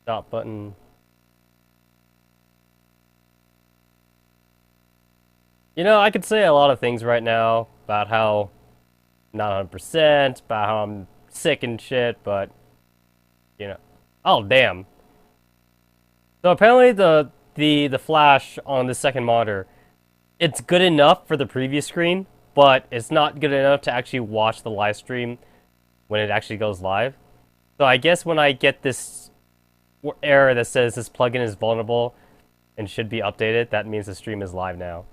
Stop button. You know, I could say a lot of things right now about how not 100%, about how I'm sick and shit, but you know. Oh damn. So apparently the flash on the second monitor, it's good enough for the preview screen, but it's not good enough to actually watch the live stream when it actually goes live. So I guess when I get this error that says this plugin is vulnerable and should be updated, that means the stream is live now.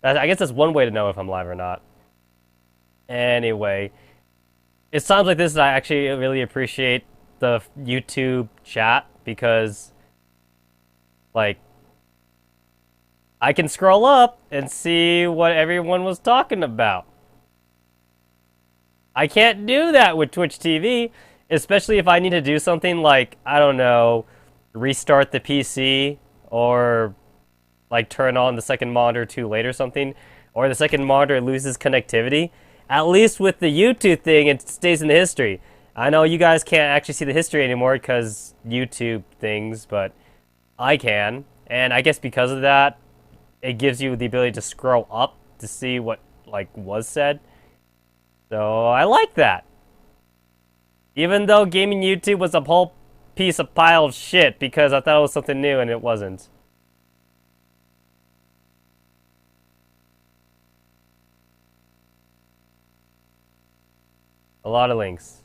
I guess that's one way to know if I'm live or not. Anyway, it's times like this that I actually really appreciate the YouTube chat because, like, I can scroll up and see what everyone was talking about. I can't do that with Twitch TV, especially if I need to do something like, I don't know, restart the PC or like turn on the second monitor too late or something, or the second monitor loses connectivity. At least with the YouTube thing, it stays in the history. I know you guys can't actually see the history anymore because YouTube things, but I can. And I guess because of that, it gives you the ability to scroll up to see what like was said. So I like that. Even though gaming YouTube was a whole piece of pile of shit because I thought it was something new and it wasn't. A lot of links.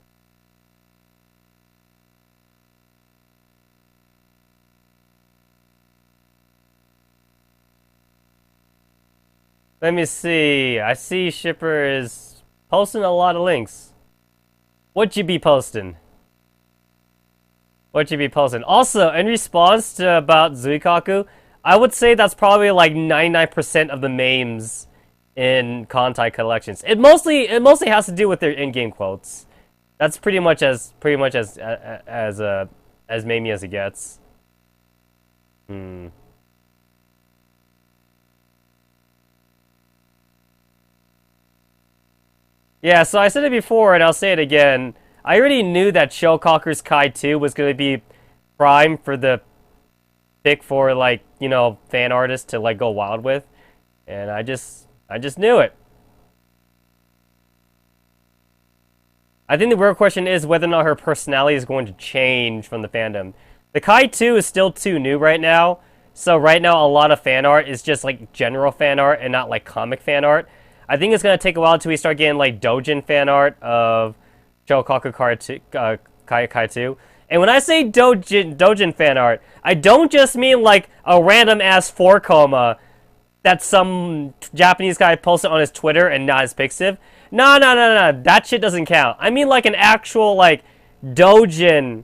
Let me see. I see Shipper is posting a lot of links. What'd you be posting? What'd you be posting? Also, in response to about Zuikaku, I would say that's probably like 99% of the memes in Kantai collections. It mostly has to do with their in-game quotes. That's pretty much as memey as it gets. Yeah, so I said it before, and I'll say it again. I already knew that Shellcocker's Kai 2 was going to be prime for the pick for, like, you know, fan artists to, like, go wild with. And I just knew it. I think the real question is whether or not her personality is going to change from the fandom. The Kai 2 is still too new right now. So right now, a lot of fan art is just, like, general fan art and not, like, comic fan art. I think it's going to take a while until we start getting, like, Dojin fan art of Shoukaku Kai 2. And when I say Dojin fan art, I don't just mean, like, a random-ass 4-coma that some Japanese guy posted on his Twitter and not his Pixiv. No. That shit doesn't count. I mean, like, an actual, like, Dojin...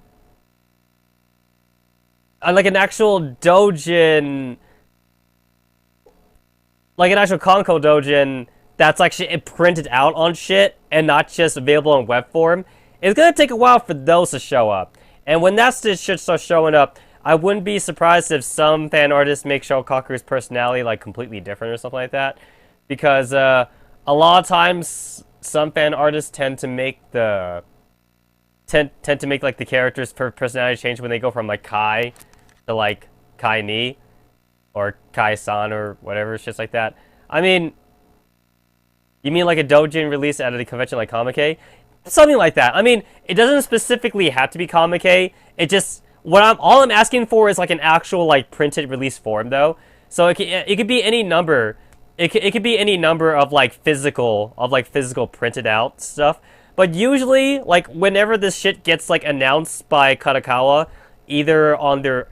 like, an actual Dojin... like, an actual Konko Dojin... that's actually printed out on shit and not just available in web form. It's gonna take a while for those to show up. And when that shit starts showing up, I wouldn't be surprised if some fan artists make Shellcocker's personality like completely different or something like that. Because a lot of times some fan artists tend to make the like the character's personality change when they go from like Kai to like Kai Ni or Kai-san or whatever, shit like that. I mean, you mean like a Dojin release at a convention like Comic-Con? Something like that. I mean, it doesn't specifically have to be Comic-Con. It just all I'm asking for is like an actual like printed release form though. So it could be any number. It could be any number of like physical printed out stuff. But usually like whenever this shit gets like announced by Kadokawa, either on the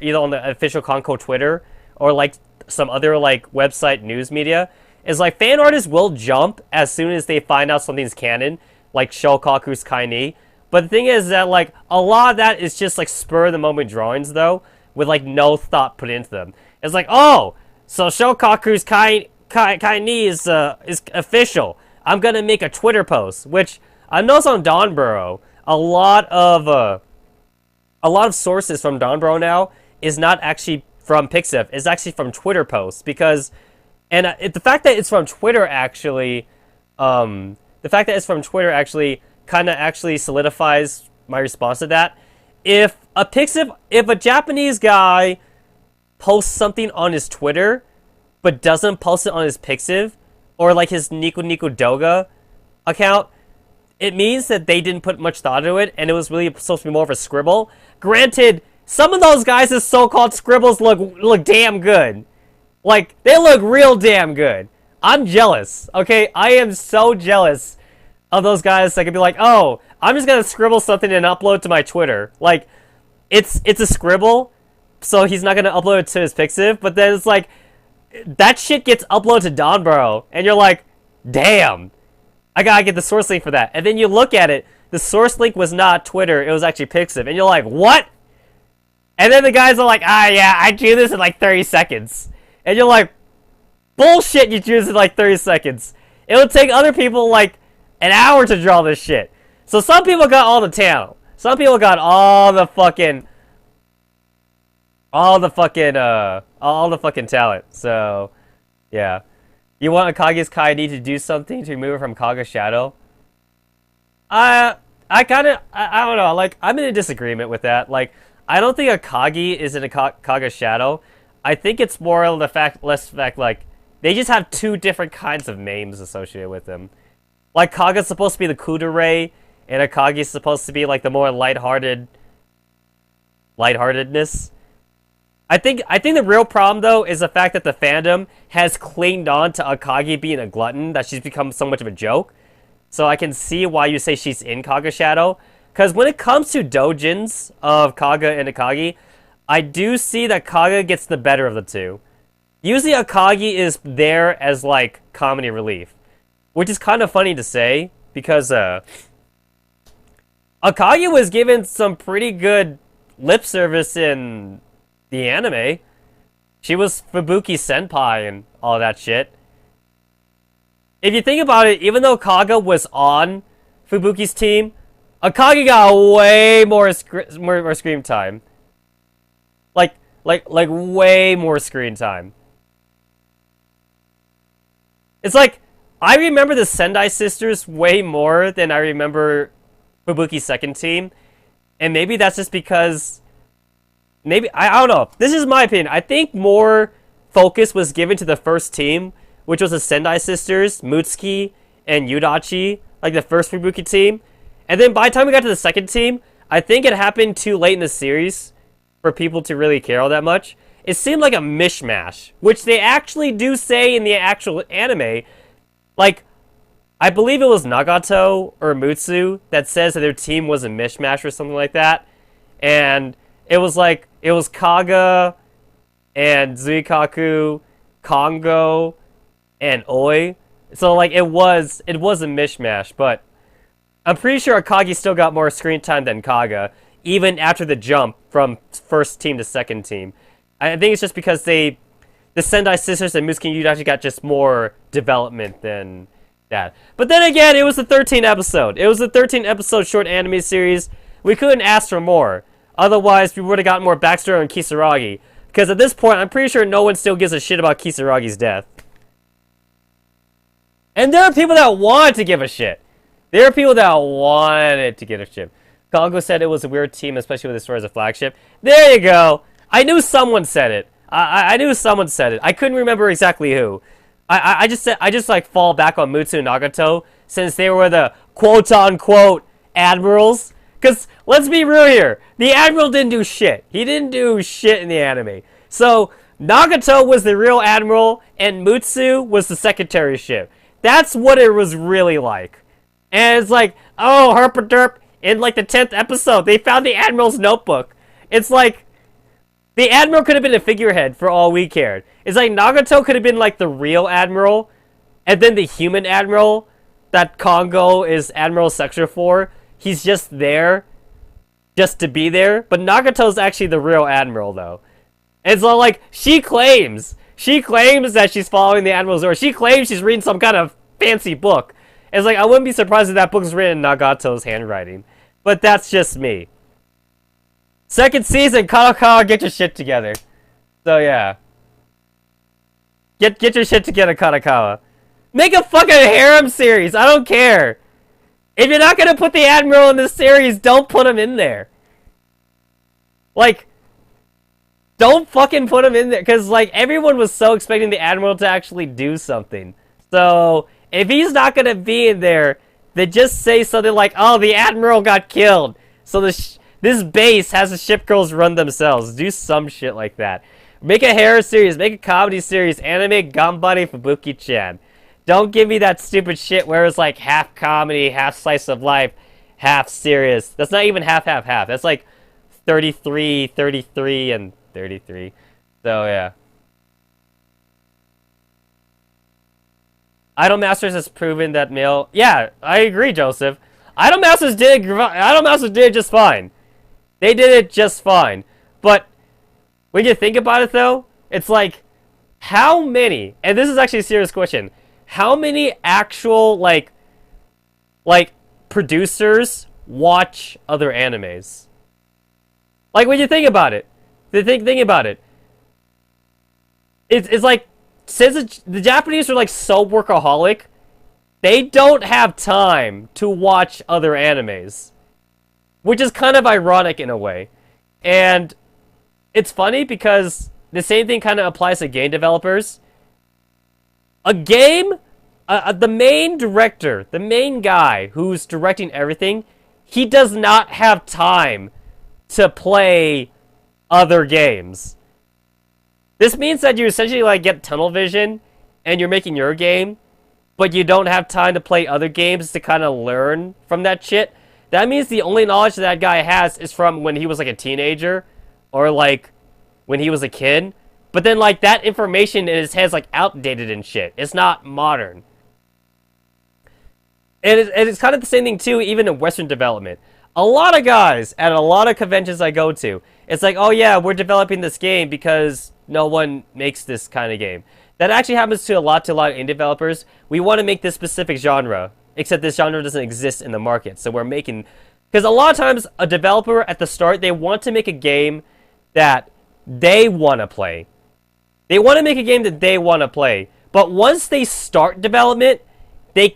official Konko Twitter or like some other like website news media, is like fan artists will jump as soon as they find out something's canon, like Shellcocker's Kai Ni. But the thing is that like a lot of that is just like spur of the moment drawings though, with like no thought put into them. It's like, oh, so Shellcocker's Kai Ni is official. I'm gonna make a Twitter post, which I noticed on Donborough. A lot of sources from Donborough now is not actually from Pixiv. It's actually from Twitter posts because. And the fact that it's from Twitter actually, kind of actually solidifies my response to that. if a Japanese guy posts something on his Twitter, but doesn't post it on his Pixiv, or like his Nico Nico Doga account, it means that they didn't put much thought into it, and it was really supposed to be more of a scribble. Granted, some of those guys' so-called scribbles look damn good. Like, they look real damn good. I'm jealous, okay? I am so jealous of those guys that can be like, oh, I'm just gonna scribble something and upload to my Twitter. Like, it's a scribble, so he's not gonna upload it to his Pixiv, but then it's like, that shit gets uploaded to Donborough, and you're like, damn, I gotta get the source link for that. And then you look at it, the source link was not Twitter, it was actually Pixiv, and you're like, what? And then the guys are like, yeah, I drew this in like 30 seconds. And you're like, bullshit, you drew this in like 30 seconds. It would take other people like an hour to draw this shit. So some people got all the talent. Some people got all the fucking talent. So, yeah. You want Akagi's Kaidi to do something to remove it from Kaga's shadow? I don't know. Like, I'm in a disagreement with that. Like, I don't think Akagi is in a Kaga's shadow. I think it's more of the fact, like, they just have two different kinds of names associated with them. Like, Kaga's supposed to be the Kudere, and Akagi's supposed to be, like, the more lightheartedness. I think the real problem, though, is the fact that the fandom has clinged on to Akagi being a glutton, that she's become so much of a joke. So I can see why you say she's in Kaga's shadow. Because when it comes to doujins of Kaga and Akagi, I do see that Kaga gets the better of the two. Usually Akagi is there as, like, comedy relief. Which is kind of funny to say, because Akagi was given some pretty good lip service in the anime. She was Fubuki Senpai and all that shit. If you think about it, even though Kaga was on Fubuki's team, Akagi got way more screen time. Like way more screen time. It's like, I remember the Sendai sisters way more than I remember Fubuki's second team. And maybe that's just because... Maybe, I don't know. This is my opinion. I think more focus was given to the first team, which was the Sendai sisters, Mutsuki, and Yudachi, like the first Fubuki team. And then by the time we got to the second team, I think it happened too late in the series for people to really care all that much. It seemed like a mishmash, which they actually do say in the actual anime. Like, I believe it was Nagato or Mutsu that says that their team was a mishmash or something like that. And it was like, it was Kaga and Zuikaku, Kongo, and Oi. So like it was a mishmash, but I'm pretty sure Akagi still got more screen time than Kaga, even after the jump from first team to second team. I think it's just because the Sendai sisters and Mutsuki and Yudachi got just more development than that. But then again, it was the 13th episode. It was a 13 episode short anime series. We couldn't ask for more. Otherwise, we would have gotten more backstory on Kisaragi. Because at this point, I'm pretty sure no one still gives a shit about Kisaragi's death. And there are people that want to give a shit. There are people that wanted to give a shit. Congo said it was a weird team, especially with the story as a flagship. There you go. I knew someone said it. I knew someone said it. I couldn't remember exactly who. I just like fall back on Mutsu and Nagato since they were the quote-unquote admirals. Because, let's be real here, the Admiral didn't do shit. He didn't do shit in the anime. So, Nagato was the real Admiral, and Mutsu was the secretary ship. That's what it was really like. And it's like, oh, herpaderp, in like the 10th episode, they found the Admiral's notebook. It's like, the Admiral could have been a figurehead for all we cared. It's like, Nagato could have been like the real Admiral, and then the human Admiral that Kongo is Admiral Sector for, he's just there, just to be there. But Nagato's actually the real Admiral, though. And so, like, she claims that she's following the Admiral's order. She claims she's reading some kind of fancy book. It's like, I wouldn't be surprised if that book's written in Nagato's handwriting. But that's just me. Second season, Kadokawa, get your shit together. So, yeah. Get your shit together, Kadokawa. Make a fucking harem series. I don't care. If you're not gonna put the Admiral in this series, don't put him in there. Like, don't fucking put him in there, because, like, everyone was so expecting the Admiral to actually do something. So, if he's not gonna be in there, then just say something like, oh, the Admiral got killed. So this base has the ship girls run themselves. Do some shit like that. Make a horror series, make a comedy series, anime Ganbare Fubuki-chan. Don't give me that stupid shit where it's like half comedy, half slice of life, half serious. That's not even half. That's like 33, 33, and 33. So, yeah. Idol Masters has proven that male... Yeah, I agree, Joseph. Idol Masters did it just fine. They did it just fine. But when you think about it, though, it's like, how many... And this is actually a serious question. How many actual, like producers watch other animes? Like, when you think about it. Think about it. It's like, since the Japanese are, like, so workaholic, they don't have time to watch other animes. Which is kind of ironic in a way. And it's funny because the same thing kind of applies to game developers. A game, the main director, the main guy who's directing everything, he does not have time to play other games. This means that you essentially, like, get tunnel vision and you're making your game, but you don't have time to play other games to kind of learn from that shit. That means the only knowledge that guy has is from when he was, like, a teenager or, like, when he was a kid. But then, like, that information in his head's, like, outdated and shit. It's not modern. And it's kind of the same thing, too, even in Western development. A lot of guys at a lot of conventions I go to, it's like, oh, yeah, we're developing this game because no one makes this kind of game. That actually happens to a lot of indie developers. We want to make this specific genre, except this genre doesn't exist in the market. So we're making... Because a lot of times, a developer at the start, they want to make a game that they want to play. They want to make a game that they want to play. But once they start development, they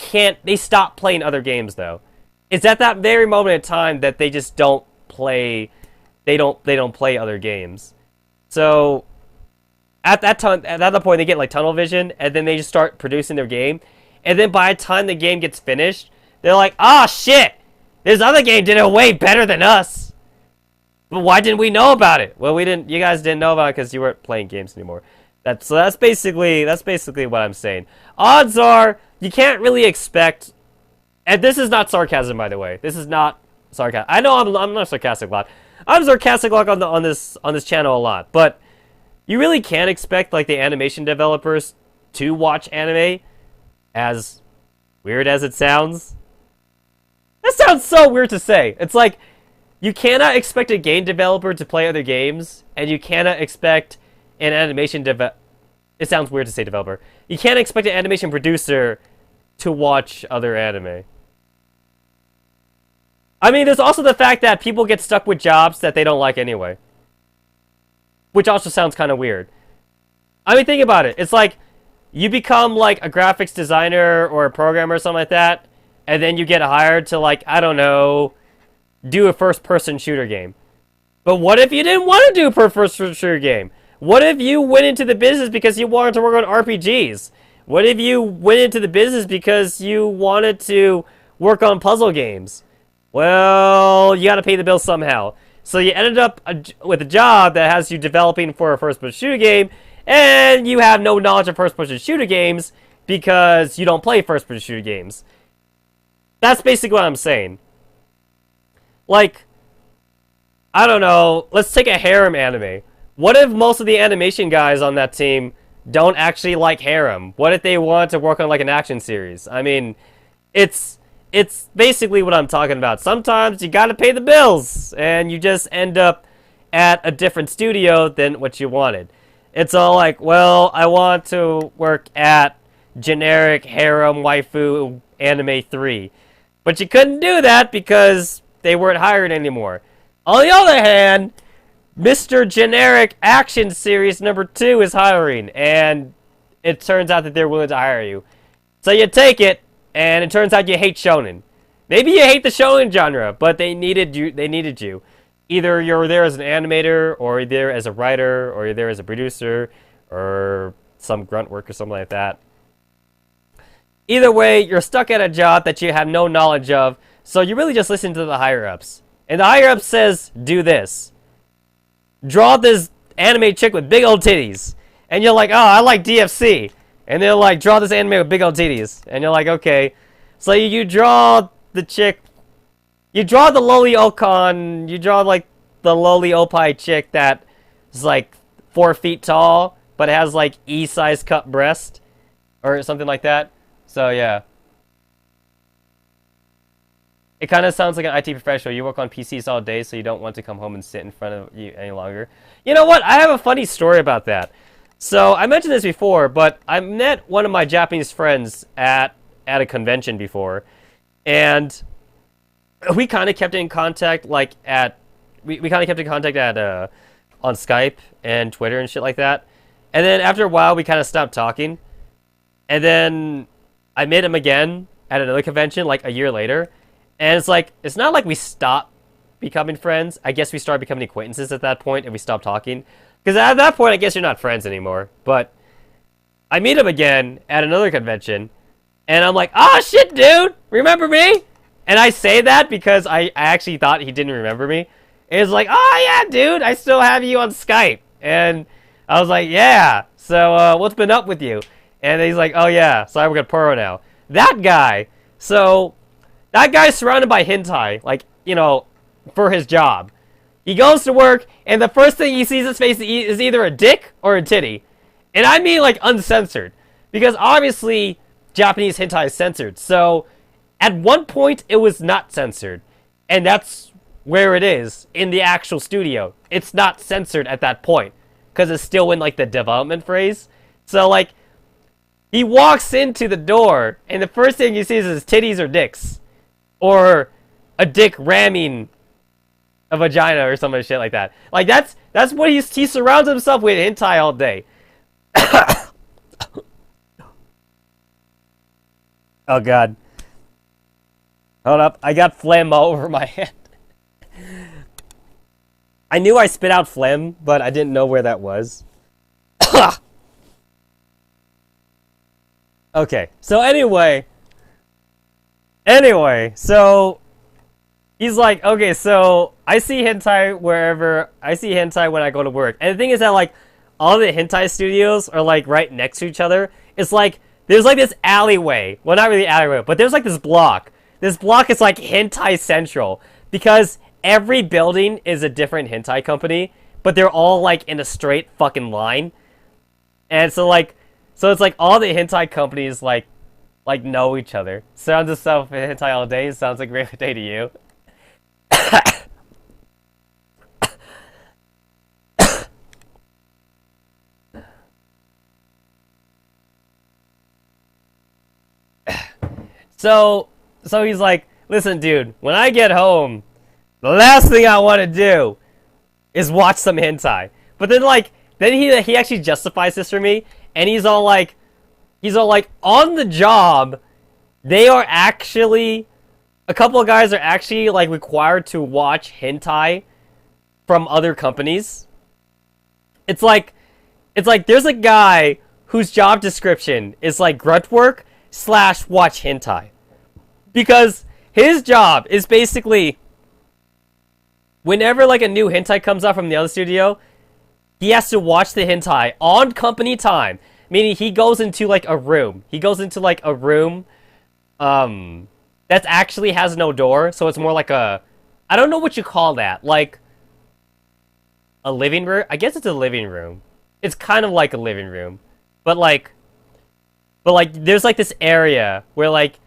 stop playing other games, though. It's at that very moment in time that they just don't play... They don't play other games. So... At that point, they get, like, tunnel vision, and then they just start producing their game. And then by the time the game gets finished, they're like, ah, shit! This other game did it way better than us! But why didn't we know about it? Well, you guys didn't know about it because you weren't playing games anymore. So that's basically what I'm saying. Odds are, you can't really expect... And this is not sarcasm, by the way. This is not sarcasm. I know I'm not sarcastic a lot. I'm sarcastic on this channel a lot, but... You really can't expect, like, the animation developers to watch anime, as weird as it sounds. That sounds so weird to say. It's like, you cannot expect a game developer to play other games, and you cannot expect an animation It sounds weird to say developer. You can't expect an animation producer to watch other anime. I mean, there's also the fact that people get stuck with jobs that they don't like anyway. Which also sounds kind of weird. I mean, think about it. It's like, you become, like, a graphics designer or a programmer or something like that, and then you get hired to, like, I don't know, do a first-person shooter game. But what if you didn't want to do a first-person shooter game? What if you went into the business because you wanted to work on RPGs? What if you went into the business because you wanted to work on puzzle games? Well, you gotta pay the bills somehow. So you ended up with a job that has you developing for a first-person shooter game, and you have no knowledge of first-person shooter games because you don't play first-person shooter games. That's basically what I'm saying. Like, I don't know, let's take a harem anime. What if most of the animation guys on that team don't actually like harem? What if they want to work on, like, an action series? I mean, it's basically what I'm talking about. Sometimes you gotta pay the bills, and you just end up at a different studio than what you wanted. It's all like, well, I want to work at generic harem waifu anime 3. But you couldn't do that because they weren't hired anymore. On the other hand, Mr. Generic Action Series number 2 is hiring, and it turns out that they're willing to hire you. So you take it, and it turns out you hate shonen. Maybe you hate the shonen genre, but they needed you. either you're there as an animator, or you're there as a writer, or you're there as a producer, or some grunt work or something like that. Either way, you're stuck at a job that you have no knowledge of, so you really just listen to the higher-ups. And the higher-up says, do this. Draw this anime chick with big old titties. And you're like, oh, I like DFC. And they're like, draw this anime with big old titties. And you're like, okay. So you draw the chick. You draw the lowly Okon. You draw, like, the lowly Opie chick that is, like, 4 feet tall, but has, like, E-size cut breast. Or something like that. So, yeah. It kind of sounds like an IT professional. You work on PCs all day, so you don't want to come home and sit in front of you any longer. You know what? I have a funny story about that. So, I mentioned this before, but I met one of my Japanese friends at a convention before. And we kind of kept in contact, like, we kind of kept in contact on Skype and Twitter and shit like that. And then after a while, we kind of stopped talking. And then I met him again at another convention, like, a year later. And it's like, it's not like we stopped becoming friends. I guess we started becoming acquaintances at that point, and we stopped talking. Because at that point, I guess you're not friends anymore. But I meet him again at another convention, and I'm like, oh, shit, dude, remember me? And I say that because I actually thought he didn't remember me. And it's like, oh, yeah, dude, I still have you on Skype. And I was like, yeah, so what's been up with you? And he's like, oh, yeah, so I work at Puro now. That guy, so that guy's surrounded by hentai, like, you know, for his job. He goes to work, and the first thing he sees his face is either a dick or a titty. And I mean, like, uncensored. Because obviously, Japanese hentai is censored. So, at one point, it was not censored. And that's where it is, in the actual studio. It's not censored at that point. Because it's still in, like, the development phase. So, like, he walks into the door, and the first thing he sees is titties or dicks. Or a dick ramming a vagina or some shit like that. Like, that's what he surrounds himself with hentai all day. Oh, God. Hold up. I got phlegm all over my head. I knew I spit out phlegm, but I didn't know where that was. Okay. So, anyway, so he's like, okay, so I see hentai wherever, I see hentai when I go to work. And the thing is that, like, all the hentai studios are, like, right next to each other. It's like, there's, like, this alleyway. Well, not really alleyway, but there's, like, this block. This block is, like, hentai central. Because every building is a different hentai company, but they're all, like, in a straight fucking line. And so, like, so it's like all the hentai companies, like know each other. Surrounds itself in hentai all day. Sounds like a regular day to you. So he's like, listen, dude, when I get home, the last thing I want to do is watch some hentai. But then, like, he actually justifies this for me, and he's all like, on the job, they are actually, a couple of guys are actually, like, required to watch hentai from other companies. It's like, there's a guy whose job description is, like, grunt work / watch hentai. Because his job is basically, whenever, like, a new hentai comes out from the other studio, he has to watch the hentai on company time. Meaning he goes into, like, a room. He goes into, like, a room that actually has no door. So it's more like a, I don't know what you call that. Like, a living room? I guess it's a living room. It's kind of like a living room. But, like, there's, like, this area where, like,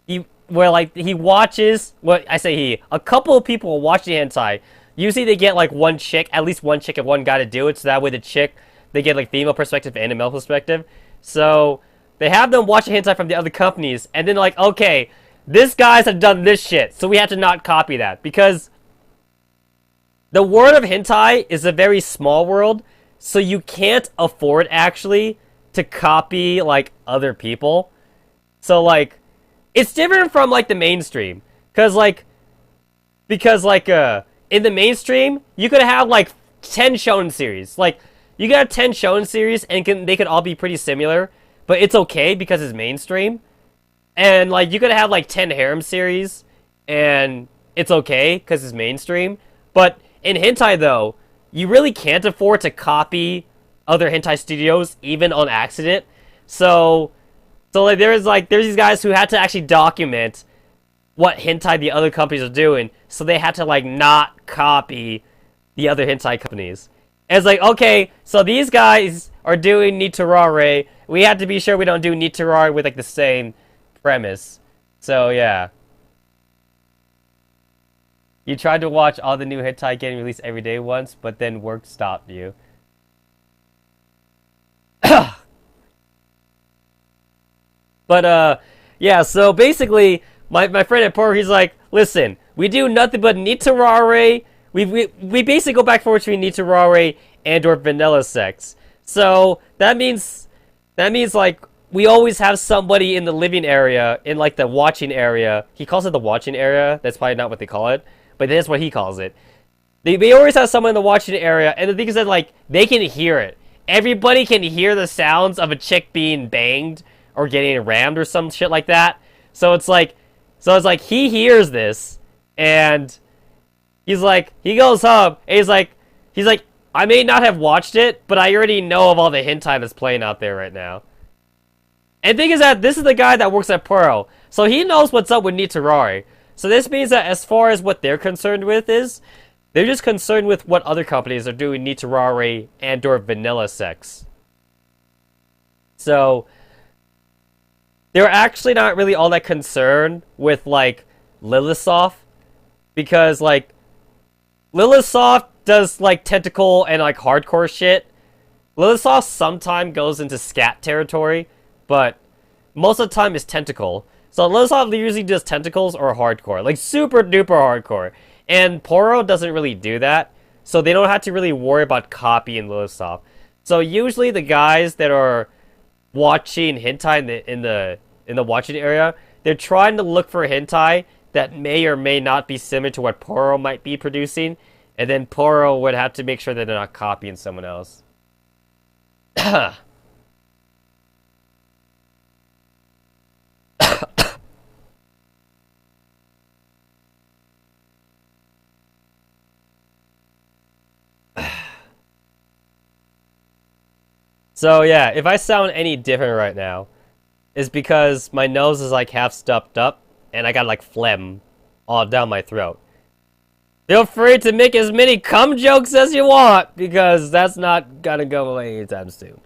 he watches, well, I say he, a couple of people watch the hentai. Usually they get, like, one chick, at least one chick and one guy to do it, so that way the chick, they get, like, female perspective and a male perspective. So they have them watch the hentai from the other companies, and then, like, okay, these guys have done this shit, so we have to not copy that. Because the world of hentai is a very small world, so you can't afford, actually, to copy, like, other people. So, like, it's different from, like, the mainstream. Because, like, in the mainstream, you could have like 10 shonen series. Like, you got 10 shonen series, and they could all be pretty similar, but it's okay because it's mainstream. And like, you could have like 10 harem series, and it's okay because it's mainstream. But in hentai, though, you really can't afford to copy other hentai studios, even on accident. So like, there's these guys who had to actually document what hentai the other companies are doing, so they had to like not copy the other hentai companies. And it's like, okay, so these guys are doing Nitorare, we have to be sure we don't do Nitorare with like the same premise. So yeah. You tried to watch all the new hentai getting released every day once, but then work stopped you. But yeah, so basically my friend at Poro, he's like, listen, we do nothing but Nitorare. We basically go back and forth between Nitorare and or vanilla sex. So that means like we always have somebody in the living area, in like the watching area. He calls it the watching area. That's probably not what they call it, but that's what he calls it. They always have someone in the watching area, and the thing is that like they can hear it. Everybody can hear the sounds of a chick being banged or getting rammed or some shit like that. So it's like he hears this, and he's like, he goes home, and he's like, I may not have watched it, but I already know of all the hentai that's playing out there right now. And the thing is that this is the guy that works at Poro, so he knows what's up with Nitorare. So this means that as far as what they're concerned with is, they're just concerned with what other companies are doing Nitorare and or vanilla sex. So they're actually not really all that concerned with like Lilisoft, because like Lilisoft does like tentacle and like hardcore shit. Lilisoft sometimes goes into scat territory, but most of the time it's tentacle. So Lilisoft usually does tentacles or hardcore, like super duper hardcore. And Poro doesn't really do that, so they don't have to really worry about copying Lilisoft. So usually the guys that are watching hentai in the watching area, they're trying to look for hentai that may or may not be similar to what Poro might be producing, and then Poro would have to make sure that they're not copying someone else. So yeah, if I sound any different right now, it's because my nose is like half stuffed up, and I got like phlegm all down my throat. Feel free to make as many cum jokes as you want, because that's not gonna go away anytime soon.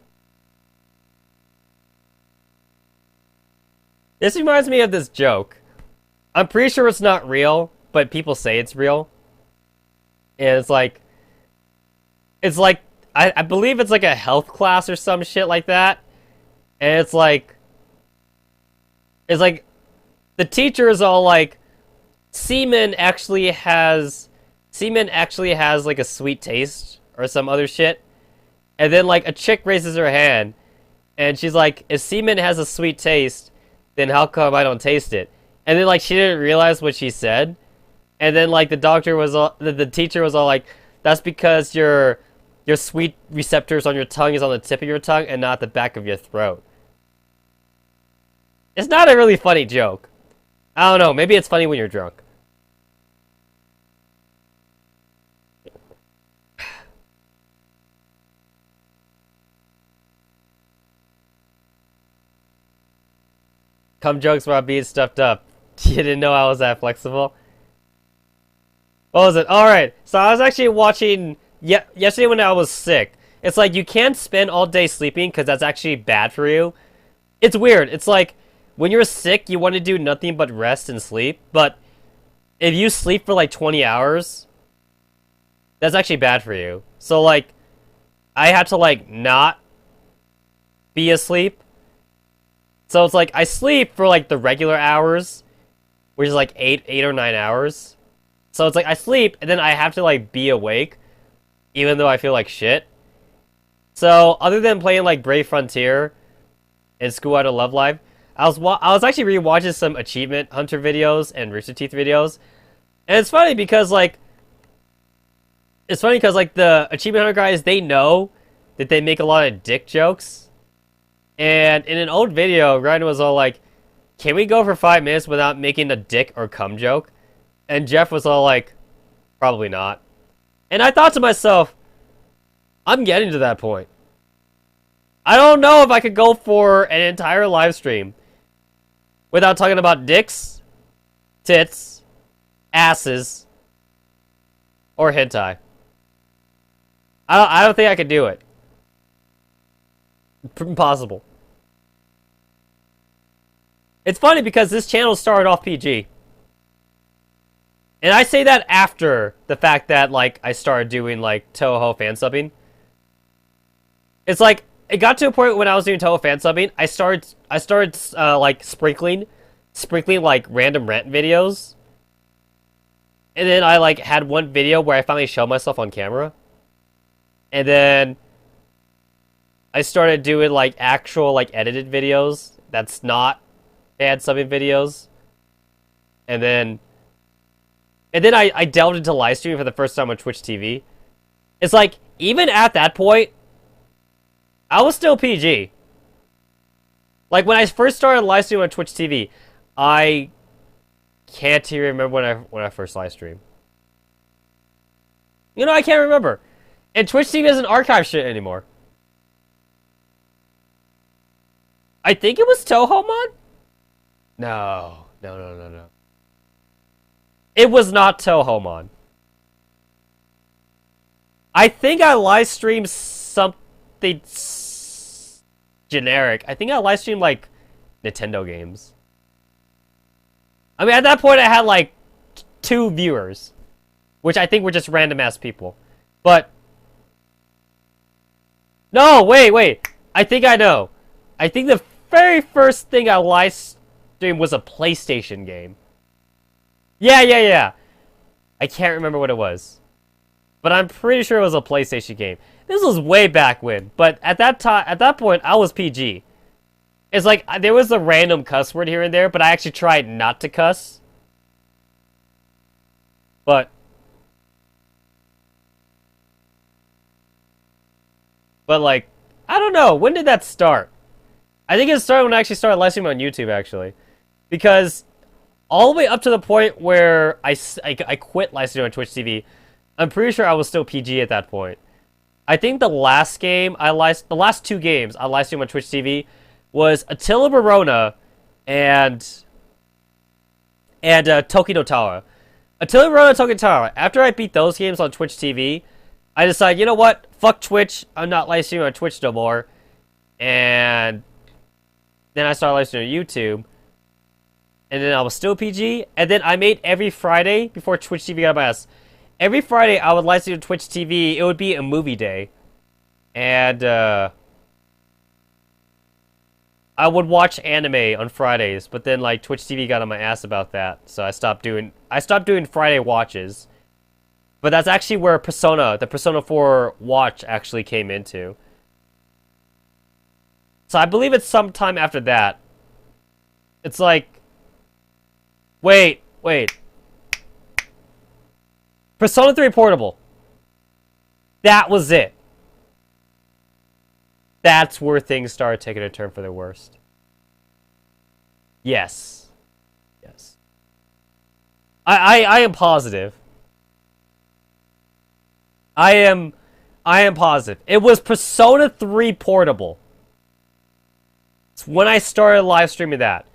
This reminds me of this joke. I'm pretty sure it's not real, but people say it's real. And it's like I believe it's like a health class or some shit like that. And it's like the teacher is all like, semen actually has like a sweet taste or some other shit. And then like a chick raises her hand and she's like, if semen has a sweet taste, then how come I don't taste it? And then like she didn't realize what she said. And then like the teacher was all like, that's because your sweet receptors on your tongue is on the tip of your tongue and not the back of your throat. It's not a really funny joke. I don't know, maybe it's funny when you're drunk. Cum jokes about being stuffed up. You didn't know I was that flexible? What was it? Alright, so I was actually watching yesterday when I was sick. It's like you can't spend all day sleeping because that's actually bad for you. It's weird. It's like when you're sick, you want to do nothing but rest and sleep. But if you sleep for like 20 hours, that's actually bad for you. So like, I had to like not be asleep. So it's like I sleep for like the regular hours, which is like 8 or 9 hours. So it's like I sleep and then I have to like be awake, even though I feel like shit. So other than playing like Brave Frontier and School Out of Love Live, I was actually rewatching some Achievement Hunter videos and Rooster Teeth videos, and it's funny because like It's funny because like the Achievement Hunter guys, they know that they make a lot of dick jokes. And in an old video, Ryan was all like, "Can we go for 5 minutes without making a dick or cum joke?" And Jeff was all like, "Probably not." And I thought to myself, I'm getting to that point. I don't know if I could go for an entire live stream without talking about dicks, tits, asses, or hentai. I don't think I could do it. Impossible. It's funny because this channel started off PG. And I say that after the fact that, like, I started doing, like, Toho fan subbing. It's like, it got to a point when I was doing Toho fan subbing, I started, like, sprinkling, like, random rant videos. And then I, like, had one video where I finally showed myself on camera. And then I started doing, like, actual, like, edited videos that's not fan subbing videos. And then I delved into live streaming for the first time on Twitch TV. It's like, even at that point, I was still PG. Like, when I first started live streaming on Twitch TV, I can't even remember when I first live streamed. You know, I can't remember. And Twitch TV doesn't archive shit anymore. I think it was Tohomon? No. It was not Tohomon. I think I live streamed something generic. I think I live streamed like Nintendo games. I mean, at that point I had like 2 viewers, which I think were just random ass people. But no, wait. I think I know. I think the very first thing I live streamed was a PlayStation game. Yeah. I can't remember what it was. But I'm pretty sure it was a PlayStation game. This was way back when, but at that point, I was PG. It's like, there was a random cuss word here and there, but I actually tried not to cuss. But like, I don't know, when did that start? I think it started when I actually started live streaming on YouTube, actually. Because all the way up to the point where I quit live streaming on Twitch TV, I'm pretty sure I was still PG at that point. I think the last 2 games I live streamed on Twitch TV was Attila Barona and Toki no Tawa. Attila Barona and Toki no Tawa. After I beat those games on Twitch TV, I decided, you know what? Fuck Twitch. I'm not live streaming on Twitch no more. And then I started live streaming on YouTube. And then I was still PG. And then I made every Friday, before Twitch TV got my ass, every Friday I would live stream on Twitch TV. It would be a movie day. And I would watch anime on Fridays, but then like Twitch TV got on my ass about that. So I stopped doing Friday watches. But that's actually where the Persona 4 watch actually came into. So I believe it's sometime after that. It's like, wait. Persona 3 Portable. That was it. That's where things started taking a turn for the worst. Yes. I am positive. I am positive. It was Persona 3 Portable. It's when I started live streaming that.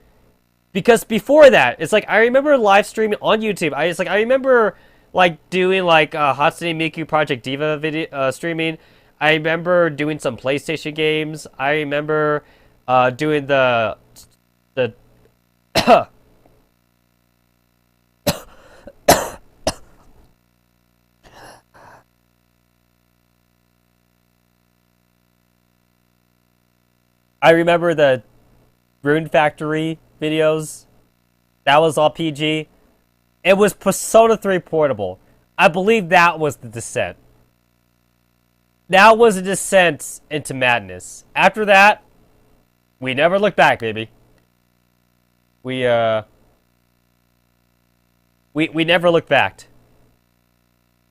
Because before that, it's like, I remember live streaming on YouTube. I remember like doing like Hatsune Miku Project Diva video streaming. I remember doing some PlayStation games. I remember doing the I remember the Rune Factory videos. That was all PG. It was Persona 3 Portable. I believe that was the descent. That was a descent into madness. After that, we never looked back, baby. We never looked back.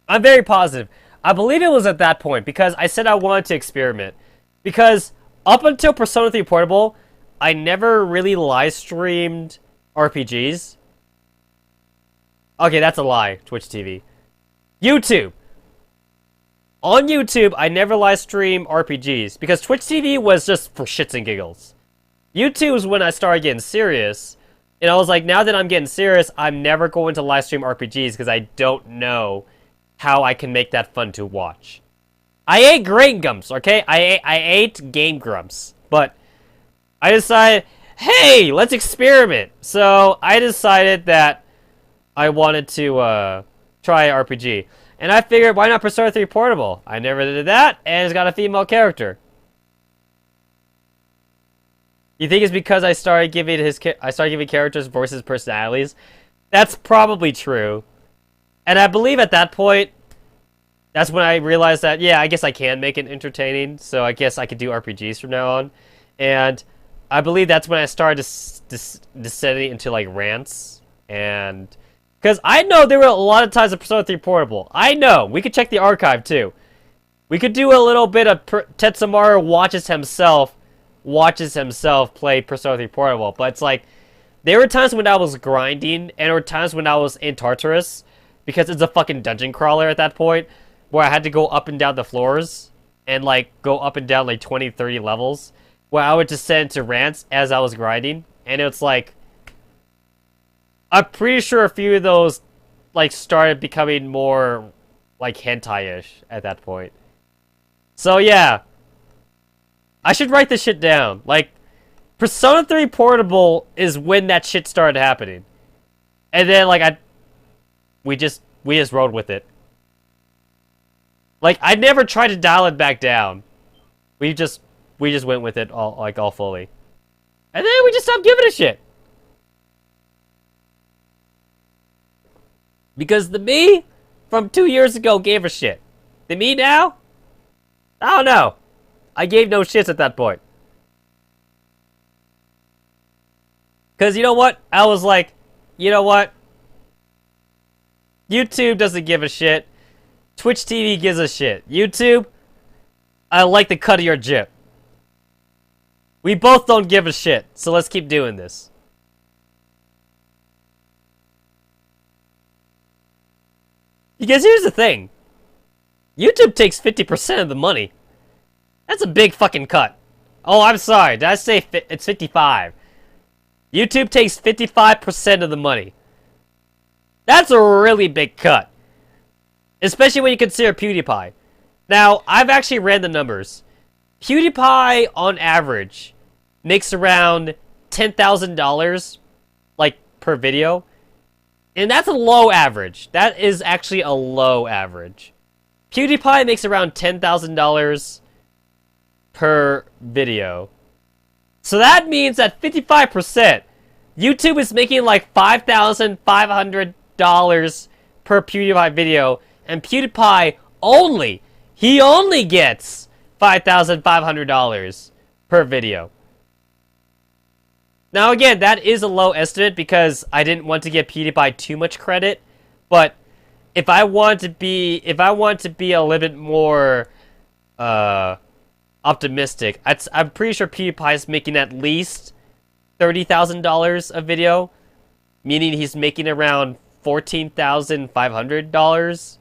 I'm very positive. I believe it was at that point, because I said I wanted to experiment. Because up until Persona 3 Portable, I never really live streamed RPGs. Okay, that's a lie. Twitch TV. YouTube. On YouTube, I never live stream RPGs, because Twitch TV was just for shits and giggles. YouTube is when I started getting serious, and I was like, now that I'm getting serious, I'm never going to live stream RPGs, because I don't know how I can make that fun to watch. I ate Grain Gumps, okay? I ate Game Grumps, but I decided, hey, let's experiment. So I decided that I wanted to try RPG. And I figured, why not Persona 3 Portable? I never did that, and it's got a female character. You think it's because I started giving characters voices personalities? That's probably true. And I believe at that point, that's when I realized that, yeah, I guess I can make it entertaining, so I guess I could do RPGs from now on. And I believe that's when I started descending into, like, rants, and... Because I know there were a lot of times of Persona 3 Portable. I know! We could check the archive, too. We could do a little bit of Tetsumaru watches himself play Persona 3 Portable, but it's like, there were times when I was grinding, and there were times when I was in Tartarus, because it's a fucking dungeon crawler at that point, where I had to go up and down the floors, and like, go up and down like 20, 30 levels, where I would descend to rants as I was grinding, and it's like, I'm pretty sure a few of those, like, started becoming more, like, hentai-ish at that point. So, yeah. I should write this shit down. Like, Persona 3 Portable is when that shit started happening. And then, like, we just rode with it. Like, I never tried to dial it back down. We just went with it all fully. And then we just stopped giving a shit. Because the me from 2 years ago gave a shit. The me now? I don't know. I gave no shits at that point. Because you know what? I was like, you know what? YouTube doesn't give a shit. Twitch TV gives a shit. YouTube, I like the cut of your jib. We both don't give a shit, so let's keep doing this. Because here's the thing. YouTube takes 50% of the money. That's a big fucking cut. Oh, I'm sorry. Did I say it's 55? YouTube takes 55% of the money. That's a really big cut. Especially when you consider PewDiePie. Now, I've actually ran the numbers. PewDiePie, on average, makes around $10,000, like, per video. And that's a low average. That is actually a low average. PewDiePie makes around $10,000 per video. So that means that 55%, YouTube is making like $5,500 per PewDiePie video, and PewDiePie he only gets $5,500 per video. Now again, that is a low estimate because I didn't want to give PewDiePie too much credit, but if I want to be a little bit more optimistic, I'm pretty sure PewDiePie is making at least $30,000 a video, meaning he's making around $14,500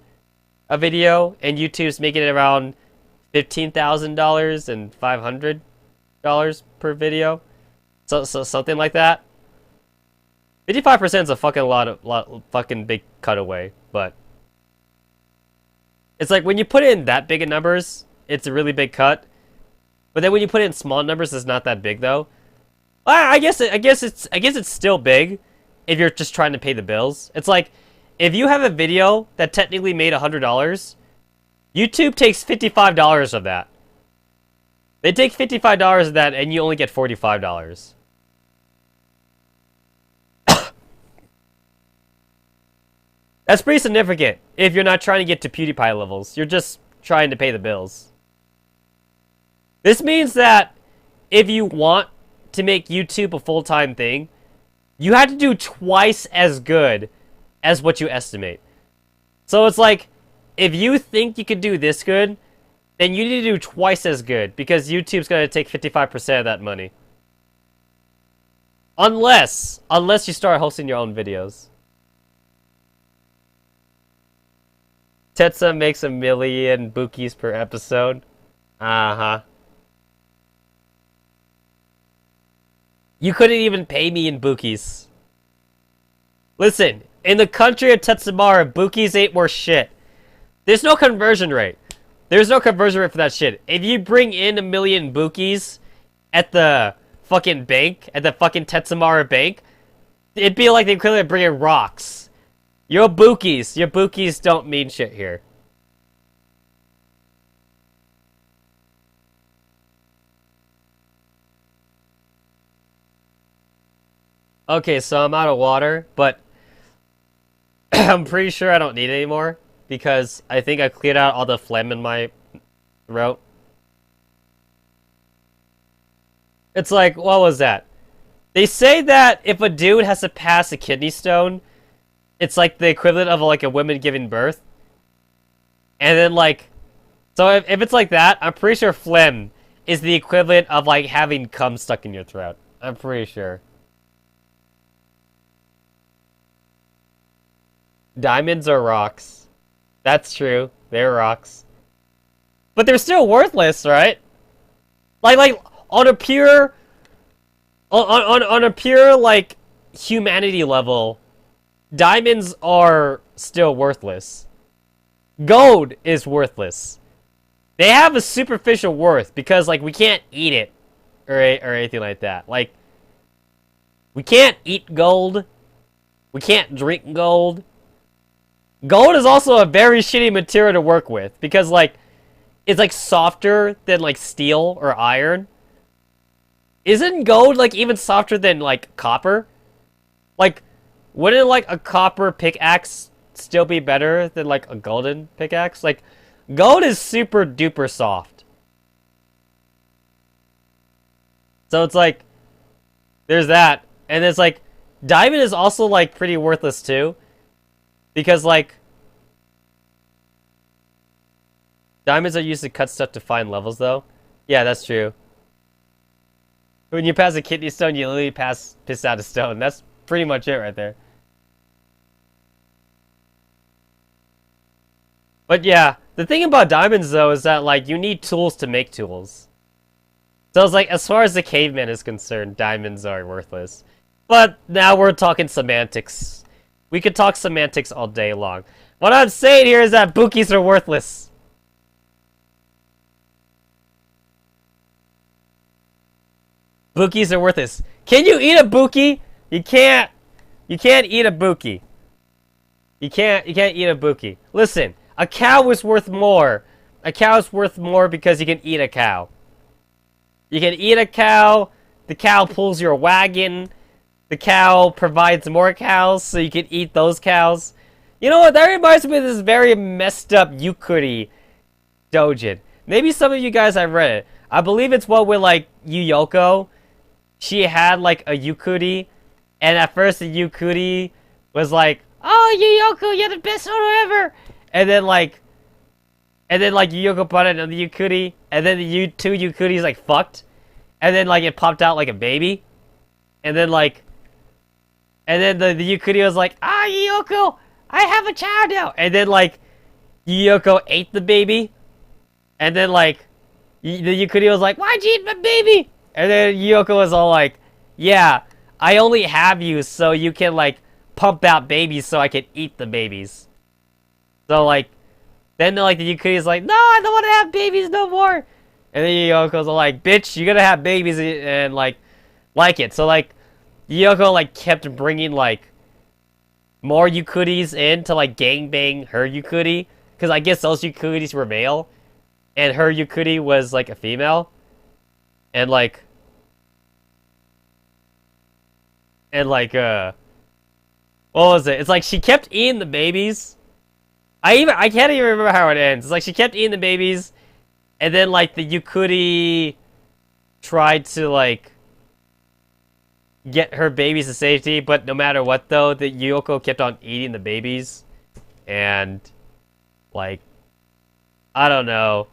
a video, and YouTube's making it around $15,000 and $500 per video. So something like that. 55% is a fucking fucking big cutaway, but it's like when you put it in that big of numbers, it's a really big cut. But then when you put it in small numbers, it's not that big though. I guess it's still big if you're just trying to pay the bills. It's like if you have a video that technically made $100, YouTube takes $55 of that. They take $55 of that, and you only get $45. That's pretty significant if you're not trying to get to PewDiePie levels. You're just trying to pay the bills. This means that if you want to make YouTube a full-time thing, you have to do twice as good as what you estimate. So it's like, if you think you could do this good, then you need to do twice as good, because YouTube's gonna take 55% of that money. Unless you start hosting your own videos. Tetsa makes 1 million bookies per episode. Uh-huh. You couldn't even pay me in bookies. Listen, in the country of Tetsamara, bookies ain't worth shit. There's no conversion rate. There's no conversion rate for that shit. If you bring in 1 million bookies at the fucking bank, at the fucking Tetsamara bank, it'd be like the equivalent of bringing rocks. Your bookies don't mean shit here. Okay, so I'm out of water, but I'm pretty sure I don't need it anymore, because I think I cleared out all the phlegm in my throat. It's like, what was that? They say that if a dude has to pass a kidney stone, it's like the equivalent of like a woman giving birth. And then like, so if it's like that, I'm pretty sure phlegm is the equivalent of like having cum stuck in your throat. I'm pretty sure. Diamonds are rocks. That's true. They're rocks. But they're still worthless, right? Like on a pure on a pure like humanity level, diamonds are still worthless. Gold is worthless. They have a superficial worth because like we can't eat it or anything like that. Like we can't eat gold. We can't drink gold. Gold is also a very shitty material to work with because like it's like softer than like steel or iron. Isn't gold like even softer than like copper? Like wouldn't like a copper pickaxe still be better than like a golden pickaxe? Like gold is super duper soft. So it's like there's that, and it's like diamond is also like pretty worthless too. Because, like, diamonds are used to cut stuff to find levels, though. Yeah, that's true. When you pass a kidney stone, you literally piss out a stone. That's pretty much it right there. But yeah, the thing about diamonds, though, is that, like, you need tools to make tools. So it's like, as far as the caveman is concerned, diamonds are worthless. But now we're talking semantics. We could talk semantics all day long. What I'm saying here is that bookies are worthless. Bookies are worthless. Can you eat a bookie? You can't. You can't eat a bookie. You can't eat a bookie. Listen, a cow is worth more. A cow is worth more because you can eat a cow. You can eat a cow. The cow pulls your wagon. The cow provides more cows, so you can eat those cows. You know what? That reminds me of this very messed up Yukuri doujin. Maybe some of you guys have read it. I believe it's one with, like, Yuyoko. She had, like, a Yukuri. And at first, the Yukuri was like, "Oh, Yuyoko, you're the best photo ever!" And then, like, Yuyoko brought another Yukuri. And then the two Yukuris, like, fucked. And then, like, it popped out like a baby. And then, like... And then the Yukuri was like, Yuyoko, I have a child now. And then, like, Yuyoko ate the baby. And then, like, the Yukuri was like, "Why'd you eat my baby?" And then Yuyoko was all like, "Yeah, I only have you so you can, like, pump out babies so I can eat the babies." So, like, then, like, the Yukuri is like, "No, I don't want to have babies no more." And then Yuyoko's all like, "Bitch, you're gonna have babies and, like it." So, like, Yuyoko, like, kept bringing, like, more Yukuris in to, like, gangbang her Yukuri. Because I guess those Yukuris were male. And her Yukuri was, like, a female. And, like... what was it? It's like she kept eating the babies. I can't even remember how it ends. It's like she kept eating the babies. And then, like, the Yukuri tried to, like... get her babies to safety, but no matter what, though, the Yuyoko kept on eating the babies, and, like, I don't know.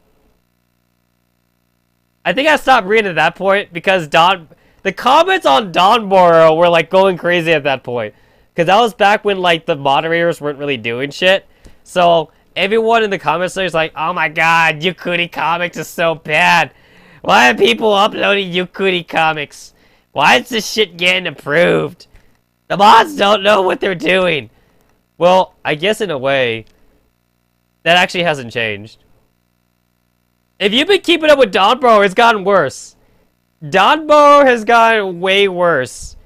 I think I stopped reading at that point because the comments on Donboro were like going crazy at that point. Because that was back when like the moderators weren't really doing shit. So everyone in the comments there is like, oh my god, Yukuri Comics is so bad. Why are people uploading Yukuri Comics? Why is this shit getting approved? The mods don't know what they're doing. Well, I guess in a way, that actually hasn't changed. If you've been keeping up with Donboro, it's gotten worse. Donboro has gotten way worse.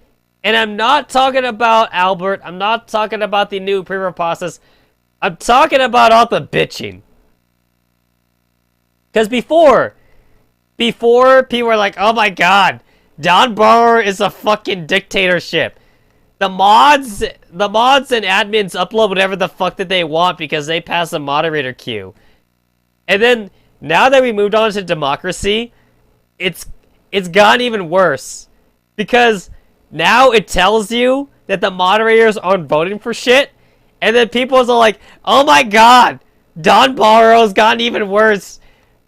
And I'm not talking about Albert. I'm not talking about the new approval process. I'm talking about all the bitching. Because before people were like, oh my god, Donboro is a fucking dictatorship. The mods and admins upload whatever the fuck that they want because they pass the moderator queue. And then, now that we moved on to democracy, it's gotten even worse. Because now it tells you that the moderators aren't voting for shit. And then people are like, oh my god, Donboro's gotten even worse.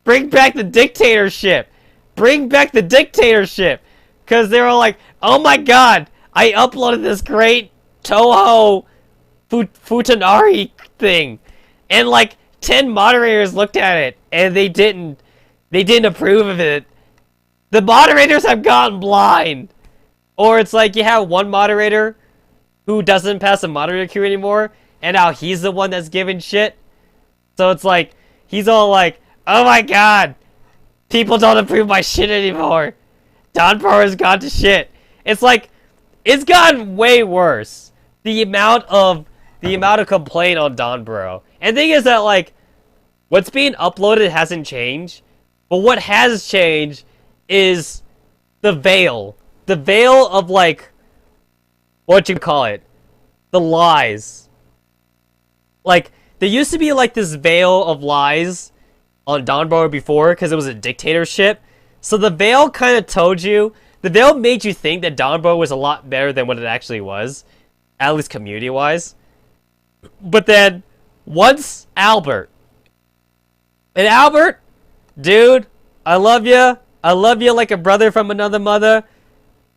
Bring back the dictatorship. Bring back the dictatorship. Because they were like, oh my god, I uploaded this great Toho Futanari thing. And like 10 moderators looked at it and they didn't approve of it. The moderators have gone blind. Or it's like you have one moderator who doesn't pass the moderator queue anymore, and now he's the one that's giving shit. So it's like he's all like, oh my god, people don't approve my shit anymore. Donboro has gone to shit. It's like it's gotten way worse. The amount of complaint on Donboro. And the thing is that like what's being uploaded hasn't changed, but what has changed is the veil. The veil of like what you call it? The lies. Like there used to be like this veil of lies on Donboro before because it was a dictatorship. So the veil kind of told you, the veil made you think that Donboro was a lot better than what it actually was, at least community-wise. But then, once Albert, dude, I love you. I love you like a brother from another mother,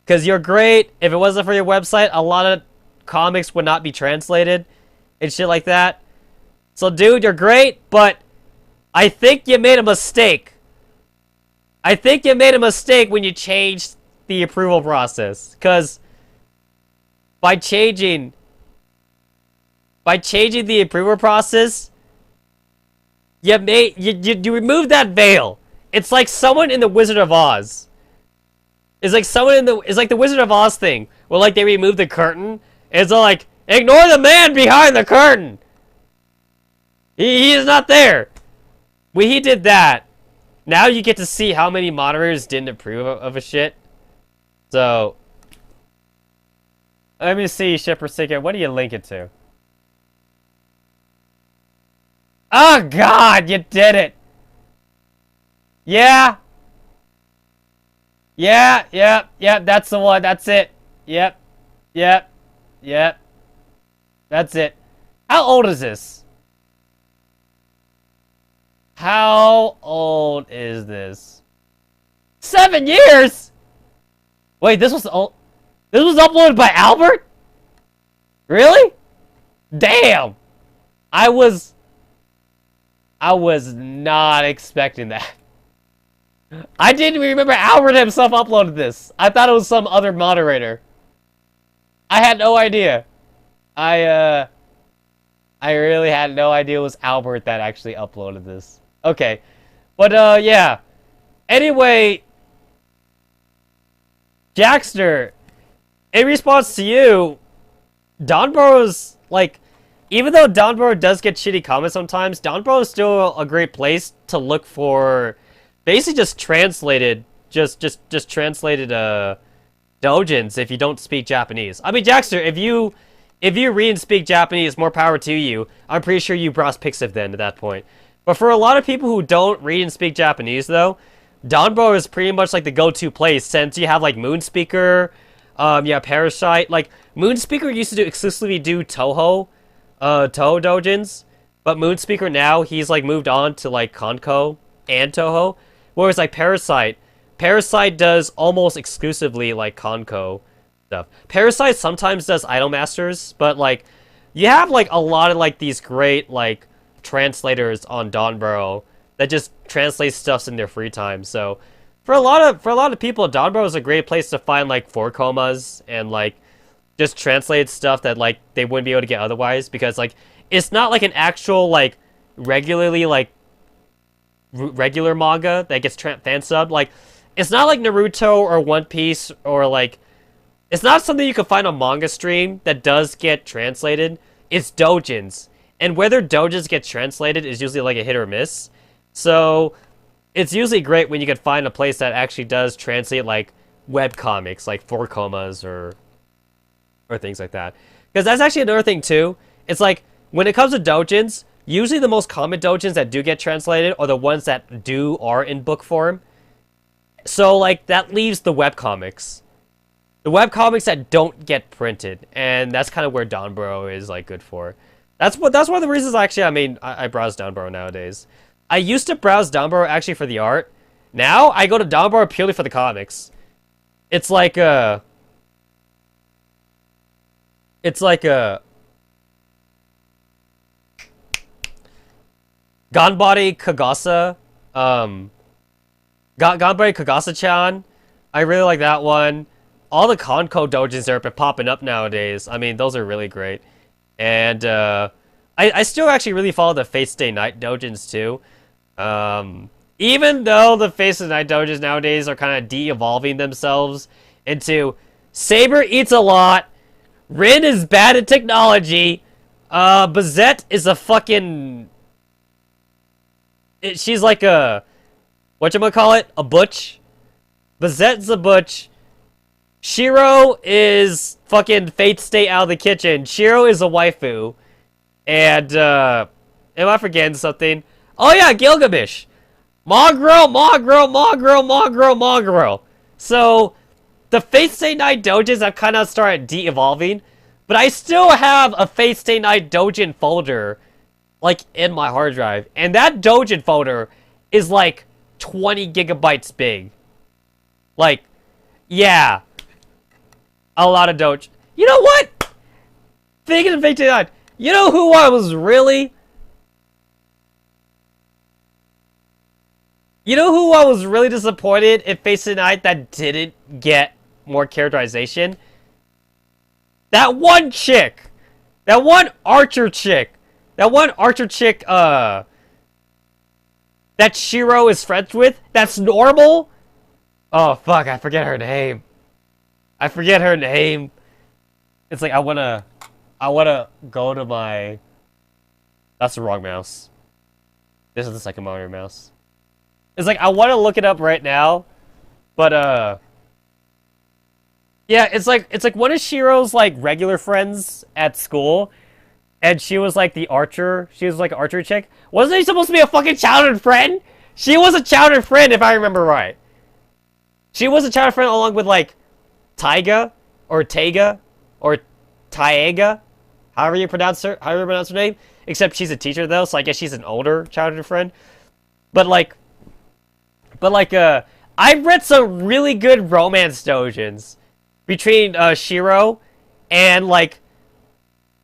because you're great. If it wasn't for your website, a lot of comics would not be translated and shit like that. So, dude, you're great, but I think you made a mistake. I think you made a mistake when you changed the approval process, because by changing the approval process, you removed that veil. It's like someone in the Wizard of Oz. It's like the Wizard of Oz thing, where like they remove the curtain. It's all like, ignore the man behind the curtain. He is not there. When he did that, now you get to see how many moderators didn't approve of a shit. So, let me see, Shipper Sicker, what do you link it to? Oh god, you did it! Yeah! Yeah, that's the one, that's it. Yep. That's it. How old is this? How old is this? 7 years?! Wait, this was uploaded by Albert? Really? Damn! I was not expecting that. I didn't remember Albert himself uploaded this. I thought it was some other moderator. I had no idea. I really had no idea it was Albert that actually uploaded this. Okay. But, yeah. Anyway, Jackster, in response to you, Donboro's, like, even though Donboro does get shitty comments sometimes, Donboro is still a great place to look for basically just translated doujins if you don't speak Japanese. I mean, Jackster, if you read and speak Japanese, more power to you. I'm pretty sure you browse Pixiv then at that point. But for a lot of people who don't read and speak Japanese, though, Donboro is pretty much like the go-to place since you have like Moonspeaker, yeah, Parasite. Like Moonspeaker used to exclusively do Toho doujins, But Moonspeaker now, he's like moved on to like Konko and Toho. Whereas like Parasite does almost exclusively like Konko stuff. Parasite sometimes does Idolmasters, but like you have like a lot of like these great like translators on Donborough that just translate stuff in their free time. So for a lot of people, Donborough is a great place to find like 4-komas and like just translate stuff that like they wouldn't be able to get otherwise, because like it's not like an actual like regularly like regular manga that gets fan subbed. Like it's not like Naruto or One Piece, or like it's not something you can find on Manga Stream that does get translated. It's doujins, and whether doujins get translated is usually like a hit or miss. So it's usually great when you can find a place that actually does translate like web comics, like 4-komas or things like that. Because that's actually another thing too. It's like when it comes to doujins, usually the most common doujins that do get translated are the ones that are in book form. So like that leaves the webcomics. The webcomics that don't get printed, and that's kind of where Donborough is like good for. That's one of the reasons actually I browse Donborough nowadays. I used to browse Donborough actually for the art. Now I go to Donborough purely for the comics. It's like Ganbare Kagasa, Ganbare Kagasa-chan. I really like that one. All the Konko doujins that have been popping up nowadays, I mean, those are really great. And I still actually really follow the Fate Stay Night doujins too. Even though the Fate Stay Night doujins nowadays are kind of de-evolving themselves into Saber eats a lot, Rin is bad at technology, Bazette is a fucking... she's like a... whatchamacallit? A butch? Bazette's a butch. Shiro is fucking Fate Stay out of the kitchen. Shiro is a waifu. And, am I forgetting something? Oh yeah, Gilgamesh! Mongrel. So, the Fate Stay Night doujins have kind of started de-evolving, but I still have a Fate Stay Night doujin folder, like, in my hard drive. And that doujin folder is like 20 gigabytes big. Like, yeah. A lot of doujin. You know what? Thinking of Fate Stay Night, you know who I was really... You know who I was really disappointed in Fate Stay Night that didn't get more characterization? That one chick! That one archer chick! That Shiro is friends with? That's normal? Oh, fuck, I forget her name. It's like, I wanna go to my... That's the wrong mouse. This is the second monitor mouse. It's like, I wanna look it up right now, but, yeah, it's like one of Shiro's, like, regular friends at school, and she was, like, the archer. She was, like, an archer chick. Wasn't she supposed to be a fucking childhood friend? She was a childhood friend, if I remember right. She was a childhood friend along with, like, Taiga, or Taiga, or Taiga, however you pronounce her name. Except she's a teacher, though, so I guess she's an older childhood friend. But, I've read some really good romance doujins between, Shiro and, like,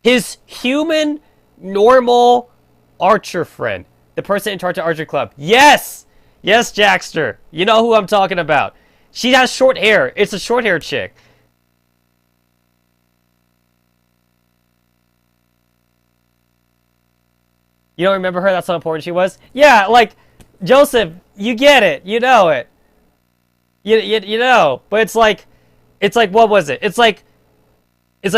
his human, normal archer friend. The person in charge of Archer Club. Yes! Yes, Jackster. You know who I'm talking about. She has short hair. It's a short hair chick. You don't remember her? That's how important she was? Yeah, like, Joseph, you get it. You know it. You know. But it's like, what was it? It's like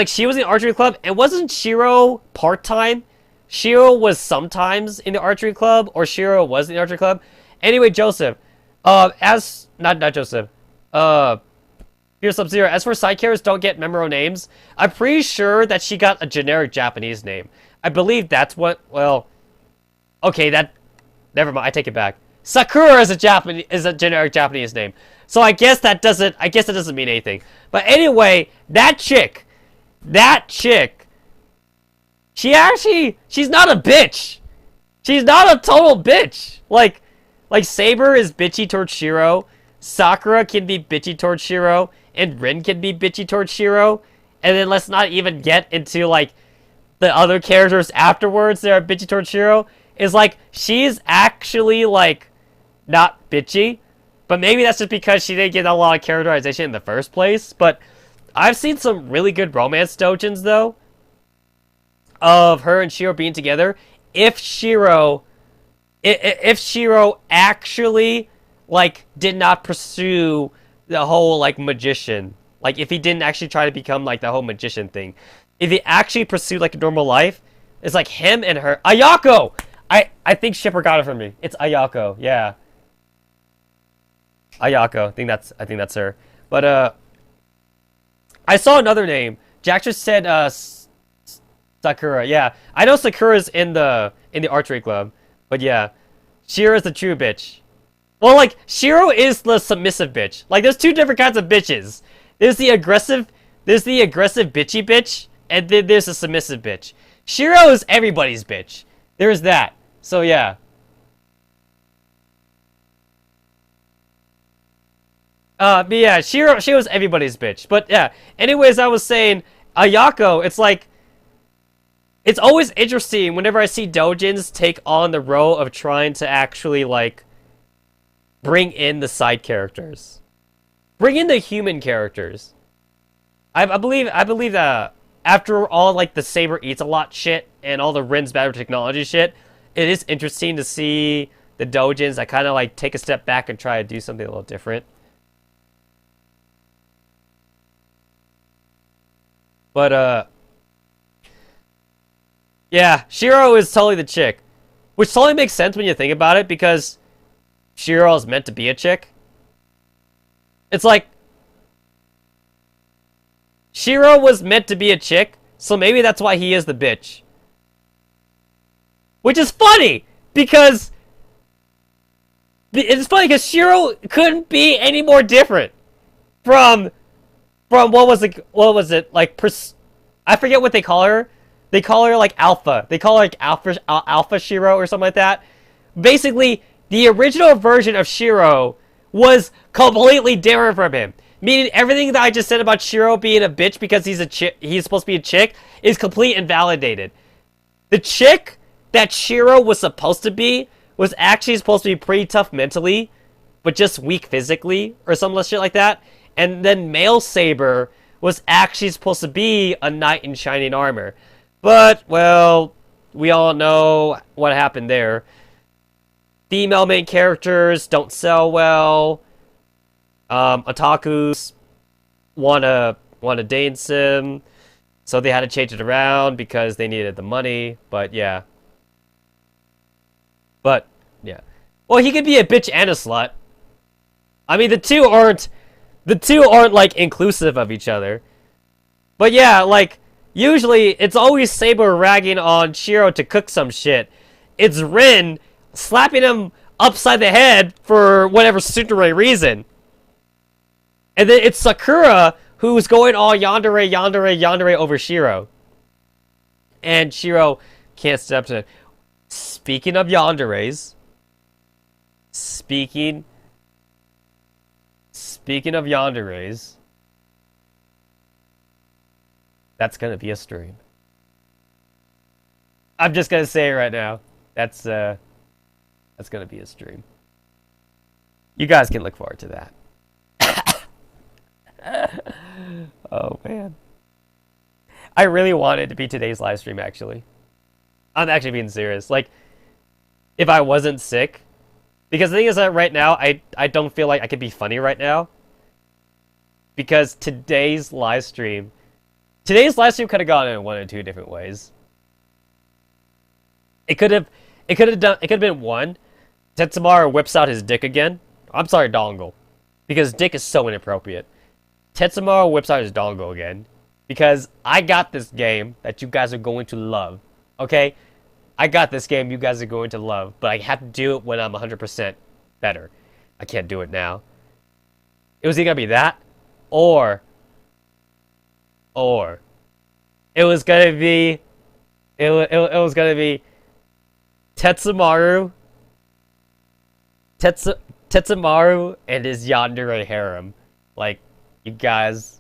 she was in the archery club, and wasn't Shiro part-time? Shiro was sometimes in the archery club, or Shiro was in the archery club. Anyway, Joseph, not Joseph, here's Sub-Zero. As for side characters don't get memorable names, I'm pretty sure that she got a generic Japanese name. I believe that's what, well, okay, never mind, I take it back. Sakura is a generic Japanese name. So I guess that doesn't mean anything. But anyway, that chick, she's not a bitch. She's not a total bitch. Like Saber is bitchy towards Shiro. Sakura can be bitchy towards Shiro. And Rin can be bitchy towards Shiro. And then let's not even get into, like, the other characters afterwards that are bitchy towards Shiro. Is, like, she's actually, like, not bitchy. But maybe that's just because she didn't get a lot of characterization in the first place. But I've seen some really good romance doujins, though, of her and Shiro being together. If Shiro actually, like, did not pursue the whole, like, magician. Like, if he didn't actually try to become, like, the whole magician thing. If he actually pursued, like, a normal life, it's like him and her. Ayako! I think Shipper got it from me. It's Ayako, yeah. Ayako, I think that's her. But, I saw another name. Jack just said, Sakura, yeah. I know Sakura's in the archery club. But yeah, Shiro's the true bitch. Well, like, Shiro is the submissive bitch. Like, there's two different kinds of bitches. There's the aggressive bitchy bitch, and then there's the submissive bitch. Shiro is everybody's bitch. There's that. So yeah. But yeah, Shiro's everybody's bitch. But yeah, anyways, I was saying, Ayako, it's like, it's always interesting whenever I see doujins take on the role of trying to actually, like, bring in the side characters. Bring in the human characters. I believe that after all, like, the Saber eats a lot shit and all the Rin's better technology shit, it is interesting to see the doujins that kind of, like, take a step back and try to do something a little different. But, yeah, Shiro is totally the chick. Which totally makes sense when you think about it, because Shiro is meant to be a chick. It's like, Shiro was meant to be a chick, so maybe that's why he is the bitch. Which is funny, because it's funny because Shiro couldn't be any more different from what was it like? I forget what they call her. They call her, like, Alpha. They call her, like, Alpha Shiro or something like that. Basically, the original version of Shiro was completely different from him. Meaning everything that I just said about Shiro being a bitch because he's supposed to be a chick is complete invalidated. The chick that Shiro was supposed to be was actually supposed to be pretty tough mentally, but just weak physically, or some shit like that. And then male Saber was actually supposed to be a knight in shining armor. But, well, we all know what happened there. Female main characters don't sell well. Otakus wanna date sim, so they had to change it around because they needed the money. But yeah. Well, he could be a bitch and a slut. I mean, the two aren't like inclusive of each other. But yeah, like, usually it's always Saber ragging on Shiro to cook some shit. It's Rin slapping him upside the head for whatever tsundere reason. And then it's Sakura who's going all yandere over Shiro. And Shiro can't step to it. Speaking of yanderes. Speaking of yanderes. That's gonna be a stream. I'm just gonna say it right now. That's gonna be a stream. You guys can look forward to that. Oh man. I really wanted it to be today's live stream, actually. I'm actually being serious. Like, if I wasn't sick, because the thing is that right now, I don't feel like I could be funny right now. Because today's live stream could have gone in one or two different ways. It could have been one. Tetsumaro whips out his dick again. I'm sorry, dongle. Because dick is so inappropriate. Tetsumaro whips out his dongle again. Because I got this game that you guys are going to love. Okay? I got this game you guys are going to love. But I have to do it when I'm 100% better. I can't do it now. It was either going to be that. Or it was going to be... It was going to be... Tetsumaru, Tetsumaru and his yandere harem. Like, you guys,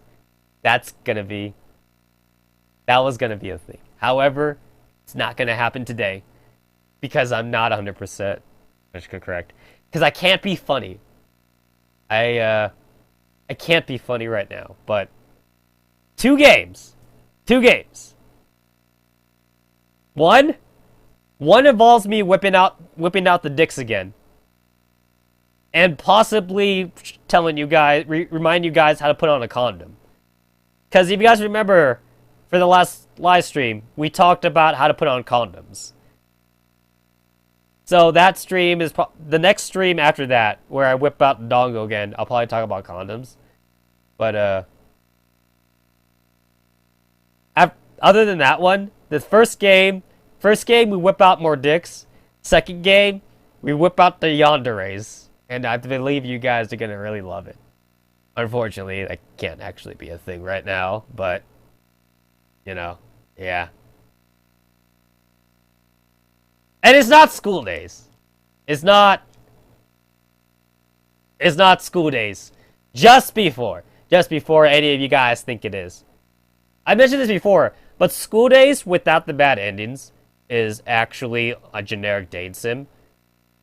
that was gonna be a thing. However, it's not gonna happen today because I'm not 100% correct. Because I can't be funny. I can't be funny right now. But two games. One involves me whipping out the dicks again, and possibly telling you guys, remind you guys how to put on a condom. Because if you guys remember, for the last live stream, we talked about how to put on condoms. So that stream is the next stream after that, where I whip out the dongo again. I'll probably talk about condoms. But other than that one, the first game we whip out more dicks. Second game, we whip out the yanderes. And I believe you guys are gonna really love it. Unfortunately, that can't actually be a thing right now, but you know, yeah. And it's not school days. It's not school days. Just before any of you guys think it is. I mentioned this before, but school days without the bad endings is actually a generic date sim.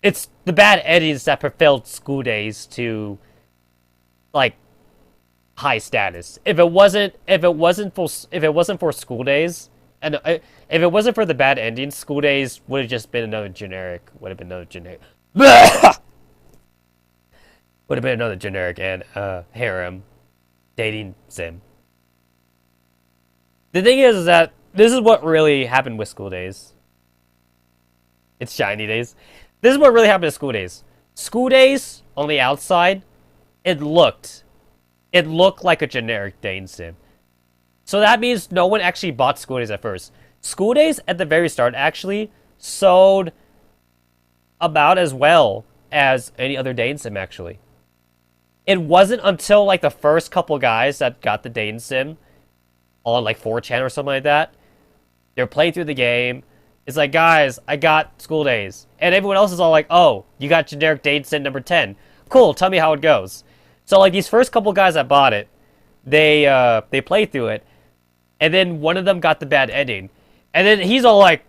It's the bad endings that propelled school days to, like, high status. If it wasn't for school days, and if it wasn't for the bad endings, school days would have just been another generic. Would have been another generic and harem dating sim. The thing is that this is what really happened with school days. It's shiny days. This is what really happened to school days. School days, on the outside, it looked like a generic dating sim. So that means no one actually bought school days at first. School days, at the very start, actually sold about as well as any other dating sim, actually. It wasn't until, like, the first couple guys that got the dating sim on, like, 4chan or something like that. They're playing through the game. It's like, guys, I got school days. And everyone else is all like, oh, you got generic dating sim number 10. Cool, tell me how it goes. So, like, these first couple guys that bought it, they played through it. And then one of them got the bad ending. And then he's all like,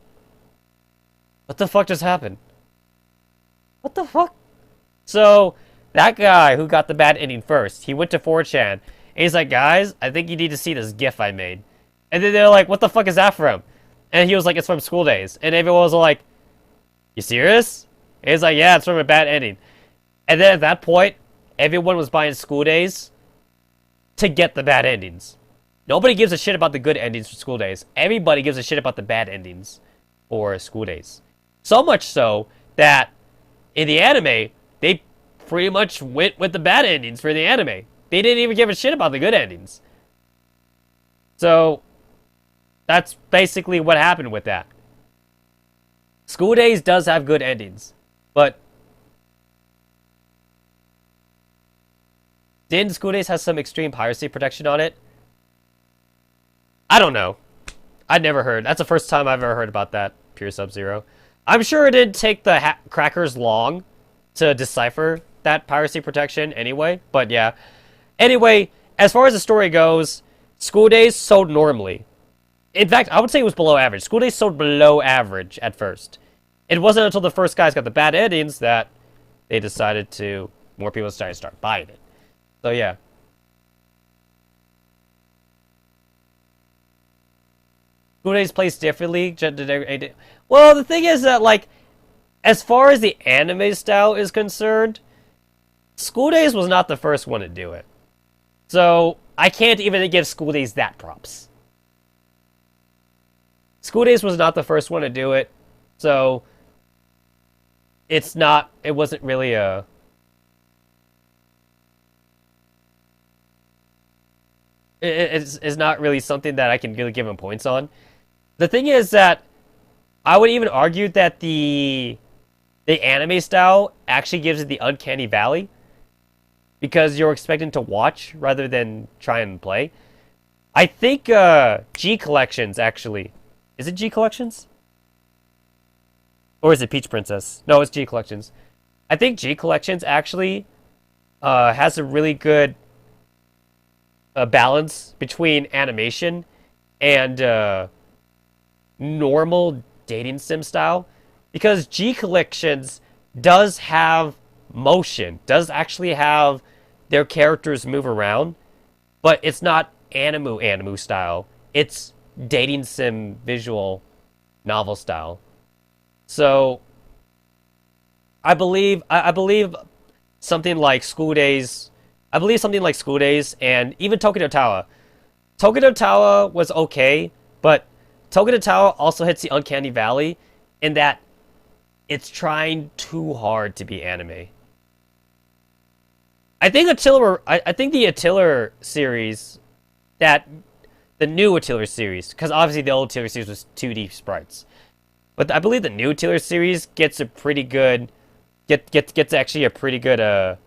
what the fuck just happened? What the fuck? So, that guy who got the bad ending first, he went to 4chan. And he's like, guys, I think you need to see this GIF I made. And then they're like, what the fuck is that from? And he was like, it's from school days. And everyone was like, you serious? And he's like, yeah, it's from a bad ending. And then at that point, everyone was buying school days to get the bad endings. Nobody gives a shit about the good endings for school days. Everybody gives a shit about the bad endings for school days. So much so that in the anime, they pretty much went with the bad endings for the anime. They didn't even give a shit about the good endings. So that's basically what happened with that. School days does have good endings, but didn't School Days have some extreme piracy protection on it? I don't know. I'd never heard. That's the first time I've ever heard about that, Pure Sub-Zero. I'm sure it didn't take the crackers long to decipher that piracy protection anyway, but yeah. Anyway, as far as the story goes, School Days sold normally. In fact, I would say it was below average. School Days sold below average at first. It wasn't until the first guys got the bad endings that they decided to, more people started to start buying it. So yeah. School Days plays differently. Well, the thing is that, like, as far as the anime style is concerned, School Days was not the first one to do it. So I can't even give School Days that props. School Days was not the first one to do it, so it wasn't really a... It's not really something that I can really give him points on. The thing is that I would even argue that the anime style actually gives it the uncanny valley, because you're expecting to watch rather than try and play. I think G Collections, actually. Is it G Collections? Or is it Peach Princess? No, it's G Collections. I think G Collections actually has a really good balance between animation and normal dating sim style, because G Collections does have motion, does actually have their characters move around, but it's not anime style. It's dating sim visual novel style. So I believe something like School Days. I believe something like School Days and even Tokyo Tower. Tokyo Tower was okay, but Tokyo Tower also hits the uncanny valley in that it's trying too hard to be anime. I think the Attila series, that the new Attila series, because obviously the old Attila series was 2D sprites, but I believe the new Attila series gets a pretty good gets actually a pretty good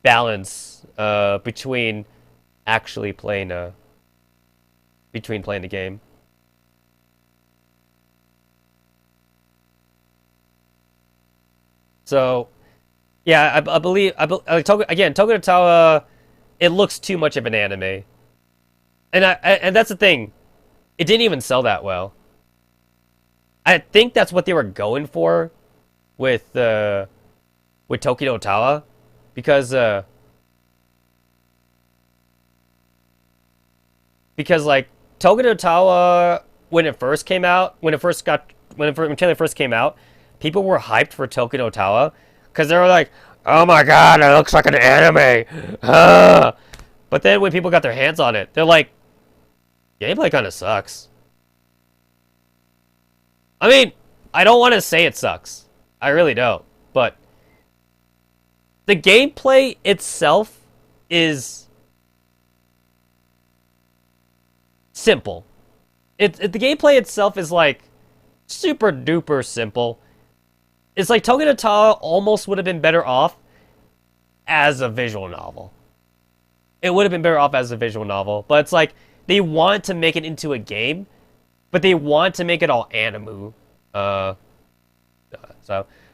balance between actually playing between playing the game. So yeah, like, Tokyo Tower, it looks too much of an anime, and and that's the thing, it didn't even sell that well. I think that's what they were going for with Tokyo Tower, because like Tokyo Tower, when it first came out, when Taylor first came out, people were hyped for Tokyo Tower because they were like, "Oh my god, it looks like an anime." Ah. But then when people got their hands on it, they're like, "Gameplay kind of sucks." I mean, I don't want to say it sucks. I really don't. But the gameplay itself is simple. The gameplay itself is like super duper simple. It's like Tokyo Tower almost would have been better off as a visual novel. It would have been better off as a visual novel, but it's like they want to make it into a game, but they want to make it all anime. So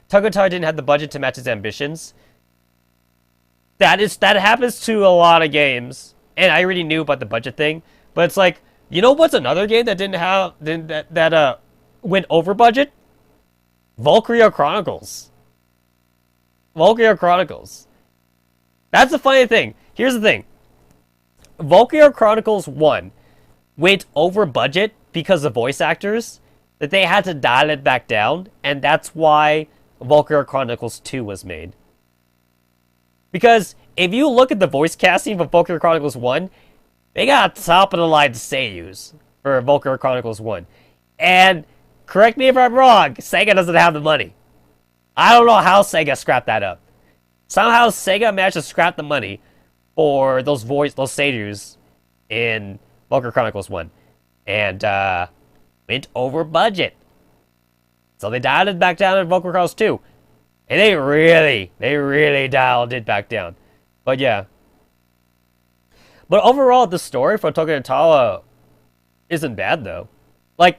Tokyo Tower didn't have the budget to match its ambitions. That happens to a lot of games, and I already knew about the budget thing. But it's like, you know what's another game that went over budget? Valkyria Chronicles. Valkyria Chronicles. That's the funny thing. Here's the thing. Valkyria Chronicles 1 went over budget because of voice actors, that they had to dial it back down, and that's why Valkyria Chronicles 2 was made. Because if you look at the voice casting for Valkyria Chronicles 1, they got top of the line seiyus for Valkyria Chronicles 1. And correct me if I'm wrong, Sega doesn't have the money. I don't know how Sega scrapped that up. Somehow Sega managed to scrap the money for those seiyus in Valkyria Chronicles 1. And went over budget. So they dialed it back down in Valkyria Chronicles 2. And they really dialed it back down. But yeah. But overall, the story for Tokyo Tower isn't bad, though. Like,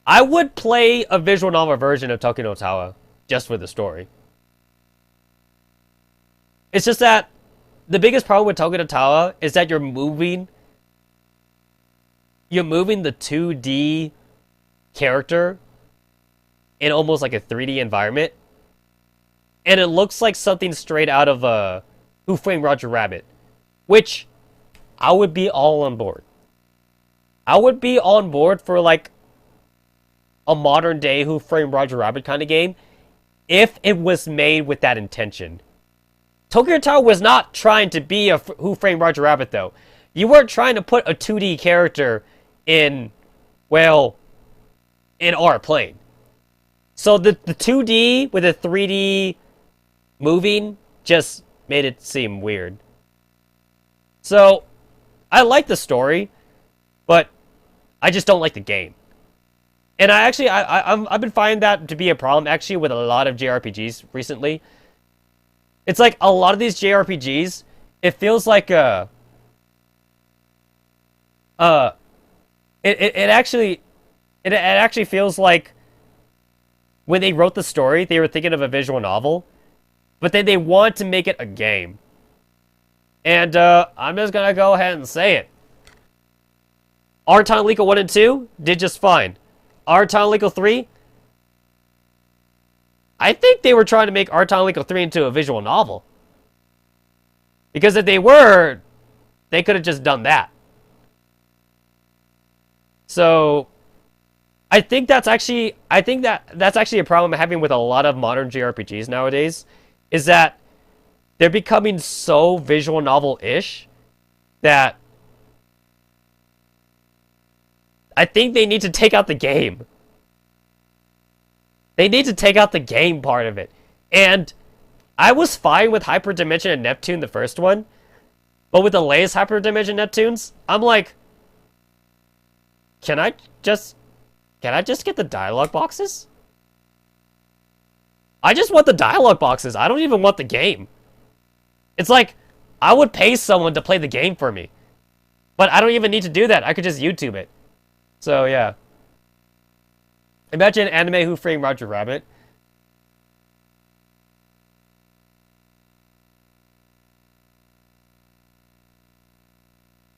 I would play a visual novel version of Tokyo Tower just for the story. It's just that the biggest problem with Tokyo Tower is that you're moving the 2D character in almost like a 3D environment. And it looks like something straight out of Who Framed Roger Rabbit. Which, I would be all on board. I would be on board for like a modern day Who Framed Roger Rabbit kind of game if it was made with that intention. Tokyo Tower was not trying to be a Who Framed Roger Rabbit, though. You weren't trying to put a 2D character in, well, in our plane. So the 2D with a 3D moving just made it seem weird. So, I like the story, but I just don't like the game. And I've been finding that to be a problem actually with a lot of JRPGs recently. It's like a lot of these JRPGs, it feels like it actually feels like when they wrote the story, they were thinking of a visual novel, but then they want to make it a game. And I'm just gonna go ahead and say it. Art Time Legal 1 and 2 did just fine. Art Time Legal 3, I think they were trying to make Art Time Legal 3 into a visual novel. Because if they were, they could have just done that. So I think that's actually a problem I'm having with a lot of modern JRPGs nowadays, is that they're becoming so visual novel-ish that I think they need to take out the game. They need to take out the game part of it. And I was fine with Hyperdimension and Neptune, the first one, but with the latest Hyperdimension Neptunes, I'm like, can I just get the dialogue boxes? I just want the dialogue boxes. I don't even want the game. It's like, I would pay someone to play the game for me. But I don't even need to do that. I could just YouTube it. So, yeah. Imagine Anime Who Framed Roger Rabbit.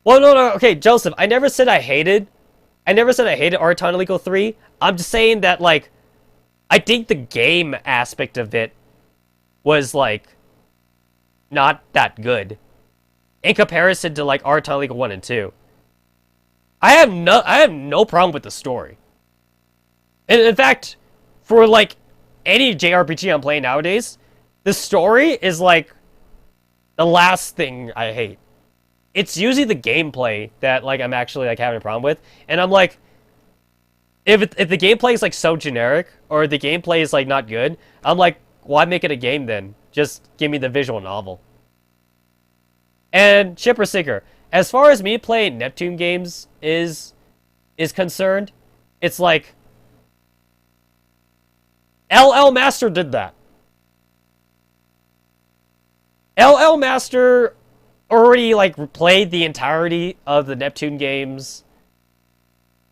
Well, no, okay, Joseph, I never said I hated Art Time Legal 3. I'm just saying that, like, I think the game aspect of it was, like, not that good in comparison to, like, Art Time Legal 1 and 2. I have no problem with the story. And in fact, for, like, any JRPG I'm playing nowadays, the story is, like, the last thing I hate. It's usually the gameplay that, like, I'm actually, like, having a problem with. And I'm like, if the gameplay is, like, so generic, or the gameplay is, like, not good, I'm like, why make it a game then? Just give me the visual novel. And Shipper Sinker, as far as me playing Neptune games is concerned, it's like, LL Master did that. LL Master already, like, played the entirety of the Neptune games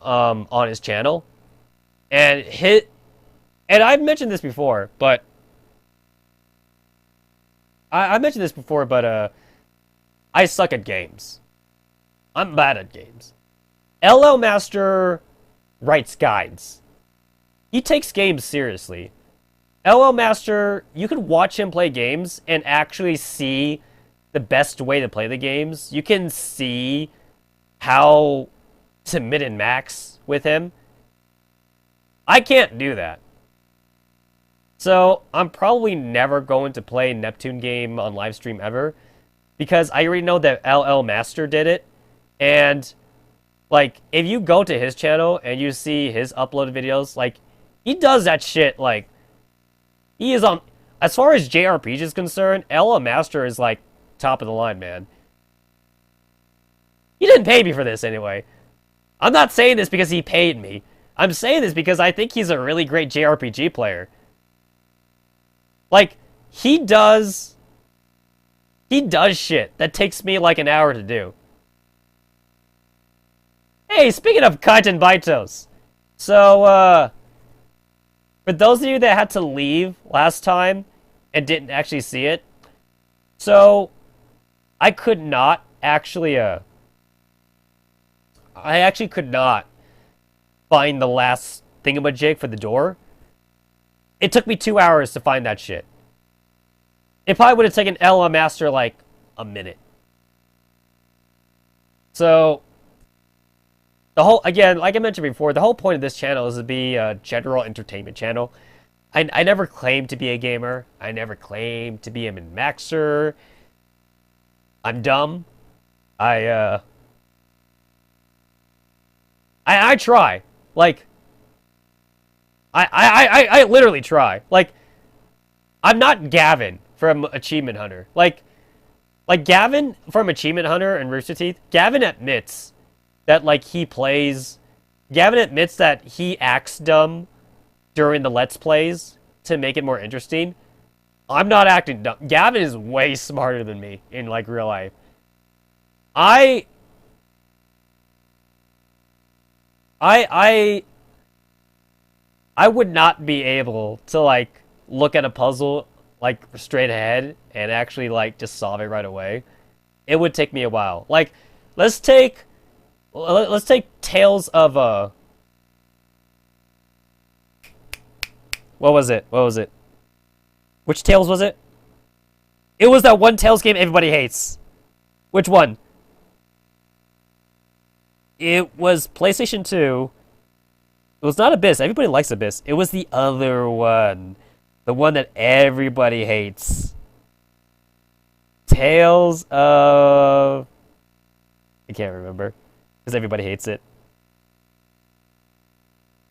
on his channel. And I've mentioned this before, but I mentioned this before, but I suck at games. I'm bad at games. LL Master writes guides. He takes games seriously. LL Master, you can watch him play games and actually see the best way to play the games. You can see how to min and max with him. I can't do that. So I'm probably never going to play a Neptune game on live stream ever, because I already know that LL Master did it. And, like, if you go to his channel and you see his uploaded videos, like, he does that shit, like, he is on, as far as JRPG is concerned, LL Master is, like, top of the line, man. He didn't pay me for this anyway. I'm not saying this because he paid me. I'm saying this because I think he's a really great JRPG player. Like, he does shit that takes me like an hour to do. Hey, speaking of Baten Kaitos, so, for those of you that had to leave last time and didn't actually see it, so I could not actually, I actually could not find the last thingamajig for the door. It took me 2 hours to find that shit. It probably would have taken LL Master, like, a minute. So, the whole, again, like I mentioned before, the whole point of this channel is to be a general entertainment channel. I never claimed to be a gamer. I never claimed to be a min-maxer. I'm dumb. I try. Like, I literally try. Like, I'm not Gavin from Achievement Hunter. Like Gavin from Achievement Hunter and Rooster Teeth, Gavin admits that, like, Gavin admits that he acts dumb during the Let's Plays to make it more interesting. I'm not acting dumb. Gavin is way smarter than me in, like, real life. I I would not be able to like look at a puzzle like straight ahead and actually like just solve it right away. It would take me a while. Like, let's take Tales of what was it? What was it? Which Tales was it? It was that one Tales game everybody hates. Which one? It was PlayStation 2. It was not Abyss. Everybody likes Abyss. It was the other one. The one that everybody hates. Tales of... I can't remember. Because everybody hates it.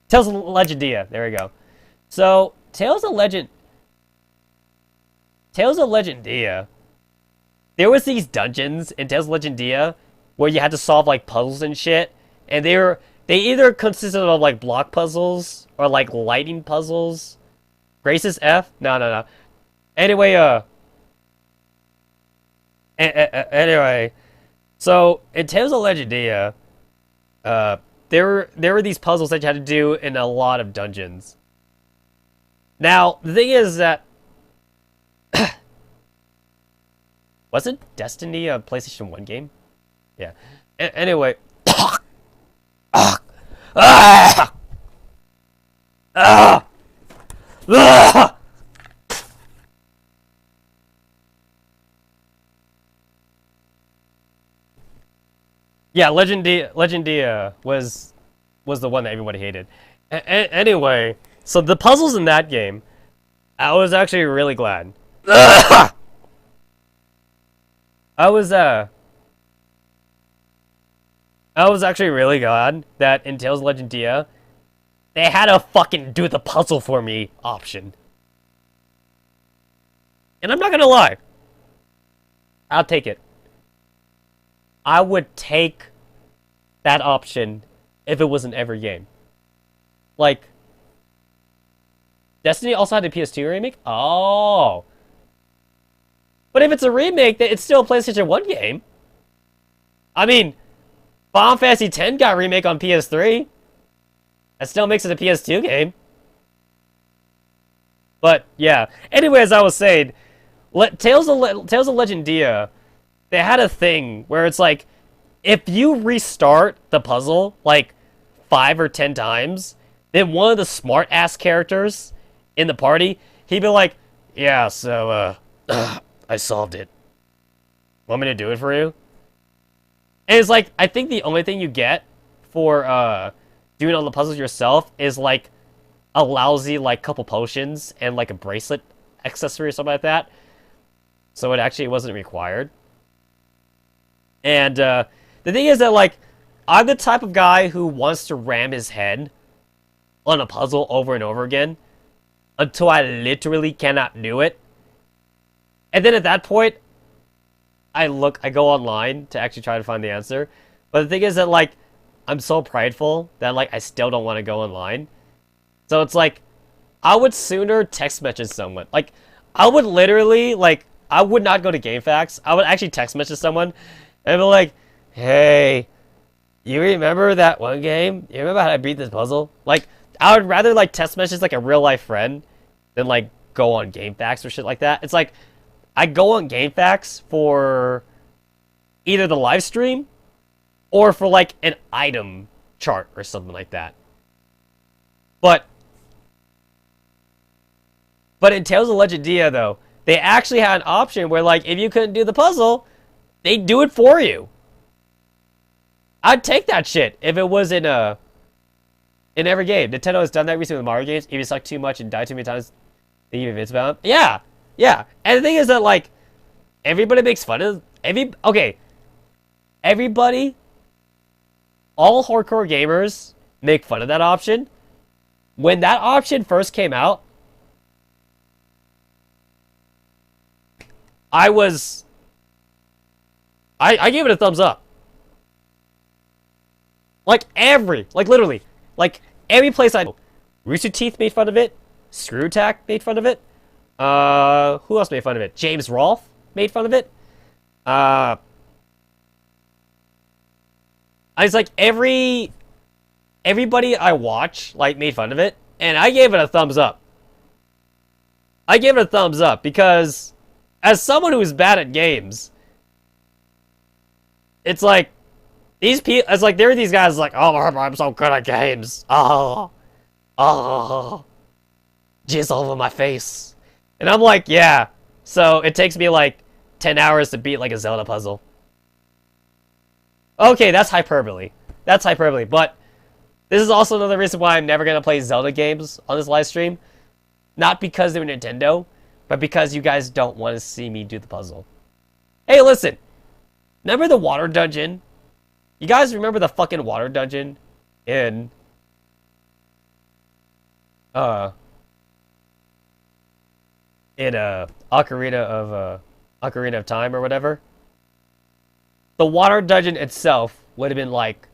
Tales of Legendia. There we go. So, Tales of Legendia. There was these dungeons in Tales of Legendia where you had to solve like puzzles and shit, and they either consisted of like block puzzles or like lighting puzzles. Grace's F? No. Anyway, anyway, so in Tales of Legendia, there were these puzzles that you had to do in a lot of dungeons. Now, the thing is that wasn't Destiny a PlayStation 1 game? Yeah. Anyway. Yeah, Legendia was the one that everybody hated. Anyway, so the puzzles in that game, I was actually really glad. I was actually really glad that in Tales of Legendia, they had a fucking do the puzzle for me option. And I'm not gonna lie. I'll take it. I would take that option if it was in every game. Like, Destiny also had a PS2 remake? Oh. But if it's a remake, it's still a PlayStation 1 game. I mean, Final Fantasy X got a remake on PS3. That still makes it a PS2 game. But, yeah. Anyway, as I was saying, Tales of Legendia, they had a thing where it's like, if you restart the puzzle, like, 5 or 10 times, then one of the smart-ass characters in the party, he'd be like, yeah, so, I solved it. Want me to do it for you? And it's like, I think the only thing you get for doing all the puzzles yourself is like a lousy like couple potions and like a bracelet accessory or something like that. So it actually wasn't required. And the thing is that like, I'm the type of guy who wants to ram his head on a puzzle over and over again until I literally cannot do it. And then at that point, I go online to actually try to find the answer. But the thing is that, like, I'm so prideful that, like, I still don't want to go online. So it's like, I would sooner text message someone. Like, I would literally, like, I would not go to GameFAQs. I would actually text message someone and be like, hey, you remember that one game? You remember how I beat this puzzle? Like, I would rather, like, text message, like, a real-life friend than, like, go on GameFAQs or shit like that. It's like, I go on GameFAQs for either the live stream or for like an item chart or something like that. But in Tales of Legendia though, they actually had an option where like if you couldn't do the puzzle, they'd do it for you. I'd take that shit if it was in every game. Nintendo has done that recently with Mario games. If you suck too much and die too many times, they give it about. Yeah. Yeah, and the thing is that, like, everybody makes fun of... Everybody, all hardcore gamers make fun of that option. When that option first came out, I gave it a thumbs up. Like, literally, like, every place I know. Rooster Teeth made fun of it. Screw Attack made fun of it. Who else made fun of it? James Rolfe made fun of it. It's like everybody I watch, like, made fun of it. And I gave it a thumbs up. I gave it a thumbs up because as someone who's bad at games, it's like these people, it's like there are these guys like, oh, I'm so good at games. Oh, jizz over my face. And I'm like, yeah. So it takes me like 10 hours to beat like a Zelda puzzle. Okay, that's hyperbole. That's hyperbole, but this is also another reason why I'm never going to play Zelda games on this live stream. Not because they're Nintendo, but because you guys don't want to see me do the puzzle. Hey, listen. Remember the water dungeon? You guys remember the fucking water dungeon in Ocarina of Time or whatever? The water dungeon itself would have been like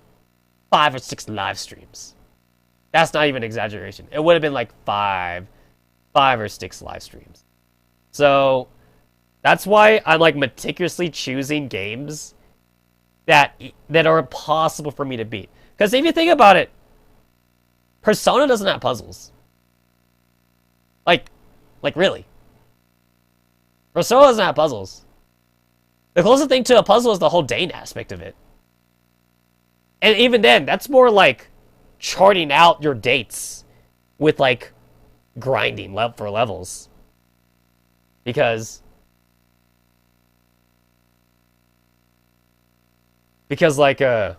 5 or 6 live streams. That's not even an exaggeration. It would have been like 5 or 6 live streams. So that's why I'm like meticulously choosing games that are impossible for me to beat. Because if you think about it, Persona doesn't have puzzles. Like really. Persona doesn't have puzzles. The closest thing to a puzzle is the whole Dane aspect of it. And even then, that's more like charting out your dates with like grinding for levels. Because like you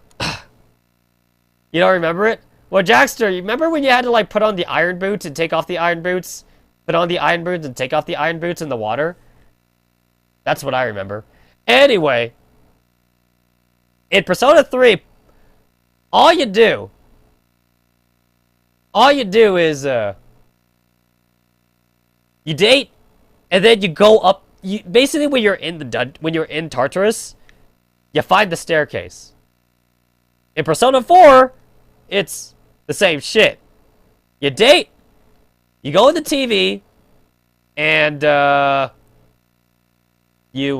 don't remember it? Well, Jackster, you remember when you had to like put on the iron boots and take off the iron boots? Put on the iron boots and take off the iron boots in the water? That's what I remember. Anyway, in Persona 3, all you do is you date, and then you go up. Basically, when you're in Tartarus, you find the staircase. In Persona 4, it's the same shit. You date, you go in the TV, and you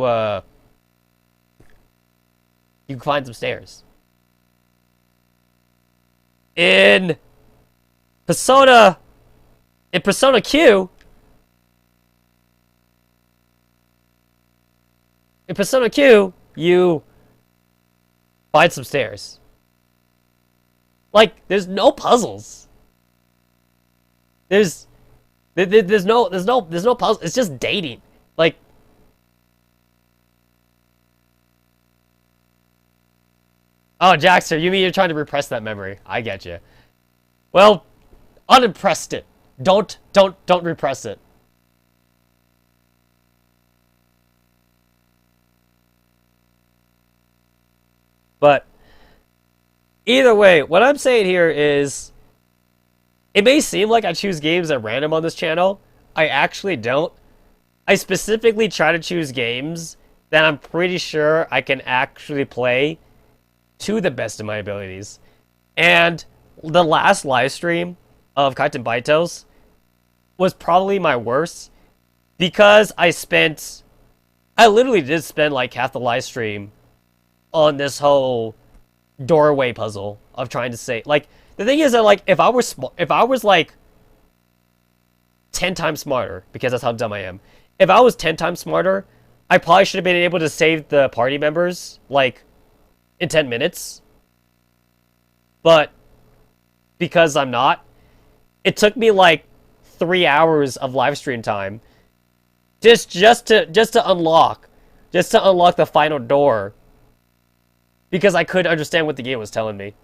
climb some stairs. In Persona Q, you find some stairs. Like, there's no puzzles. There's no puzzle. It's just dating. Like, oh, Jackster, you mean you're trying to repress that memory? I get you. Well, unimpressed it. Don't repress it. But either way, what I'm saying here is, it may seem like I choose games at random on this channel. I actually don't. I specifically try to choose games that I'm pretty sure I can actually play to the best of my abilities. And the last live stream of Baten Kaitos was probably my worst, because I literally did spend like half the live stream on this whole doorway puzzle of trying to say, like, the thing is that, like, if I was like 10 times smarter, because that's how dumb I am, if I was 10 times smarter, I probably should have been able to save the party members like in 10 minutes. But because I'm not, it took me like 3 hours of live stream time just to unlock the final door, because I couldn't understand what the game was telling me.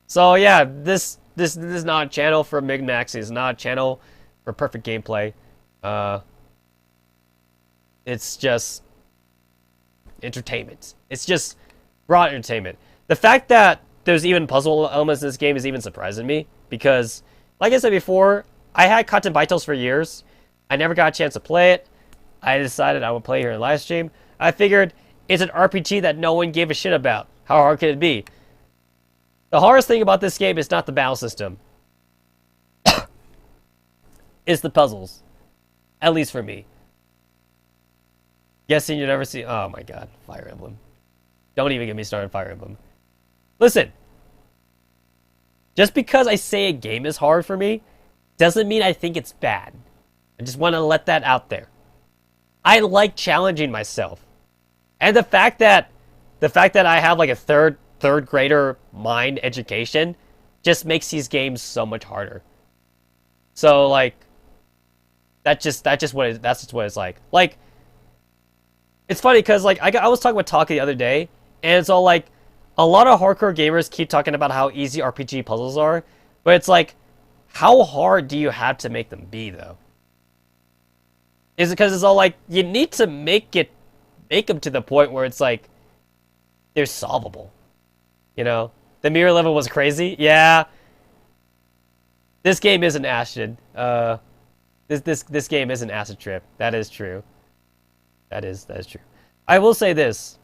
So yeah, this is not a channel for min-maxing. It's not a channel for perfect gameplay. It's just entertainment. It's just raw entertainment. The fact that there's even puzzle elements in this game is even surprising me, because, like I said before, I had Baten Kaitos for years. I never got a chance to play it. I decided I would play here in live stream. I figured it's an RPG that no one gave a shit about. How hard could it be? The hardest thing about this game is not the battle system. It's the puzzles. At least for me. Guessing you never see... Oh my god. Fire Emblem. Don't even get me started on Fire Emblem. Listen. Just because I say a game is hard for me doesn't mean I think it's bad. I just want to let that out there. I like challenging myself. And the fact that I have like a third grader mind education just makes these games so much harder. So like that's just what it's like. Like it's funny because like I was talking with Taka the other day, and it's all like a lot of hardcore gamers keep talking about how easy RPG puzzles are, but it's like, how hard do you have to make them be though? Is it because it's all like you need to make them to the point where it's like they're solvable? You know, the mirror level was crazy. Yeah, this game is an acid. This game is an acid trip. That is true. That is true. I will say this.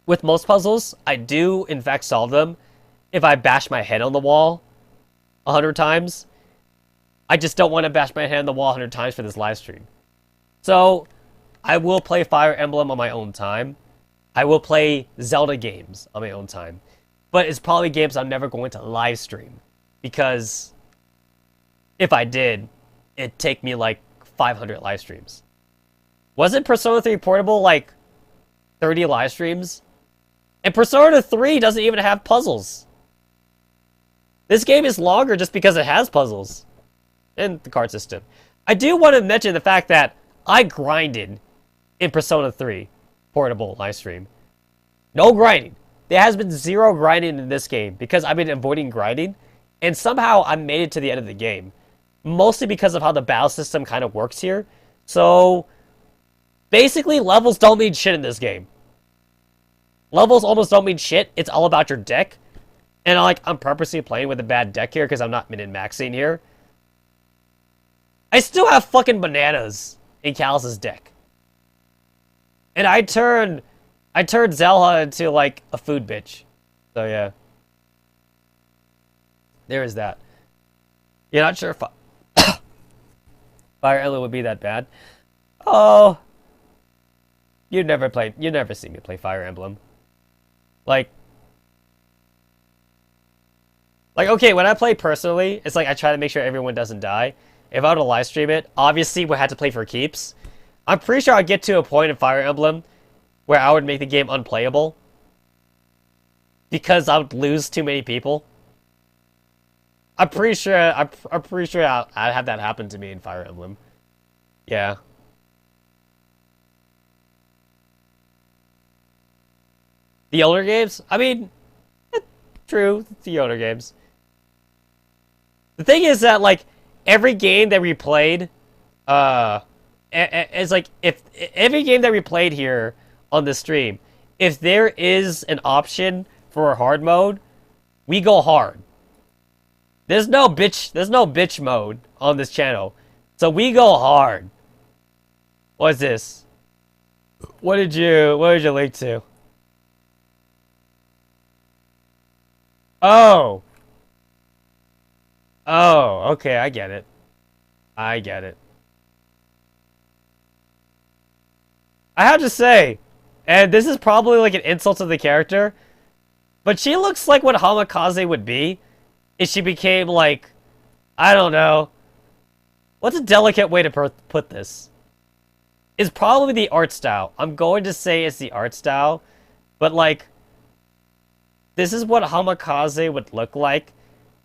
With most puzzles, I do in fact solve them if I bash my head on the wall 100 times. I just don't want to bash my head on the wall 100 times for this live stream. So, I will play Fire Emblem on my own time. I will play Zelda games on my own time. But it's probably games I'm never going to live stream. Because if I did, it'd take me like 500 live streams. Wasn't Persona 3 Portable like 30 live streams? And Persona 3 doesn't even have puzzles. This game is longer just because it has puzzles. And the card system. I do want to mention the fact that I grinded in Persona 3 Portable livestream. No grinding. There has been zero grinding in this game because I've been avoiding grinding. And somehow I made it to the end of the game. Mostly because of how the battle system kind of works here. So, basically, levels don't mean shit in this game. Levels almost don't mean shit. It's all about your deck. And I'm purposely playing with a bad deck here because I'm not min-maxing here. I still have fucking bananas in Calus's deck. And I turned Zelha into like a food bitch. So yeah. There is that. You're not sure if Fire Emblem would be that bad. Oh. You never see me play Fire Emblem. Like, okay, when I play personally, it's like I try to make sure everyone doesn't die. If I were to live stream it, obviously we had to play for keeps. I'm pretty sure I'd get to a point in Fire Emblem where I would make the game unplayable. Because I would lose too many people. I'm pretty sure I'd have that happen to me in Fire Emblem. Yeah. The older games? I mean, true, the older games. The thing is that, like, every game that we played, it's like, if every game that we played here on the stream, if there is an option for a hard mode, we go hard. There's no bitch mode on this channel. So we go hard. What's this? What did you link to? Oh. Oh, okay, I get it. I get it. I have to say, and this is probably like an insult to the character, but she looks like what Hamikaze would be if she became like, I don't know. What's a delicate way to put this? It's probably the art style. I'm going to say it's the art style, but like, this is what Hamikaze would look like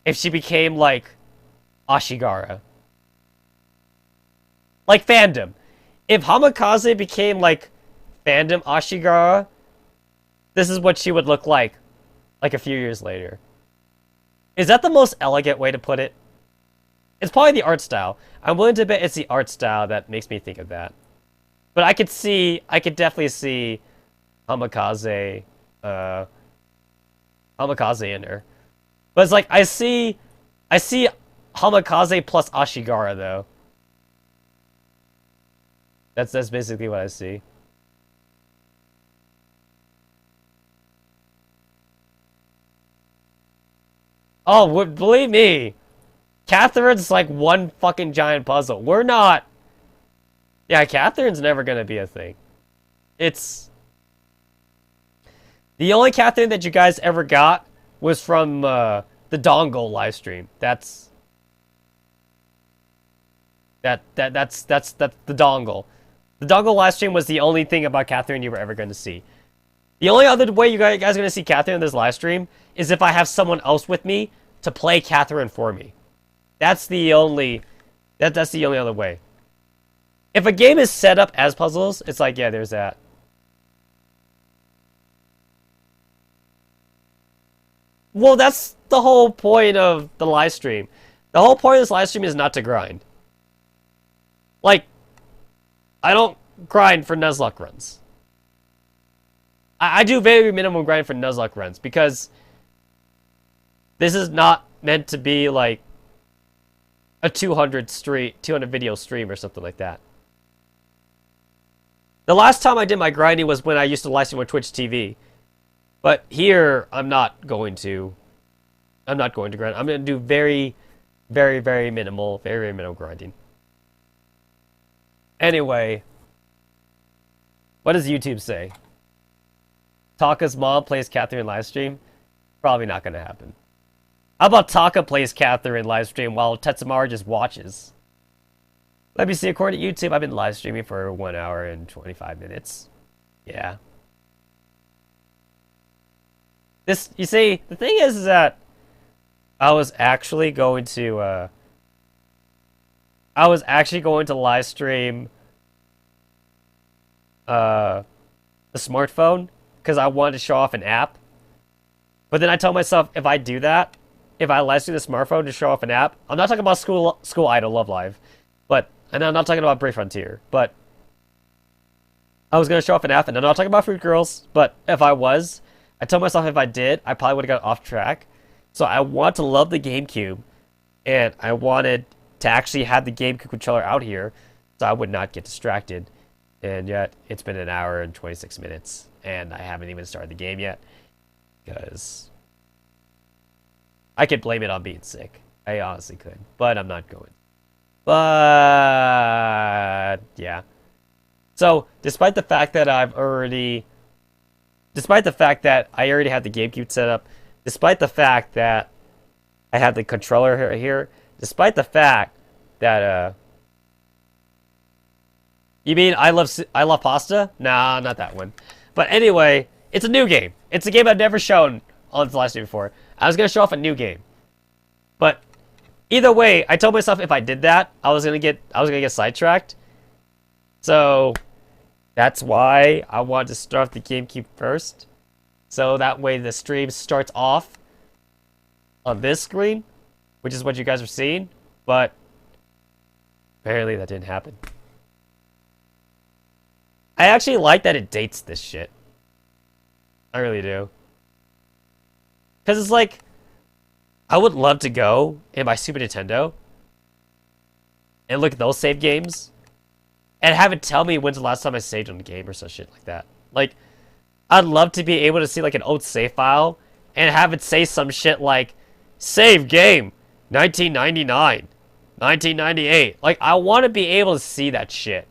if she became, like, Ashigara. Like, fandom. If Hamikaze became, like, fandom Ashigara, this is what she would look like a few years later. Is that the most elegant way to put it? It's probably the art style. I'm willing to bet it's the art style that makes me think of that. But I could definitely see Hamikaze in her. But it's like, I see Hamikaze plus Ashigara, though. That's basically what I see. Oh, believe me, Catherine's like one fucking giant puzzle. We're not... Yeah, Catherine's never gonna be a thing. It's... The only Catherine that you guys ever got was from the the dongle live stream. That's the dongle. The dongle live stream was the only thing about Catherine you were ever going to see. The only other way you guys are going to see Catherine in this live stream is if I have someone else with me to play Catherine for me. That's the only other way. If a game is set up as puzzles, it's like, yeah, there's that. Well, that's the whole point of the live stream. The whole point of this live stream is not to grind. Like, I don't grind for Nuzlocke runs. I do very minimum grind for Nuzlocke runs because this is not meant to be like a 200 video stream or something like that. The last time I did my grinding was when I used to live stream on Twitch TV. But here, I'm not going to grind. I'm going to do very, very, very minimal grinding. Anyway, what does YouTube say? Taka's mom plays Catherine live stream? Probably not going to happen. How about Taka plays Catherine live stream while Tetsumara just watches? Let me see, according to YouTube, I've been live streaming for 1 hour and 25 minutes. Yeah. You see, the thing is that I was actually going to live stream the smartphone because I wanted to show off an app. But then I told myself if I do that, if I live stream the smartphone to show off an app, I'm not talking about School Idol Love Live, and I'm not talking about Brave Frontier, but I was going to show off an app, and I'm not talking about Fruit Girls, but if I was, I told myself if I did, I probably would have got off track. So I want to love the GameCube, and I wanted to actually have the GameCube controller out here, so I would not get distracted. And yet, it's been 1 hour and 26 minutes, and I haven't even started the game yet, because I could blame it on being sick. I honestly could, but I'm not going. But yeah. So, despite the fact that I already had the GameCube set up, despite the fact that I had the controller here, despite the fact that you mean I love pasta? Nah, not that one. But anyway, it's a new game. It's a game I've never shown on the live stream before. I was gonna show off a new game, but either way, I told myself if I did that, I was gonna get sidetracked. So that's why I wanted to start the GameCube first. So that way the stream starts off on this screen, which is what you guys are seeing. But apparently that didn't happen. I actually like that it dates this shit. I really do. Because it's like, I would love to go in my Super Nintendo and look at those save games and have it tell me when's the last time I saved on the game or some shit like that. Like, I'd love to be able to see like an old save file and have it say some shit like, save game, 1999, 1998. Like, I want to be able to see that shit.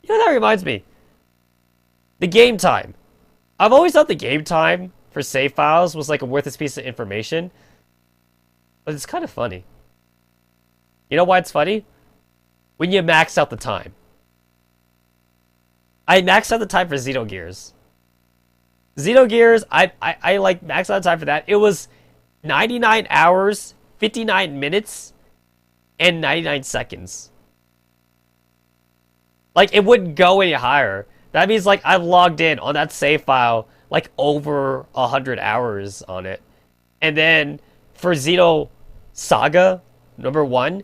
You know, that reminds me. The game time. I've always thought the game time for save files was like a worthless piece of information. But it's kind of funny. You know why it's funny? When you max out the time. I maxed out the time for Xenogears. Xenogears, I like maxed out the time for that. It was 99 hours, 59 minutes, and 99 seconds. Like, it wouldn't go any higher. That means, like, I've logged in on that save file, like, over 100 hours on it. And then, for Xeno Saga, number 1,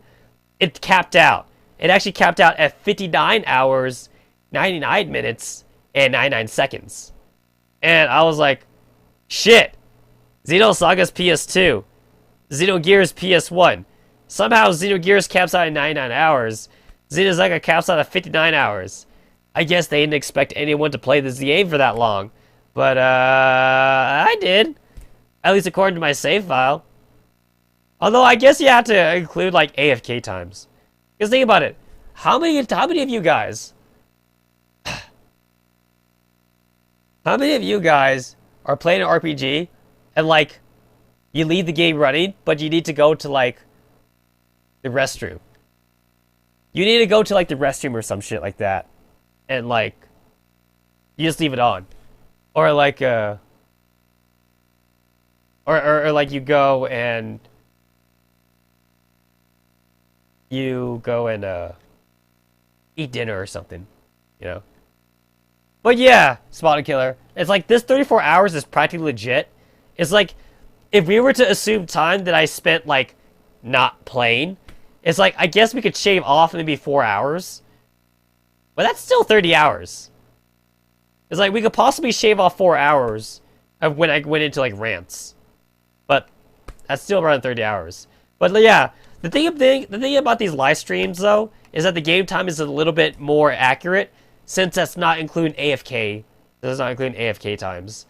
it capped out. It actually capped out at 59 hours, 99 minutes, and 99 seconds. And I was like, shit. Xenosaga's PS2. Xenogears PS1. Somehow Xenogears caps out at 99 hours. Xenosaga caps out at 59 hours. I guess they didn't expect anyone to play this game for that long. But, I did. At least according to my save file. Although, I guess you have to include, like, AFK times. Because think about it. How many of you guys... How many of you guys are playing an RPG and, like, You leave the game running, but you need to go to like the restroom. You need to go to like the restroom or some shit like that, and like you just leave it on, or like or like you go and eat dinner or something, you know. But yeah, Spotted Killer. It's like this 34 hours is practically legit. It's like if we were to assume time that I spent like not playing, it's like I guess we could shave off maybe 4 hours. But that's still 30 hours. It's like we could possibly shave off 4 hours of when I went into like rants. But that's still around 30 hours. But yeah, the thing about these live streams though is that the game time is a little bit more accurate since that's not including AFK. Does not include AFK times.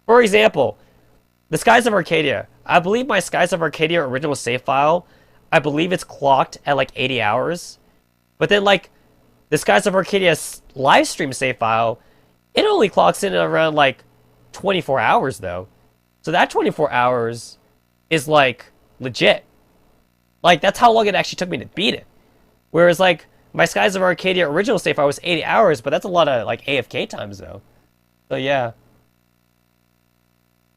For example, the Skies of Arcadia. I believe my Skies of Arcadia original save file, I believe it's clocked at like 80 hours. But then like the Skies of Arcadia live stream save file, it only clocks in around like 24 hours though. So that 24 hours is like legit. Like that's how long it actually took me to beat it. Whereas like my Skies of Arcadia original save file was 80 hours, but that's a lot of like AFK times though. So yeah.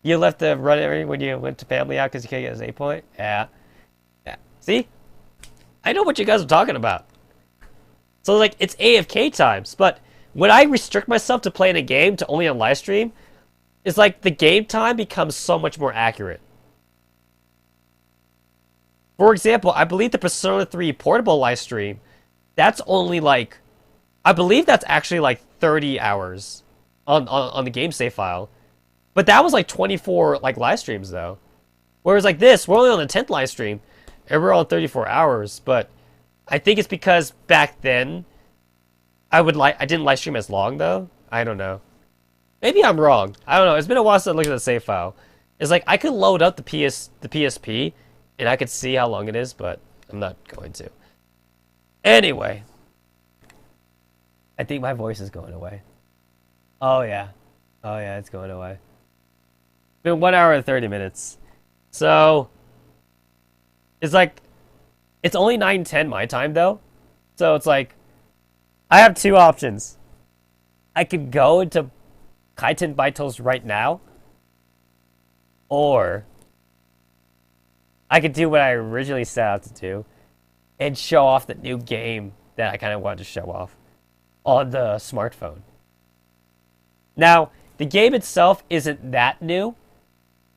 You left the run area when you went to family out because you can't get a save point? Yeah. Yeah. See? I know what you guys are talking about. So like it's AFK times, but when I restrict myself to playing a game to only on live stream, it's like the game time becomes so much more accurate. For example, I believe the Persona 3 portable live stream, that's only like, I believe that's actually like 30 hours on the game save file. But that was like 24 like live streams though. Whereas like this, we're only on the 10th live stream, and we're on 34 hours. But I think it's because back then, I didn't live stream as long though. I don't know. Maybe I'm wrong. I don't know. It's been a while since I looked at the save file. It's like I could load up the PSP, and I could see how long it is, but I'm not going to. Anyway, I think my voice is going away. Oh yeah, it's going away. It's been 1 hour and 30 minutes, so it's like it's only 9:10 my time though, so it's like I have two options. I could go into Baten Kaitos right now, or I could do what I originally set out to do and show off the new game that I kind of wanted to show off on the smartphone. Now, the game itself isn't that new.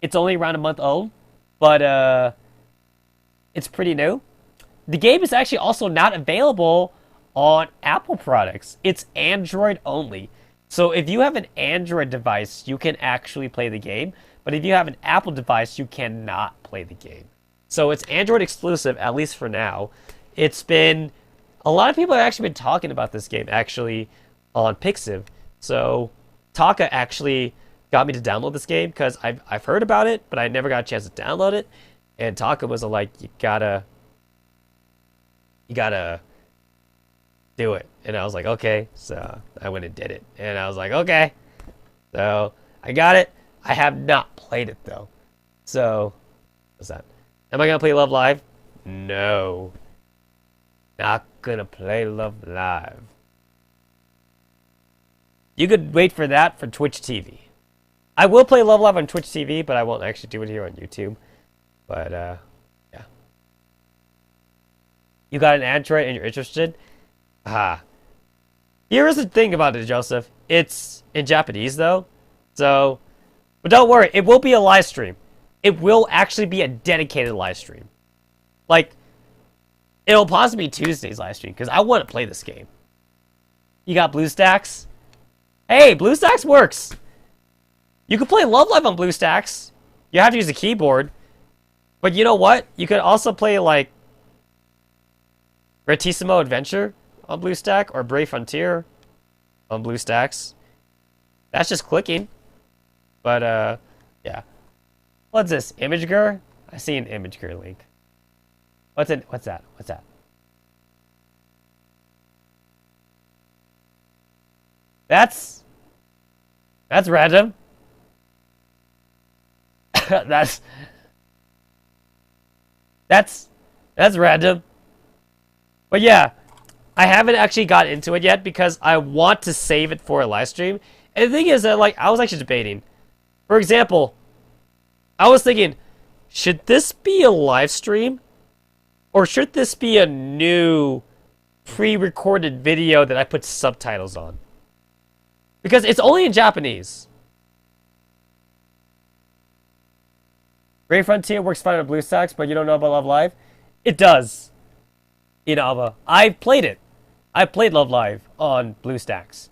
It's only around a month old, but it's pretty new. The game is actually also not available on Apple products. It's Android only. So if you have an Android device, you can actually play the game. But if you have an Apple device, you cannot play the game. So it's Android exclusive, at least for now. It's been... A lot of people have actually been talking about this game, actually, on Pixiv. So Taka actually got me to download this game, because I've heard about it, but I never got a chance to download it. And Taka was like, you gotta do it. And I was like, okay. So I went and did it. And I was like, okay. So I got it. I have not played it though. So what's that? Am I gonna play Love Live? No. Not gonna play Love Live. You could wait for that for Twitch TV. I will play Love Live on Twitch TV, but I won't actually do it here on YouTube. But yeah. You got an Android and you're interested? Ah. Here is the thing about it, Joseph. It's in Japanese, though. So, but don't worry. It will be a live stream. It will actually be a dedicated live stream. Like, it'll possibly be Tuesday's live stream, because I want to play this game. You got BlueStacks? Hey, BlueStacks works. You can play Love Live on BlueStacks. You have to use a keyboard. But you know what? You could also play, like, Retissimo Adventure on BlueStack or Brave Frontier on BlueStacks. That's just clicking. But yeah. What's this? ImageGur? I see an ImageGur link. What's that? What's that? That's random. that's That's random. But yeah, I haven't actually got into it yet because I want to save it for a live stream. And the thing is that, like, I was actually debating. For example, I was thinking, should this be a live stream? Or should this be a new pre-recorded video that I put subtitles on? Because it's only in Japanese. Great Frontier works fine on BlueStacks, but you don't know about Love Live? It does. Inaba. I played it. I played Love Live on BlueStacks.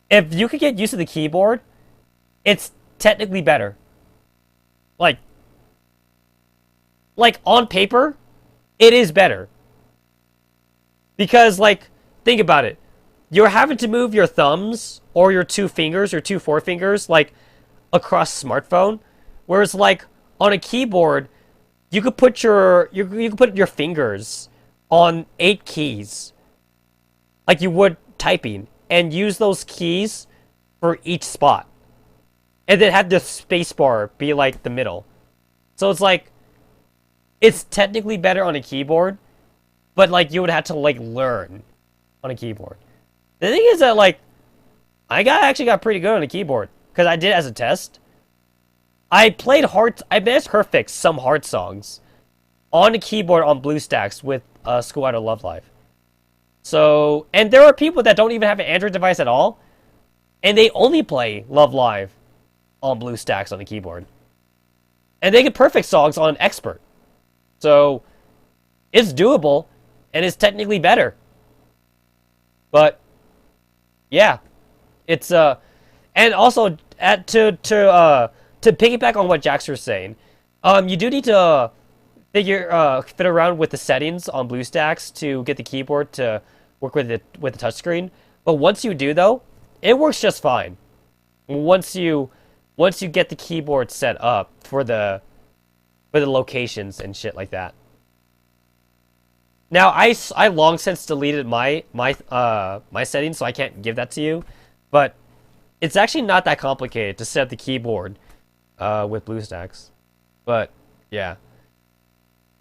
If you could get used to the keyboard, it's technically better. Like on paper, it is better. Because, like, think about it. You're having to move your thumbs or your two fingers, your two forefingers, like, across smartphone. Whereas, like, on a keyboard, you could put your fingers on 8 keys, like you would typing, and use those keys for each spot, and then have the spacebar be like the middle. So it's like, it's technically better on a keyboard, but like you would have to like learn on a keyboard. The thing is that, like, I actually got pretty good on a keyboard because I did it as a test. I managed to fix some hard songs on the keyboard on BlueStacks with School Out of Love Live. So, and there are people that don't even have an Android device at all, and they only play Love Live on BlueStacks on the keyboard. And they get perfect songs on Expert. So, it's doable, and it's technically better. But, yeah. It's, and also, to piggyback on what Jaxter's saying, you do need to fit around with the settings on BlueStacks to get the keyboard to work with the touchscreen. But once you do, though, it works just fine. Once you get the keyboard set up for the locations and shit like that. Now, I long since deleted my settings, so I can't give that to you. But it's actually not that complicated to set up the keyboard with BlueStacks. But yeah,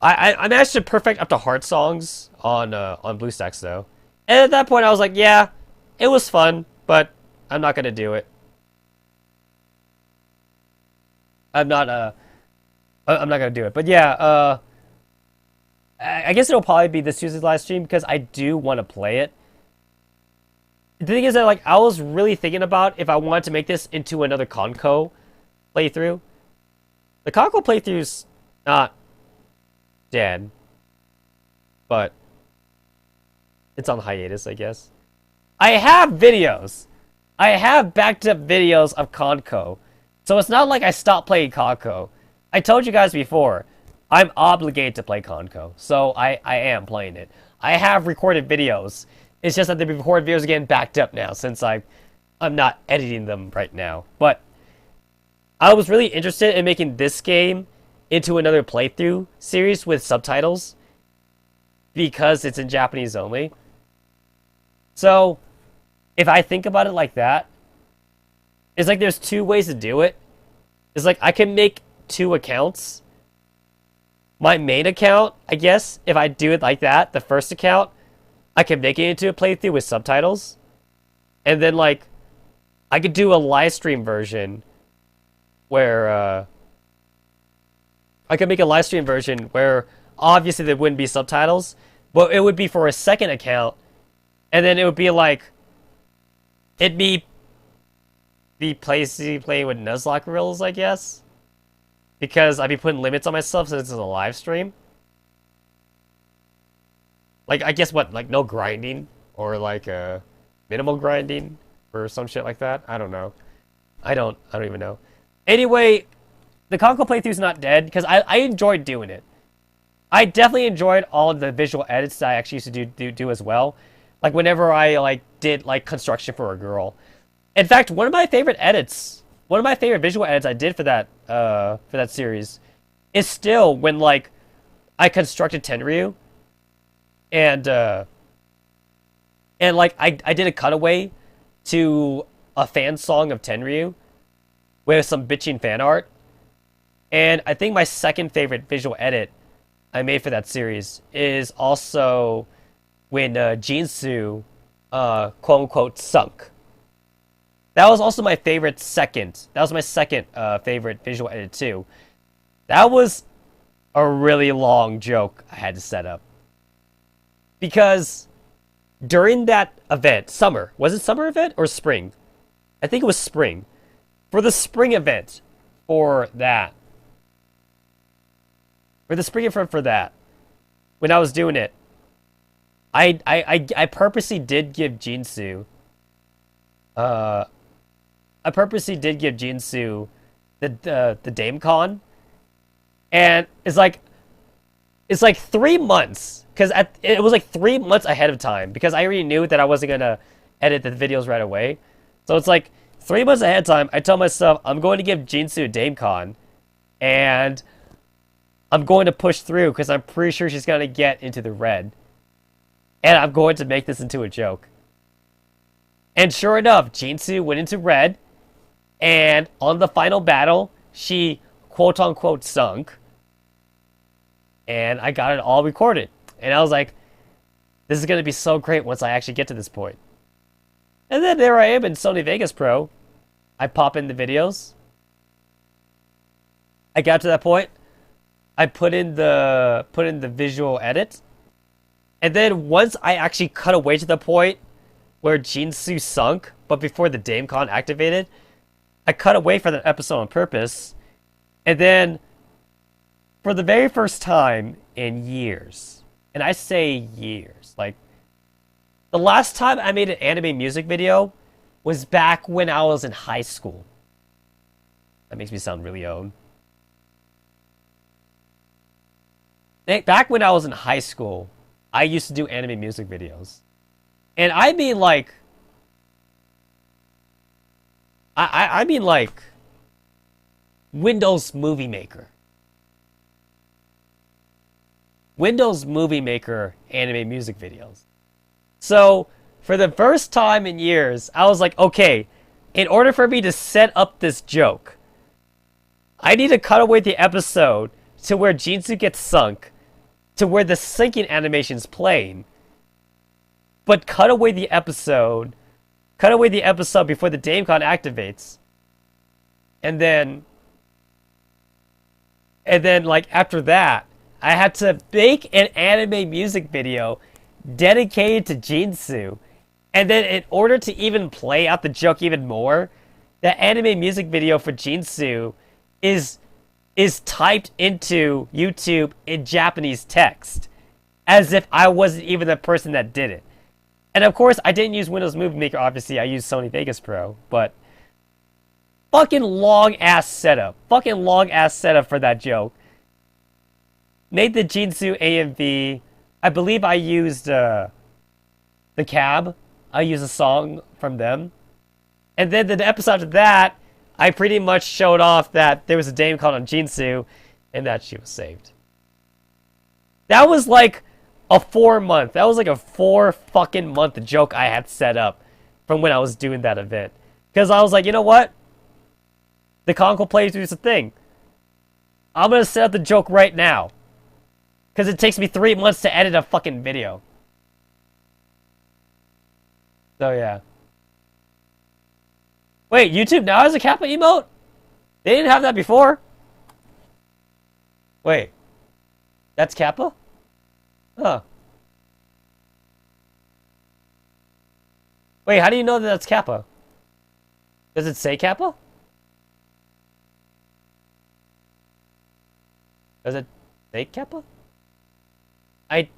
I managed to perfect up to hard songs on BlueStacks though. And at that point, I was like, yeah, it was fun, but I'm not gonna do it. I'm not gonna do it. But yeah, I guess it'll probably be this Tuesday's live stream because I do want to play it. The thing is that, like, I was really thinking about if I wanted to make this into another Conco playthrough. The Conco playthrough's not dead, but it's on hiatus, I guess. I have videos. I have backed up videos of Conco. So it's not like I stopped playing Conco. I told you guys before, I'm obligated to play Conco. So I am playing it. I have recorded videos. It's just that the recorded videos are getting backed up now since I'm not editing them right now. But I was really interested in making this game into another playthrough series with subtitles because it's in Japanese only. So, if I think about it like that, it's like there's two ways to do it. It's like I can make 2 accounts. My main account, I guess, if I do it like that, the first account, I can make it into a playthrough with subtitles. And then, like, I could do a live stream version where, I could make a live stream version where obviously there wouldn't be subtitles, but it would be for a second account, and then it would be like, it'd be playing with Nuzlocke rules, I guess, because I'd be putting limits on myself since it's a live stream. Like, I guess what, like no grinding, or like minimal grinding, or some shit like that. I don't know. I don't even know. Anyway, the Conco playthrough's not dead because I enjoyed doing it. I definitely enjoyed all of the visual edits that I actually used to do as well. Like whenever I did construction for a girl. In fact, one of my favorite visual edits I did for that series is still when I constructed Tenryu and I did a cutaway to a fan song of Tenryu with some bitching fan art. And I think my second favorite visual edit I made for that series is also when Jinsu, quote unquote, sunk. That was also my favorite second. That was my second favorite visual edit too. That was a really long joke I had to set up. Because during that event, summer, was it summer event or spring? I think it was spring. For the spring event, for that. For the spring event for that, when I was doing it, I purposely did give Jinsu, I purposely did give Jinsu the DameCon, and it's like 3 months, because it was like 3 months ahead of time, because I already knew that I wasn't gonna edit the videos right away. So it's like 3 months ahead of time. I tell myself I'm going to give Jinsu DameCon, and I'm going to push through because I'm pretty sure she's gonna get into the red, and I'm going to make this into a joke. And sure enough, Jinsu went into red, and on the final battle, she quote unquote sunk. And I got it all recorded. And I was like, this is going to be so great once I actually get to this point. And then there I am in Sony Vegas Pro. I pop in the videos. I got to that point. I put in the visual edit. And then once I actually cut away to the point where Jinsu sunk, but before the DameCon activated, I cut away from that episode on purpose. And then for the very first time in years, and I say years, like, the last time I made an anime music video was back when I was in high school. That makes me sound really old. Back when I was in high school, I used to do anime music videos. And I mean, like, I mean, like, Windows Movie Maker. Windows Movie Maker anime music videos. So, for the first time in years, I was like, okay, in order for me to set up this joke, I need to cut away the episode to where Jinsu gets sunk, to where the sinking animation's playing, but cut away the episode before the DameCon activates, and then, like, after that, I had to make an anime music video dedicated to Jinsu. And then in order to even play out the joke even more, the anime music video for Jinsu is typed into YouTube in Japanese text, as if I wasn't even the person that did it. And of course, I didn't use Windows Movie Maker, obviously, I used Sony Vegas Pro, but fucking long-ass setup. Fucking long-ass setup for that joke. Made the Jinsu AMV. I believe I used the Cab. I used a song from them. And then the episode after that, I pretty much showed off that there was a DameCon on Jinsu, and that she was saved. That was like a 4-month. That was like a 4 fucking month joke I had set up from when I was doing that event. Because I was like, you know what? The Conquer playthrough is a thing. I'm gonna set up the joke right now. Because it takes me 3 months to edit a fucking video. So, yeah. Wait, YouTube now has a Kappa emote? They didn't have that before. Wait. That's Kappa? Huh. Wait, how do you know that that's Kappa? Does it say Kappa? Does it say Kappa? I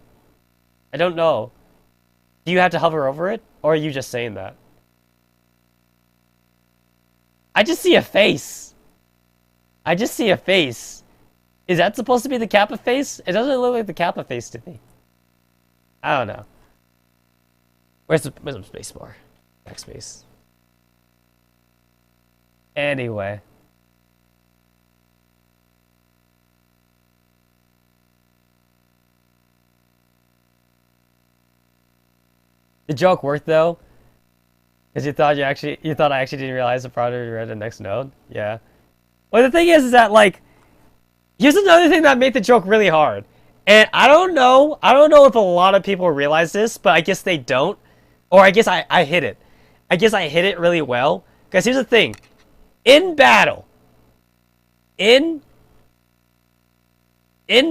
don't know. Do you have to hover over it? Or are you just saying that? I just see a face. I just see a face. Is that supposed to be the Kappa face? It doesn't look like the Kappa face to me. I don't know. Where's the space bar? Backspace. Anyway. The joke worked though, because you thought I actually didn't realize the product read the next node. Yeah. Well, the thing is that, like, here's another thing that made the joke really hard, And I don't know if a lot of people realize this, but I guess they don't. Or I guess I hit it. I guess I hit it really well. Because here's the thing. In battle, in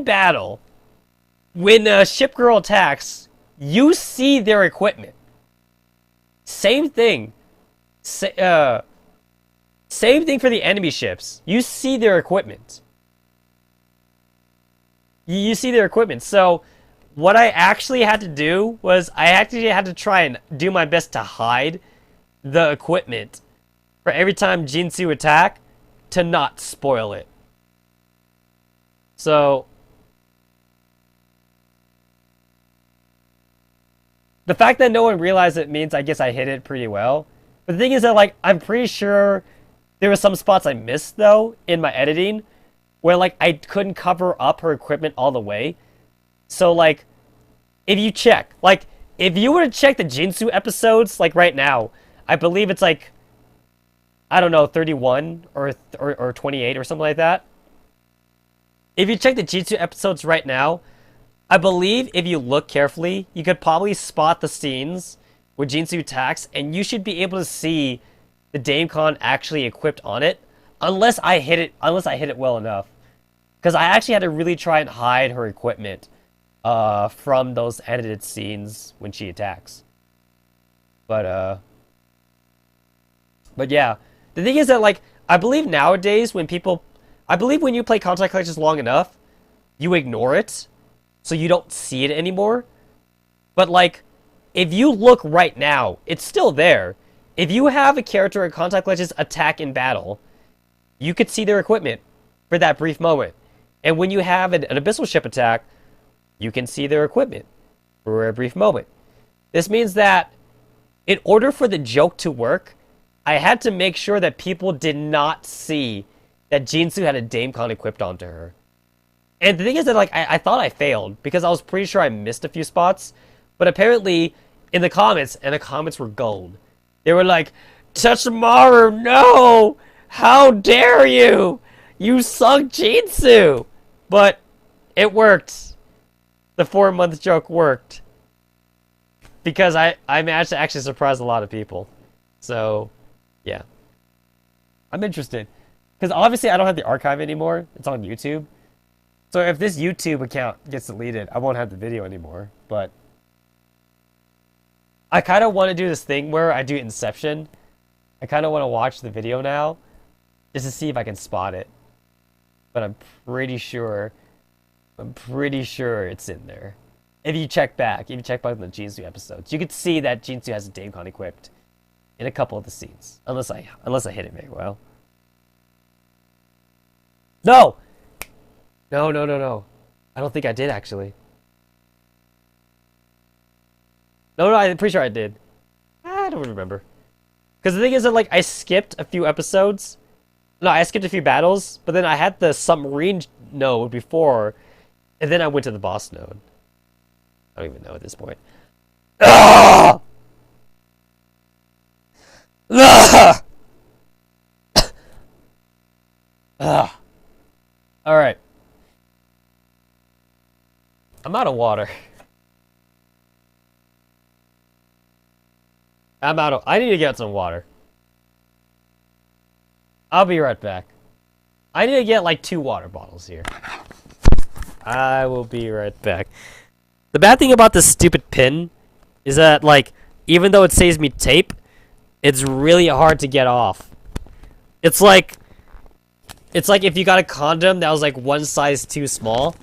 battle, when a ship girl attacks, you see their equipment. Same thing. Same thing for the enemy ships. You see their equipment. You see their equipment. So, what I actually had to do was I actually had to try and do my best to hide the equipment for every time Jinsu attack to not spoil it. So, the fact that no one realized it means I guess I hit it pretty well. But the thing is that, like, I'm pretty sure there were some spots I missed, though, in my editing, where, like, I couldn't cover up her equipment all the way. So, like, if you check, like, if you were to check the Jinsu episodes, like, right now, I believe it's, like, I don't know, 31 or 28 or something like that. If you check the Jinsu episodes right now, I believe if you look carefully, you could probably spot the scenes where Jinsu attacks, and you should be able to see the Damecon actually equipped on it, unless I hit it well enough. Because I actually had to really try and hide her equipment from those edited scenes when she attacks. But yeah, the thing is that, like, I believe nowadays when you play Contact Collections long enough, you ignore it. So you don't see it anymore. But, like, if you look right now, it's still there. If you have a character in Contact Legends attack in battle, you could see their equipment for that brief moment. And when you have an Abyssal Ship attack, you can see their equipment for a brief moment. This means that in order for the joke to work, I had to make sure that people did not see that Jinsu had a Damecon equipped onto her. And the thing is that, like, I thought I failed because I was pretty sure I missed a few spots. But apparently, in the comments, and the comments were gold, they were like, Tetsumaru, no! How dare you! You sunk Jinsu! But it worked. The 4-month joke worked. Because I managed to actually surprise a lot of people. So, yeah. I'm interested. Because obviously I don't have the archive anymore. It's on YouTube. So if this YouTube account gets deleted, I won't have the video anymore. But I kind of want to do this thing where I do Inception. I kind of want to watch the video now just to see if I can spot it. But I'm pretty sure it's in there. If you check back on the Jinsu episodes, you could see that Jinsu has a Damecon equipped in a couple of the scenes. Unless I hit it very well. No! No. I don't think I did, actually. No, I'm pretty sure I did. I don't remember. Because the thing is that, like, I skipped a few episodes. No, I skipped a few battles, but then I had the submarine node before, and then I went to the boss node. I don't even know at this point. Ah! Ah! Ah! Alright. I'm out of water. I need to get some water. I'll be right back. I need to get like 2 water bottles here. I will be right back. The bad thing about this stupid pin is that, like, even though it saves me tape, it's really hard to get off. It's like if you got a condom that was like one size too small,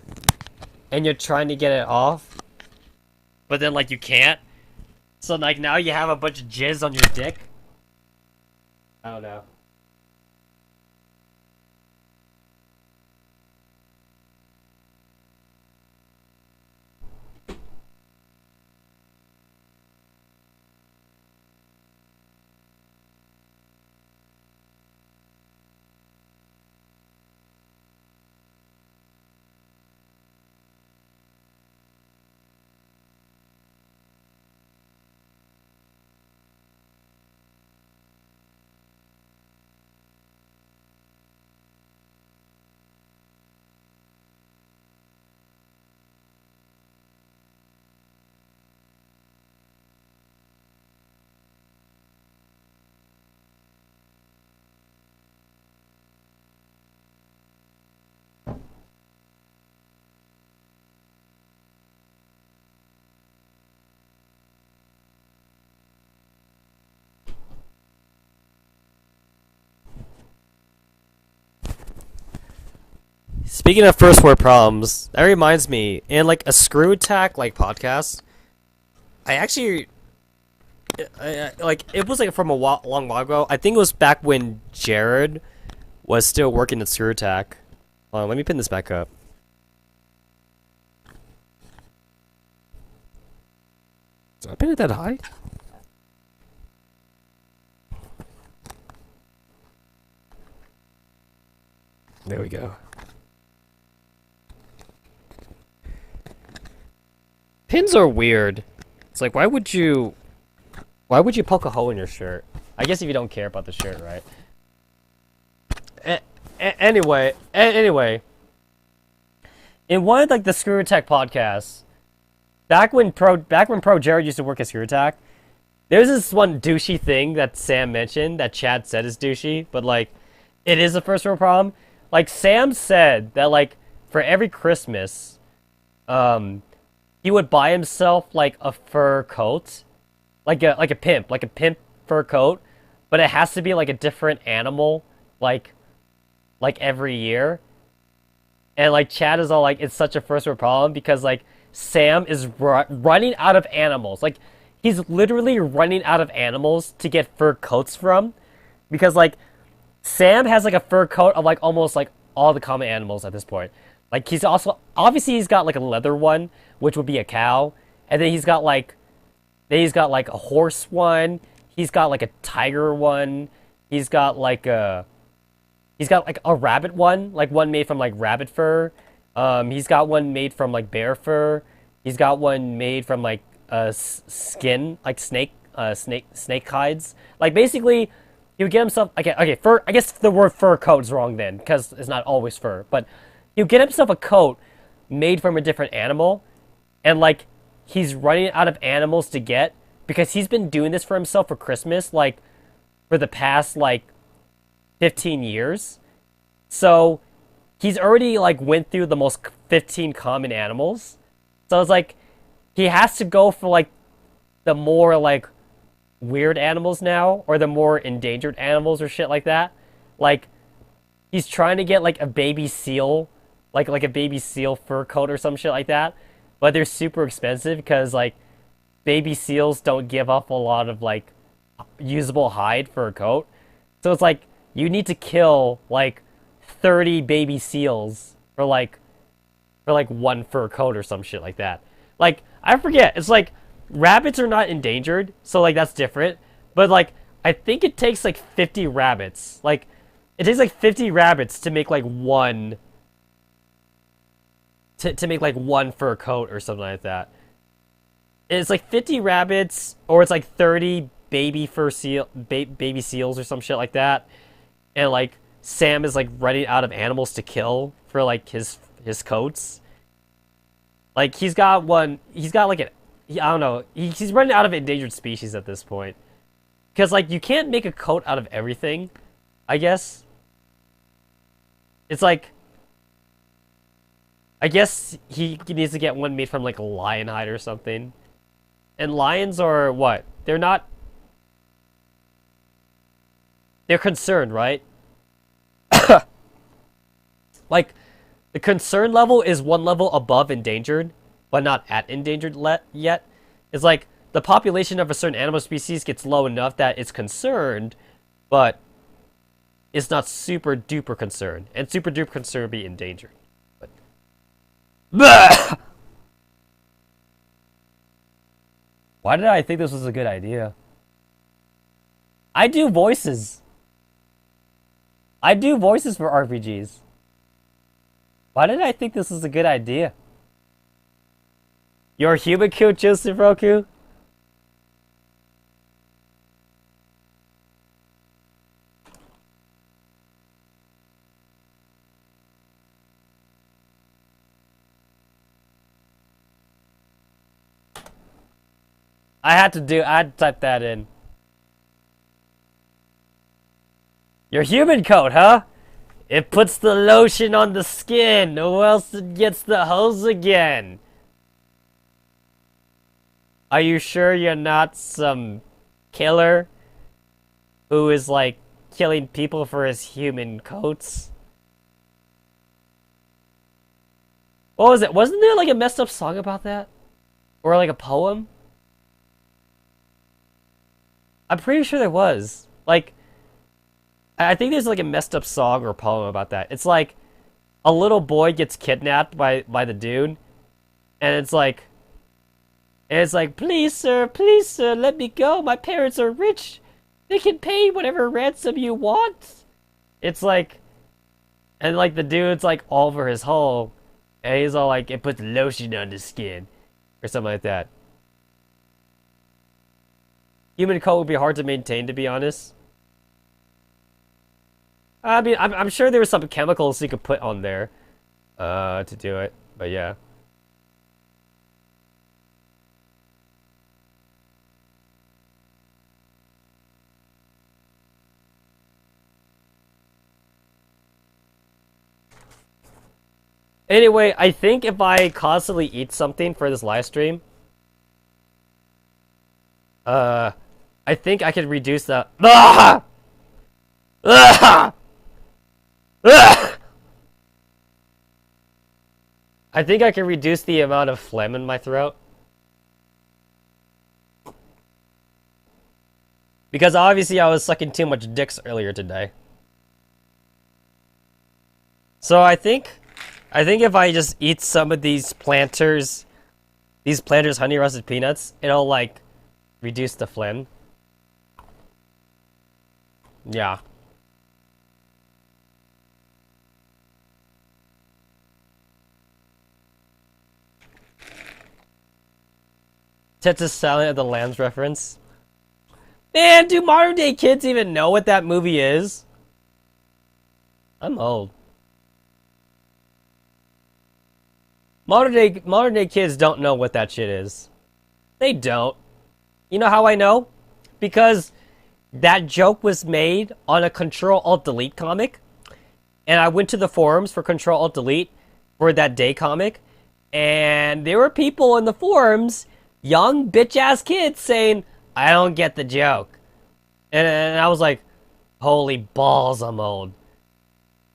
and you're trying to get it off, but then, like, you can't. So, like, now you have a bunch of jizz on your dick. I don't know. speaking of first world problems, that reminds me, in like a Screw Attack like podcast, I actually like it was like from a long while ago. I think it was back when Jared was still working at Screw Attack. Hold on, let me pin this back up. Did I pin it that high? There we go. Pins are weird. It's like, why would you poke a hole in your shirt? I guess if you don't care about the shirt, right? Anyway, in one of like the Screw Attack podcasts, back when Pro Jared used to work at Screw Attack, there's this one douchey thing that Sam mentioned that Chad said is douchey, but like, it is a first world problem. Like Sam said that like for every Christmas, he would buy himself like a fur coat, like a pimp fur coat, but it has to be like a different animal, like every year. And like Chad is all like, it's such a first world problem because like Sam is running out of animals. Like he's literally running out of animals to get fur coats from, because like Sam has like a fur coat of like almost like all the common animals at this point. Like he's also obviously he's got like a leather one, which would be a cow, and then he's got like a horse one. He's got like a tiger one. He's got like a rabbit one, like one made from like rabbit fur. He's got one made from like bear fur. He's got one made from like skin, like snake hides. Like basically, he would get himself okay fur. I guess the word fur coat is wrong then, because it's not always fur. But he would get himself a coat made from a different animal, and like he's running out of animals to get, because he's been doing this for himself for Christmas, like for the past like 15 years. So he's already like went through the most 15 common animals. So it's like he has to go for like the more like weird animals now, or the more endangered animals or shit like that. Like he's trying to get like a baby seal, like a baby seal fur coat or some shit like that. But they're super expensive because like baby seals don't give up a lot of like usable hide for a coat. So it's like you need to kill like 30 baby seals for like one fur coat or some shit like that. Like I forget, it's like rabbits are not endangered, so like that's different. But like I think it takes like 50 rabbits. Like it takes like 50 rabbits to make like one to make like one fur coat or something like that. It's like 50 rabbits, or it's like 30 baby seals or some shit like that. And like Sam is like running out of animals to kill for like his coats. Like he's got like I don't know, he's running out of endangered species at this point. Because like you can't make a coat out of everything, I guess. It's like, I guess he needs to get one made from like a lion hide or something. And lions are what? They're concerned, right? Like, the concern level is one level above endangered, but not at endangered yet. It's like, the population of a certain animal species gets low enough that it's concerned, but it's not super duper concerned. And super duper concerned would be endangered. But why did I think this was a good idea? I do voices. I do voices for RPGs. Why did I think this was a good idea? You're human cute, Joseph Roku? I had to type that in. Your human coat, huh? It puts the lotion on the skin, or else it gets the hose again. Are you sure you're not some killer who is like killing people for his human coats? What was it? Wasn't there like a messed up song about that? Or like a poem? I'm pretty sure there was. Like, I think there's like a messed up song or poem about that. It's like a little boy gets kidnapped by the dude, and it's like, please sir, let me go. My parents are rich. They can pay whatever ransom you want. It's like, and like the dude's like all over his hole, and he's all like, it puts lotion on the skin, or something like that. Human code would be hard to maintain, to be honest. I mean, I'm sure there were some chemicals you could put on there to do it, but yeah. Anyway, I think if I constantly eat something for this live stream, I think I could reduce the. Ah! Ah! Ah! I think I can reduce the amount of phlegm in my throat. Because obviously I was sucking too much dicks earlier today. So I think if I just eat some of these Planters honey roasted peanuts, it'll like reduce the phlegm. Yeah. Tetris Silent of the Lambs reference. Man, do modern day kids even know what that movie is? I'm old. Modern day kids don't know what that shit is. They don't. You know how I know? Because that joke was made on a Control-Alt-Delete comic, and I went to the forums for Control-Alt-Delete for that day comic, and there were people in the forums, young bitch-ass kids, saying, I don't get the joke. And I was like, holy balls, I'm old.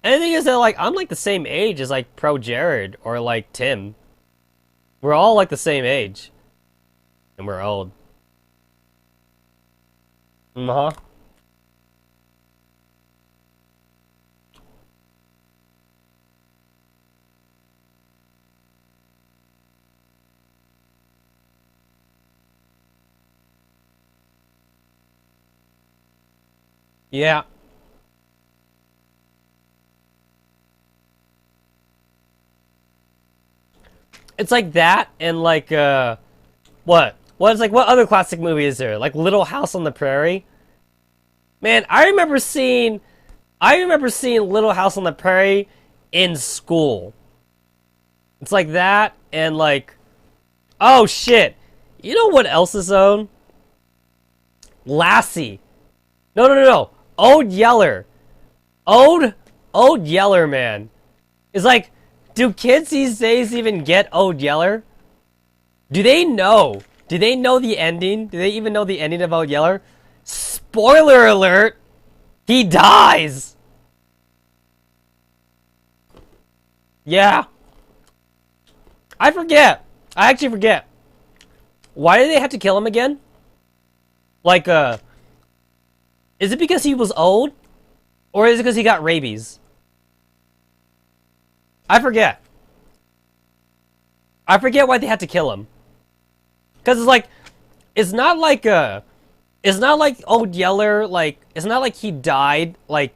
And the thing is that, like, I'm like the same age as, like, Pro Jared or, like, Tim. We're all, like, the same age. And we're old. Uh-huh. Yeah. It's like that and like what? What other classic movie is there? Like Little House on the Prairie? Man, I remember seeing Little House on the Prairie in school. It's like that and like oh shit. You know what else is on? Lassie. No. Old Yeller. Old Yeller, man. It's like, do kids these days even get Old Yeller? Do they know? Do they know the ending? Do they even know the ending of Old Yeller? Spoiler alert! He dies! Yeah. I forget. I actually forget. Why did they have to kill him again? Like, is it because he was old? Or is it because he got rabies? I forget. I forget why they had to kill him. Because it's not like Old Yeller, like, it's not like he died, like,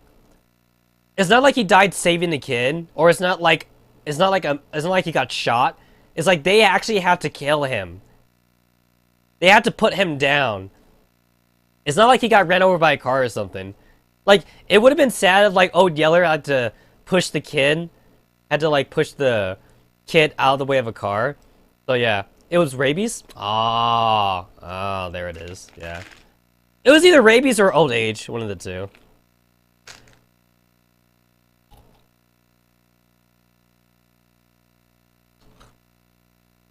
it's not like he died saving the kid, or it's not like he got shot. It's like they actually had to kill him. They had to put him down. It's not like he got ran over by a car or something. Like, it would have been sad if, like, Old Yeller had to push the kid out of the way of a car. So, yeah. It was rabies? Oh, there it is. Yeah. It was either rabies or old age. One of the two.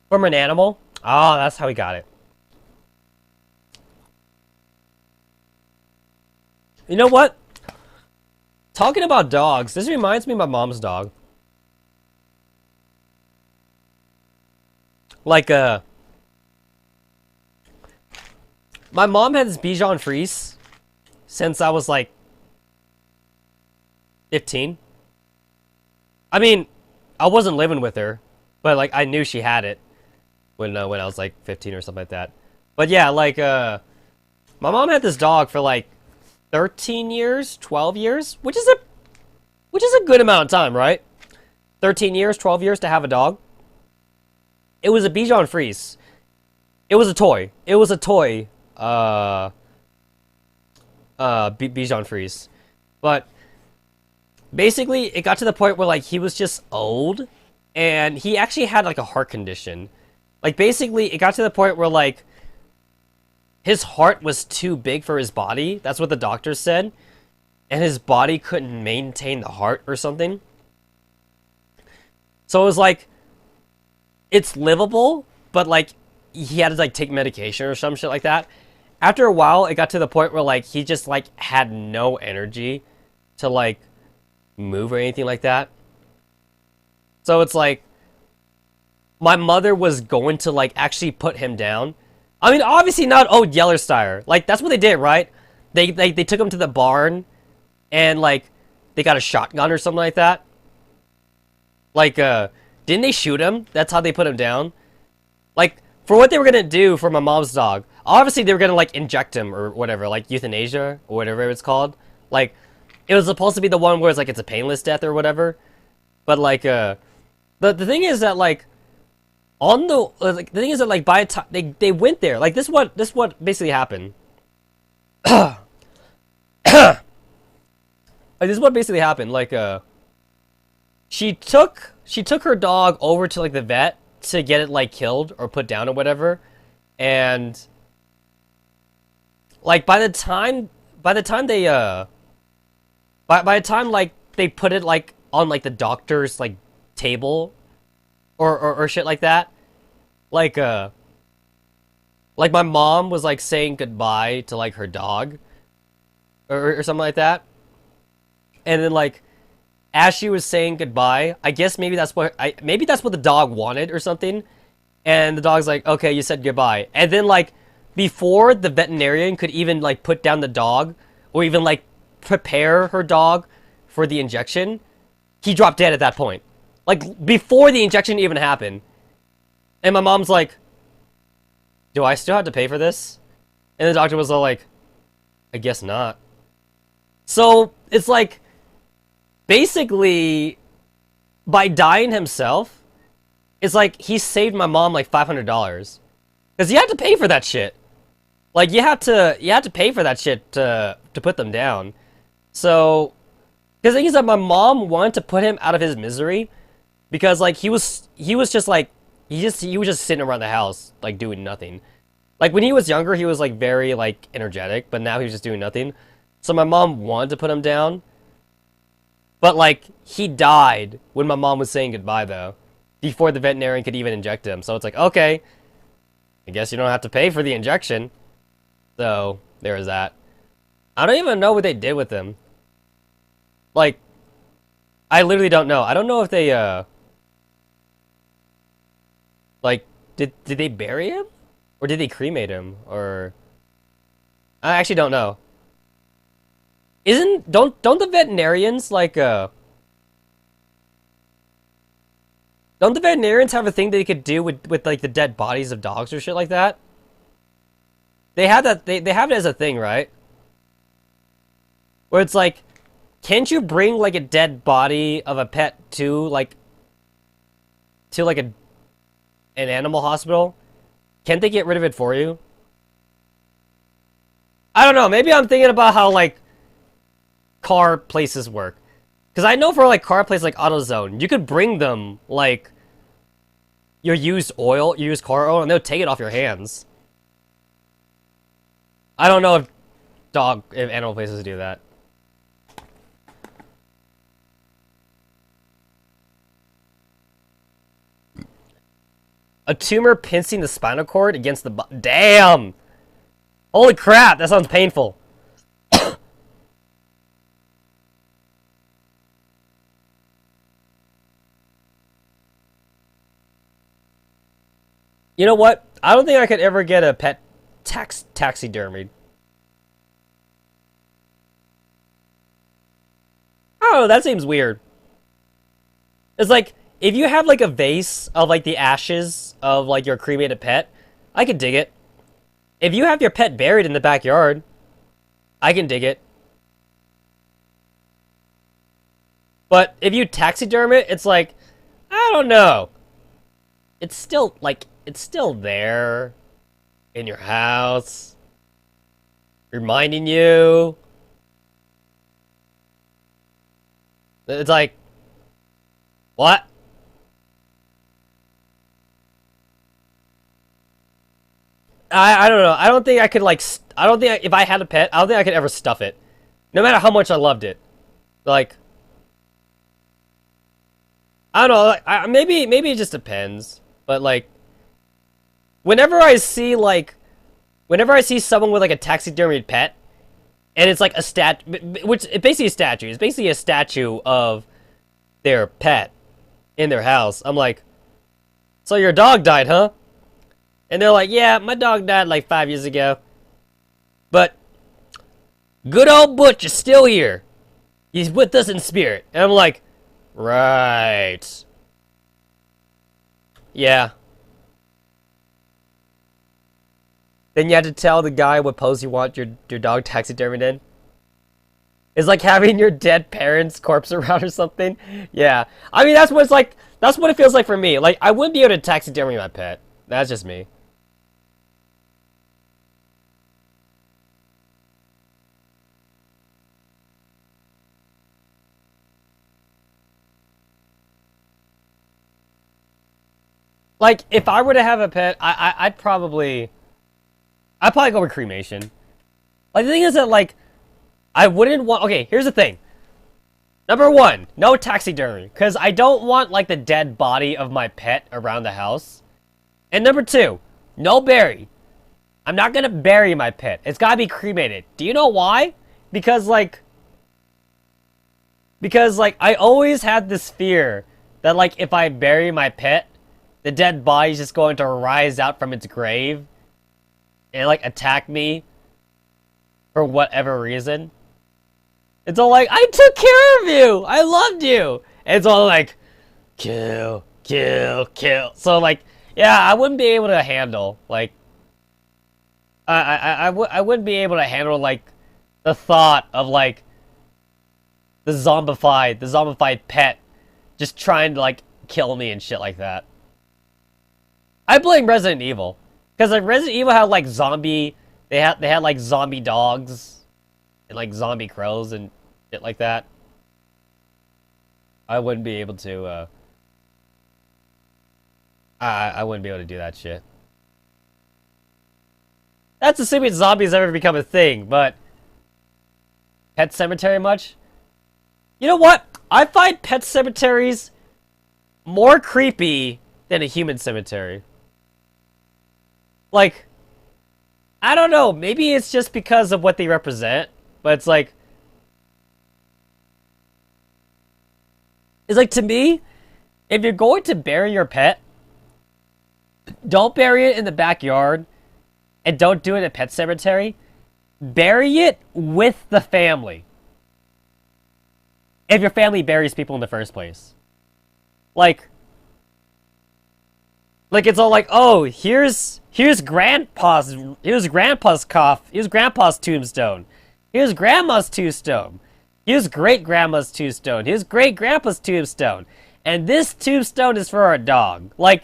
From an animal? Oh, that's how he got it. You know what? Talking about dogs, this reminds me of my mom's dog. Like, my mom had this Bichon Frise since I was like 15. I mean, I wasn't living with her, but like I knew she had it when I was like 15 or something like that. But yeah, like my mom had this dog for like 13 years, 12 years, which is a good amount of time, right? 13 years, 12 years to have a dog. It was a Bichon Frise. It was a toy. It was a toy. Bichon Frise. But basically, it got to the point where like he was just old, and he actually had like a heart condition. Like basically, it got to the point where like his heart was too big for his body. That's what the doctor said, and his body couldn't maintain the heart or something. So it was like, it's livable, but like he had to like take medication or some shit like that. After a while, it got to the point where like he just like had no energy to like move or anything like that. So it's like my mother was going to like actually put him down. I mean, obviously not Old Yellersteyer. Like that's what they did, right? They took him to the barn and like they got a shotgun or something like that. Like didn't they shoot him? That's how they put him down. Like for what they were gonna do for my mom's dog, obviously they were gonna like inject him or whatever, like euthanasia or whatever it's called. Like it was supposed to be the one where it's like it's a painless death or whatever. But like the thing is that like on the like the thing is that like by the time they went there, like this what basically happened. Like this is what basically happened. Like she took her dog over to like the vet to get it like killed or put down or whatever, and like by the time they by the time like they put it like on like the doctor's like table or shit like that, like my mom was like saying goodbye to like her dog or something like that, and then like as she was saying goodbye, I guess maybe that's what the dog wanted or something. And the dog's like, okay, you said goodbye. And then like before the veterinarian could even like put down the dog or even like prepare her dog for the injection, he dropped dead at that point. Like before the injection even happened. And my mom's like, do I still have to pay for this? And the doctor was all like, I guess not. So it's like, basically, by dying himself, it's like he saved my mom like $500 because you had to pay for that shit. Like you had to pay for that shit to put them down. So, because the thing is that my mom wanted to put him out of his misery because like he was just like he was just sitting around the house like doing nothing. Like when he was younger, he was like very like energetic, but now he was just doing nothing. So my mom wanted to put him down. But, like, he died when my mom was saying goodbye, though. Before the veterinarian could even inject him. So it's like, okay. I guess you don't have to pay for the injection. So, there is that. I don't even know what they did with him. Like, I literally don't know. I don't know if they, like, did they bury him? Or did they cremate him? Or... I actually don't know. Don't the veterinarians like don't the veterinarians have a thing they could do with like the dead bodies of dogs or shit like that? They have that they have it as a thing, right? Where it's like, can't you bring like a dead body of a pet to like an animal hospital? Can't they get rid of it for you? I don't know, maybe I'm thinking about how like car places work, because I know for like car places like AutoZone, you could bring them like your used car oil, and they'll take it off your hands. I don't know if animal places do that. A tumor pincing the spinal cord against the damn. Holy crap, that sounds painful. You know what? I don't think I could ever get a pet taxidermied. Oh, that seems weird. It's like, if you have like a vase of like the ashes of like your cremated pet, I can dig it. If you have your pet buried in the backyard, I can dig it. But if you taxiderm it, it's like, I don't know. It's still like, it's still there in your house, reminding you. It's like, what? I don't know. I don't think I could like. I don't think if I had a pet, I don't think I could ever stuff it, no matter how much I loved it. Like, I don't know. Like, maybe it just depends. But like, whenever I see someone with like a taxidermied pet, and it's like a which it's basically a statue. It's basically a statue of their pet in their house. I'm like, so your dog died, huh? And they're like, yeah, my dog died like 5 years ago. But good old Butch is still here. He's with us in spirit. And I'm like, right. Yeah. Then you had to tell the guy what pose you want your dog taxidermied in. It's like having your dead parents' corpse around or something. Yeah. I mean, that's what it's like. That's what it feels like for me. Like, I wouldn't be able to taxidermy my pet. That's just me. Like, if I were to have a pet, I'd probably go with cremation. Like, the thing is that, like, I wouldn't want... Okay, here's the thing. Number one, no taxidermy. Because I don't want, like, the dead body of my pet around the house. And number two, no bury. I'm not gonna bury my pet. It's gotta be cremated. Do you know why? Because, like, I always had this fear that, like, if I bury my pet, the dead body's just going to rise out from its grave and, like, attack me for whatever reason. It's all like, I took care of you! I loved you! And it's all like, kill, kill, kill. So, like, yeah, I wouldn't be able to handle, like, I wouldn't be able to handle, like, the thought of, like, the zombified pet just trying to, like, kill me and shit like that. I blame Resident Evil. Because, like, Resident Evil had, like, they had, like, zombie dogs and, like, zombie crows and shit like that. I wouldn't be able to, I wouldn't be able to do that shit. That's assuming zombies ever become a thing, but... Pet Cemetery much? You know what? I find pet cemeteries more creepy than a human cemetery. Like, I don't know, maybe it's just because of what they represent, but it's like, to me, if you're going to bury your pet, don't bury it in the backyard, and don't do it at a pet cemetery. Bury it with the family. If your family buries people in the first place. Like it's all like, oh, here's grandpa's tombstone. Here's grandma's tombstone. Here's great grandma's tombstone. Here's great grandpa's tombstone. And this tombstone is for our dog. Like,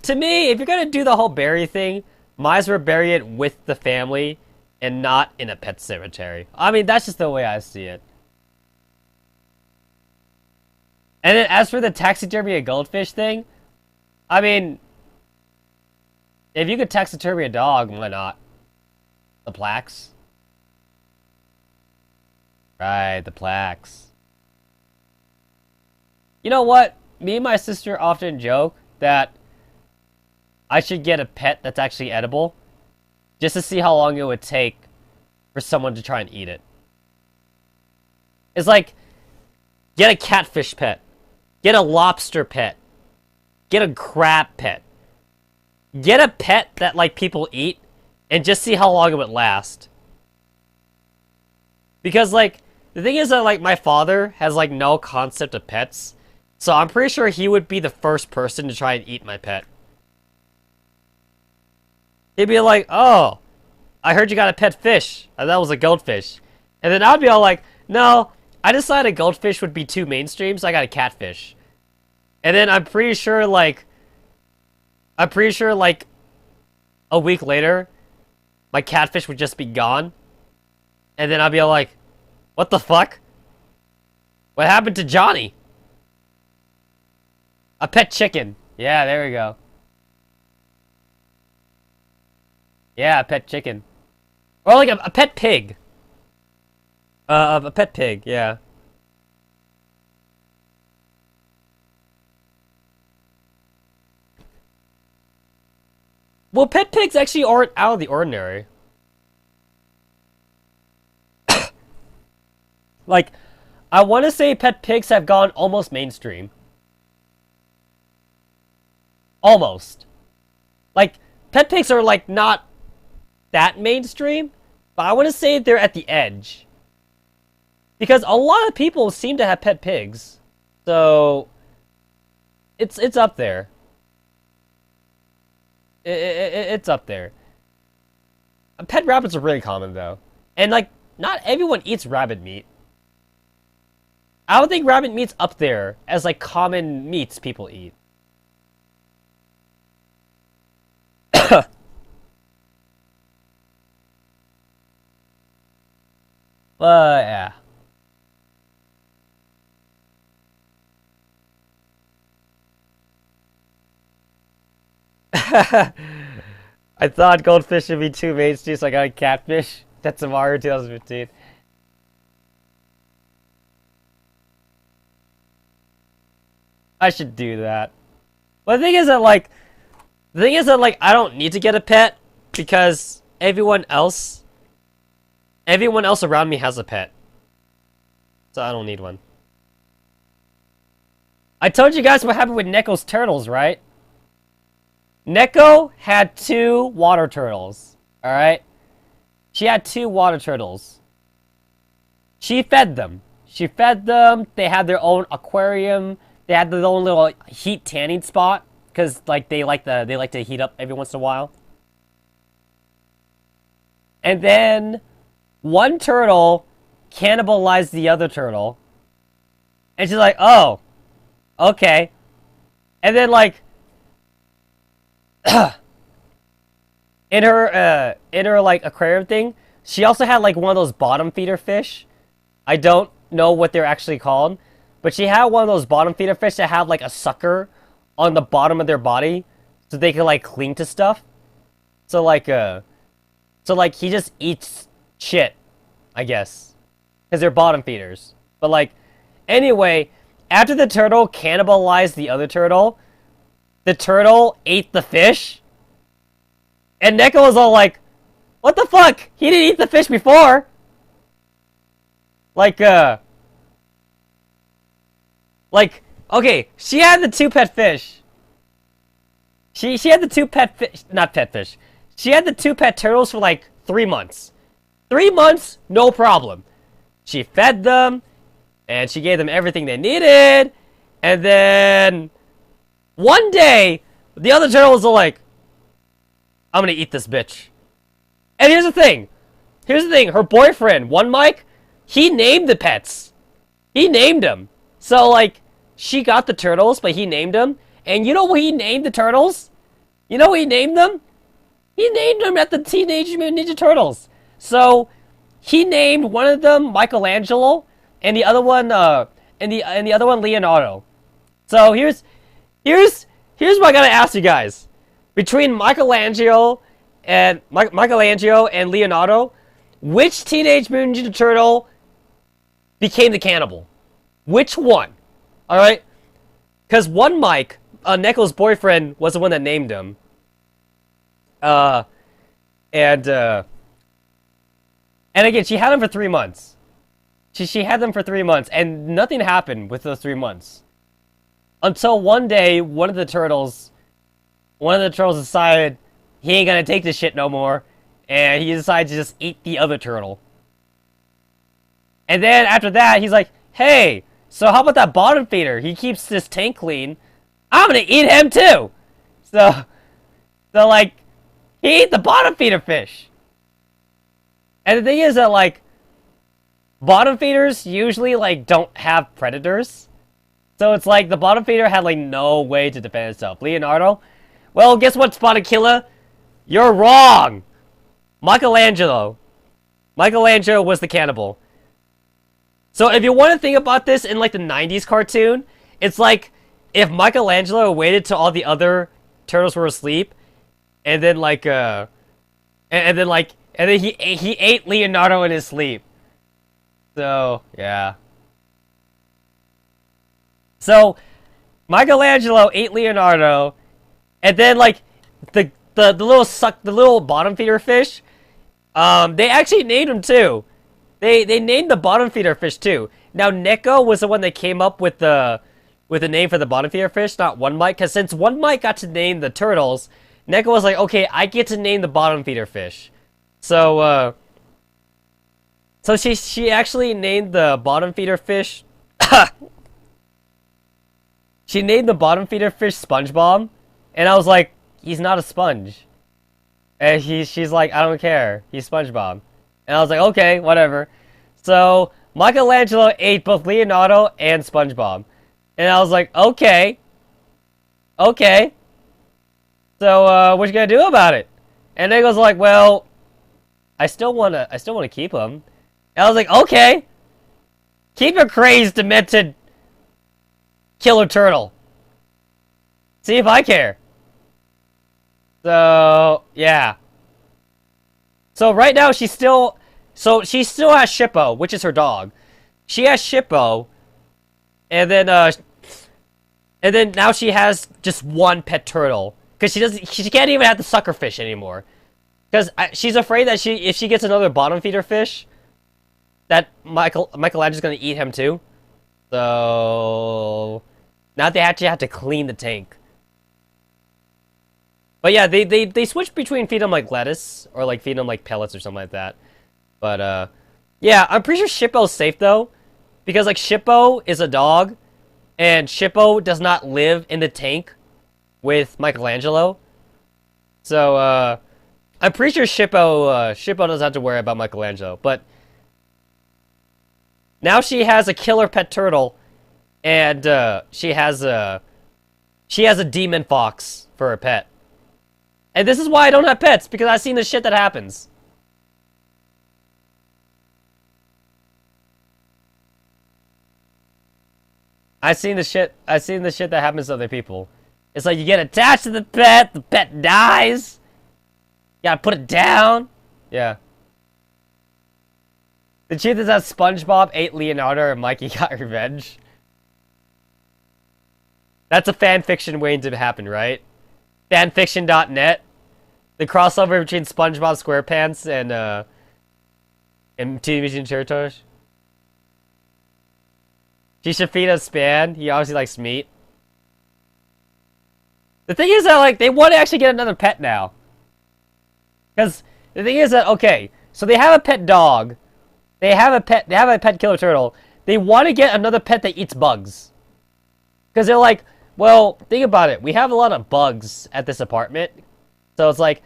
to me, if you're gonna do the whole bury thing, might as well bury it with the family and not in a pet cemetery. I mean, that's just the way I see it. And then as for the taxidermy a goldfish thing, I mean, if you could taxidermy a dog, why not? The plaques. Right, the plaques. You know what? Me and my sister often joke that I should get a pet that's actually edible, just to see how long it would take for someone to try and eat it. It's like, get a catfish pet, get a lobster pet, get a crab pet, get a pet that, like, people eat, and just see how long it would last. Because, like, the thing is that, like, my father has, like, no concept of pets, so I'm pretty sure he would be the first person to try and eat my pet. He'd be like, oh, I heard you got a pet fish. And that was a goldfish. And then I'd be all like, no, I decided goldfish would be too mainstream, so I got a catfish. And then I'm pretty sure, like, a week later, my catfish would just be gone. And then I'd be all like, what the fuck? What happened to Johnny? A pet chicken. Yeah, there we go. Yeah, a pet chicken. Or like a pet pig. A pet pig, yeah. Well, pet pigs actually aren't out of the ordinary. Like, I want to say pet pigs have gone almost mainstream. Almost. Like, pet pigs are, like, not that mainstream, but I want to say they're at the edge. Because a lot of people seem to have pet pigs. So, it's up there. It's up there. Pet rabbits are really common, though. And, like, not everyone eats rabbit meat. I don't think rabbit meat's up there as, like, common meats people eat. Yeah. I thought goldfish would be too mainstream, so I got a catfish. That's a Mario 2015. I should do that. But the thing is that, like, I don't need to get a pet because everyone else around me has a pet. So I don't need one. I told you guys what happened with Neko's turtles, right? Neko had 2 water turtles, alright? She had 2 water turtles. She fed them. They had their own aquarium. They had their own little heat tanning spot. Because, like, they like to heat up every once in a while. And then one turtle cannibalized the other turtle. And she's like, oh, okay. And then, like, in her like aquarium thing, she also had like one of those bottom feeder fish. I don't know what they're actually called, but she had one of those bottom feeder fish that had like a sucker on the bottom of their body, so they could like cling to stuff. So like he just eats shit, I guess, because they're bottom feeders. But like, anyway, after the turtle cannibalized the other turtle, the turtle ate the fish, and Neko was all like, what the fuck? He didn't eat the fish before! Like, okay, she had the 2 pet fish. She had the 2 pet fish, not pet fish. She had the 2 pet turtles for like 3 months. 3 months, no problem. She fed them, and she gave them everything they needed, and then one day, the other turtles are like, I'm gonna eat this bitch. And here's the thing. Her boyfriend, One Mike, he named the pets. He named them. So, like, she got the turtles, but he named them. And you know what he named the turtles? You know what he named them? He named them at the Teenage Mutant Ninja Turtles. So, he named one of them Michelangelo, and the other one, Leonardo. So here's what I gotta ask you guys. Between Michelangelo and Leonardo, which Teenage Mutant Ninja Turtle became the cannibal? Which one? Alright? Because One Mike, Neko's boyfriend, was the one that named him. And again, she had him for 3 months. She had them for 3 months, and nothing happened with those 3 months. Until one day, one of the turtles one of the turtles decided he ain't gonna take this shit no more, and he decided to just eat the other turtle. And then after that, he's like, hey, so how about that bottom feeder? He keeps this tank clean. I'm gonna eat him too! So like, he ate the bottom feeder fish. And the thing is that, like, bottom feeders usually, like, don't have predators. So it's like, the bottom feeder had, like, no way to defend itself. Leonardo? Well, guess what, Spotted Killer? You're wrong! Michelangelo. Michelangelo was the cannibal. So if you want to think about this in, like, the 90s cartoon, it's like, if Michelangelo waited till all the other turtles were asleep, and then, like, and then he ate Leonardo in his sleep. So, yeah. So, Michelangelo ate Leonardo, and then, like, the little bottom feeder fish, they actually named him too. They named the bottom feeder fish too. Now, Neko was the one that came up with the name for the bottom feeder fish, not One Mike, because since One Mike got to name the turtles, Neko was like, okay, I get to name the bottom feeder fish. So, so she actually named the bottom feeder fish. She named the bottom feeder fish SpongeBob, and I was like, he's not a sponge. And she's like, I don't care, he's SpongeBob. And I was like, okay, whatever. So Michelangelo ate both Leonardo and SpongeBob, and I was like, okay. So what you gonna do about it? And Nego's like, well, I still wanna keep him. And I was like, okay. Keep a crazed, demented killer turtle. See if I care. So yeah. So right now she still has Shippo, which is her dog. She has Shippo, and then now she has just one pet turtle. Because she can't even have the sucker fish anymore. Because she's afraid that if she gets another bottom feeder fish, that Michelangelo's gonna eat him too. So now they actually have to clean the tank. But yeah, they switch between feed them like lettuce or like feed them like pellets or something like that. But yeah, I'm pretty sure Shippo's safe though, because like Shippo is a dog, and Shippo does not live in the tank with Michelangelo. So I'm pretty sure Shippo doesn't have to worry about Michelangelo. But now she has a killer pet turtle, and she has a demon fox for her pet. And this is why I don't have pets, because I've seen the shit that happens. I've seen the shit that happens to other people. It's like you get attached to the pet dies. You gotta put it down. Yeah. The truth is that SpongeBob ate Leonardo and Mikey got revenge. That's a fanfiction waiting to happen, right? Fanfiction.net. The crossover between SpongeBob SquarePants and Teenage Mutant Ninja Turtles. She should feed a Span. He obviously likes meat. The thing is that, like, they want to actually get another pet now. Because the thing is that, okay, so they have a pet dog. They have a pet killer turtle. They want to get another pet that eats bugs. Because they're like, well, think about it. We have a lot of bugs at this apartment. So it's like,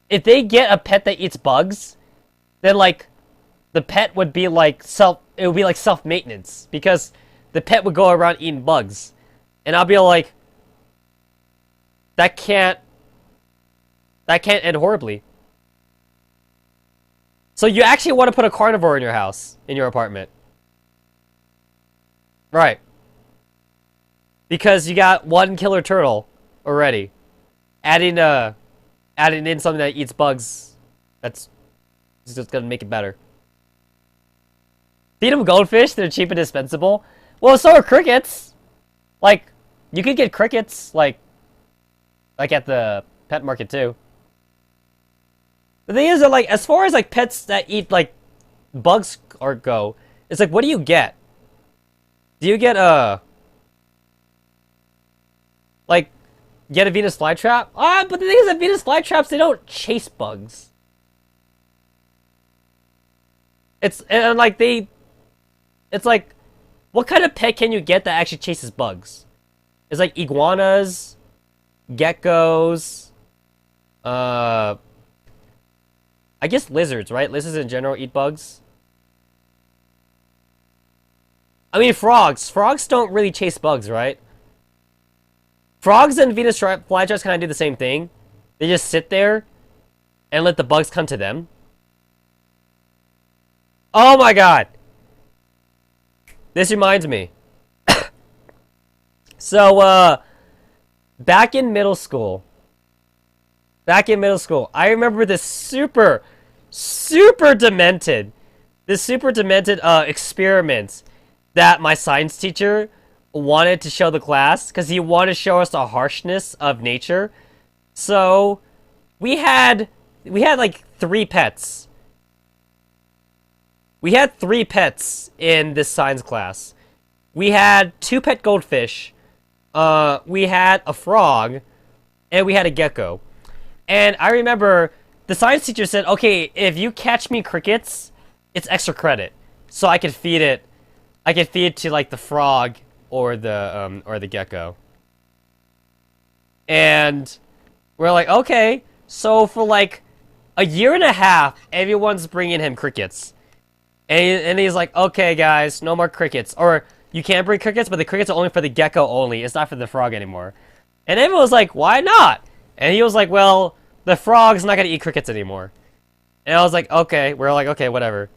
if they get a pet that eats bugs, then like, the pet would be like self-maintenance. Because the pet would go around eating bugs. And I'll be like, that can't end horribly. So you actually want to put a carnivore in your house, in your apartment. Right. Because you got one killer turtle already. Adding in something that eats bugs, that's just gonna make it better. Feed them goldfish, they're cheap and dispensable. Well, so are crickets. Like, you could get crickets, like at the pet market too. The thing is that, like, as far as like pets that eat like bugs or go, it's like, what do you get? Do you get like Get a Venus flytrap? But the thing is that Venus flytraps, they don't chase bugs. It's like, what kind of pet can you get that actually chases bugs? It's like iguanas, geckos, I guess lizards, right? Lizards in general eat bugs. I mean, frogs. Frogs don't really chase bugs, right? Frogs and Venus flytraps kind of do the same thing. They just sit there and let the bugs come to them. Oh my god! This reminds me. So, back in middle school, I remember this super demented experiment that my science teacher wanted to show the class, because he wanted to show us the harshness of nature. So, we had like 3 pets. We had 3 pets in this science class. We had 2 pet goldfish, we had a frog, and we had a gecko. And I remember the science teacher said, okay, if you catch me crickets, it's extra credit. So I could feed it. I could feed it to like the frog or the gecko. And we're like, okay. So for like a year and a half, everyone's bringing him crickets. And he's like, okay, guys, no more crickets. Or, you can't bring crickets, but the crickets are only for the gecko only. It's not for the frog anymore. And everyone was like, why not? And he was like, well, the frog's not going to eat crickets anymore. And I was like, okay. We're like, okay, whatever.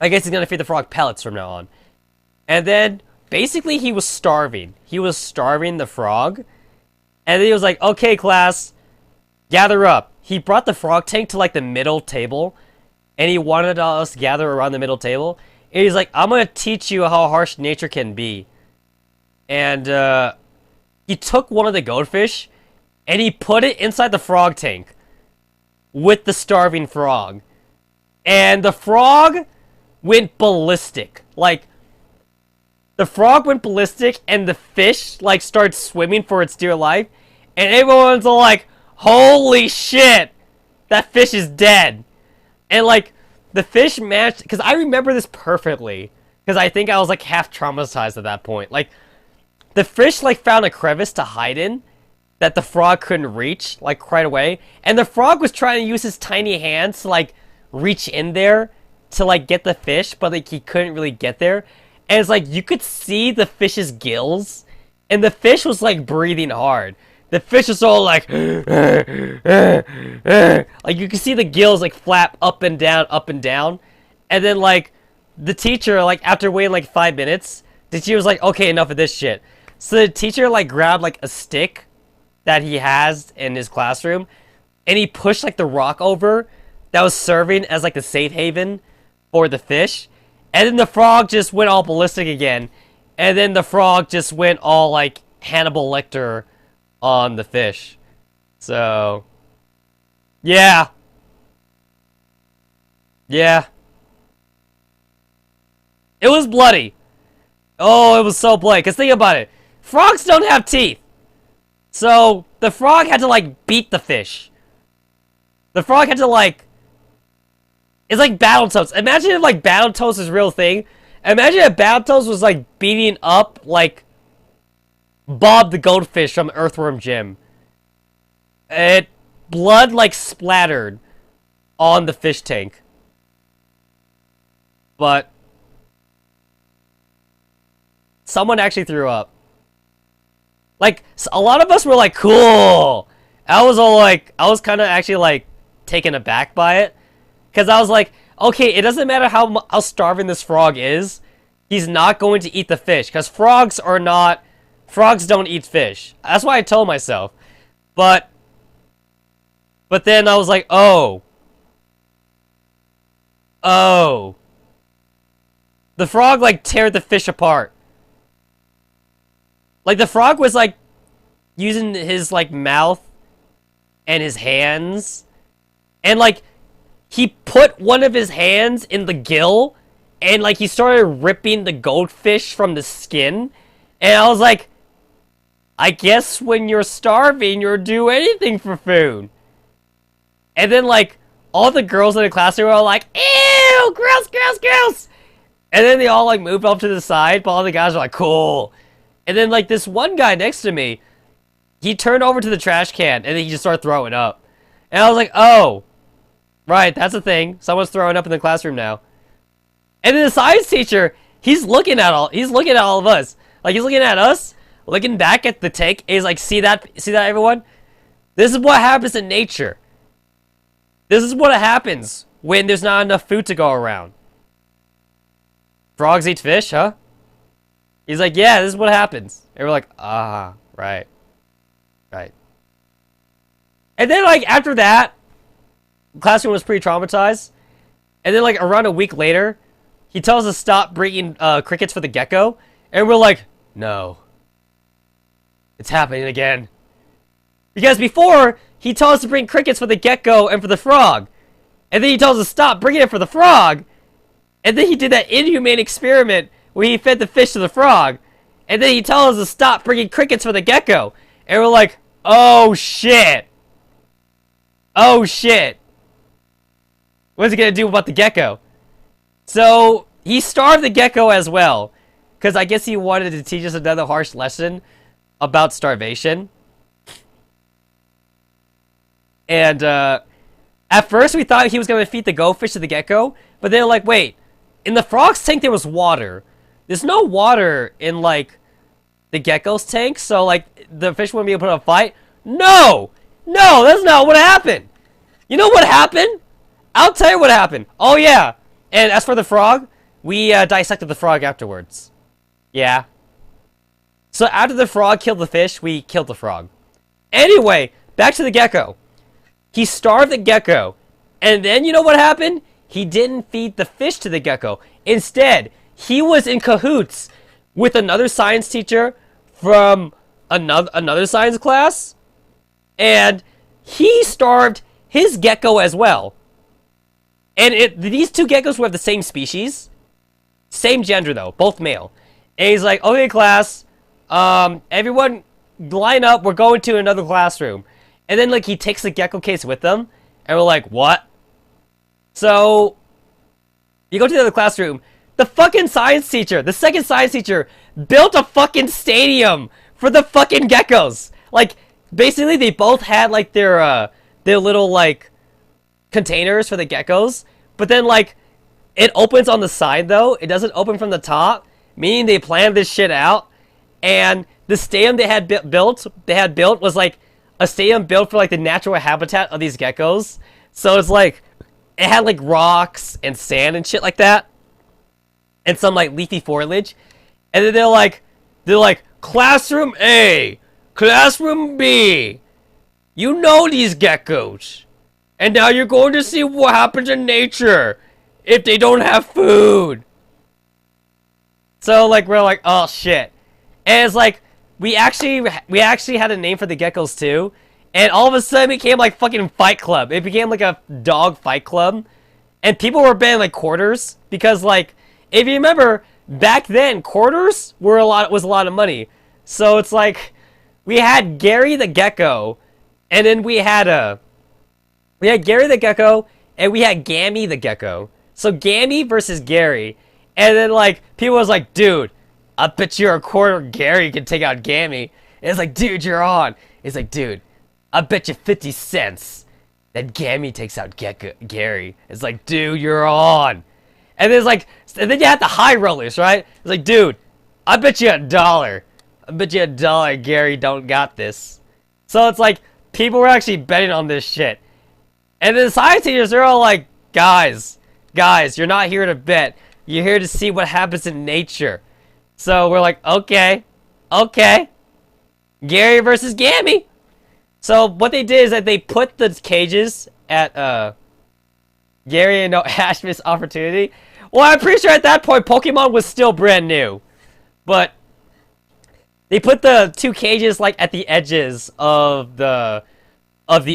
I guess he's going to feed the frog pellets from now on. And then, basically, he was starving. He was starving the frog. And then he was like, okay, class, gather up. He brought the frog tank to, like, the middle table. And he wanted us to gather around the middle table. And he's like, I'm going to teach you how harsh nature can be. And he took one of the goldfish, and he put it inside the frog tank with the starving frog. And the frog went ballistic. Like, the frog went ballistic, and the fish, like, started swimming for its dear life. And everyone's all like, holy shit, that fish is dead. And, like, the fish managed... Because I remember this perfectly. Because I think I was, like, half traumatized at that point. Like, the fish, like, found a crevice to hide in that the frog couldn't reach, like, right away. And the frog was trying to use his tiny hands to, like, reach in there to, like, get the fish. But, like, he couldn't really get there. And it's like, you could see the fish's gills. And the fish was, like, breathing hard. The fish was all like, like you can see the gills like flap up and down, and then like the teacher, like after waiting like 5 minutes, the teacher was like, okay, enough of this shit. So the teacher like grabbed like a stick that he has in his classroom, and he pushed like the rock over that was serving as like the safe haven for the fish, and then the frog just went all ballistic again, and then the frog just went all like Hannibal Lecter on the fish. So, yeah. Yeah. It was bloody. Oh, it was so bloody. Because think about it. Frogs don't have teeth. So, the frog had to, like, beat the fish. The frog had to, like... It's like Battletoads. Imagine if, like, Battletoads is a real thing. Imagine if Battletoads was, like, beating up, like... Bob the goldfish from Earthworm Jim. Blood like splattered on the fish tank. But someone actually threw up. Like, a lot of us were like, cool. I was kind of actually like taken aback by it. Because I was like, okay, it doesn't matter how starving this frog is. He's not going to eat the fish. Because frogs don't eat fish. That's why I told myself. But then I was like, oh. The frog, like, teared the fish apart. Like, the frog was, like, using his, like, mouth and his hands. And, like, he put one of his hands in the gill. And, like, he started ripping the goldfish from the skin. And I was like... I guess when you're starving, you'll do anything for food. And then, like, all the girls in the classroom are like, ew, gross, gross, gross. And then they all, like, move up to the side, but all the guys are like, cool. And then, like, this one guy next to me, he turned over to the trash can, and then he just started throwing up. And I was like, oh, right, that's a thing. Someone's throwing up in the classroom now. And then the science teacher, he's looking at all of us. Like, he's looking at us, looking back at the tank, and he's like, see that, everyone? This is what happens in nature. This is what happens when there's not enough food to go around. Frogs eat fish, huh? He's like, yeah, this is what happens. And we're like, ah, right. Right. And then, like, after that, the classroom was pretty traumatized. And then, like, around a week later, he tells us to stop bringing crickets for the gecko. And we're like, no. It's happening again. Because before, he told us to bring crickets for the gecko and for the frog. And then he tells us to stop bringing it for the frog. And then he did that inhumane experiment where he fed the fish to the frog. And then he tells us to stop bringing crickets for the gecko. And we're like, oh shit. Oh shit. What's he gonna do about the gecko? So, he starved the gecko as well. Because I guess he wanted to teach us another harsh lesson about starvation. And, at first we thought he was gonna feed the goldfish to the gecko. But then, like, wait. In the frog's tank there was water. There's no water in, like, the gecko's tank, so, like, the fish wouldn't be able to put up a fight? No! No, that's not what happened! You know what happened? I'll tell you what happened. Oh, yeah. And as for the frog, we dissected the frog afterwards. Yeah. So after the frog killed the fish, we killed the frog. Anyway, back to the gecko. He starved the gecko. And then, you know what happened? He didn't feed the fish to the gecko. Instead, he was in cahoots with another science teacher from another science class, and he starved his gecko as well. And these two geckos were the same species, same gender though, both male. And he's like, okay, class, everyone line up, we're going to another classroom. And then, like, he takes the gecko case with them, and we're like, what? So, you go to the other classroom. The fucking science teacher, the second science teacher, built a fucking stadium for the fucking geckos. Like, basically, they both had, like, their little, like, containers for the geckos. But then, like, it opens on the side, though. It doesn't open from the top, meaning they planned this shit out. And the stadium they had built was, like, a stadium built for, like, the natural habitat of these geckos. So it's, like, it had, like, rocks and sand and shit like that. And some, like, leafy foliage. And then they're like, Classroom A, Classroom B. You know these geckos. And now you're going to see what happens in nature if they don't have food. So, like, we're like, oh, shit. And it's like, we actually had a name for the geckos, too. And all of a sudden, it became, like, fucking Fight Club. It became, like, a dog fight club. And people were betting, like, quarters. Because, like, if you remember, back then, quarters was a lot of money. So it's like, we had Gary the Gecko, and then we had Gary the Gecko, and we had Gammy the Gecko. So Gammy versus Gary, and then, like, people was like, dude, I bet you're a quarter Gary can take out Gammy. And it's like, dude, you're on. It's like, dude, I bet you 50 cents that Gammy takes out Gary. It's like, dude, you're on. And then it's like, and then you have the high rollers, right? It's like, dude, I bet you $1. I bet you $1 Gary don't got this. So it's like, people were actually betting on this shit. And then the science teachers, they're all like, guys, you're not here to bet. You're here to see what happens in nature. So we're like, okay. Gary versus Gammy. So what they did is that they put the cages at, Gary and Ashman's opportunity. Well, I'm pretty sure at that point, Pokemon was still brand new. But they put the two cages, like, at the edges of the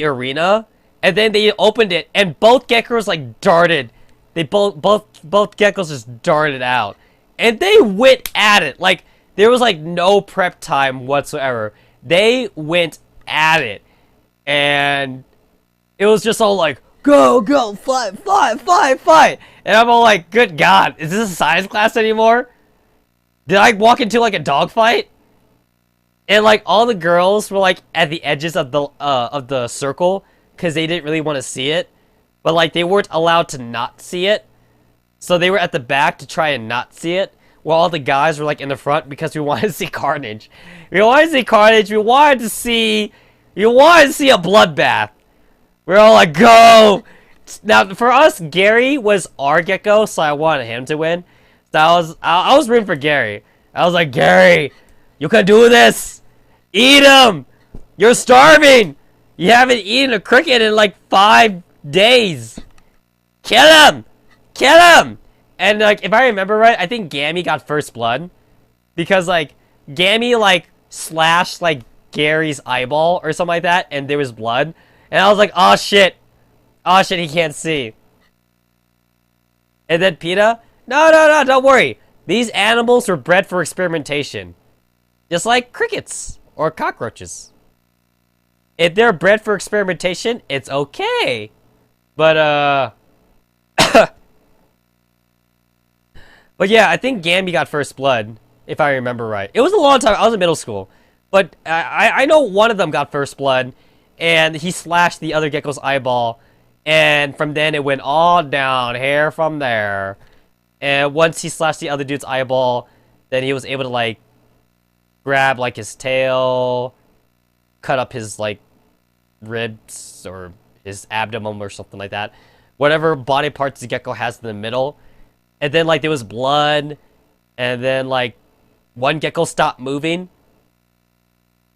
arena. And then they opened it, and both geckos, like, darted. They both geckos just darted out. And they went at it. Like, there was, like, no prep time whatsoever. They went at it. And it was just all like, go, go, fight, fight, fight, fight. And I'm all like, good God, is this a science class anymore? Did I walk into like a dogfight? And like all the girls were like at the edges of the circle because they didn't really want to see it. But like they weren't allowed to not see it. So they were at the back to try and not see it. While all the guys were like in the front because we wanted to see carnage. We wanted to see carnage. We wanted to see a bloodbath. We're all like, go! Now, for us, Gary was our gecko, so I wanted him to win. So I was rooting for Gary. I was like, Gary, you can do this! Eat him! You're starving! You haven't eaten a cricket in like 5 days! Kill him! Kill him! And like, if I remember right, I think Gammy got first blood. Because like, Gammy like, slashed like, Gary's eyeball or something like that, and there was blood. And I was like, oh shit, he can't see. And then PETA, no, don't worry. These animals were bred for experimentation. Just like crickets or cockroaches. If they're bred for experimentation, it's okay. But but yeah, I think Gamby got first blood, if I remember right. It was a long time, I was in middle school. But I know one of them got first blood, and he slashed the other gecko's eyeball, and from then it went all down, hair from there. And once he slashed the other dude's eyeball, then he was able to, like, grab, like, his tail, cut up his, like, ribs, or his abdomen, or something like that. Whatever body parts the gecko has in the middle. And then, like, there was blood, and then, like, one gecko stopped moving.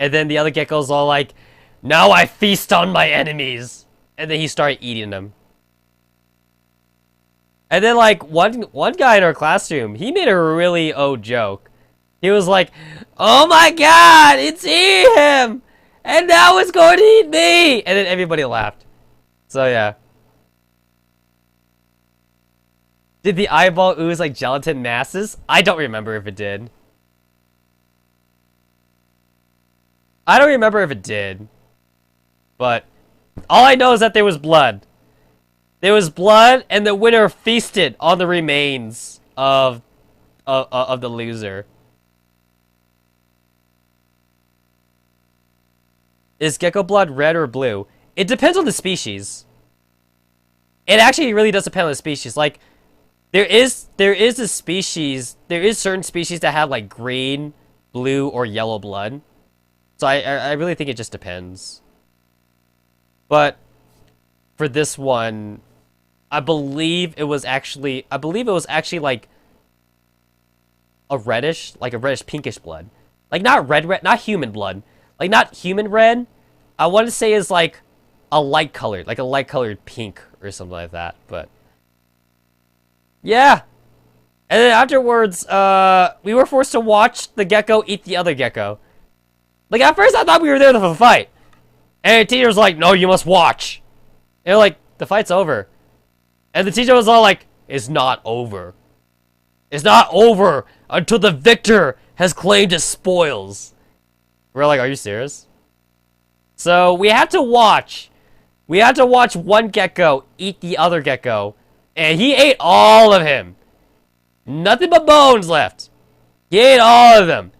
And then the other gecko's all like, now I feast on my enemies. And then he started eating them. And then like one guy in our classroom, he made a really old joke. He was like, oh my God, it's eating him. And now it's going to eat me. And then everybody laughed. So yeah. Did the eyeball ooze like gelatin masses? I don't remember if it did. I don't remember if it did, but all I know is that there was blood. There was blood, and the winner feasted on the remains of the loser. Is gecko blood red or blue? It depends on the species. It actually really does depend on the species. Like, there is certain species that have like green, blue, or yellow blood. So I really think it just depends. But for this one, I believe it was actually like a reddish pinkish blood. Like not red, not human blood. Like not human red. I want to say is like a light colored pink or something like that, but yeah. And then afterwards, we were forced to watch the gecko eat the other gecko. Like, at first I thought we were there for the fight. And the teacher was like, no, you must watch. And they're like, the fight's over. And the teacher was all like, it's not over. It's not over until the victor has claimed his spoils. We're like, are you serious? So, we had to watch. We had to watch one gecko eat the other gecko. And he ate all of him. Nothing but bones left. He ate all of them.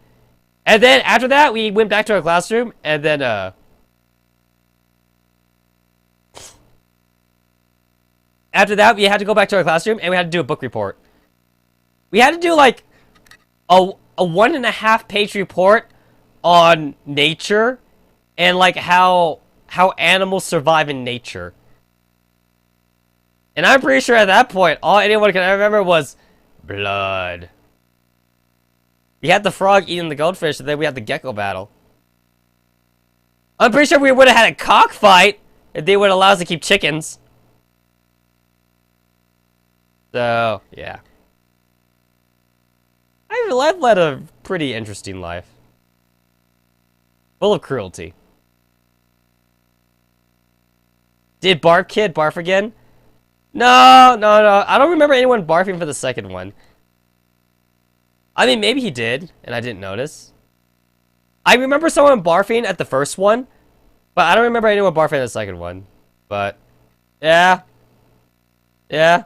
And then after that, we went back to our classroom, and then, after that, we had to go back to our classroom, and we had to do a book report. We had to do, like, a 1.5-page report on nature, and, like, how animals survive in nature. And I'm pretty sure at that point, all anyone can remember was blood. We had the frog eating the goldfish, and then we had the gecko battle. I'm pretty sure we would have had a cockfight if they would allow us to keep chickens. So, yeah. I've led a pretty interesting life. Full of cruelty. Did Barf Kid barf again? No. I don't remember anyone barfing for the second one. I mean, maybe he did, and I didn't notice. I remember someone barfing at the first one, but I don't remember anyone barfing at the second one. But, yeah. Yeah.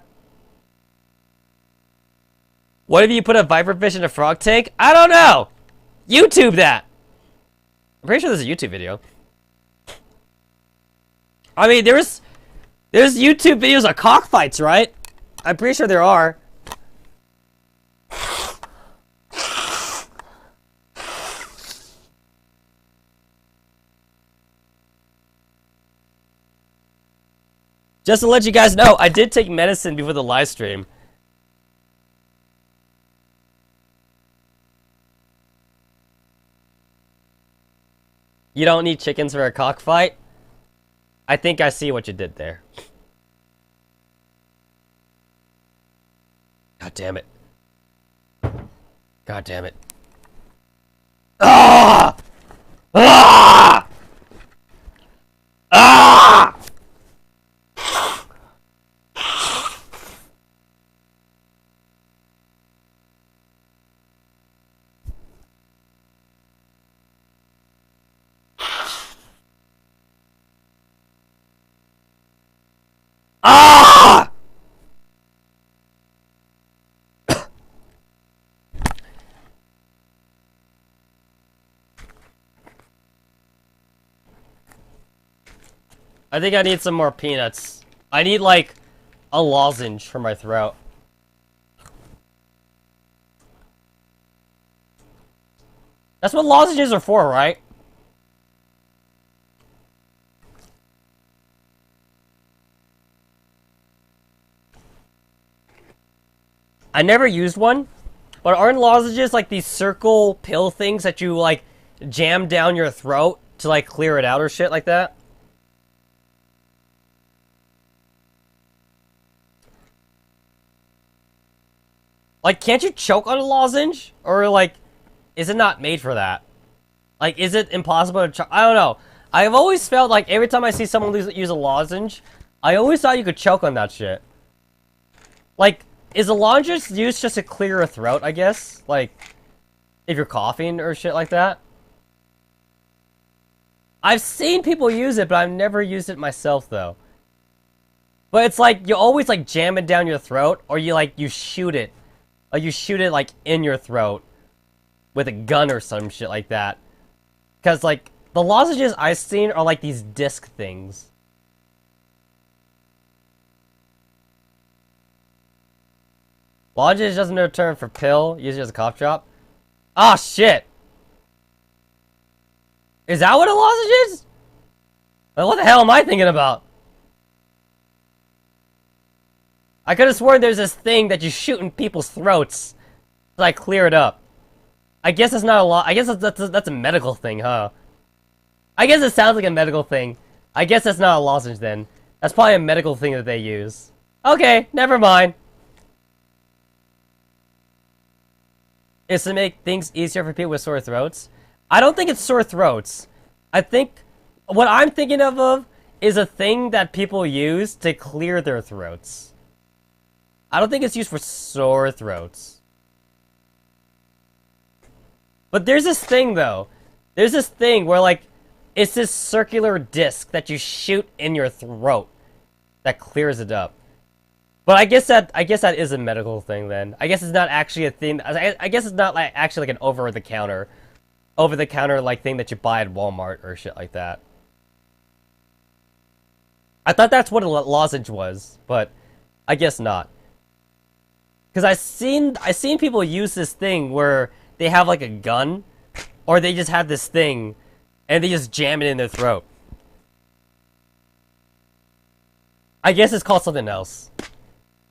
What if you put a viper fish in a frog tank? I don't know! YouTube that! I'm pretty sure there's a YouTube video. I mean, there's YouTube videos of cockfights, right? I'm pretty sure there are. Just to let you guys know, I did take medicine before the live stream. You don't need chickens for a cockfight? I think I see what you did there. God damn it. God damn it. Ah! Ah! Ah! Ah! I think I need some more peanuts. I need, like, a lozenge for my throat. That's what lozenges are for, right? I never used one, but aren't lozenges like these circle pill things that you, like, jam down your throat to, like, clear it out or shit like that? Like, can't you choke on a lozenge? Or, like, is it not made for that? Like, is it impossible to choke? I don't know. I've always felt like every time I see someone use a lozenge, I always thought you could choke on that shit. Like, is a lozenge used just to clear a throat, I guess? Like, if you're coughing or shit like that? I've seen people use it, but I've never used it myself, though. But it's like, you always, like, jam it down your throat, or you, like, you shoot it. Like, you shoot it, like, in your throat with a gun or some shit like that. Because, like, the lozenges I've seen are, like, these disc things. Lozenge doesn't know a term for pill, use it as a cough drop. Ah, shit! Is that what a lozenge is? Like, what the hell am I thinking about? I could have sworn there's this thing that you shoot in people's throats to, like, clear it up. I guess it's not a lot. I guess that's a medical thing, huh? I guess it sounds like a medical thing. I guess that's not a lozenge then. That's probably a medical thing that they use. Okay, never mind. Is to make things easier for people with sore throats. I don't think it's sore throats. I think what I'm thinking of is a thing that people use to clear their throats. I don't think it's used for sore throats. But there's this thing, though. There's this thing where, like, it's this circular disc that you shoot in your throat that clears it up. But I guess that is a medical thing then. I guess it's not actually a thing. I guess it's not like actually like an over the counter like thing that you buy at Walmart or shit like that. I thought that's what a lozenge was, but I guess not. Because I seen people use this thing where they have like a gun, or they just have this thing, and they just jam it in their throat. I guess it's called something else.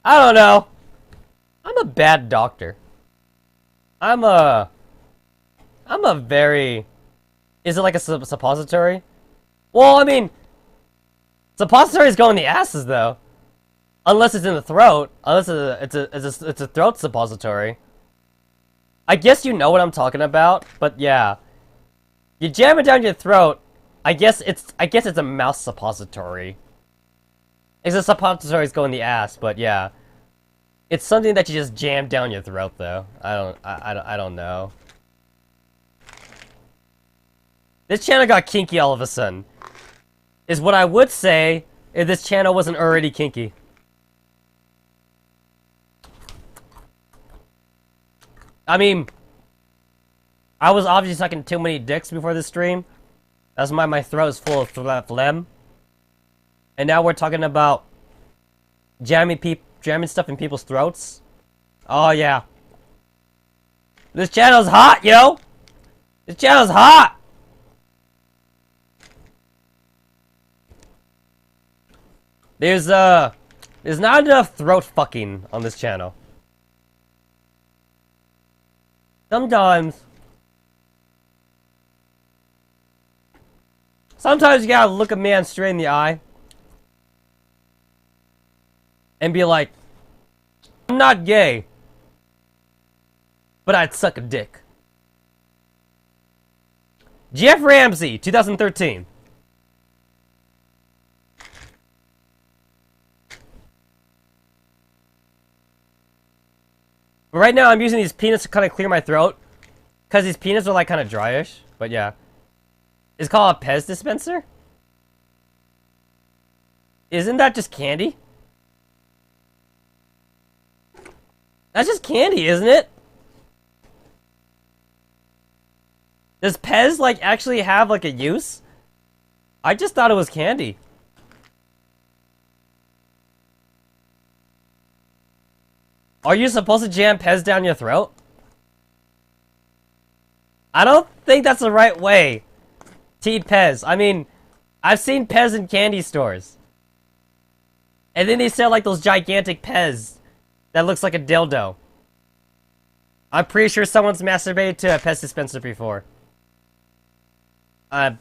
I don't know. I'm a bad doctor. I'm a very... Is it like a suppository? Well, I mean... Suppositories go in the asses, though. Unless it's in the throat. Unless it's a throat suppository. I guess you know what I'm talking about, but yeah. You jam it down your throat. I guess it's a mouse suppository. It's a suppositories go in the ass, but yeah. It's something that you just jam down your throat, though. I don't know. This channel got kinky all of a sudden. Is what I would say if this channel wasn't already kinky. I mean, I was obviously sucking too many dicks before this stream. That's why my throat is full of phlegm. And now we're talking about jamming stuff in people's throats. Oh yeah. This channel's hot, yo! This channel's hot! There's not enough throat fucking on this channel. Sometimes you gotta look a man straight in the eye and be like, I'm not gay, but I'd suck a dick. Jeff Ramsey, 2013. But right now, I'm using these peanuts to kind of clear my throat. Because these peanuts are, like, kind of dryish. But, yeah. It's called a Pez dispenser? Isn't that just candy? That's just candy, isn't it? Does Pez, like, actually have, like, a use? I just thought it was candy. Are you supposed to jam Pez down your throat? I don't think that's the right way to eat Pez. I mean, I've seen Pez in candy stores. And then they sell like those gigantic Pez that looks like a dildo. I'm pretty sure someone's masturbated to a Pez dispenser before. I'm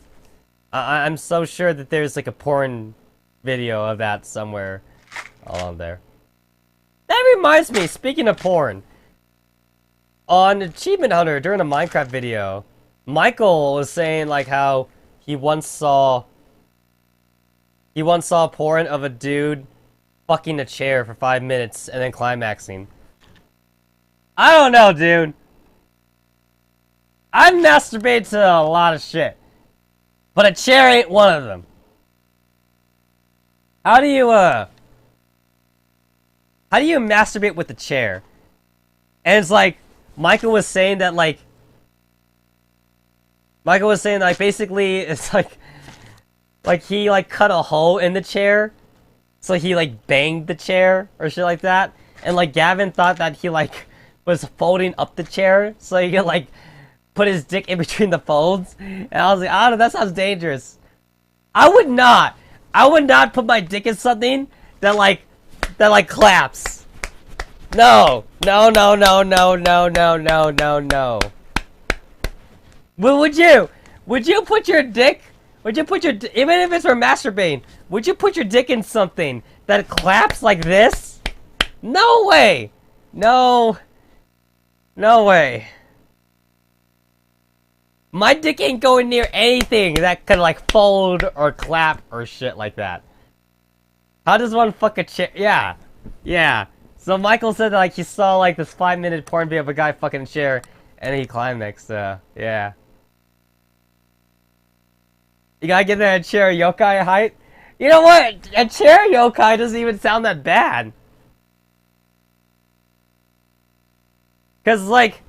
so sure that there's like a porn video of that somewhere along there. That reminds me, speaking of porn, on Achievement Hunter during a Minecraft video, Michael was saying like how he once saw porn of a dude fucking a chair for 5 minutes and then climaxing. I don't know, dude. I've masturbated to a lot of shit, but a chair ain't one of them. How do you masturbate with the chair? And it's like, Michael was saying basically, it's like he like cut a hole in the chair, so he like banged the chair or shit like that. And like Gavin thought that he like was folding up the chair so he could like put his dick in between the folds. And I was like, I don't know, that sounds dangerous. I would not put my dick in something that like claps. No. Would you put your dick, even if it's for masturbating, would you put your dick in something that claps like this? No way. No way. My dick ain't going near anything that could like fold or clap or shit like that. How does one fuck a chair? Yeah. So Michael said that like he saw like this 5-minute porn video of a guy fucking a chair and he climaxed, yeah. You gotta give that a chair yokai height? You know what? A chair yokai doesn't even sound that bad. Cause like,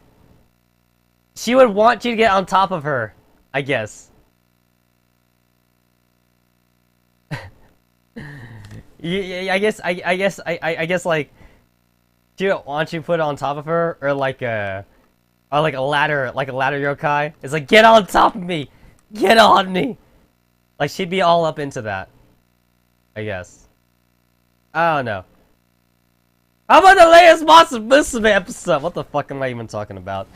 she would want you to get on top of her, I guess. I guess like, she would want you to put it on top of her, or like a ladder yokai. It's like, get on top of me, get on me. Like she'd be all up into that, I guess. I don't know. How about the latest Monster Musume episode? What the fuck am I even talking about?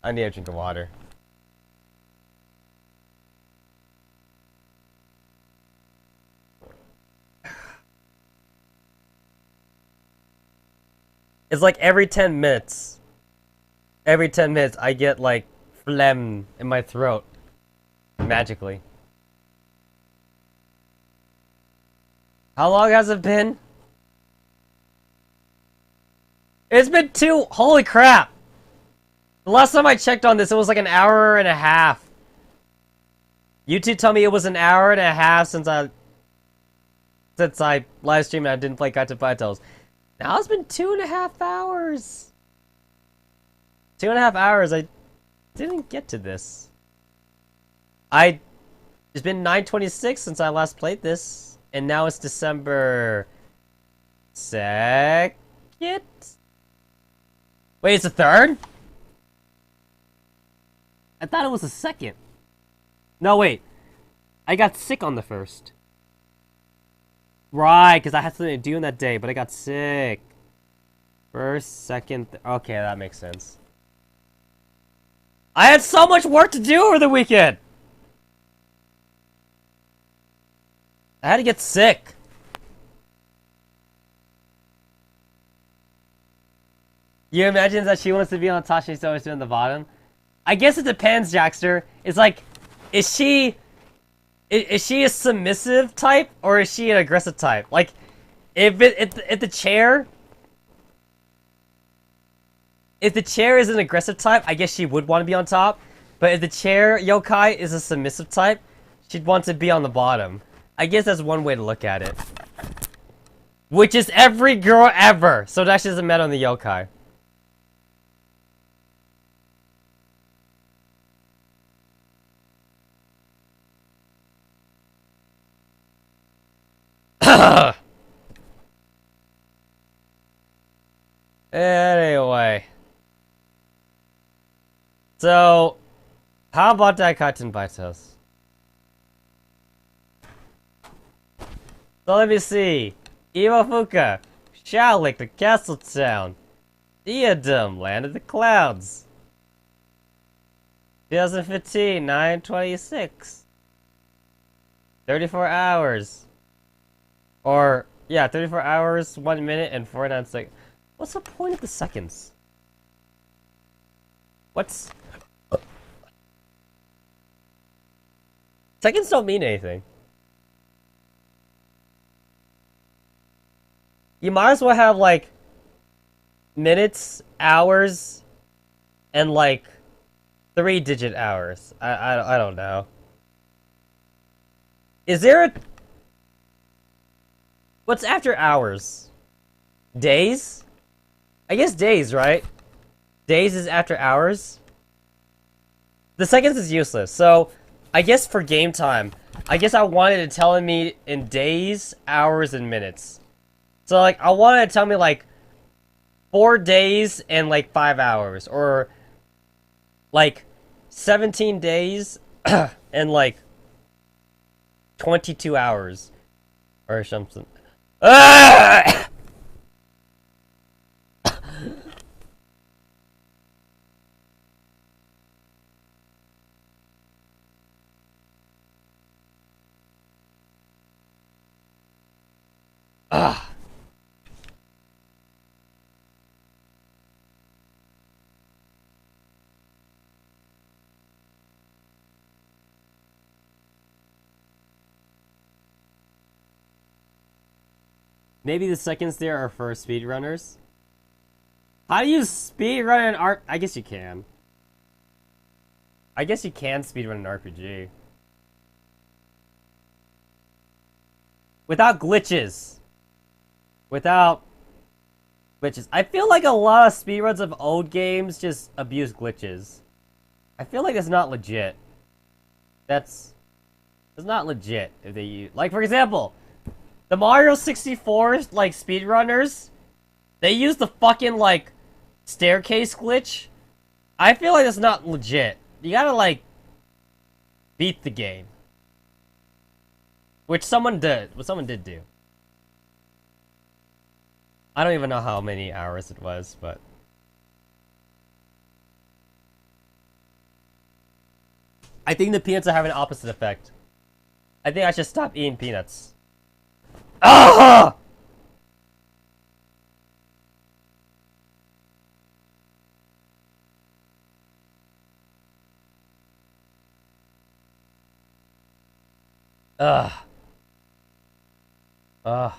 I need a drink of water. It's like every 10 minutes I get like phlegm in my throat. Magically. How long has it been? It's been holy crap! The last time I checked on this, it was like an hour and a half. YouTube told me it was an hour and a half since I live streamed and I didn't play Baten Kaitos. Now it's been 2.5 hours. 2.5 hours. I didn't get to this. It's been 9:26 since I last played this, and now it's December 2nd. Wait, it's the 3rd? I thought it was the 2nd. No, wait. I got sick on the 1st. Right, because I had something to do on that day, but I got sick. 1st, 2nd... Okay, that makes sense. I had so much work to do over the weekend! I had to get sick. You imagine that she wants to be on top, she's always doing the bottom? I guess it depends, Jackster. It's like, is she a submissive type or is she an aggressive type? Like, if the chair is an aggressive type, I guess she would want to be on top. But if the chair yokai is a submissive type, she'd want to be on the bottom. I guess that's one way to look at it. Which is every girl ever. So that actually doesn't matter on the yokai. Anyway. So, how about that Baten Kaitos? So let me see. Iwafuka, Shalik, the Castle Town. Diadem, Land of the Clouds. 2015, 9/26. 34 hours. Or, yeah, 34 hours, 1 minute, and 49 seconds. What's the point of the seconds? What's... Seconds don't mean anything. You might as well have, like, minutes, hours, and, like, 3-digit hours. I don't know. Is there a... What's after hours? Days? I guess days, right? Days is after hours? The seconds is useless, so... I guess for game time, I guess I wanted it telling me in days, hours, and minutes. So, like, I wanted to tell me, like, 4 days and, like, 5 hours. Or, like, 17 days and, like, 22 hours. Or something. Ah! Ugh. Maybe the seconds there are for speedrunners. How do you speedrun an art? I guess you can. I guess you can speedrun an RPG. Without glitches. Without glitches. I feel like a lot of speedruns of old games just abuse glitches. I feel like it's not legit. It's not legit if they use... Like, for example, the Mario 64, like, speedrunners, they use the fucking, like, staircase glitch. I feel like it's not legit. You gotta, like, beat the game. Which someone did. What someone did do. I don't even know how many hours it was, but... I think the peanuts are having an opposite effect. I think I should stop eating peanuts. Ah! Ugh. Ugh.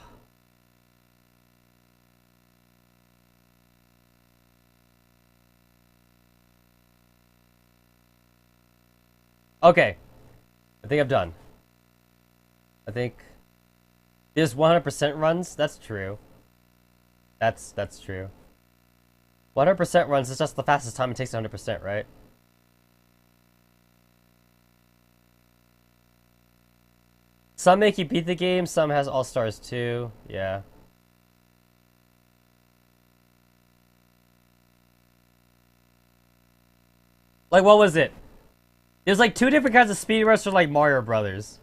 Okay. think I'm done. I think there's 100% runs. That's true. That's true. 100% runs is just the fastest time it takes 100%, right? Some make you beat the game, some has all-stars too. Yeah. Like, what was it? There's like two different kinds of speedruns for like Mario Brothers.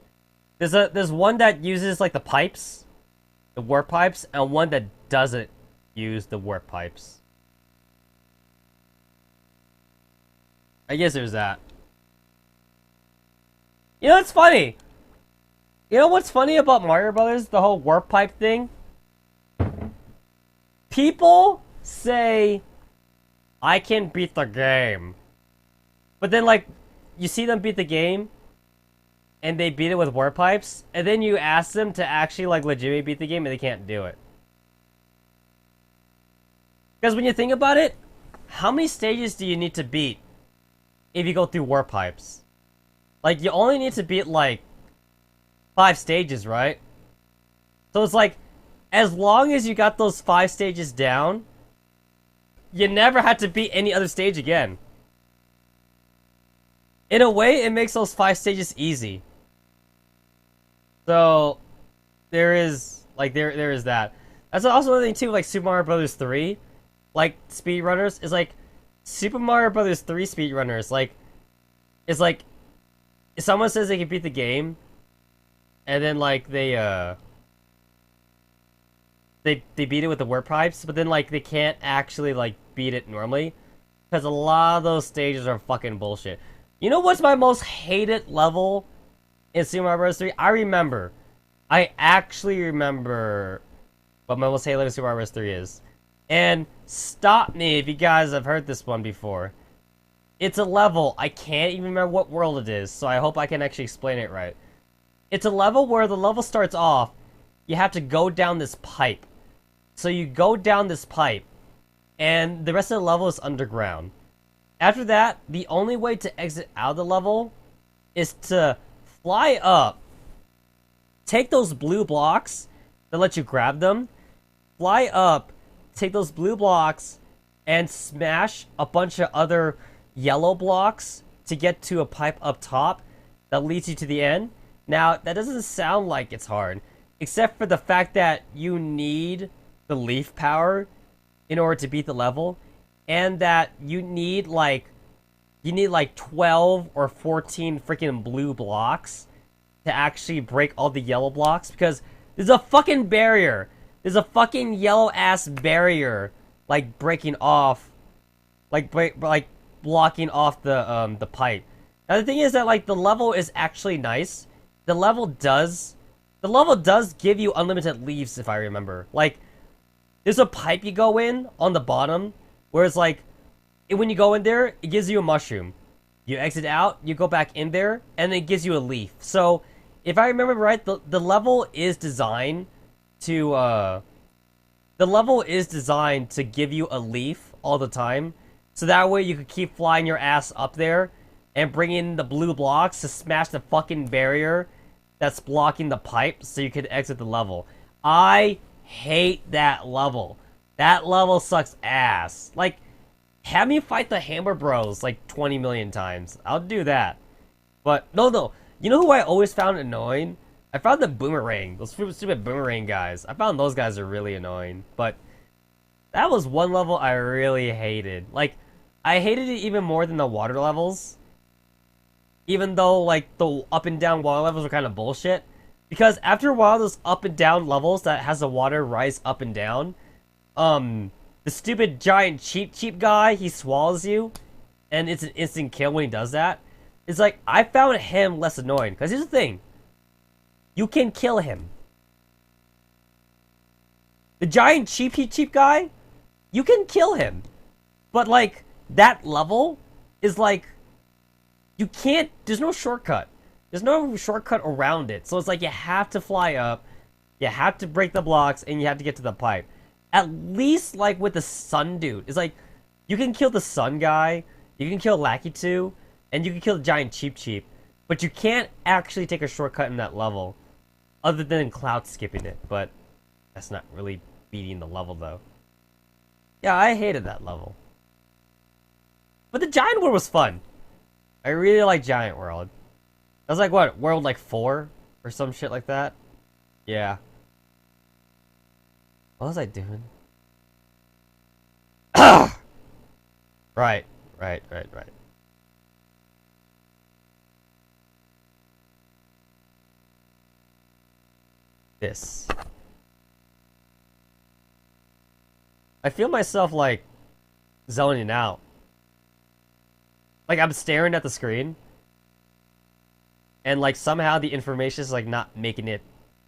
There's one that uses like the pipes, the warp pipes, and one that doesn't use the warp pipes. I guess there's that. You know what's funny? You know what's funny about Mario Brothers? The whole warp pipe thing? People say, I can beat the game. But then, like, you see them beat the game, and they beat it with warp pipes, and then you ask them to actually, like, legitimately beat the game, and they can't do it. Because when you think about it, how many stages do you need to beat if you go through warp pipes? Like, you only need to beat, like, 5 stages, right? So it's like, as long as you got those 5 stages down, you never had to beat any other stage again. In a way, it makes those 5 stages easy. So, there is, like, there is that. That's also another thing, too, like Super Mario Bros. 3. Like, speedrunners, is like, Super Mario Bros. 3 speedrunners, like, it's like, if someone says they can beat the game, and then, like, they beat it with the warp pipes, but then, like, they can't actually, like, beat it normally. Because a lot of those stages are fucking bullshit. You know what's my most hated level in Super Mario Bros. 3? I actually remember what my most hated level in Super Mario Bros. 3 is. And stop me if you guys have heard this one before. It's a level, I can't even remember what world it is, so I hope I can actually explain it right. It's a level where the level starts off, you have to go down this pipe. So you go down this pipe, and the rest of the level is underground. After that, the only way to exit out of the level is to fly up, take those blue blocks that let you grab them, fly up, take those blue blocks, and smash a bunch of other yellow blocks to get to a pipe up top that leads you to the end. Now, that doesn't sound like it's hard, except for the fact that you need the leaf power in order to beat the level, and that you need like 12 or 14 freaking blue blocks to actually break all the yellow blocks, because there's a fucking barrier. There's a fucking yellow ass barrier, like breaking off, like blocking off the pipe. Now the thing is that like the level is actually nice. The level does give you unlimited leaves, if I remember. Like, there's a pipe you go in on the bottom, where it's like, when you go in there, it gives you a mushroom. You exit out, you go back in there, and it gives you a leaf. So, if I remember right, the level is designed to give you a leaf all the time. So that way you could keep flying your ass up there and bring in the blue blocks to smash the fucking barrier that's blocking the pipe so you could exit the level. I hate that level. That level sucks ass. Like, have me fight the Hammer Bros like 20 million times. I'll do that. But, no. You know who I always found annoying? I found the Boomerang. Those stupid Boomerang guys. I found those guys are really annoying. But, that was one level I really hated. Like, I hated it even more than the water levels. Even though, like, the up and down water levels were kind of bullshit. Because after a while, those up and down levels that has the water rise up and down, the stupid giant cheap guy, he swallows you, and it's an instant kill when he does that. It's like, I found him less annoying. Because here's the thing. You can kill him. The giant cheap guy, you can kill him. But, like, that level is like, you can't, there's no shortcut. There's no shortcut around it. So it's like you have to fly up, you have to break the blocks, and you have to get to the pipe. At least, like, with the sun dude. It's like, you can kill the sun guy, you can kill Lakitu, and you can kill the giant cheap. But you can't actually take a shortcut in that level, other than cloud skipping it, but that's not really beating the level, though. Yeah, I hated that level. But the Giant World was fun. I really like Giant World. That was like, what, World like 4? Or some shit like that? Yeah. What was I doing? Right. This. I feel myself, like, zoning out. Like, I'm staring at the screen. And, like, somehow the information is, like, not making it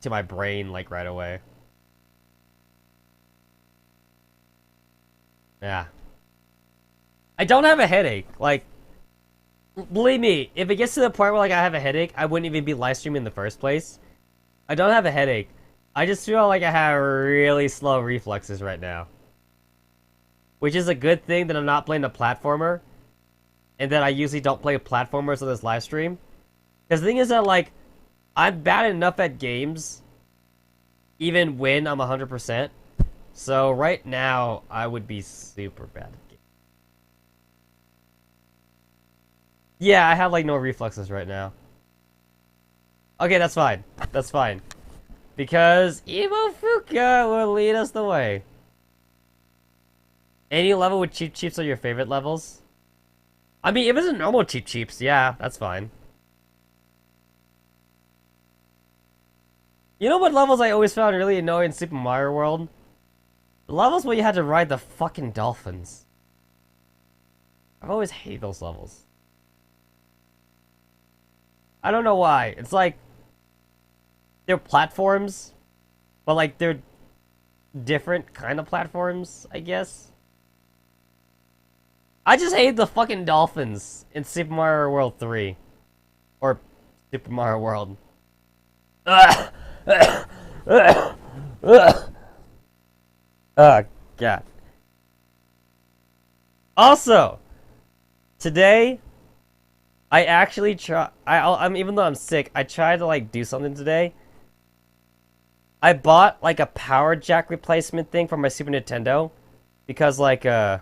to my brain, like, right away. Yeah. I don't have a headache. Like, believe me, if it gets to the point where, like, I have a headache, I wouldn't even be live streaming in the first place. I don't have a headache. I just feel like I have really slow reflexes right now. Which is a good thing that I'm not playing a platformer. And that I usually don't play platformers on this live stream. Because the thing is that, like, I'm bad enough at games, even when I'm 100%. So right now, I would be super bad at games. Yeah, I have, like, no reflexes right now. Okay, that's fine. That's fine. Because Evo Fuka will lead us the way. Any level with Cheap Cheeps are your favorite levels? I mean, if it's a normal Cheap Cheeps, yeah, that's fine. You know what levels I always found really annoying in Super Mario World? The levels where you had to ride the fucking dolphins. I've always hated those levels. I don't know why. It's like, they're platforms, but like they're different kind of platforms, I guess. I just hate the fucking dolphins in Super Mario World 3. Or Super Mario World. Oh, God. Also, today, I actually I'm even though I'm sick, I tried to like do something today. I bought like a power jack replacement thing for my Super Nintendo because like my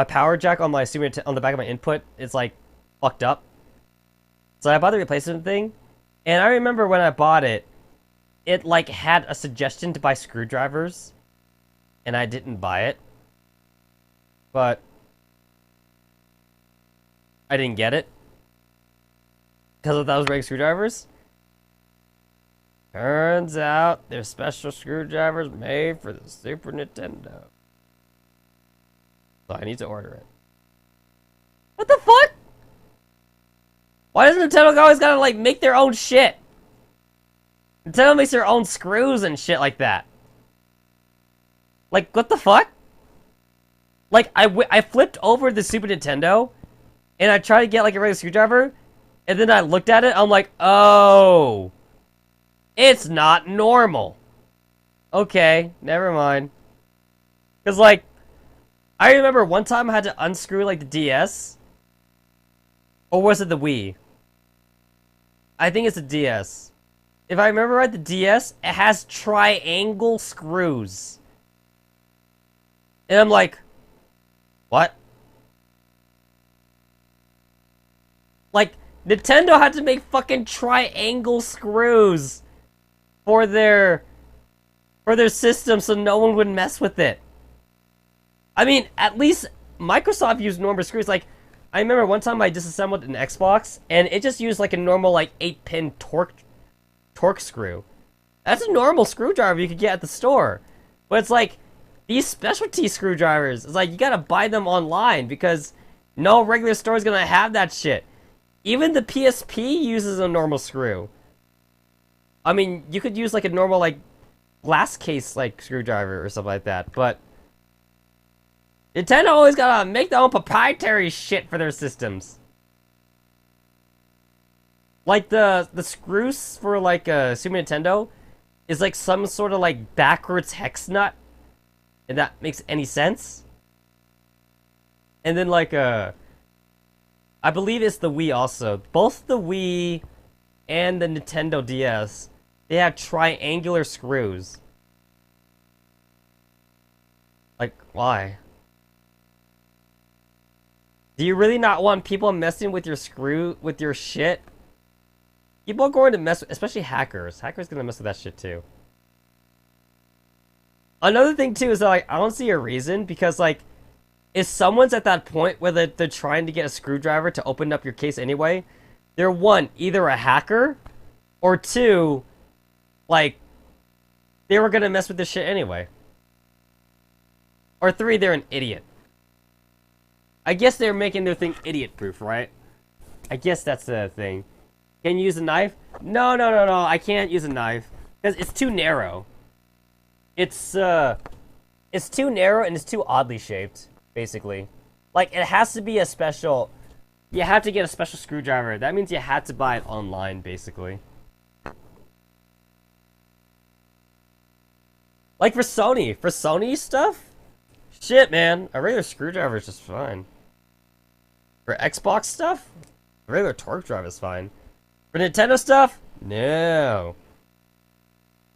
power jack on my on the back of my input is like fucked up. So I bought the replacement thing, and I remember when I bought it, it like had a suggestion to buy screwdrivers, and I didn't buy it. But I didn't get it because I thought I was regular screwdrivers. Turns out there's special screwdrivers made for the Super Nintendo. So I need to order it. What the fuck? Why does Nintendo always gotta like make their own shit? Nintendo makes their own screws and shit like that. Like, what the fuck? Like, I flipped over the Super Nintendo, and I tried to get, like, a regular screwdriver, and then I looked at it, I'm like, oh, it's not normal. Okay, never mind. Because, like, I remember one time I had to unscrew, like, the DS. Or was it the Wii? I think it's the DS. If I remember right, the DS, it has triangle screws. And I'm like, what? Like, Nintendo had to make fucking triangle screws for their system so no one would mess with it. I mean, at least Microsoft used normal screws. Like, I remember one time I disassembled an Xbox, and it just used like a normal like 8-pin torque screw. That's a normal screwdriver you could get at the store. But it's like, these specialty screwdrivers, it's like, you gotta buy them online because no regular store is gonna have that shit. Even the PSP uses a normal screw. I mean, you could use like a normal like glass case like screwdriver or something like that, but Nintendo always gotta make their own proprietary shit for their systems. Like the screws for like a Super Nintendo is like some sort of like backwards hex nut. If that makes any sense. And then like I believe it's the Wii also. Both the Wii and the Nintendo DS, they have triangular screws. Like, why? Do you really not want people messing with your shit? People are going to mess with, especially hackers. Hackers gonna mess with that shit too. Another thing too is that, like, I don't see a reason, because like, if someone's at that point where they're trying to get a screwdriver to open up your case anyway, they're one, either a hacker, or two, like, they were gonna mess with this shit anyway. Or three, they're an idiot. I guess they're making their thing idiot-proof, right? I guess that's the thing. Can you use a knife? No, I can't use a knife. Because it's too narrow. It's too narrow and it's too oddly shaped, basically. Like, it has to be a special... You have to get a special screwdriver. That means you had to buy it online, basically. Like for Sony stuff? Shit, man. A regular screwdriver is just fine. For Xbox stuff? A regular torque drive is fine. For Nintendo stuff? No.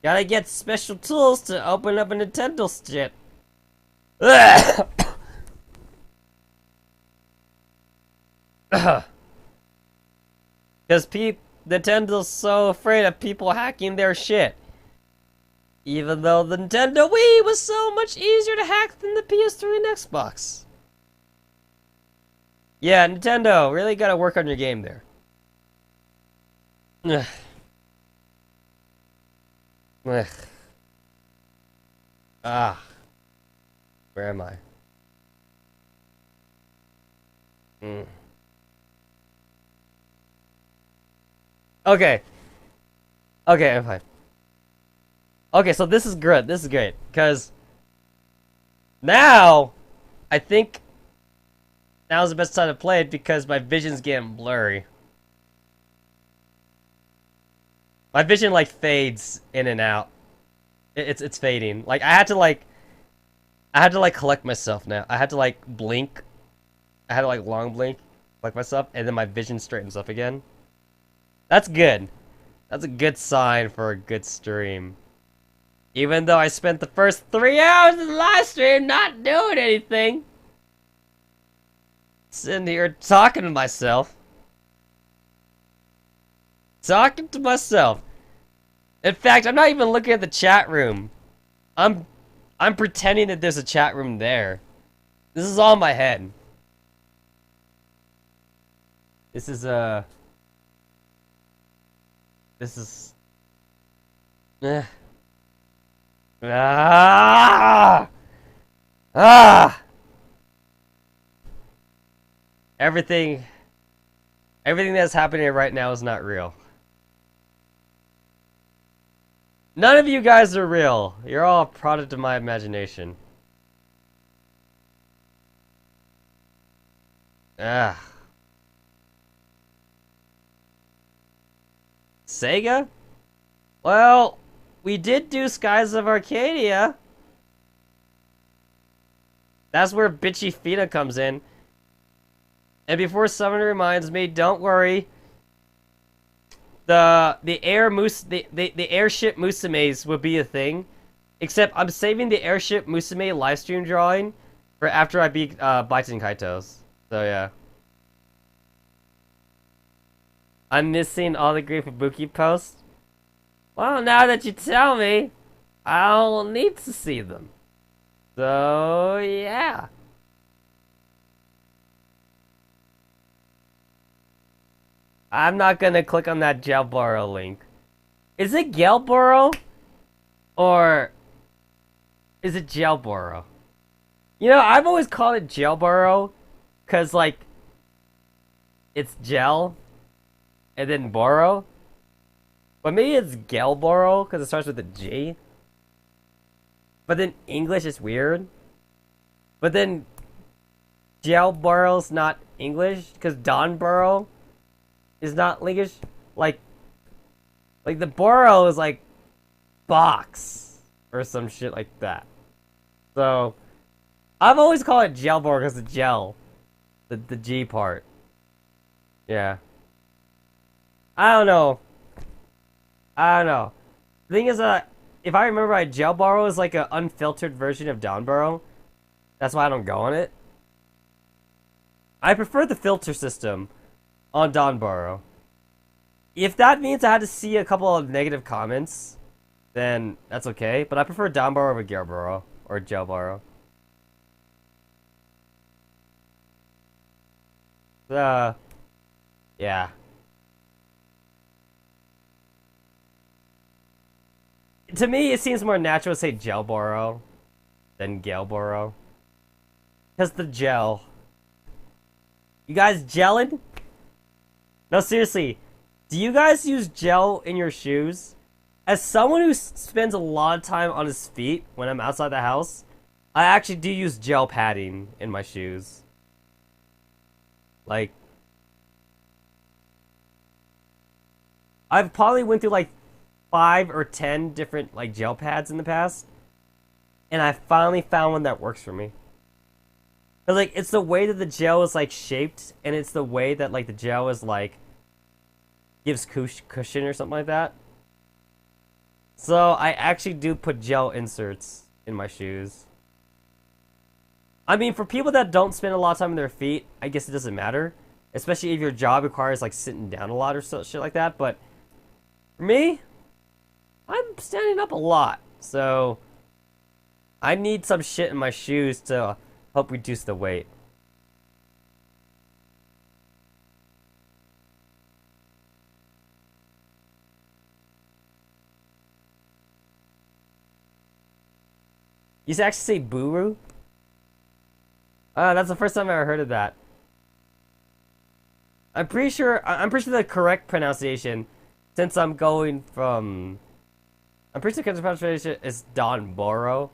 Gotta get special tools to open up a Nintendo shit. Because Nintendo's so afraid of people hacking their shit. Even though the Nintendo Wii was so much easier to hack than the PS3 and Xbox. Yeah, Nintendo, really gotta work on your game there. Ugh. Ugh. Ah. Where am I? Okay. Okay, I'm fine. Okay, so this is good. This is great. Because now, I think now's the best time to play it because my vision's getting blurry. My vision, like, fades in and out. It's fading. Like, I had to, like, collect myself now. I had to, like, blink. I had to, like, long blink, collect myself, and then my vision straightens up again. That's good. That's a good sign for a good stream. Even though I spent the first 3 hours of the live stream not doing anything. Sitting here talking to myself. Talking to myself. In fact, I'm not even looking at the chat room. I'm pretending that there's a chat room there. This is all in my head. This is Everything that's happening right now is not real. None of you guys are real. You're all a product of my imagination. Sega? Well, we did do Skies of Arcadia. That's where Bitchy Fina comes in. And before someone reminds me, don't worry. The airship Musume's will be a thing. Except I'm saving the airship Musume livestream drawing for after I beat Baten Kaitos. So yeah. I'm missing all the Great Fubuki posts. Well, now that you tell me, I'll need to see them. So, yeah. I'm not gonna click on that Gelboro link. Is it Gelboro? Or is it Gelboro? You know, I've always called it Gelboro, cause like, it's gel, and then Boro. But maybe it's Gelboro, because it starts with a G. But then English is weird. But then Gelboro's not English, because Donboro is not English. Like the Boro is like box, or some shit like that. So, I've always called it Gelboro because of gel. The G part. Yeah. I don't know. The thing is, if I remember right, Jailboro is like an unfiltered version of Downboro. That's why I don't go on it. I prefer the filter system on Downboro. If that means I had to see a couple of negative comments, then that's okay. But I prefer Downboro over Gearboro or Jailboro. Yeah. To me, it seems more natural to say Jailboro than Galeboro. Because the gel. You guys gelling? No, seriously. Do you guys use gel in your shoes? As someone who spends a lot of time on his feet when I'm outside the house, I actually do use gel padding in my shoes. Like, I've probably went through like 5 or 10 different like gel pads in the past, and I finally found one that works for me. But like, it's the way that the gel is like shaped, and it's the way that like the gel is like gives cushion or something like that. So I actually do put gel inserts in my shoes. I mean, for people that don't spend a lot of time on their feet, I guess it doesn't matter, especially if your job requires like sitting down a lot or shit like that. But for me, I'm standing up a lot, so I need some shit in my shoes to help reduce the weight. You actually say buru? That's the first time I ever heard of that. I'm pretty sure the correct pronunciation, since I'm going from, I'm pretty sure the correct pronunciation is Donboro.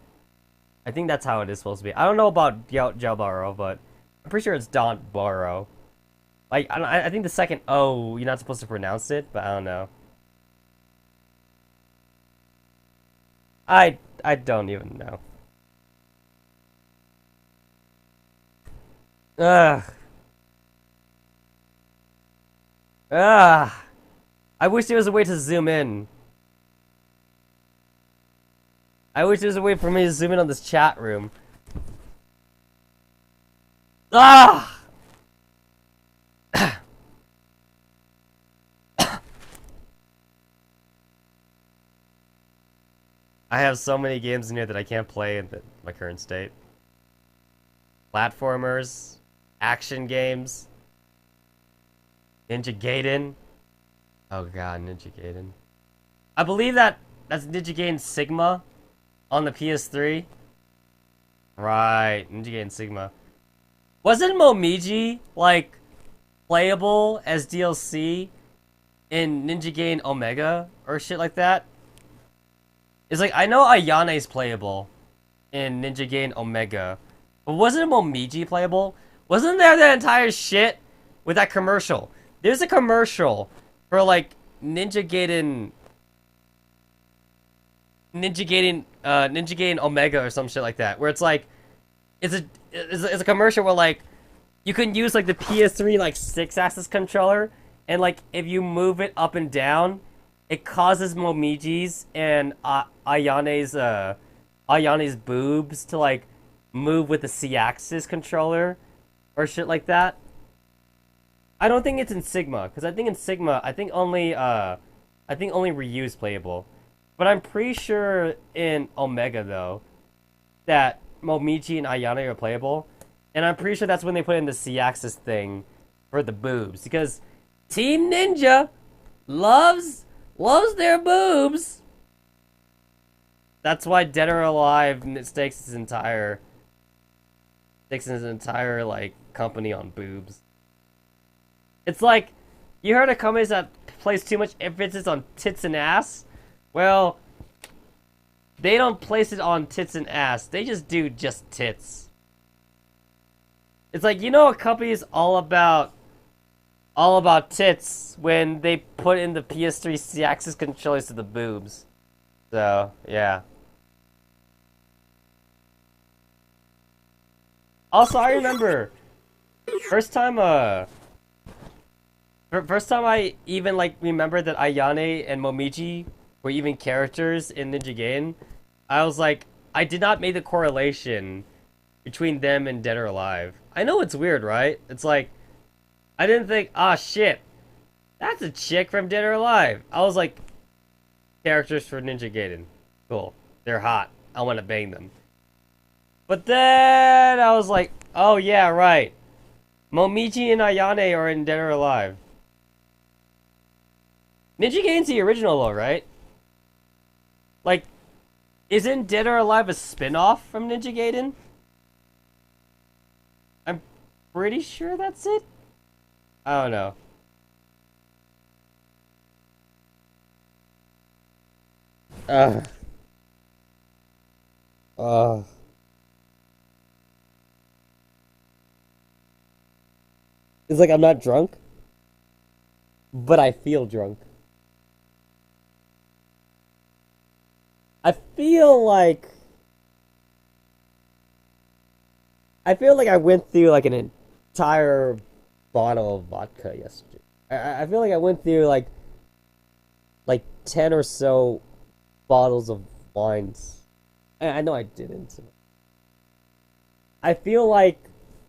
I think that's how it is supposed to be. I don't know about Jailboro, but I'm pretty sure it's Donboro. Like, I think the second O, you're not supposed to pronounce it, but I don't know. I don't even know. Ugh. Ugh. I wish there was a way to zoom in. I wish there was a way for me to zoom in on this chat room. Ah! I have so many games in here that I can't play in my current state. Platformers, action games, Ninja Gaiden. Oh god, Ninja Gaiden. I believe that's Ninja Gaiden Sigma on the PS3. Right, Ninja Gaiden Sigma. Wasn't Momiji like playable as DLC in Ninja Gaiden Omega or shit like that? It's like, I know Ayane's playable in Ninja Gaiden Omega, but wasn't Momiji playable? Wasn't there that entire shit with that commercial? There's a commercial for like Ninja Gaiden Omega or some shit like that, where it's like, it's a commercial where like you can use like the PS3 like 6-axis controller, and like if you move it up and down, it causes Momiji's and Ayane's boobs to like move with the C-axis controller or shit like that. I don't think it's in Sigma, because I think in Sigma, I think only Ryu's playable. But I'm pretty sure in Omega though that Momiji and Ayane are playable, and I'm pretty sure that's when they put in the C-axis thing for the boobs, because Team Ninja loves their boobs. That's why Dead or Alive stakes his entire like company on boobs. It's like, you heard of companies that place too much emphasis on tits and ass? Well, they don't place it on tits and ass. They just do just tits. It's like, you know, a company is all about tits when they put in the PS3 C-axis controllers to the boobs. So, yeah. Also, I remember First time, first time I even, like, remember that Ayane and Momiji were even characters in Ninja Gaiden, I was like, I did not make the correlation between them and Dead or Alive. I know it's weird, right? It's like, I didn't think, ah, shit, that's a chick from Dead or Alive. I was like, characters for Ninja Gaiden. Cool. They're hot. I want to bang them. But then I was like, oh yeah, right. Momiji and Ayane are in Dead or Alive. Ninja Gaiden's the original though, right? Like, isn't Dead or Alive a spin-off from Ninja Gaiden? I'm pretty sure that's it. I don't know. Ugh. Ugh. It's like I'm not drunk, but I feel drunk. I feel like I went through like an entire bottle of vodka yesterday. I feel like I went through like 10 or so bottles of wines. I know I didn't. I feel like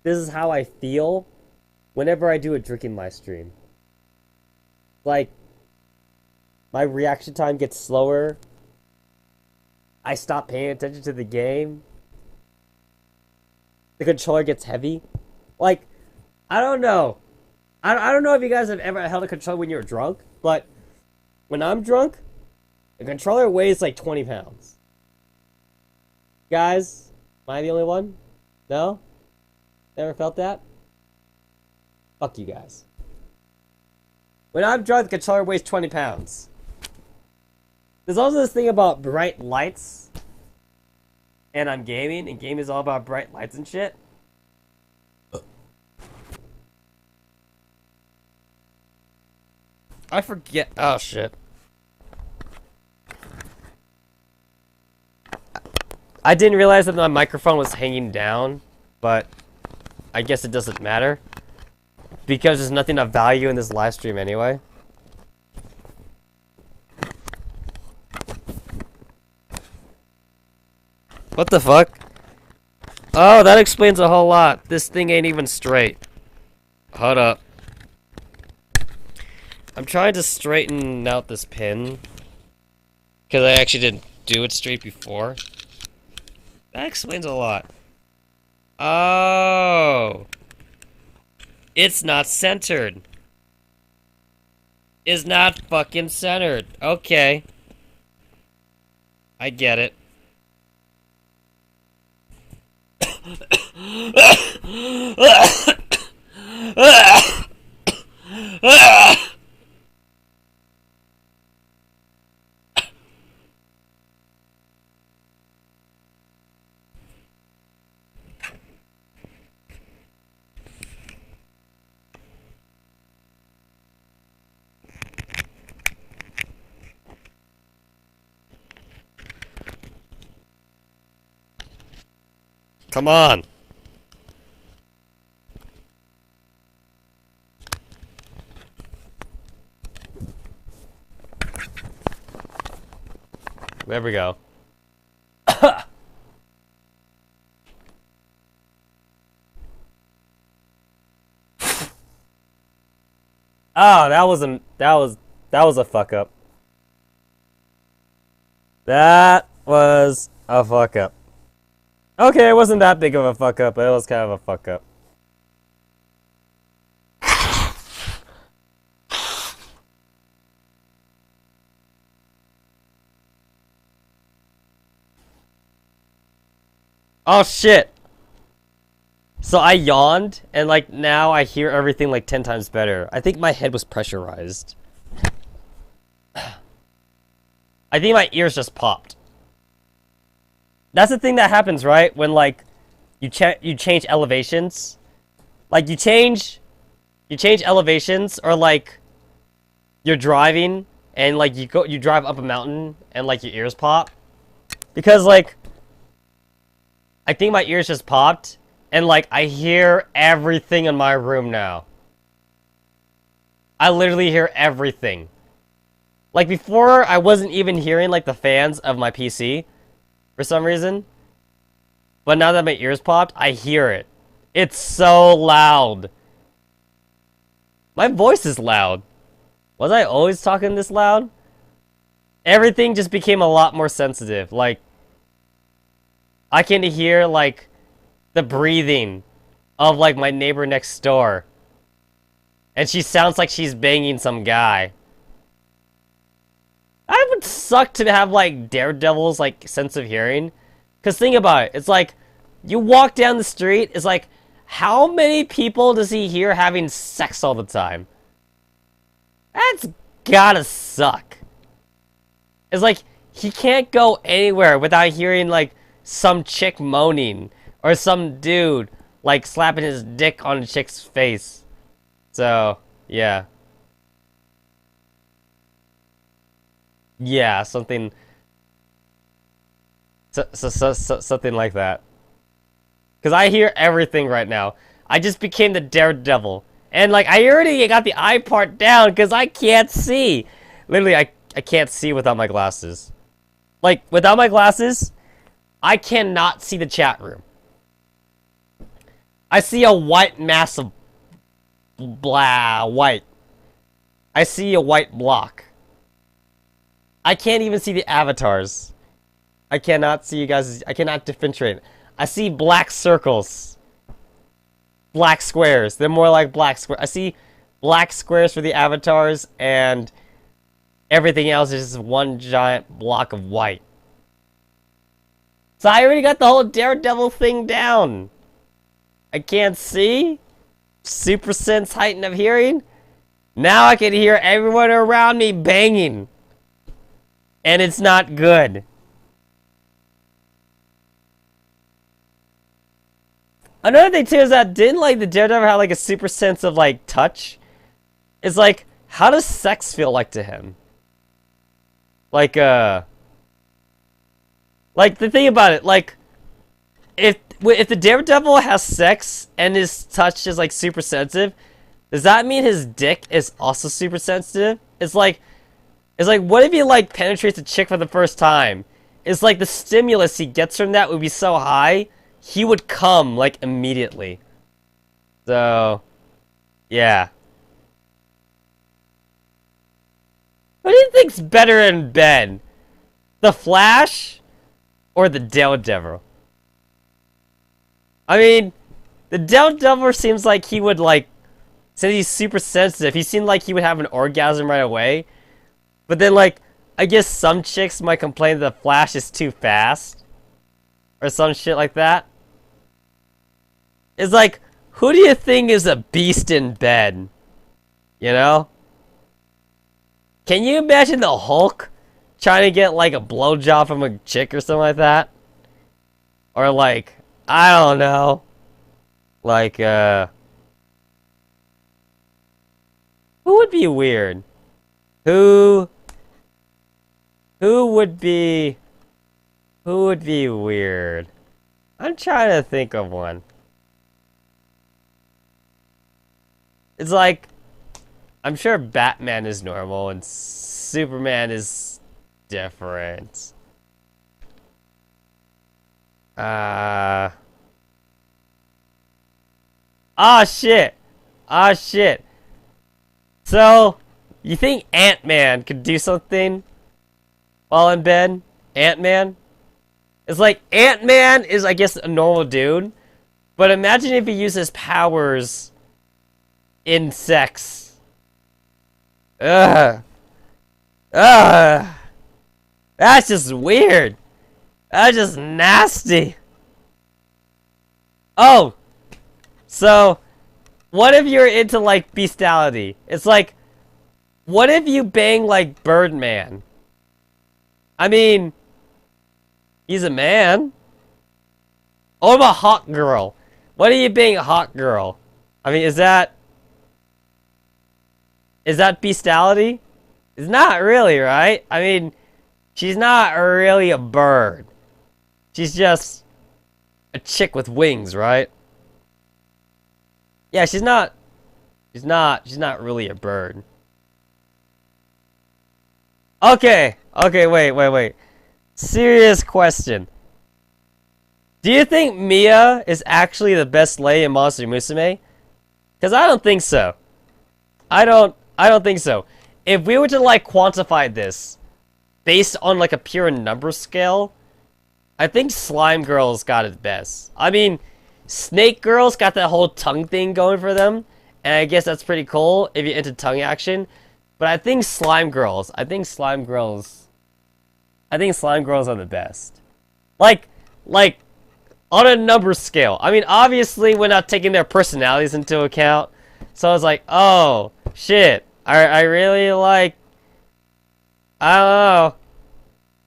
this is how I feel whenever I do a drinking live stream. Like, my reaction time gets slower. I stop paying attention to the game. The controller gets heavy. Like, I don't know. I don't know if you guys have ever held a controller when you're drunk, but when I'm drunk, the controller weighs like 20 pounds. Guys, am I the only one? No? Never felt that? Fuck you guys. When I'm drunk, the controller weighs 20 pounds. There's also this thing about bright lights. And I'm gaming, and gaming is all about bright lights and shit. I forget. Oh, shit. I didn't realize that my microphone was hanging down, but I guess it doesn't matter. Because there's nothing of value in this live stream anyway. What the fuck? Oh, that explains a whole lot. This thing ain't even straight. Hold up. I'm trying to straighten out this pin. Because I actually didn't do it straight before. That explains a lot. Oh. It's not centered. It's not fucking centered. Okay. I get it. Come on. There we go. Oh, that was a fuck up. That was a fuck up. Okay, it wasn't that big of a fuck up, but it was kind of a fuck up. Oh shit! So I yawned, and like now I hear everything like 10 times better. I think my head was pressurized. I think my ears just popped. That's the thing that happens, right? When like you change elevations, like you change elevations, or like you're driving and like you drive up a mountain and like your ears pop, because like I think my ears just popped, And, like, I hear everything in my room now. I literally hear everything. Like, before, I wasn't even hearing, like, the fans of my PC. For some reason. But now that my ears popped, I hear it. It's so loud. My voice is loud. Was I always talking this loud? Everything just became a lot more sensitive. Like, I can hear, like, the breathing of, like, my neighbor next door. And she sounds like she's banging some guy. That would suck to have, like, Daredevil's, like, sense of hearing. Because think about it. It's like, you walk down the street, it's like, how many people does he hear having sex all the time? That's gotta suck. It's like, he can't go anywhere without hearing, like, some chick moaning. Or some dude, like, slapping his dick on a chick's face. So, yeah. Yeah, something... something like that. Because I hear everything right now. I just became the Daredevil. And, like, I already got the eye part down because I can't see. Literally, I can't see without my glasses. Like, without my glasses, I cannot see the chat room. I see a white mass of white. I see a white block. I can't even see the avatars. I cannot see you guys. I cannot differentiate. I see black circles. Black squares. They're more like black squares. I see black squares for the avatars, and everything else is just one giant block of white. So I already got the whole Daredevil thing down. I can't see. Super sense heighten of hearing. Now I can hear everyone around me banging. And it's not good. Another thing too is that didn't like the Daredevil have like a super sense of like touch? It's like, how does sex feel like to him? Like the thing about it, like if the Daredevil has sex and his touch is like super sensitive, does that mean his dick is also super sensitive? It's like what if he like penetrates a chick for the first time? It's like the stimulus he gets from that would be so high, he would come like immediately. So, yeah. Who do you think's better in bed? The Flash or the Daredevil? I mean, the Daredevil seems like he would like, since he's super sensitive, he seemed like he would have an orgasm right away. But then like, I guess some chicks might complain that the Flash is too fast. Or some shit like that. It's like, who do you think is a beast in bed? You know? Can you imagine the Hulk trying to get like a blowjob from a chick or something like that? Or like, I don't know. Like, who would be weird? Who would be weird? I'm trying to think of one. It's like, I'm sure Batman is normal and Superman is different. Ah, shit. Shit. So, you think Ant-Man could do something while in bed? Ant-Man? It's like, Ant-Man is, I guess, a normal dude. But imagine if he uses powers in sex. Ugh. Ugh. That's just weird. That's just nasty. Oh. So, what if you're into, like, bestiality? It's like, what if you bang, like, Birdman? I mean, he's a man. What about Hawk Girl? What do you bang Hawk Girl? I mean, is that bestiality? It's not really, right? I mean, she's not really a bird. She's just a chick with wings, right? Yeah, she's not really a bird. Okay, wait. Serious question. Do you think Mia is actually the best lay in Monster Musume? Because I don't think so. I don't think so. If we were to like quantify this based on like a pure number scale, I think Slime Girl's got it best. I mean, Snake Girl's got that whole tongue thing going for them, and I guess that's pretty cool if you're into tongue action. But I think Slime Girls are the best. Like on a number scale. I mean, obviously we're not taking their personalities into account. So I was like, oh shit, I really like. I don't know.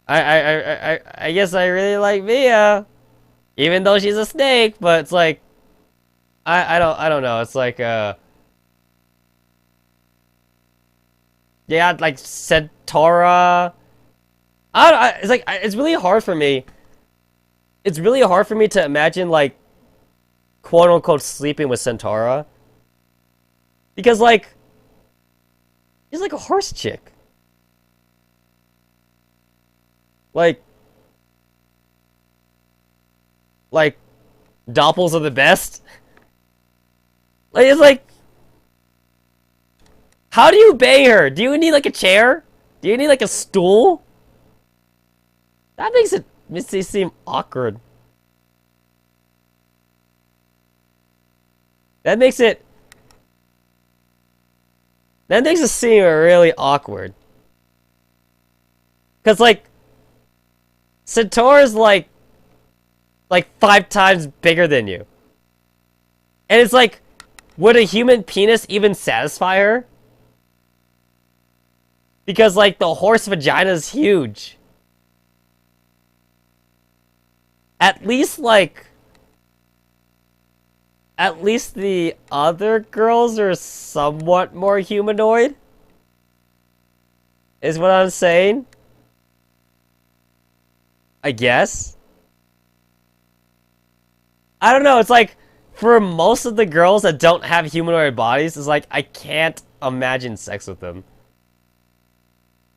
I guess I really like Mia, even though she's a snake. But it's like, I don't know. It's like yeah, like Centaura. It's like it's really hard for me. It's really hard for me to imagine like, quote unquote, sleeping with Centaura, because like, she's like a horse chick. Like doppels are the best. Like it's like, how do you bang her? Do you need like a chair? Do you need like a stool? That makes it seem awkward. That makes it seem really awkward. Cause like Centaur's like 5 times bigger than you. And it's like, would a human penis even satisfy her? Because like the horse vagina is huge. At least the other girls are somewhat more humanoid, is what I'm saying. I guess. I don't know, it's like, for most of the girls that don't have humanoid bodies, it's like, I can't imagine sex with them.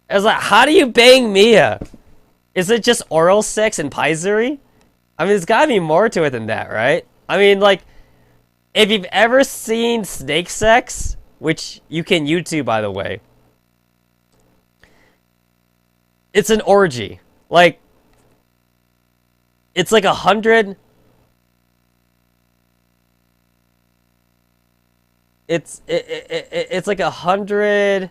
It's like, how do you bang Mia? Is it just oral sex and paizuri? I mean, there's gotta be more to it than that, right? I mean, like, if you've ever seen snake sex, which you can YouTube, by the way, it's an orgy. Like, it's like 100... It's like 100...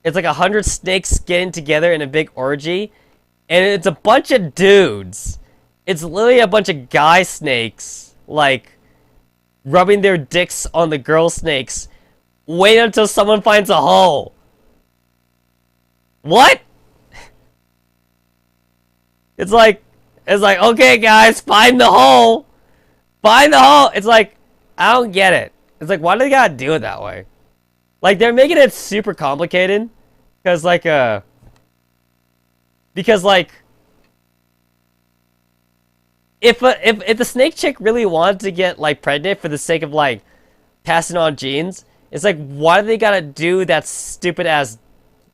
It's like 100 snakes getting together in a big orgy, and it's a bunch of dudes. It's literally a bunch of guy snakes, like, rubbing their dicks on the girl snakes. Wait until someone finds a hole. What? It's like, okay guys, find the hole. Find the hole. It's like, I don't get it. It's like, why do they gotta do it that way? Like, they're making it super complicated. Because like, if the snake chick really wanted to get like pregnant for the sake of like passing on genes, it's like, why do they gotta do that stupid ass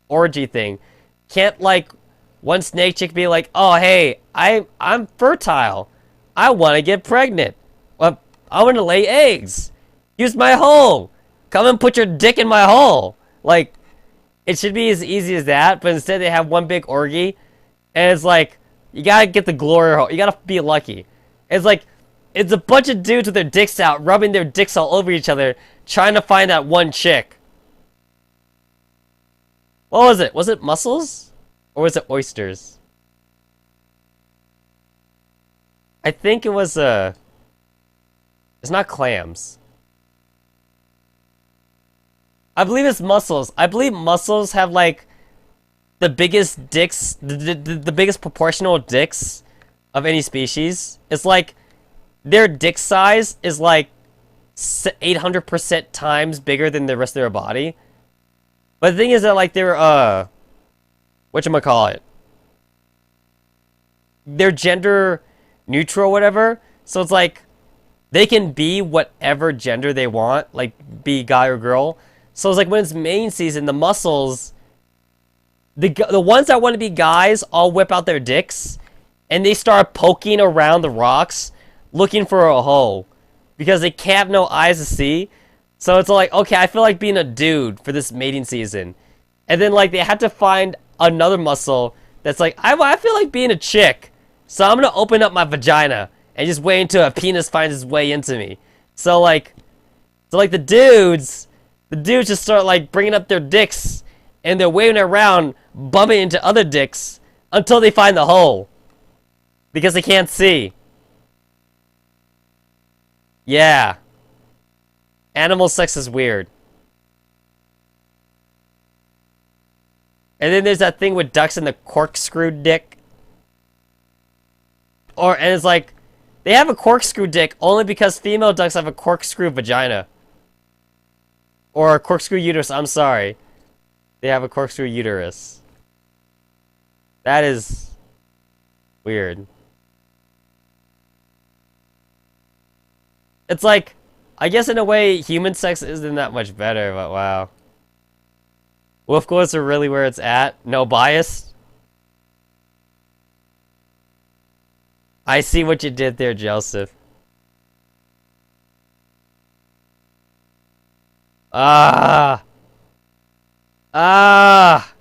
orgy thing? Can't like one snake chick be like, oh hey, I'm fertile, I want to get pregnant, well, I want to lay eggs, use my hole, come and put your dick in my hole. Like, it should be as easy as that, but instead they have one big orgy, and it's like, you gotta get the glory hole. You gotta be lucky. It's like, it's a bunch of dudes with their dicks out, rubbing their dicks all over each other, trying to find that one chick. What was it? Was it mussels? Or was it oysters? I think it was, it's not clams. I believe it's mussels. I believe mussels have, like, the biggest dicks, the biggest proportional dicks of any species. It's like, their dick size is like 800% times bigger than the rest of their body. But the thing is that, like, they're, whatchamacallit, they're gender neutral, whatever. So it's like, they can be whatever gender they want, like be guy or girl. So it's like when it's main season, the muscles, the ones that want to be guys all whip out their dicks, and they start poking around the rocks, looking for a hole, because they can't have no eyes to see. So it's like, okay, I feel like being a dude for this mating season, and then like they have to find another muscle that's like, I feel like being a chick, so I'm gonna open up my vagina and just wait until a penis finds its way into me. So like the dudes just start like bringing up their dicks, and they're waving around, bumping into other dicks until they find the hole, because they can't see. Yeah. Animal sex is weird. And then there's that thing with ducks and the corkscrew dick. And it's like, they have a corkscrew dick only because female ducks have a corkscrew vagina. Or a corkscrew uterus, I'm sorry. They have a corkscrew uterus. That is weird. It's like, I guess in a way, human sex isn't that much better, but wow. Wolf goats are really where it's at. No bias. I see what you did there, Joseph. Ah. Ah.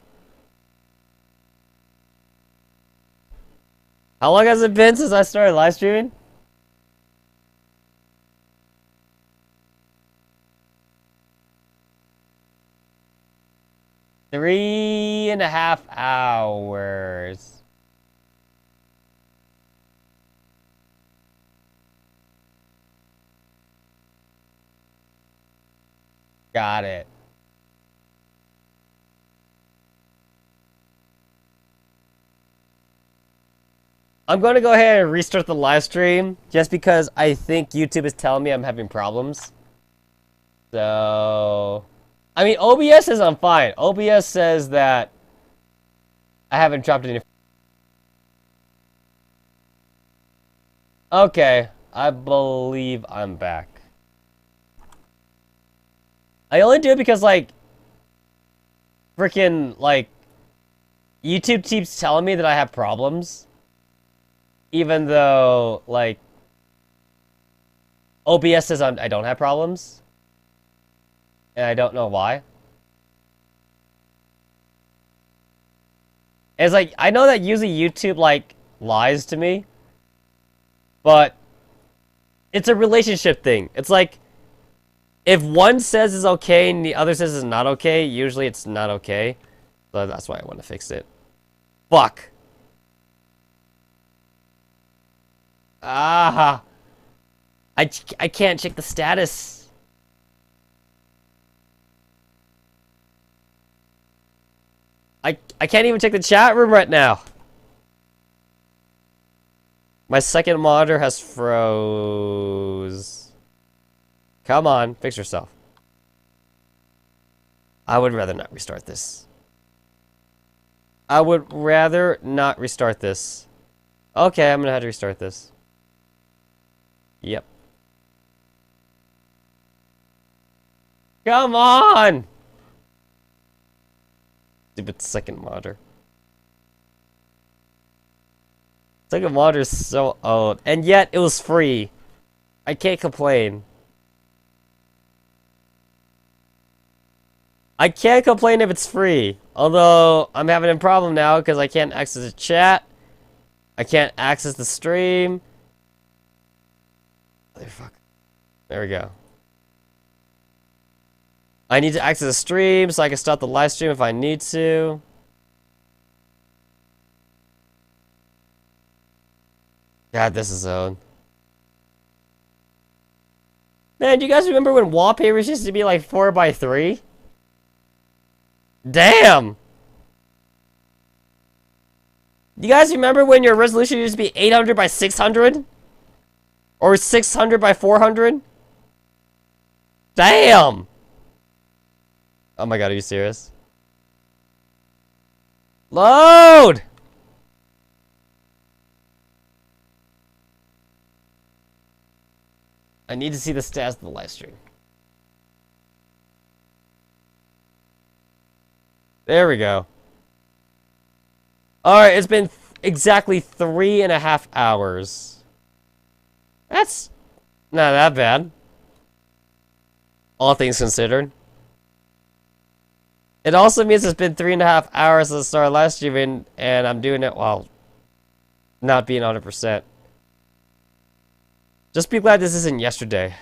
How long has it been since I started live streaming? Three and a half hours. Got it. I'm going to go ahead and restart the live stream just because I think YouTube is telling me I'm having problems. So, I mean, OBS says I'm fine. OBS says that I haven't dropped any. Okay, I believe I'm back. I only do it because, like, freaking, like, YouTube keeps telling me that I have problems. Even though, like, OBS says I don't have problems. And I don't know why. It's like, I know that usually YouTube, like, lies to me. But it's a relationship thing. It's like, if one says it's okay and the other says it's not okay, usually it's not okay. So that's why I want to fix it. Fuck. Ah. I can't check the status. I can't even check the chat room right now. My second monitor has froze. Come on, fix yourself. I would rather not restart this. I would rather not restart this. Okay, I'm gonna have to restart this. Yep. Come on! Stupid second monitor. Second monitor is so old, and yet it was free. I can't complain. I can't complain if it's free. Although, I'm having a problem now because I can't access the chat. I can't access the stream. Motherfucker. There we go. I need to access the stream so I can stop the live stream if I need to. God, this is old. Man, do you guys remember when wallpapers used to be like 4x3? Damn! You guys remember when your resolution used to be 800 by 600? Or 600 by 400? Damn! Oh my god, are you serious? Load! I need to see the stats of the live stream. There we go. Alright, it's been exactly 3.5 hours. That's not that bad. All things considered. It also means it's been 3.5 hours since I started live streaming, and I'm doing it while not being 100%. Just be glad this isn't yesterday.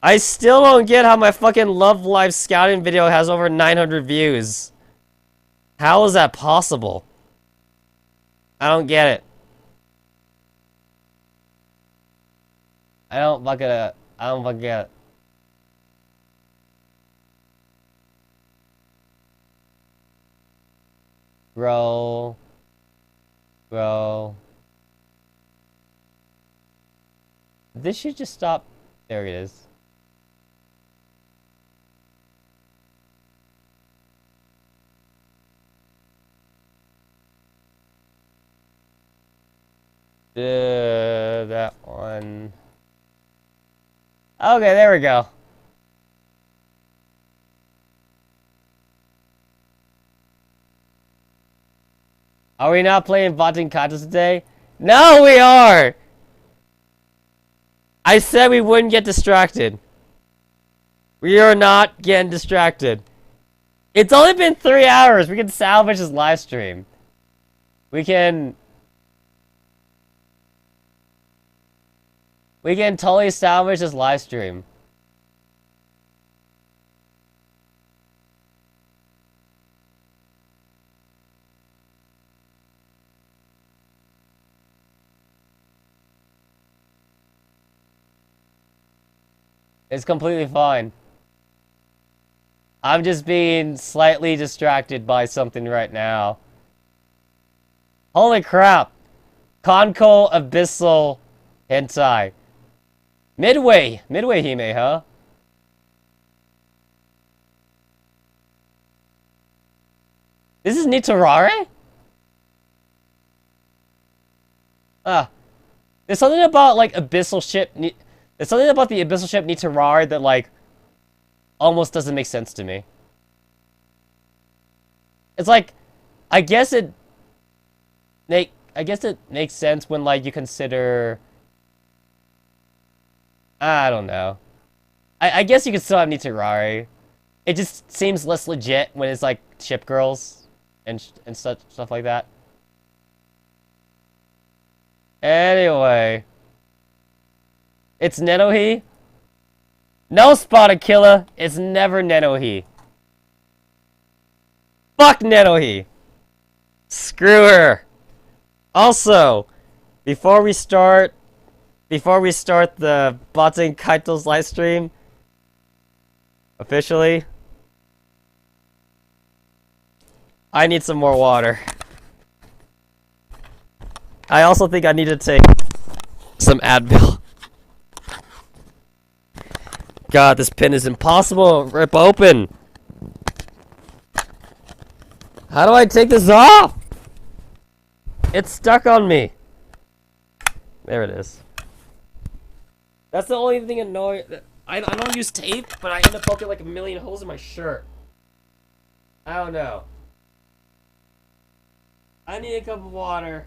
I still don't get how my fucking Love Live scouting video has over 900 views. How is that possible? I don't get it. I don't fucking get it. Bro. This should just stop. There it is. That one. Okay, there we go. Are we not playing Baten Kaitos today? No, we are! I said we wouldn't get distracted. We are not getting distracted. It's only been 3 hours. We can salvage this live stream. We can totally salvage this live stream. It's completely fine. I'm just being slightly distracted by something right now. Holy crap! Konko Abyssal Hentai. Midway Hime, huh? This is Nitorare? There's something about, like, Abyssal ship... There's something about the Abyssal ship Nitorare that, like, almost doesn't make sense to me. It's like, I guess it makes sense when, like, you consider... I don't know. I guess you could still have Nitorare. It just seems less legit when it's, like, ship girls and stuff like that. Anyway. It's Nenohi? No, Spotted Killer. It's never Nenohi. Fuck Nenohi. Screw her. Also, before we start the Baten Kaitos live stream officially, I need some more water. I also think I need to take some Advil. God, this pin is impossible to rip open. How do I take this off? It's stuck on me. There it is. That's the only thing annoying. I don't use tape, but I end up poking like a million holes in my shirt. I don't know. I need a cup of water.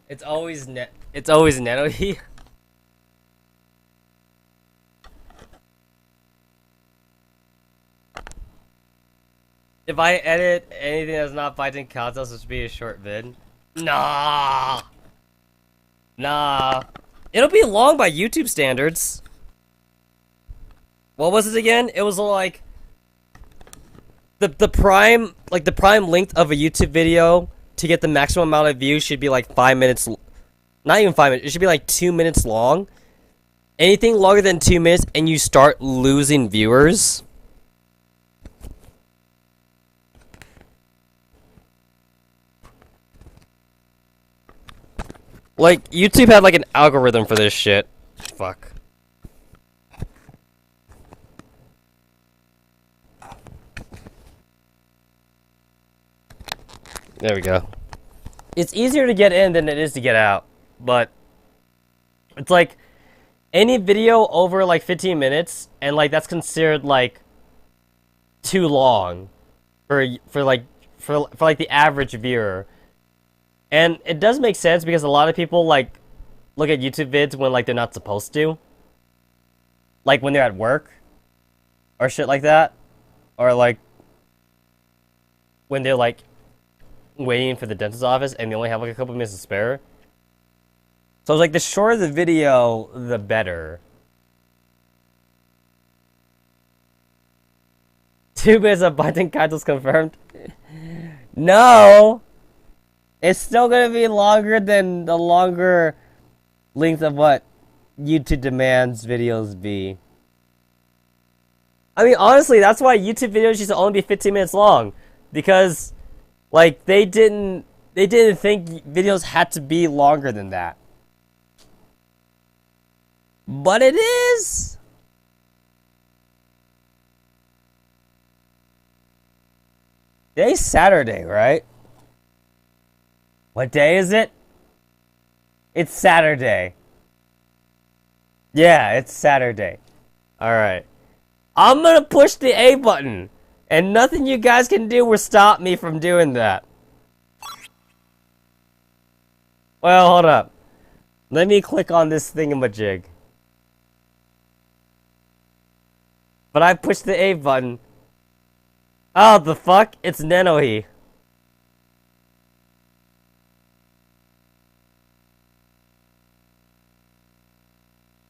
It's always Nanohi. If I edit anything that's not Baten Kaitos, it should be a short vid. Nah. Nah. It'll be long by YouTube standards. What was it again? It was like the prime length of a YouTube video to get the maximum amount of views should be like 5 minutes. Not even 5 minutes. It should be like 2 minutes long. Anything longer than 2 minutes and you start losing viewers. Like, YouTube had like an algorithm for this shit. Fuck. There we go. It's easier to get in than it is to get out. But it's like any video over like 15 minutes and like that's considered like too long for like the average viewer. And it does make sense because a lot of people, like, look at YouTube vids when, like, they're not supposed to. Like, when they're at work. Or shit like that. Or, like, when they're, like, waiting for the dentist's office and they only have, like, a couple minutes to spare. So, it's like, the shorter the video, the better. 2 minutes of Baten Kaitos confirmed. No! It's still gonna be longer than the longer length of what YouTube demands videos be. I mean, honestly, that's why YouTube videos used to only be 15 minutes long. Because, like, they didn't think videos had to be longer than that. But it is! Today's Saturday, right? What day is it? It's Saturday. Yeah, it's Saturday. Alright. I'm gonna push the A button. And nothing you guys can do will stop me from doing that. Well, hold up. Let me click on this thingamajig. But I pushed the A button. Oh, the fuck? It's Nenohi.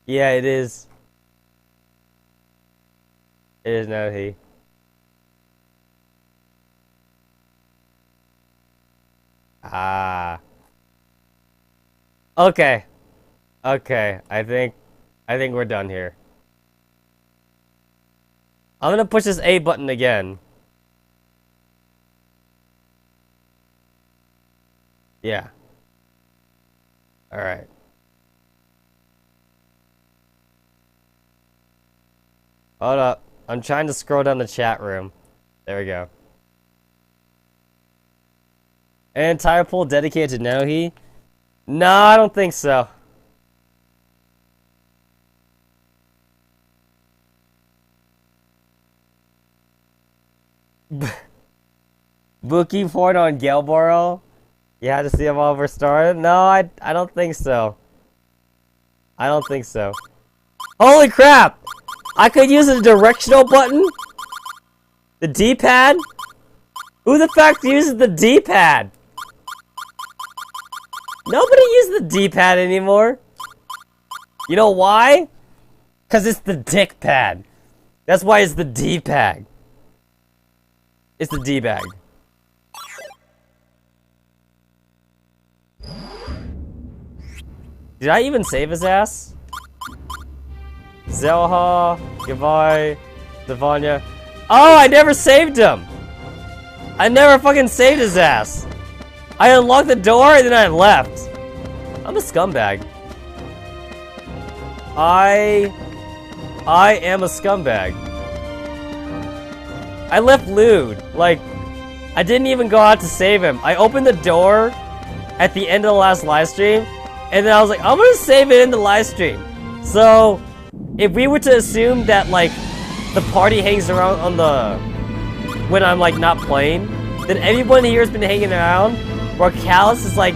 Yeah, it is. It is Nenohi. Ah. Okay. Okay, I think we're done here. I'm gonna push this A button again. Yeah. Alright. Hold up. I'm trying to scroll down the chat room. There we go. An entire pool dedicated to Nohi? No, I don't think so. Bookie porn on Galboro? You had to see them all over started? No, I don't think so. I don't think so. Holy crap! I could use a directional button? The D-pad? Who the fuck uses the D-pad? Nobody uses the D-pad anymore. You know why? Because it's the dick pad. That's why it's the D-pad. It's the D-bag. Did I even save his ass? Zelha, goodbye, Devanya. Oh, I never saved him! I never fucking saved his ass! I unlocked the door and then I left. I'm a scumbag. I am a scumbag. I left lewd. Like, I didn't even go out to save him. I opened the door at the end of the last live stream, and then I was like, I'm gonna save it in the live stream. So, if we were to assume that, like, the party hangs around on the... when I'm, like, not playing, then everyone here has been hanging around, where Callus is, like,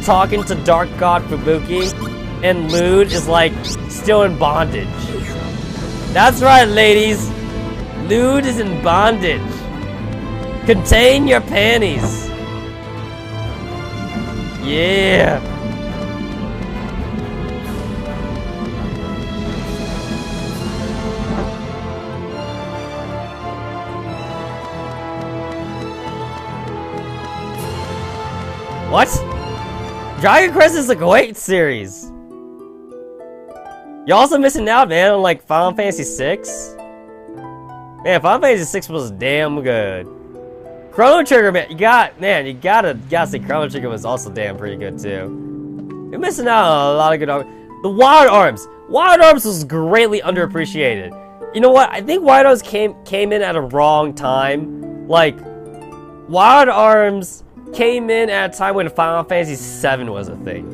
talking to Dark God Fubuki, and Lude is like still in bondage. That's right, ladies. Lude is in bondage. Contain your panties. Yeah. What? Dragon Quest is a great series. You're also missing out, man, on like Final Fantasy VI. Man, Final Fantasy VI was damn good. Chrono Trigger, man, you gotta say Chrono Trigger was also damn pretty good too. You're missing out on a lot of good arms. The Wild Arms! Wild Arms was greatly underappreciated. You know what? I think Wild Arms came in at a wrong time. Like, Wild Arms came in at a time when Final Fantasy VII was a thing.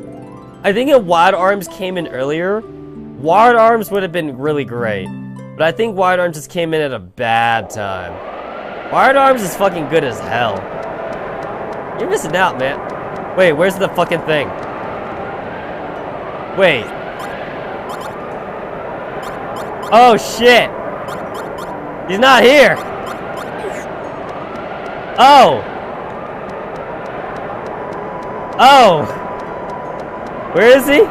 I think if Wild Arms came in earlier, Wild Arms would have been really great. But I think Wild Arms just came in at a bad time. Wild Arms is fucking good as hell. You're missing out, man. Wait, where's the fucking thing? Wait. Oh shit! He's not here! Oh! Oh! Where is he?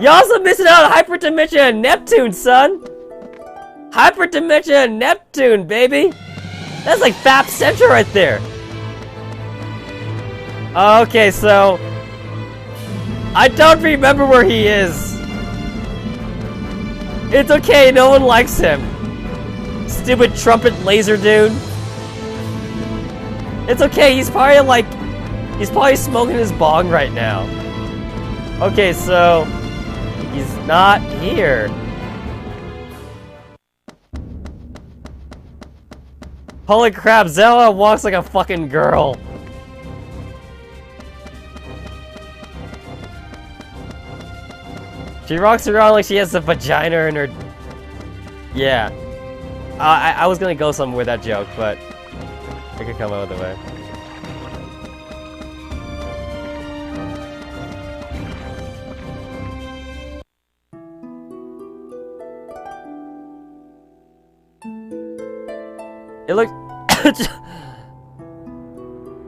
You're also missing out on Hyperdimension and Neptune, son! Hyperdimension and Neptune, baby! That's like FAP Central right there! Okay, so... I don't remember where he is. It's okay, no one likes him. Stupid trumpet laser dude. It's okay, he's probably smoking his bong right now. Okay, so he's not here. Holy crap, Zelda walks like a fucking girl. She rocks around like she has a vagina in her... Yeah. I was gonna go somewhere with that joke, but I could come out of the way. It looked...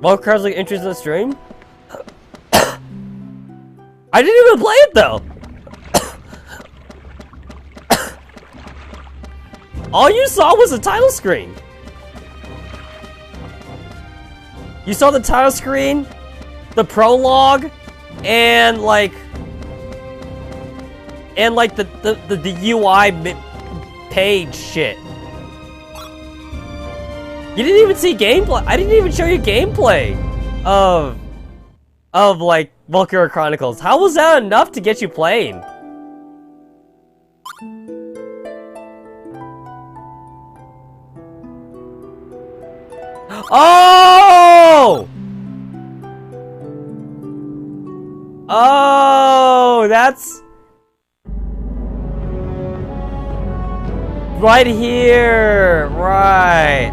Warcraft's like interested in the stream? I didn't even play it though! All you saw was the title screen. You saw the title screen, the prologue, and like the UI page shit. You didn't even see gameplay. I didn't even show you gameplay of like Valkyria Chronicles. How was that enough to get you playing? Oh! Oh, that's right here. Right.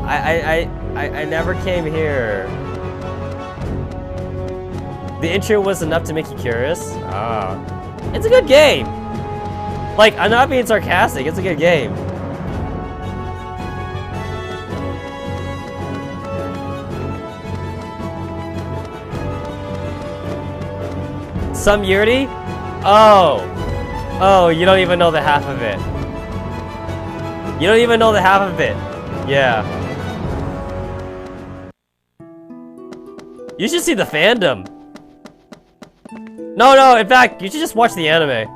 I never came here. The intro was enough to make you curious. Ah. It's a good game. Like, I'm not being sarcastic. It's a good game. Some Yuri? Oh. Oh, you don't even know the half of it. You don't even know the half of it. Yeah. You should see the fandom. No, in fact, you should just watch the anime.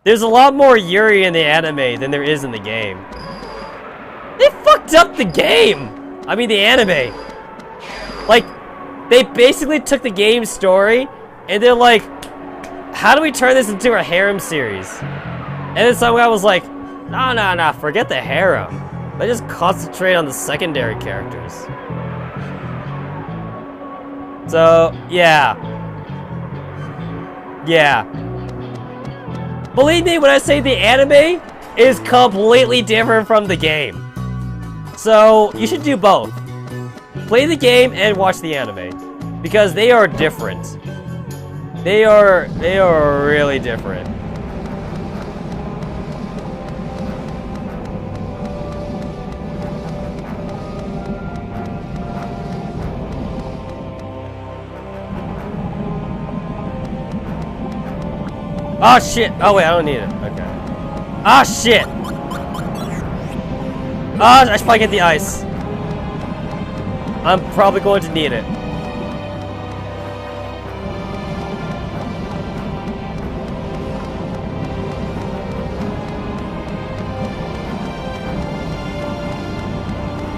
There's a lot more Yuri in the anime than there is in the game. They fucked up the game! I mean, the anime. Like, they basically took the game story, and they're like, how do we turn this into a harem series? And then some guy was like, nah, forget the harem. Let's just concentrate on the secondary characters. So, yeah. Yeah. Believe me when I say the anime is completely different from the game. So, you should do both. play the game and watch the anime. Because they are different. They are really different. Oh shit! Oh wait, I don't need it. Okay. Ah shit! Ah, I should probably get the ice. I'm probably going to need it.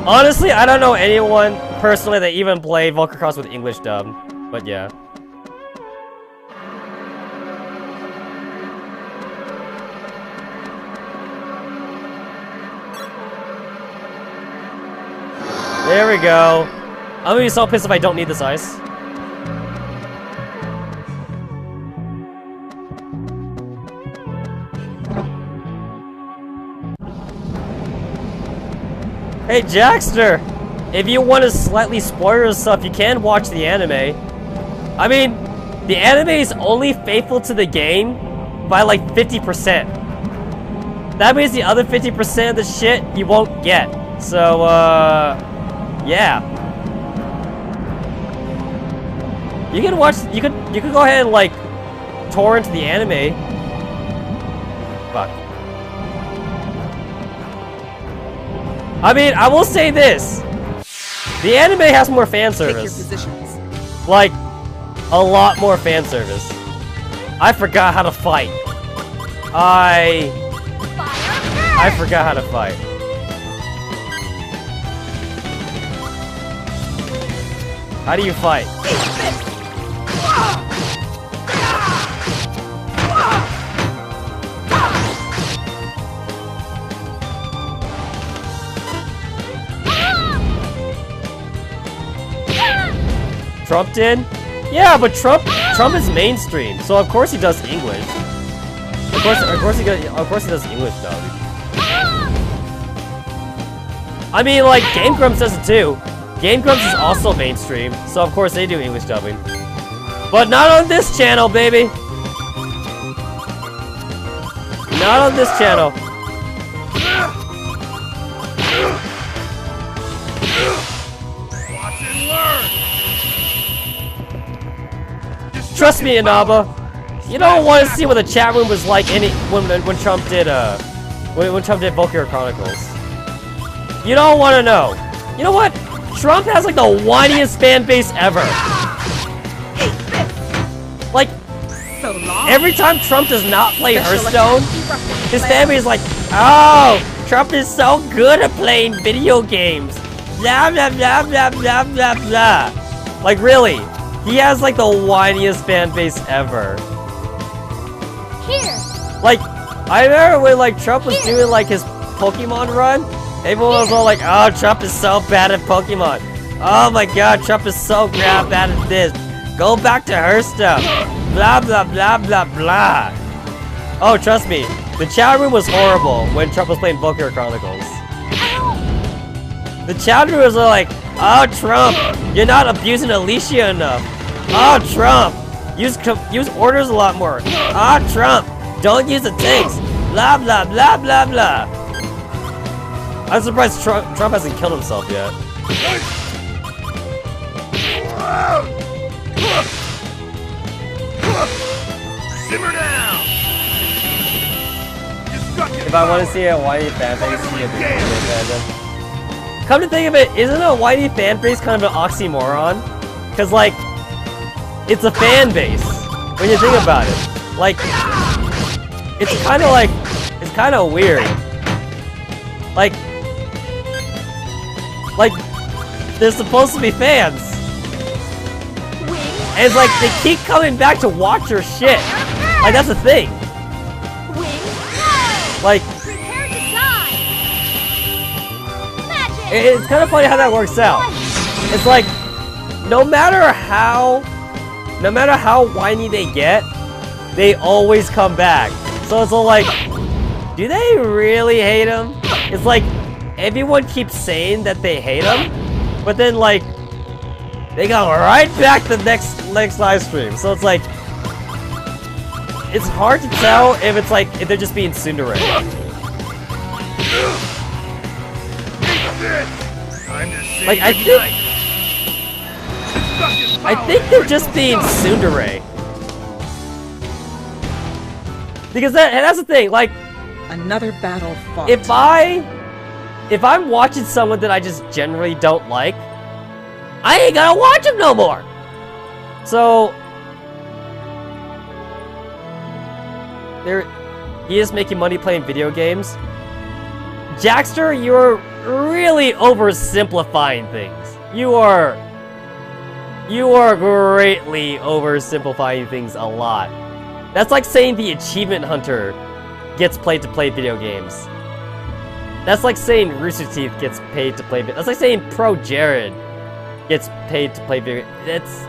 Honestly, I don't know anyone personally that even played Vulcan Cross with English dub, but yeah. There we go. I'm gonna be so pissed if I don't need this ice. Hey Jackster! If you want to slightly spoil stuff, you can watch the anime. I mean, the anime is only faithful to the game by like 50%. That means the other 50% of the shit you won't get. So, yeah. You can watch, you could go ahead and like torrent the anime. Fuck. I mean, I will say this. The anime has more fan service. Like, a lot more fan service. I forgot how to fight. I forgot how to fight. How do you fight? Trump did? Yeah, but Trump is mainstream, so of course he does English. Of course he does English dub. I mean, like Game Grumps does it too. Game Grumps is also mainstream, so of course they do English dubbing. But not on this channel, baby. Not on this channel. Trust me, Inaba. You don't want to see what the chat room was like when Trump did Valkyrie Chronicles. You don't want to know. You know what? Trump has like the whiniest fan base ever. Like, every time Trump does not play Hearthstone, his fan base is like, oh, Trump is so good at playing video games. Blah blah blah blah blah blah blah. Like really. He has like the whiniest fan base ever. Here. Like, I remember when like Trump was doing like his Pokemon run, everyone was all like, oh, Trump is so bad at Pokemon. Oh my god, Trump is so bad at this. Go back to Hearthstone. Blah blah blah blah blah. Oh, trust me, the chat room was horrible when Trump was playing Valkyrie Chronicles. The chat room was like, oh Trump, you're not abusing Alicia enough. Oh Trump, use orders a lot more. Oh Trump, don't use the tanks. Blah blah blah blah blah. I'm surprised Trump hasn't killed himself yet. Simmer down. If I want to see a whitey fan base, see a big fandom. Come to think of it, isn't a whitey fan base kind of an oxymoron? Cause like, it's a fan base when you think about it. Like, it's kind of weird. Like, they're supposed to be fans. And it's like, they keep coming back to watch your shit. Like, that's the thing. Like, it's kind of funny how that works out. It's like, no matter how whiny they get, they always come back. So it's all like, do they really hate him? It's like, everyone keeps saying that they hate him, but then like, they go right back to the next live stream. So it's like, it's hard to tell if it's like, if they're just being tsundere. Like, I think they're just being tsundere. Because that's the thing, like, another battle fought. If I'm watching someone that I just generally don't like, I ain't gonna watch him no more. So he is making money playing video games. Jackster, you're really oversimplifying things. You are greatly oversimplifying things a lot. That's like saying the achievement hunter gets paid to play video games. That's like saying Rooster Teeth gets paid to play. That's like saying Pro Jared gets paid to play video. It's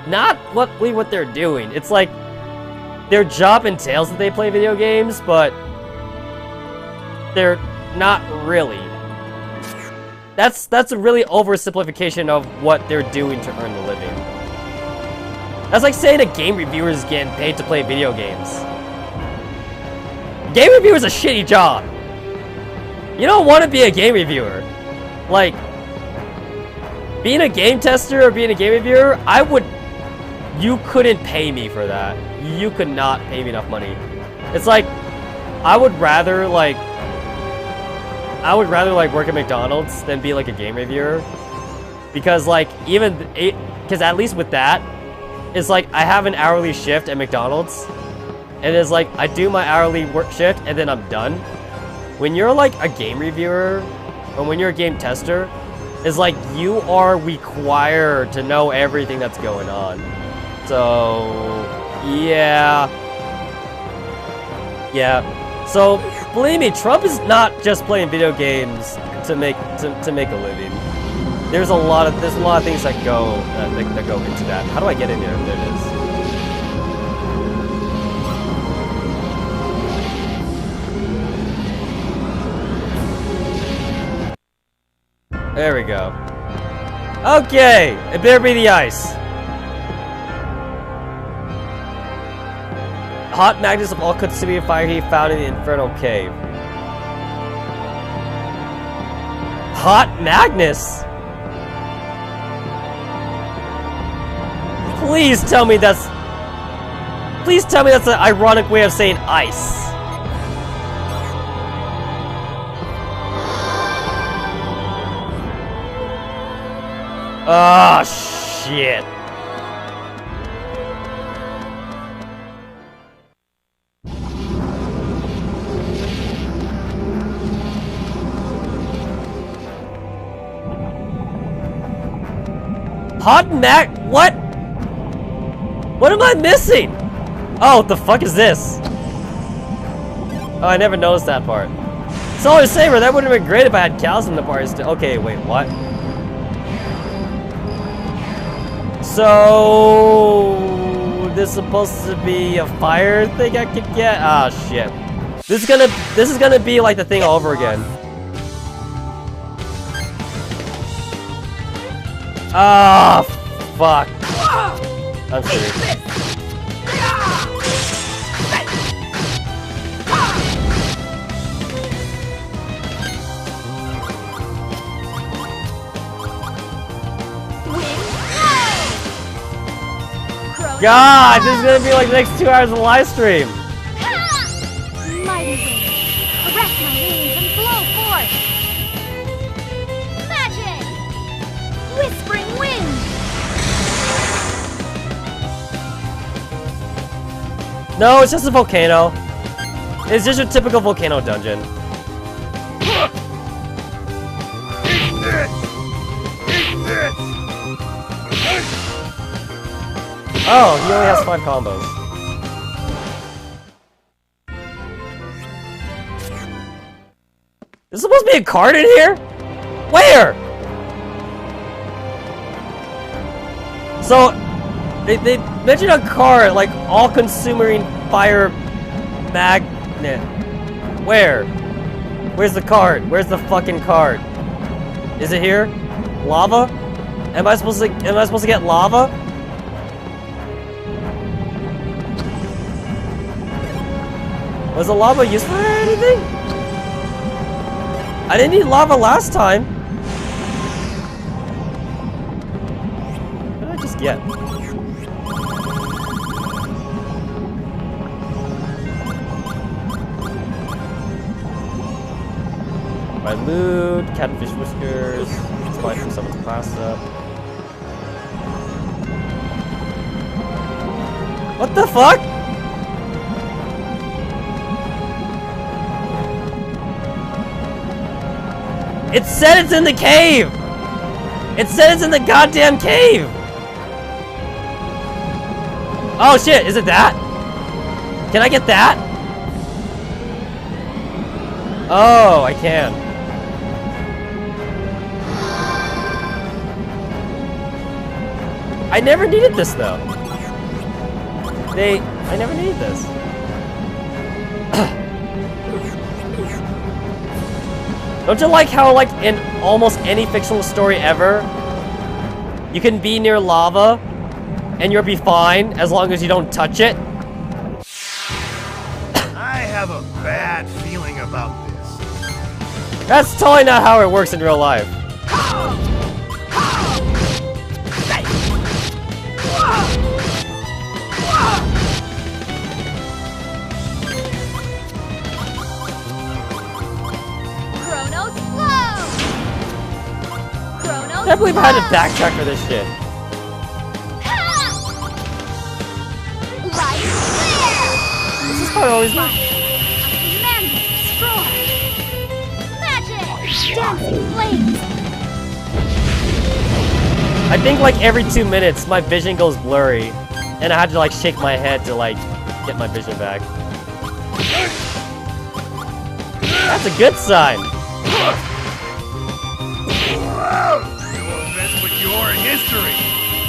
not what they're doing. It's like their job entails that they play video games, but they're not really. That's a really oversimplification of what they're doing to earn the living. That's like saying a game reviewer is getting paid to play video games. Game reviewer is a shitty job. You don't want to be a game reviewer. Like, being a game tester or being a game reviewer, you couldn't pay me for that. You could not pay me enough money. It's like, I would rather like work at McDonald's than be like a game reviewer. Because like, because at least with that, it's like I have an hourly shift at McDonald's. And it's like, I do my hourly work shift and then I'm done. When you're like a game reviewer, or when you're a game tester, it's like you are required to know everything that's going on. So, yeah. Yeah. So, believe me, Trump is not just playing video games to make a living. There's a lot of things that go into that. How do I get in here? There it is. There we go. Okay, it better be the ice. Hot magnets of all-consuming fire heat found in the Infernal Cave. Hot Magnus? Please tell me that's an ironic way of saying ice. Oh, shit. Hot Mac? What? What am I missing? Oh, what the fuck is this? Oh, I never noticed that part. Solar Saber, that would have been great if I had cows in the party still. Okay, wait, what? So this is supposed to be a fire thing I could get? Ah, shit. This is gonna be like the thing all over again. Ah, fuck. I'm serious. God, this is gonna be like the next 2 hours of live stream. Mighty wings, caress my wings and blow forth. Magic, whispering wind. No, it's just a volcano. It's just a typical volcano dungeon. Oh, he only has 5 combos. There's supposed to be a card in here? Where? So, they mentioned a card, like all-consuming fire magnet. Where? Where's the card? Where's the fucking card? Is it here? Lava? Am I supposed to get lava? Was the lava useful for anything? I didn't need lava last time. What did I just get? My loot, catfish whiskers, spike from someone's class up. What the fuck? It said it's in the cave! It said it's in the goddamn cave! Oh shit, is it that? Can I get that? Oh, I can. I never needed this though. I never needed this. Don't you like how, like, in almost any fictional story ever, you can be near lava and you'll be fine as long as you don't touch it? I have a bad feeling about this. That's totally not how it works in real life. I can't believe I had to backtrack for this shit. This is how it always works. I think like every 2 minutes my vision goes blurry, and I had to like shake my head to like get my vision back. That's a good sign. Your history.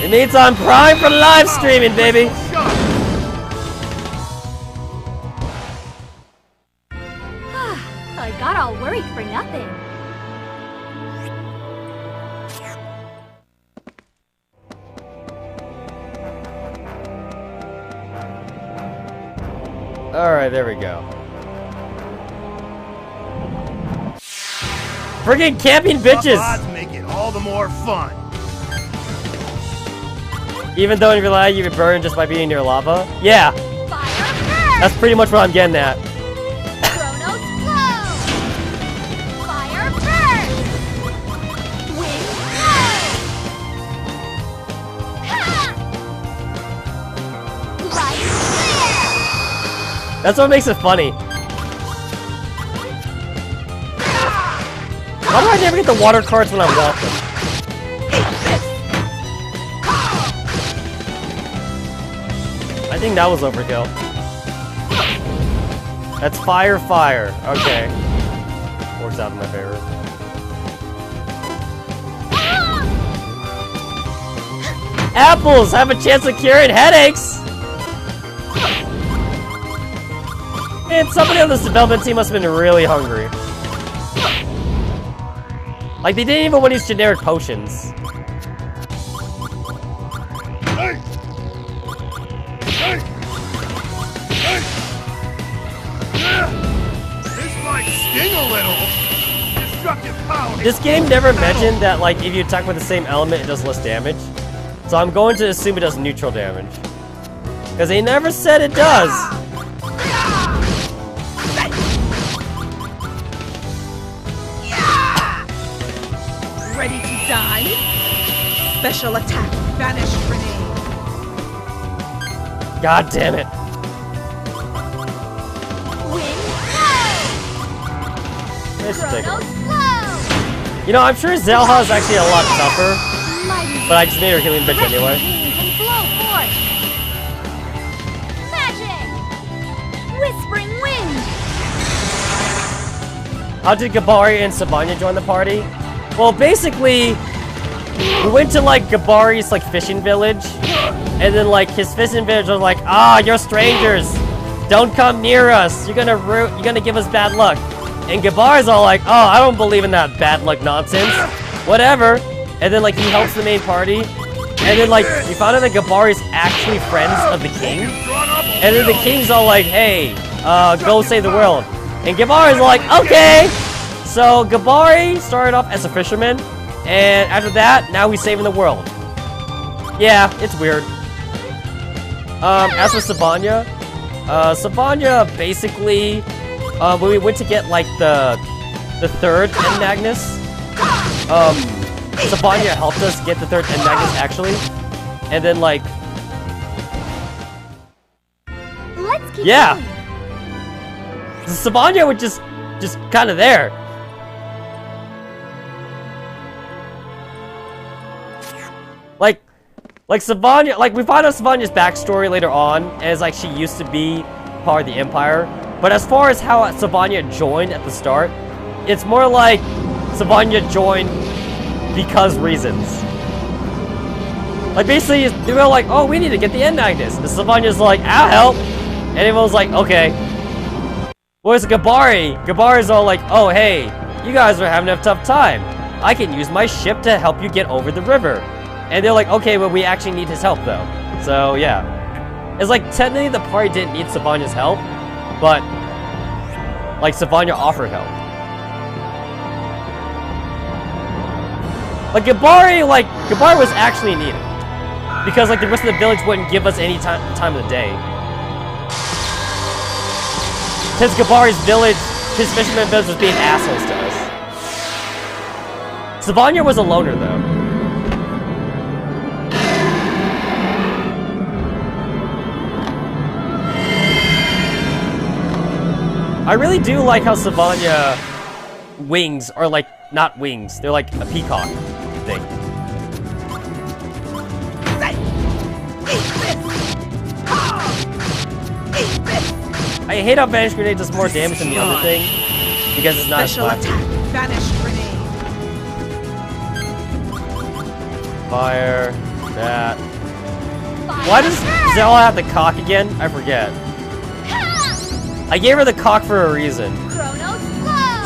It means I'm primed for live streaming, baby. I got all worried for nothing. Alright, there we go. Friggin' camping bitches! Odds make it all the more fun. Even though in real life you get burned just by being near lava? Yeah! Fire That's pretty much what I'm getting at. Chronos flow. Fire burn. Wind blow. Light clear. That's what makes it funny. Why do I never get the water cards when I want them? I think that was overkill. That's fire, fire. Okay. Works out in my favor. Apples have a chance of curing headaches! Man, somebody on this development team must have been really hungry. Like, they didn't even want to use generic potions. This might sting a little. Destructive power. This game never mentioned that, like, if you attack with the same element, it does less damage. So I'm going to assume it does neutral damage. Because they never said it does. Ready to die? Special attack, vanish grenade. God damn it. Let's take it. You know, I'm sure Zelha is actually a lot tougher, but I just made her healing bitch anyway. Magic! Whispering wind! How did Gabari and Savanya join the party? Well, basically, we went to like Gabari's like fishing village, and then like his fishing village was like, ah, you're strangers, don't come near us. You're gonna give us bad luck. And Gabari's all like, oh, I don't believe in that bad luck nonsense. Whatever. and then like he helps the main party, and then like we found out that Gabari is actually friends of the king, and then the king's all like, hey, go save the world, and Gabari's like, okay. So Gabari started off as a fisherman, and after that, now he's saving the world. Yeah, it's weird. As for Savanya, Savanya basically, when we went to get like the third End Magnus, Savanya helped us get the third End Magnus actually, and then like, Let's keep yeah, going. Savanya was just kind of there. Like Savanya, like we find out Savanya's backstory later on, as like she used to be part of the Empire. But as far as how Savanya joined at the start, it's more like Savanya joined because reasons. Like basically, they were like, oh, we need to get the End Magnus. And Savanya's like, I'll help. And everyone's like, okay. Whereas Gabari's all like, oh, hey, you guys are having a tough time. I can use my ship to help you get over the river. And they're like, okay, but we actually need his help, though. So, yeah. It's like, technically, the party didn't need Savanya's help, but, like, Savanya offered help. Like, Gabari was actually needed. Because, like, the rest of the village wouldn't give us any time of the day. Since Gabari's village, his fisherman village was being assholes to us. Savanya was a loner, though. I really do like how Savanya wings are like, not wings, they're like a peacock thing. I hate how Vanish Grenade does more damage than the other thing, because it's not Special as flat. attack. Vanish grenade. Fire, that. Why does Zella have the cock again? I forget. I gave her the cock for a reason. Chronos flow.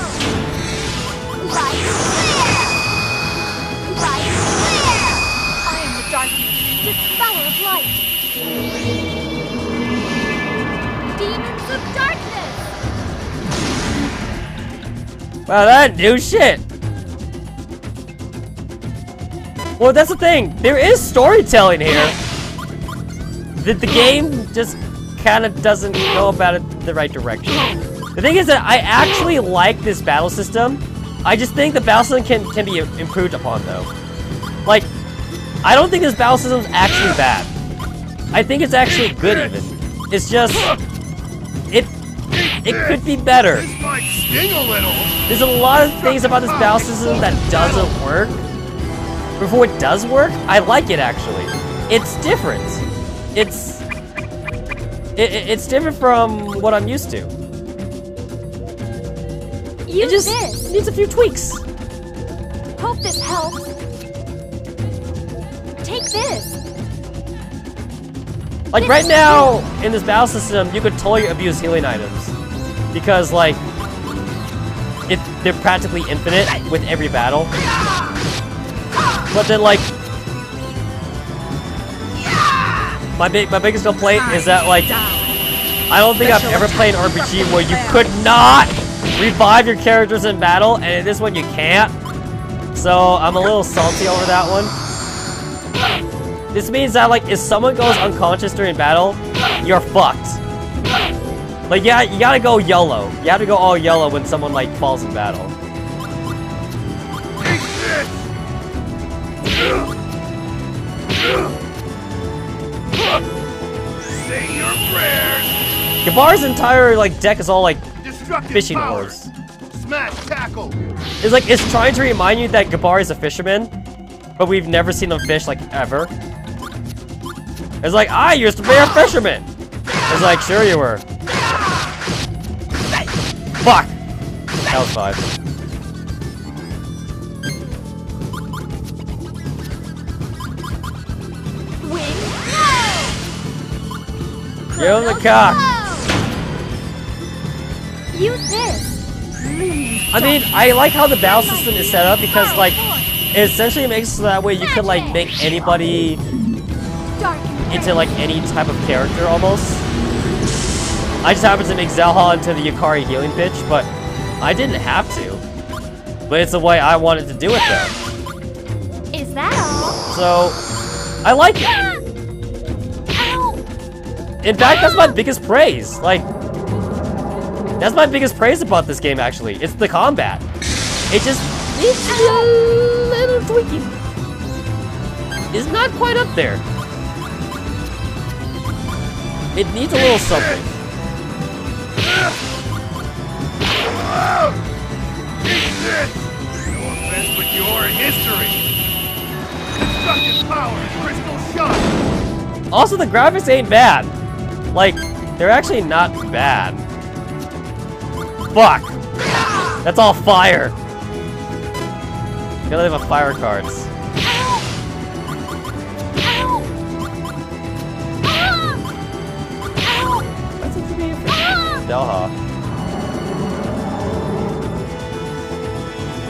Light clear. Light clear. I am the darkness, dispeller of light. Demons of darkness. Wow, that didn't do shit. Well, that's the thing. There is storytelling here. The game just kind of doesn't go about it the right direction. The thing is that I actually like this battle system. I just think the battle system can be improved upon, though. Like, I don't think this battle system is actually bad. I think it's actually good, even. It's just... It could be better. This might sting a little. There's a lot of things about this battle system that doesn't work. Before it does work, I like it, actually. It's different. It's different from what I'm used to. Use It just this. needs a few tweaks. Hope this helps. Take this. Like right now, in this battle system, you could totally abuse healing items. Because like, they're practically infinite with every battle. But then like, my biggest complaint is that like, I don't think I've ever played an RPG where you could not revive your characters in battle, and in this one you can't. So I'm a little salty over that one. This means that like, if someone goes unconscious during battle, you're fucked. Like yeah, you gotta go YOLO. You have to go all YOLO when someone like falls in battle. Say your prayers. Gabar's entire like deck is all like Destructive fishing power. oars. Smash tackle. It's like it's trying to remind you that Gabar is a fisherman, but we've never seen him fish like ever. It's like I used to be a fisherman. It's like sure you were. Fuck. That was 5. Wing blow. Give him the cock. Use this. I mean, I like how the battle system is set up because, like, It essentially makes it so that way you could like make anybody into like any type of character almost. I just happened to make Zelha into the Yukari healing pitch, but I didn't have to. But it's the way I wanted to do it though. Is that all? So, I like it. In fact, that's my biggest praise. Like, that's my biggest praise about this game actually. It's the combat. It just needs to be a little tweaking. It's not quite up there. It needs a little something. No offense, but you're history. Destructive power, crystal shot. Also, the graphics ain't bad. Like, they're actually not bad. Fuck. That's all fire. Gotta leave a fire cards. That's a pretty Delha.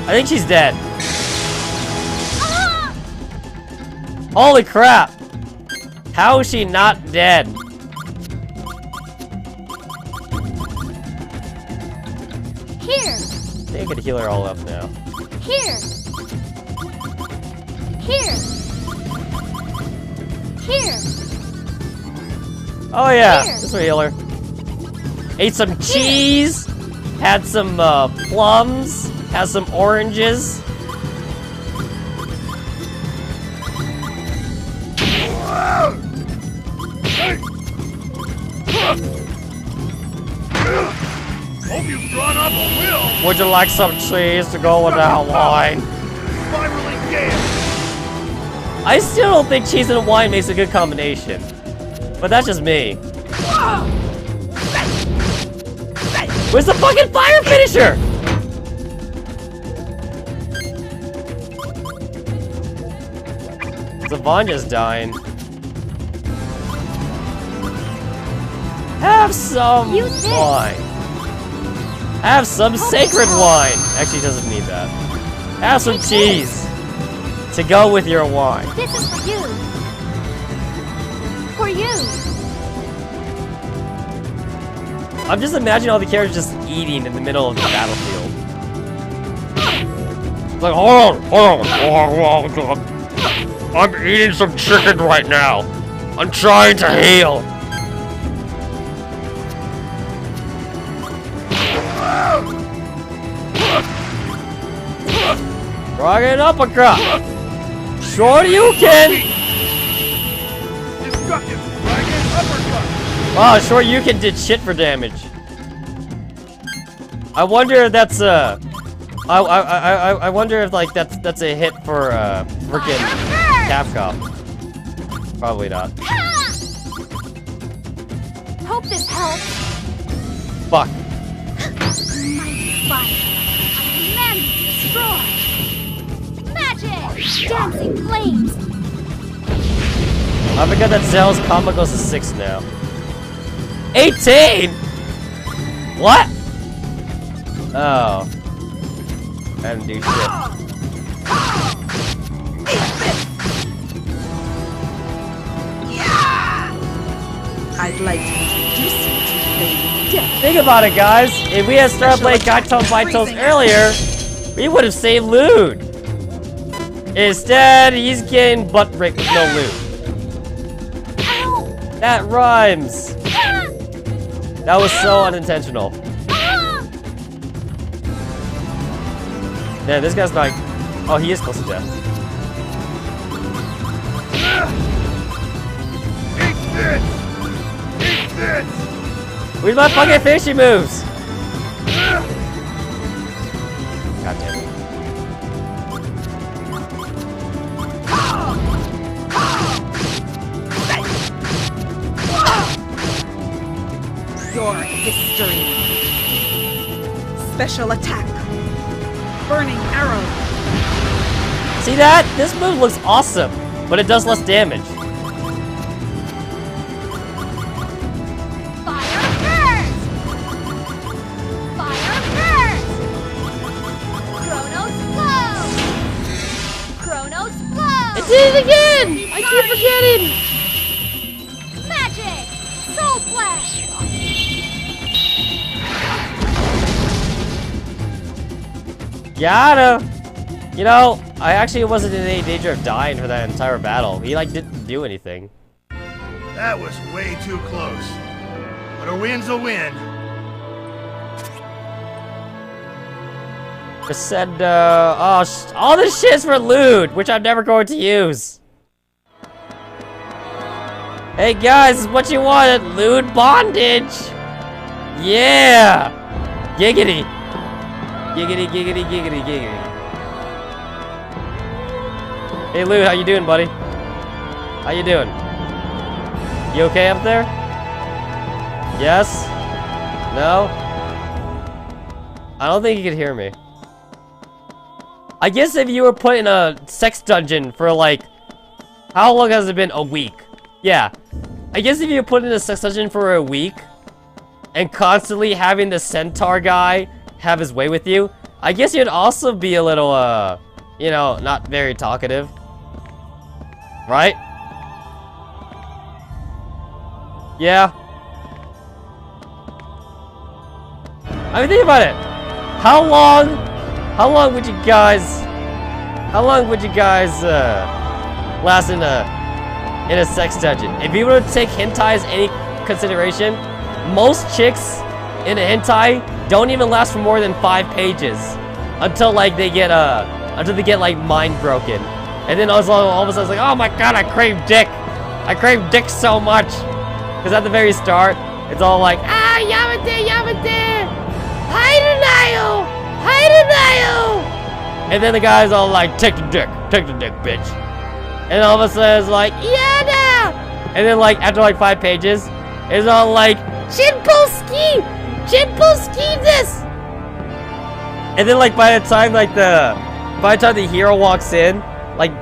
I think she's dead. Holy crap! How is she not dead? Here. I think I could heal her all up now. Here. Here. Here. Oh yeah, Here. this will heal her. Ate some cheese, had some plums, has some oranges. Hope you've drawn up a will. Would you like some cheese to go with that wine? Spiraling gas. I still don't think cheese and wine makes a good combination. But that's just me. Where's the fucking fire finisher? Zavanja's dying. Have some Use this. wine. Have some sacred wine. Actually, he doesn't need that. Have some cheese to go with your wine. This is for you. For you. I'm just imagining all the characters just eating in the middle of the battlefield. Like, hold on. I'm eating some chicken right now. I'm trying to heal. Dragon uppercut. Sure you can. Destructive dragon uppercut. Oh, sure you can did shit for damage. I wonder if that's I wonder if like that's a hit for frickin' Capcom. Probably not. Hope this helps. Fuck. Mighty fire. I command you to destroy. Magic. Dancing flames. I forgot that Zell's combo goes to 6 now. 18? What? Oh. I didn't do shit. I'd like to introduce you to Lady Death. Think about it, guys. If we had started playing Baten Kaitos earlier, we would have saved loot. Instead, he's getting butt raped with no loot. That rhymes. That was so unintentional. Yeah, this guy's like, oh, he is close to death. Eat this. Eat this. Where's my fucking fishy moves? God damn it. Your history. Special attack. Burning arrow. See that? This move looks awesome, but it does less damage. Fire burst. Fire burst. Chronos flow. did it again! I keep forgetting! Magic! Soul Flash! Gotta! You know, I actually wasn't in any danger of dying for that entire battle. He, like, didn't do anything. That was way too close. But a win's a win. I said, all this shit's for loot, which I'm never going to use. Hey guys, what you wanted? Loot bondage! Yeah! Giggity! Giggity, giggity, giggity, giggity. Hey Loot, how you doing, buddy? How you doing? You okay up there? Yes? No? I don't think you could hear me. I guess if you were put in a sex dungeon for like, how long has it been? A week. Yeah. I guess if you were put in a sex dungeon for a week and constantly having the centaur guy have his way with you, I guess you'd also be a little, you know, not very talkative. Right? Yeah. I mean, think about it. How long would you guys last in a sex dungeon? If you were to take hentai as any consideration, most chicks in a hentai don't even last for more than 5 pages until like they get like mind broken, and then all of a sudden it's like, oh my god, I crave dick. I crave dick so much. Because at the very start, it's all like, ah, yamate, yamate, hide and then the guy's all like, take the dick, bitch. And all of a sudden it's like, yeah. And then like after like 5 pages, it's all like, Chinpulski this. And then like by the time the hero walks in, like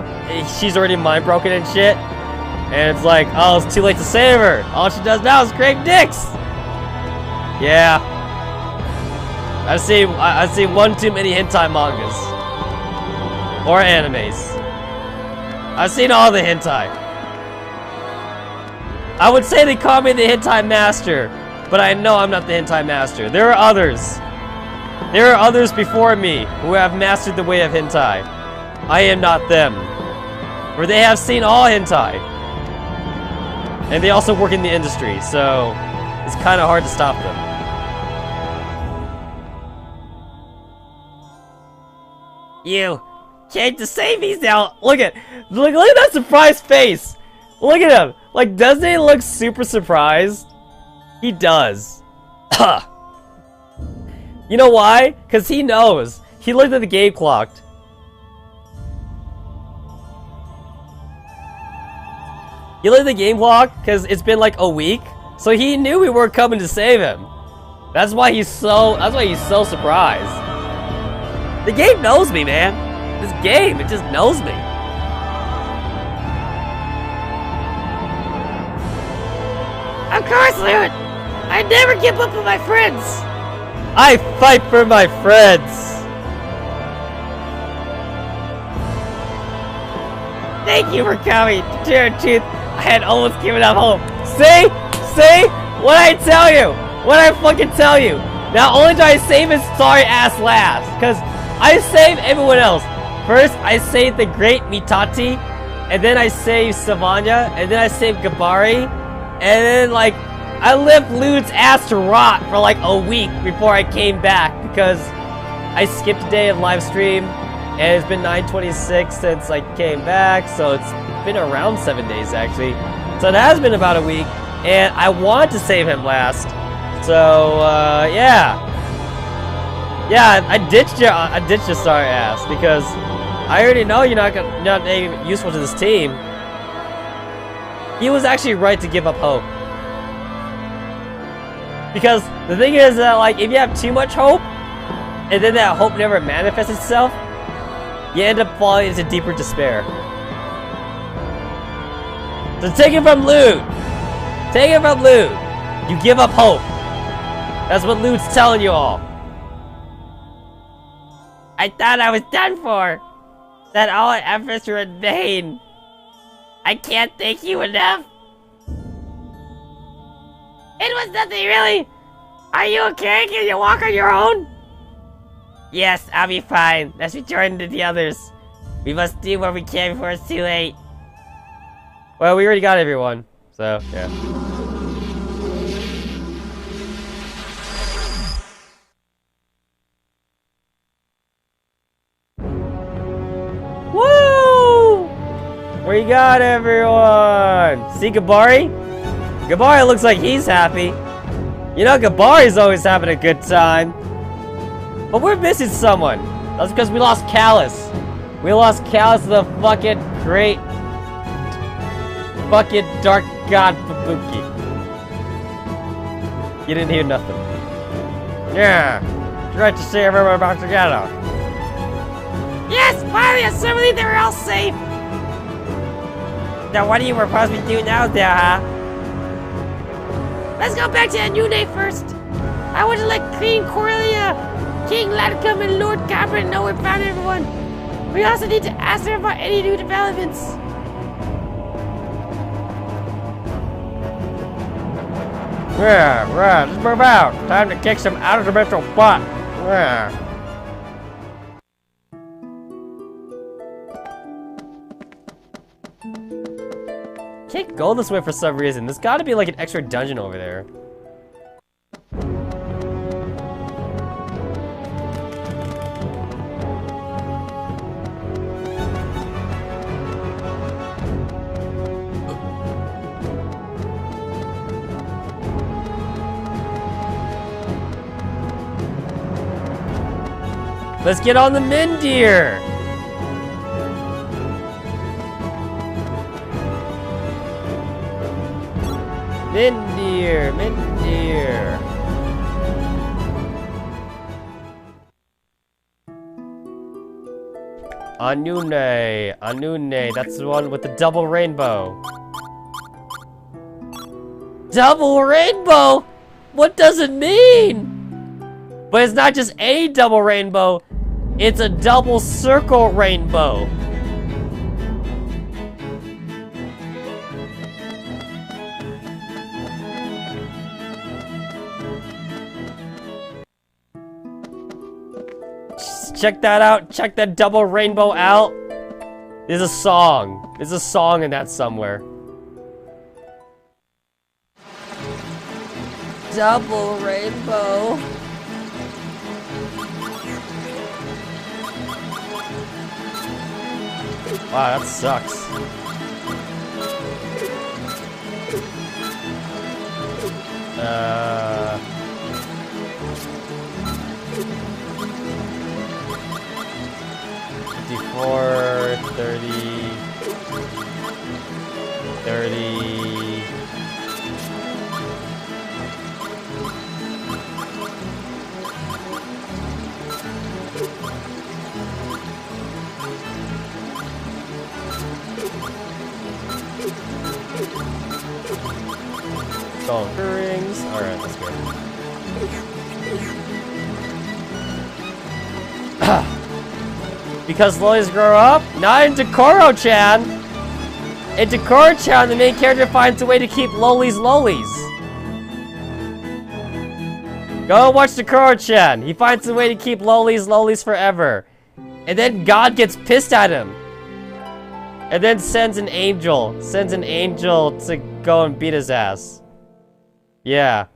she's already mind broken and shit. And it's like, oh, it's too late to save her. All she does now is crave dicks. Yeah. I see one too many hentai mangas. Or animes. I've seen all the hentai. I would say they call me the hentai master, but I know I'm not the hentai master. There are others. There are others before me who have mastered the way of hentai. I am not them. For they have seen all hentai. And they also work in the industry, so it's kind of hard to stop them. You came to save me now. Look at that surprised face. Look at him. Like, doesn't he look super surprised? He does. You know why? Because he knows. He looked at the game clock. He looked at the game clock because it's been like a week, so he knew we weren't coming to save him. That's why he's so surprised. The game knows me, man. This game, it just knows me. Of course, Lewin. I never give up on my friends. I fight for my friends. Thank you for coming to your tooth. I had almost given up hope. See? What I tell you? What I fucking tell you? Not only do I save his sorry ass last, because I save everyone else. First, I save the great Mitati, and then I save Savanya, and then I save Gabari, and then like I left Lude's ass to rot for like a week before I came back because I skipped a day of live stream, and it's been 9:26 since I came back, so it's been around 7 days actually. So it has been about a week, and I wanted to save him last. So yeah, I ditched your sorry ass because I already know you're not useful to this team. He was actually right to give up hope. Because the thing is that, like, if you have too much hope, and then that hope never manifests itself, you end up falling into deeper despair. So take it from Lude! Take it from Lude! You give up hope. That's what Lude's telling you all. I thought I was done for. That all efforts were in vain. I can't thank you enough. It was nothing, really. Are you okay? Can you walk on your own? Yes, I'll be fine. Let's return to the others. We must do what we can before it's too late. Well, we already got everyone, so, yeah. Woo! We got everyone! See Gabari? Gabari looks like he's happy. You know, Gabari's always having a good time. But we're missing someone. That's because we lost Callus. We lost Callus, the fucking great... fucking dark god Fubuki. You didn't hear nothing. Yeah. It's great to see everyone back together. Yes, finally, I still believe they were all safe. Now, what do you propose we do now, there, huh? Let's go back to Anune first. I want to let Queen Corellia, King Laticum, and Lord Cabrin know we found everyone. We also need to ask them about any new developments. Yeah, right, let's move out. Time to kick some out-of-dimensional butt. Yeah. Can't go this way for some reason. There's gotta be like an extra dungeon over there. Let's get on the Mindir! Mindir, Mindir. Anune, Anune, that's the one with the double rainbow. Double rainbow? What does it mean? But it's not just any double rainbow, it's a double circle rainbow. Check that out. Check that double rainbow out. There's a song. There's a song in that somewhere. Double rainbow. Wow, that sucks. 54, 30, 30. Oh, rings. All right, let's go. Because lollies grow up? Not in Takoro-chan! In Takoro-chan, the main character finds a way to keep lollies lollies. Go watch Takoro-chan. He finds a way to keep lollies lollies forever. And then God gets pissed at him. And then sends an angel. Sends an angel to go and beat his ass. Yeah.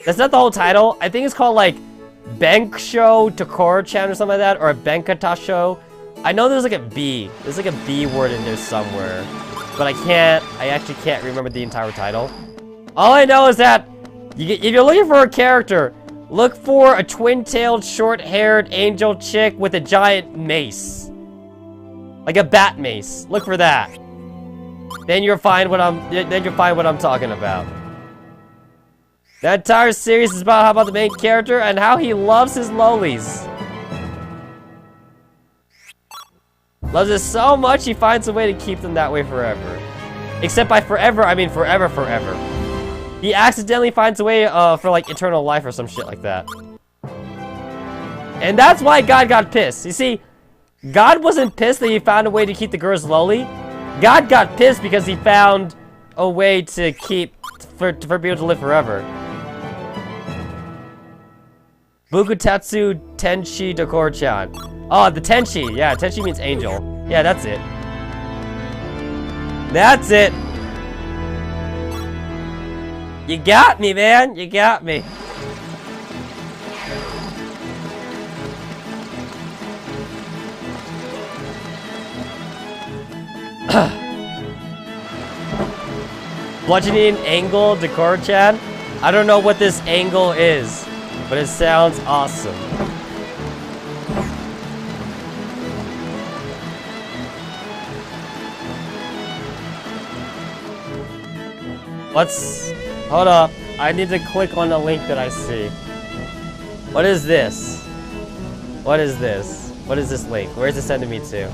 That's not the whole title. I think it's called like Benksho Takoro-chan or something like that, or a Benkatasho. I know there's like a B. There's like a B word in there somewhere. But I actually can't remember the entire title. All I know is that if you're looking for a character, look for a twin-tailed, short-haired angel chick with a giant mace. Like a bat mace. Look for that. Then you'll find what I'm talking about. That entire series is about the main character and how he loves his lolies. Loves it so much he finds a way to keep them that way forever. Except by forever, I mean forever, forever. He accidentally finds a way for like eternal life or some shit like that. And that's why God got pissed. You see, God wasn't pissed that he found a way to keep the girls lowly. God got pissed because he found a way to keep for people to live forever. Bukutatsu Tenshi Dokoro-chan. Oh, the Tenshi. Yeah, Tenshi means angel. Yeah, that's it. That's it. You got me, man. You got me. Bludgeoning angle Dokoro-chan. I don't know what this angle is, but it sounds awesome. Hold up. I need to click on the link that I see. What is this? What is this? What is this link? Where is it sending me to?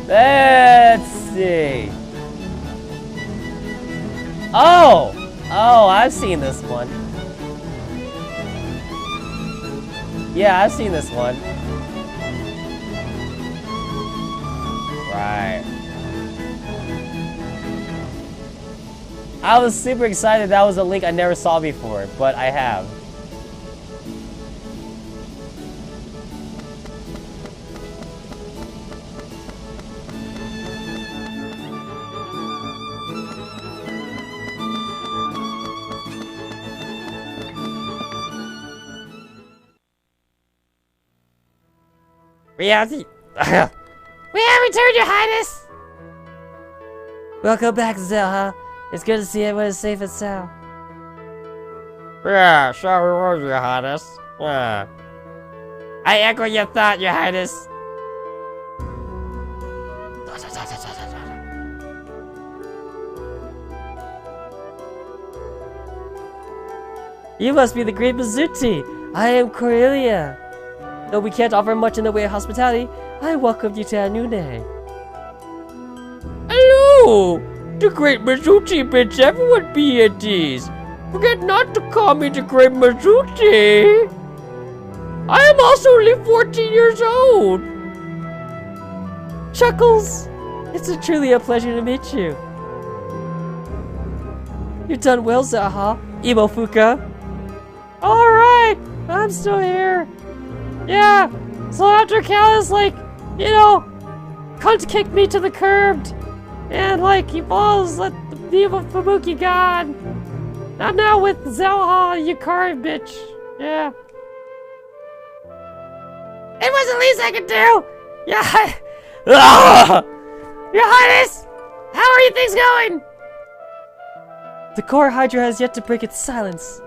Let's see. Oh! Oh, I've seen this one. Yeah, I've seen this one. Right. I was super excited that was a link I never saw before, but I have. We have returned, Your Highness! Welcome back, Zelha. It's good to see everyone is safe and sound. Yeah, sure was, Your Highness. Yeah. I echo your thought, Your Highness. You must be the great Mizuti. I am Corellia. Though we can't offer much in the way of hospitality, I welcome you to our new day. Hello! The great Mizuti bids everyone be at ease. Forget not to call me the great Mizuti. I am also only 14 years old. Chuckles! It's truly a pleasure to meet you. You've done well, Zaha. Emo Fuka. Alright! I'm still here. Yeah, so after Callus, like, you know, cunt kicked me to the curb, and like, he falls at the evil Fubuki god. I'm now with Zelha, Yukari bitch. Yeah. It was the least I could do! Yeah. Your Highness! How are you things going? The core Hydra has yet to break its silence.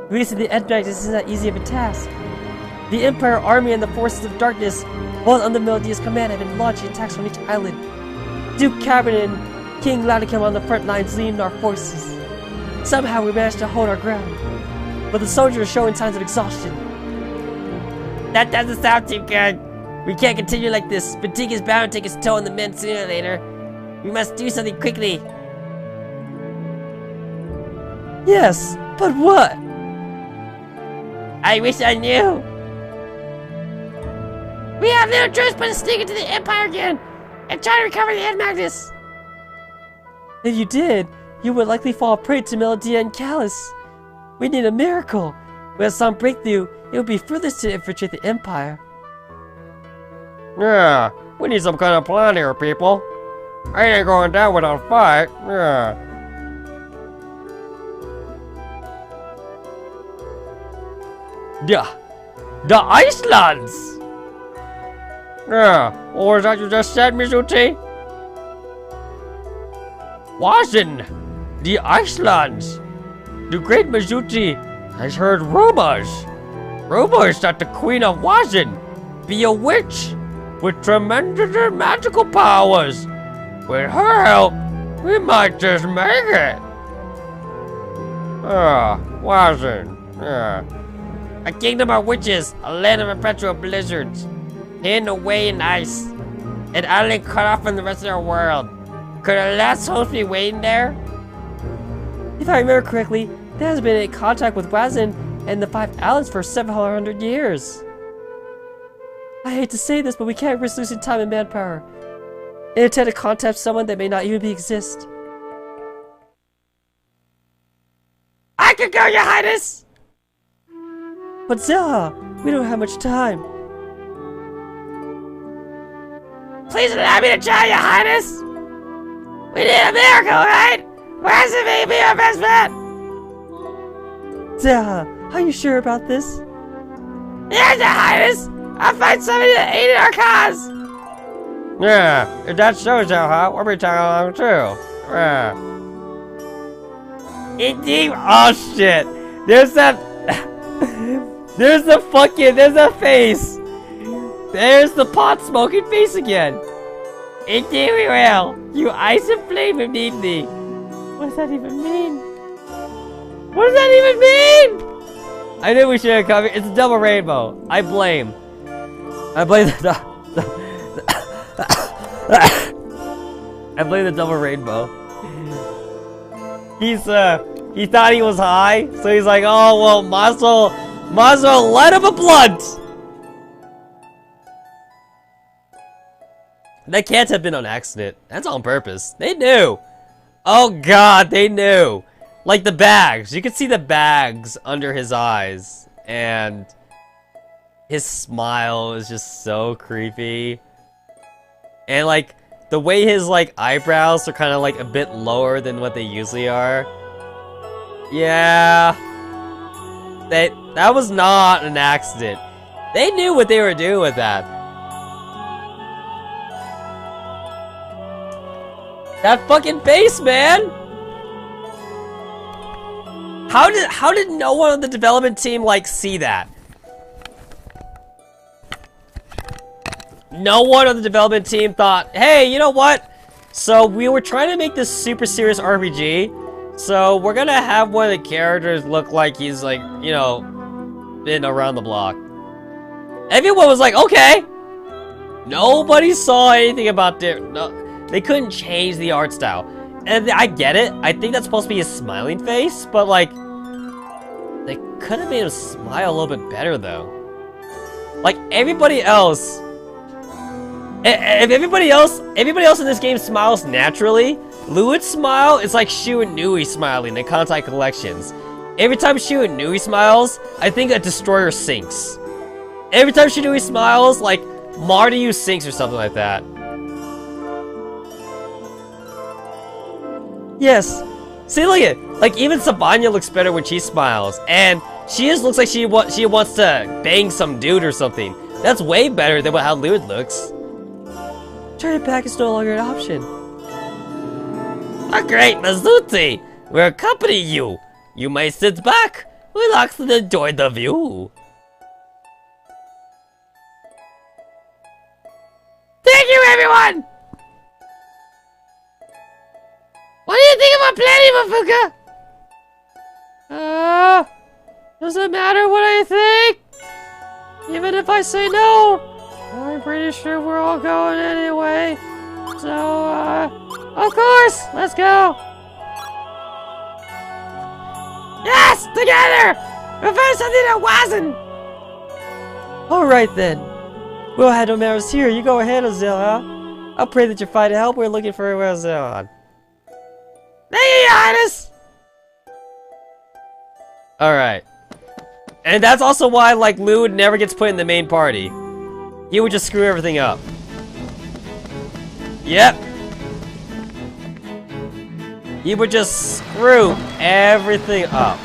Releasing the Endmagnus is not easy of a task. The Empire Army and the Forces of Darkness, both under Melodia's command, have been launching attacks on each island. Duke Carbon and King Laudicum on the front lines leading our forces. Somehow we managed to hold our ground, but the soldiers are showing signs of exhaustion. That doesn't sound too good. We can't continue like this. Fatigue is bound to take its toll on the men sooner or later. We must do something quickly. Yes, but what? I wish I knew. We have no choice but to sneak into the Empire again and try to recover the Endmagnus. If you did, you would likely fall prey to Melodia and Callus. We need a miracle. With some breakthrough, it would be furthest to infiltrate the Empire. Yeah, we need some kind of plan here, people. I ain't going down without a fight. Yeah. The Icelands! Yeah, or is that you just said, Mizuti? Wazen! The Icelands! The great Mizuti has heard rumors. Rumors that the Queen of Wazen be a witch with tremendous magical powers. With her help, we might just make it. Wazen. A kingdom of witches, a land of perpetual blizzards, hidden away in ice, an island cut off from the rest of the world. Could a last host be waiting there? If I remember correctly, there has been in contact with Wazin and the 5 islands for 700 years. I hate to say this, but we can't risk losing time and manpower. And intend to contact someone that may not even exist. I can go, Your Highness! But Zelha, we don't have much time. Please allow me to try, Your Highness! We need a miracle, right? Where's it may be our best bet? Zelha, are you sure about this? Yes, Your Highness! I'll find somebody that aided our cause! Yeah, if that shows how hot, we'll be tagging along too. Yeah. Indeed. Oh shit! There's that. There's the face! There's the pot smoking face again! Indeed we will! You ice and flame him, need me! What does that even mean? What does that even mean? I knew we should have covered. It's a double rainbow. I blame the I blame the double rainbow. He thought he was high, so he's like, oh well, might as well light up a blunt. That can't have been on accident. That's on purpose. They knew. Oh god, they knew. Like the bags. You could see the bags under his eyes. And his smile is just so creepy. And like, the way his like eyebrows are kind of like a bit lower than what they usually are. Yeah. That was not an accident. They knew what they were doing with that. That fucking face, man! How did no one on the development team like see that? No one on the development team thought, hey, you know what? So we were trying to make this super serious RPG, so we're gonna have one of the characters look like he's like, you know, been around the block. Everyone was like, okay. Nobody saw anything about their, no, they couldn't change the art style. And I get it. I think that's supposed to be a smiling face, but like, they could have made him smile a little bit better though. Like everybody else, if everybody else in this game smiles naturally, Luid's smile is like Shu and Nui smiling in Contact Collections. Every time Shu and Nui smiles, I think a destroyer sinks. Every time Shu and Nui smiles, like Martiu sinks or something like that. Yes. See, look at it. Like even Sabanya looks better when she smiles, and she just looks like she wants to bang some dude or something. That's way better than how Luid looks. Turning back is no longer an option. A great Mizuti! We'll accompany you. You may sit back, relax, and enjoy the view. Thank you, everyone! What do you think of my planning, Mafuka? Doesn't matter what I think. Even if I say no, I'm pretty sure we're all going anyway. So, of course, let's go. Yes, together! We'll find something that wasn't. All right then. We'll have no matters here. You go ahead, Azilha. I'll pray that you find help. We're looking for Azilha. Thank you, Your Highness! Alright. And that's also why, like, Luid never gets put in the main party. He would just screw everything up. Yep. He would just screw everything up.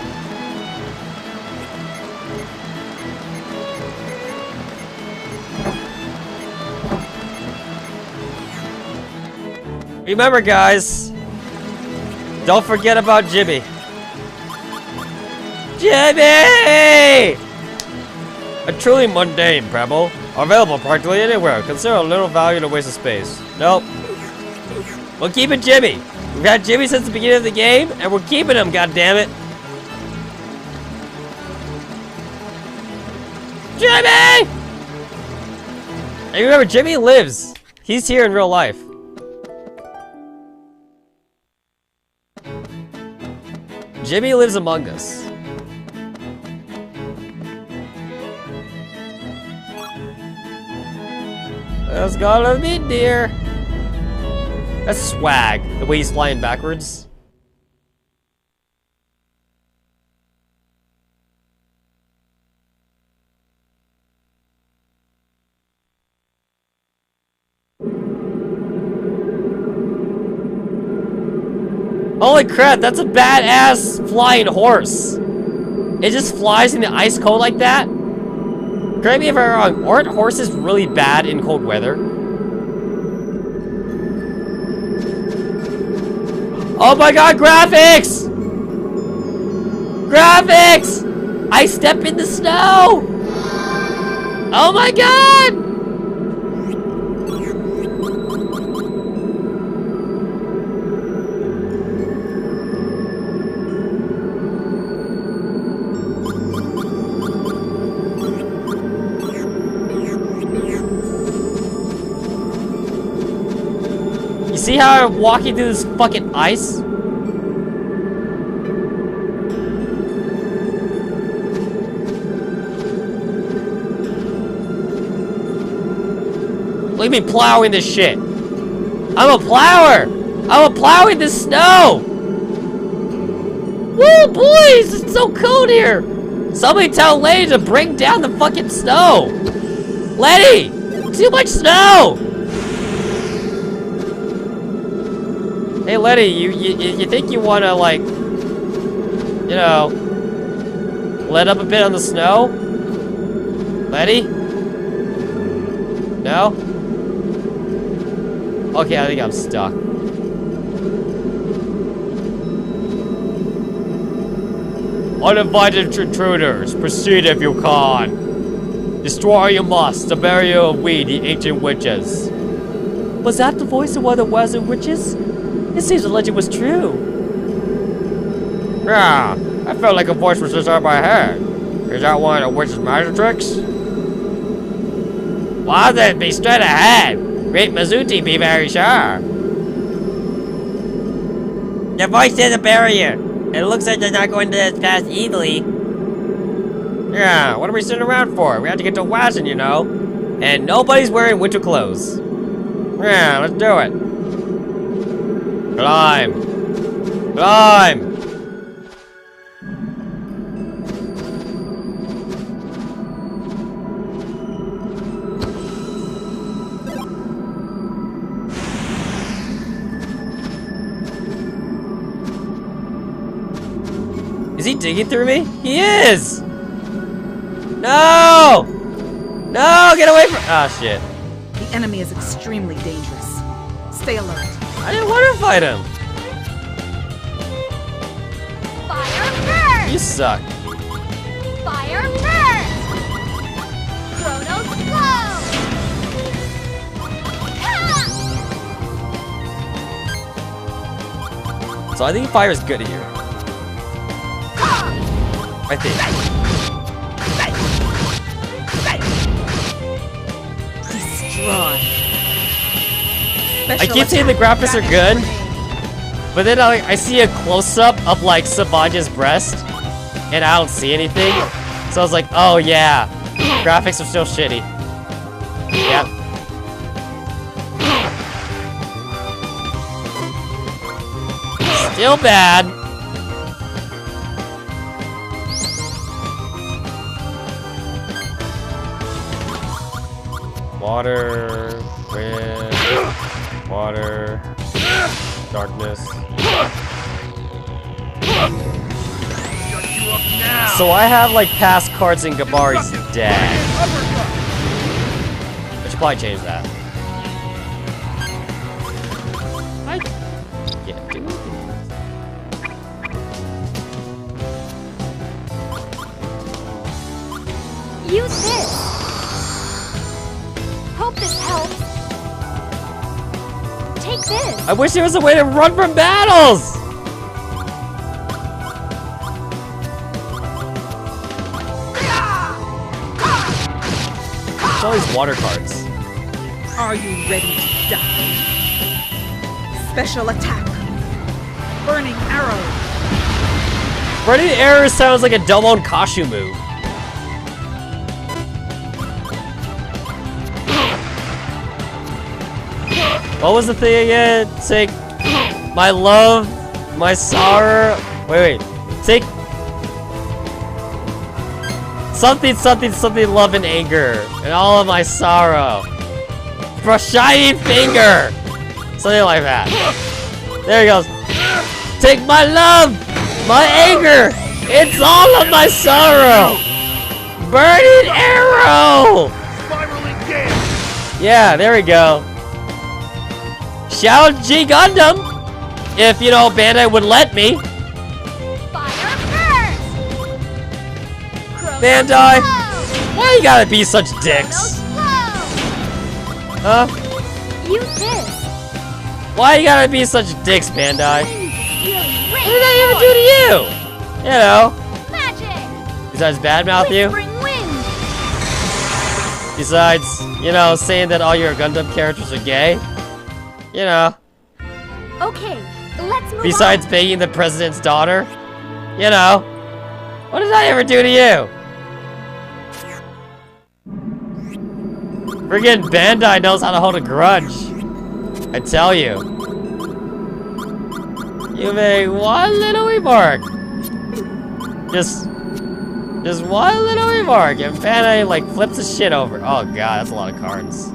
Remember, guys, don't forget about Jimmy. Jimmy! A truly mundane Pebble. Available practically anywhere. Consider a little value to waste of space. Nope. We're keeping Jimmy. We've had Jimmy since the beginning of the game, and we're keeping him, goddammit. Jimmy! And remember, Jimmy lives. He's here in real life. Jimmy lives among us. Let's go to me, dear. That's swag, the way he's flying backwards. Holy crap, that's a badass flying horse. It just flies in the ice cold like that? Correct me if I'm wrong, aren't horses really bad in cold weather? Oh my god, graphics! Graphics! I step in the snow! Oh my god! See how I'm walking through this fucking ice? Look at me plowing this shit. I'm a plower! I'm a plowing this snow! Woo, boys! It's so cold here! Somebody tell Letty to bring down the fucking snow! Letty! Too much snow! Hey Letty, you think you wanna like, you know, let up a bit on the snow? Letty? No? Okay, I think I'm stuck. Uninvited intruders, proceed if you can. Destroy you must, the barrier of we, the ancient witches. Was that the voice of one of the wizard witches? It seems the legend was true. Yeah, I felt like a voice was inside my head. Is that one of the witch's magic tricks? Well, then be straight ahead. Great Mizuti be very sure. The voice is a barrier. It looks like they're not going to pass easily. Yeah, what are we sitting around for? We have to get to Wazen, you know. And nobody's wearing winter clothes. Yeah, let's do it. Climb! Climb! Is he digging through me? He is! No! No, get away from— ah, shit. The enemy is extremely dangerous. Stay alert. I didn't want to fight him. Fire first! You suck. Fire first! Chronos flow! So I think fire is good here. I think. Destroy. I keep saying the graphics are good, but then I see a close-up of like Savanya's breast, and I don't see anything. So I was like, oh yeah, graphics are still shitty. Yep. Still bad. Water, wind, water, darkness. So I have like past cards in Gabari's deck. I should probably change that. I can't do it. Use this. Hope this helps. Take this. I wish there was a way to run from battles! It's all these water cards. Are you ready to die? Special attack. Burning arrow. Burning Arrow sounds like a Domon Kashu move. What was the thing again? Take my love, my sorrow. Wait. Take something, love and anger, and all of my sorrow. For a shiny finger! Something like that. There he goes. Take my love, my anger, it's all of my sorrow. Burning Arrow! Spiraling gas! Yeah, there we go. Shout G Gundam! If, you know, Bandai would let me. Fire first! Bandai! Why you gotta be such dicks? Huh? Use this. Why you gotta be such dicks, Bandai? What did I even do to you? You know. Magic. Besides badmouth you? Whispering wind. Besides, you know, saying that all your Gundam characters are gay? You know. Okay, let's move Besides on. begging the president's daughter? You know. What did I ever do to you? Friggin' Bandai knows how to hold a grudge. I tell you. You make one little remark. Just one little remark, and Bandai like flips the shit over. Oh god, that's a lot of cards.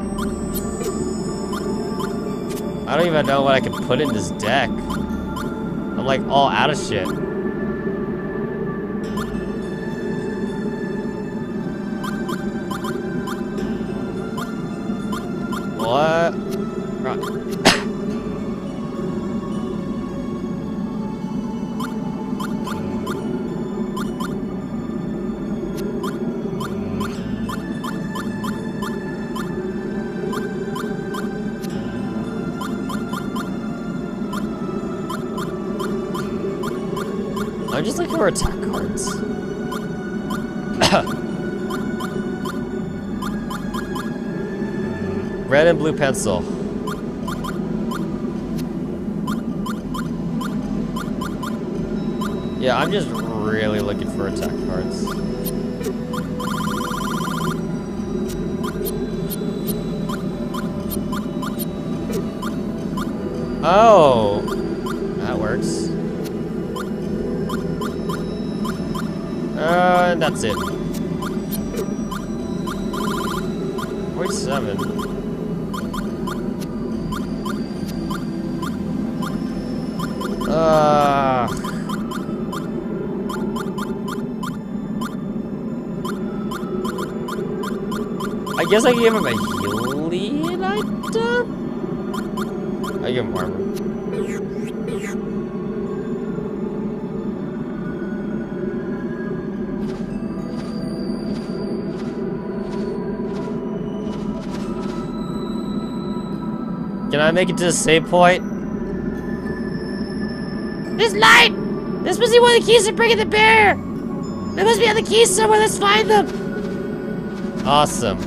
I don't even know what I can put in this deck. I'm like all out of shit. What? Right. I'm just looking for attack cards. Red and blue pencil. Yeah, I'm just really looking for attack cards. Oh, that works. And that's it. 47. I guess I can give him a healing item? I give him armor. Can I make it to the save point? This light! This must be one of the keys to bringing the bear! There must be other keys somewhere, let's find them! Awesome.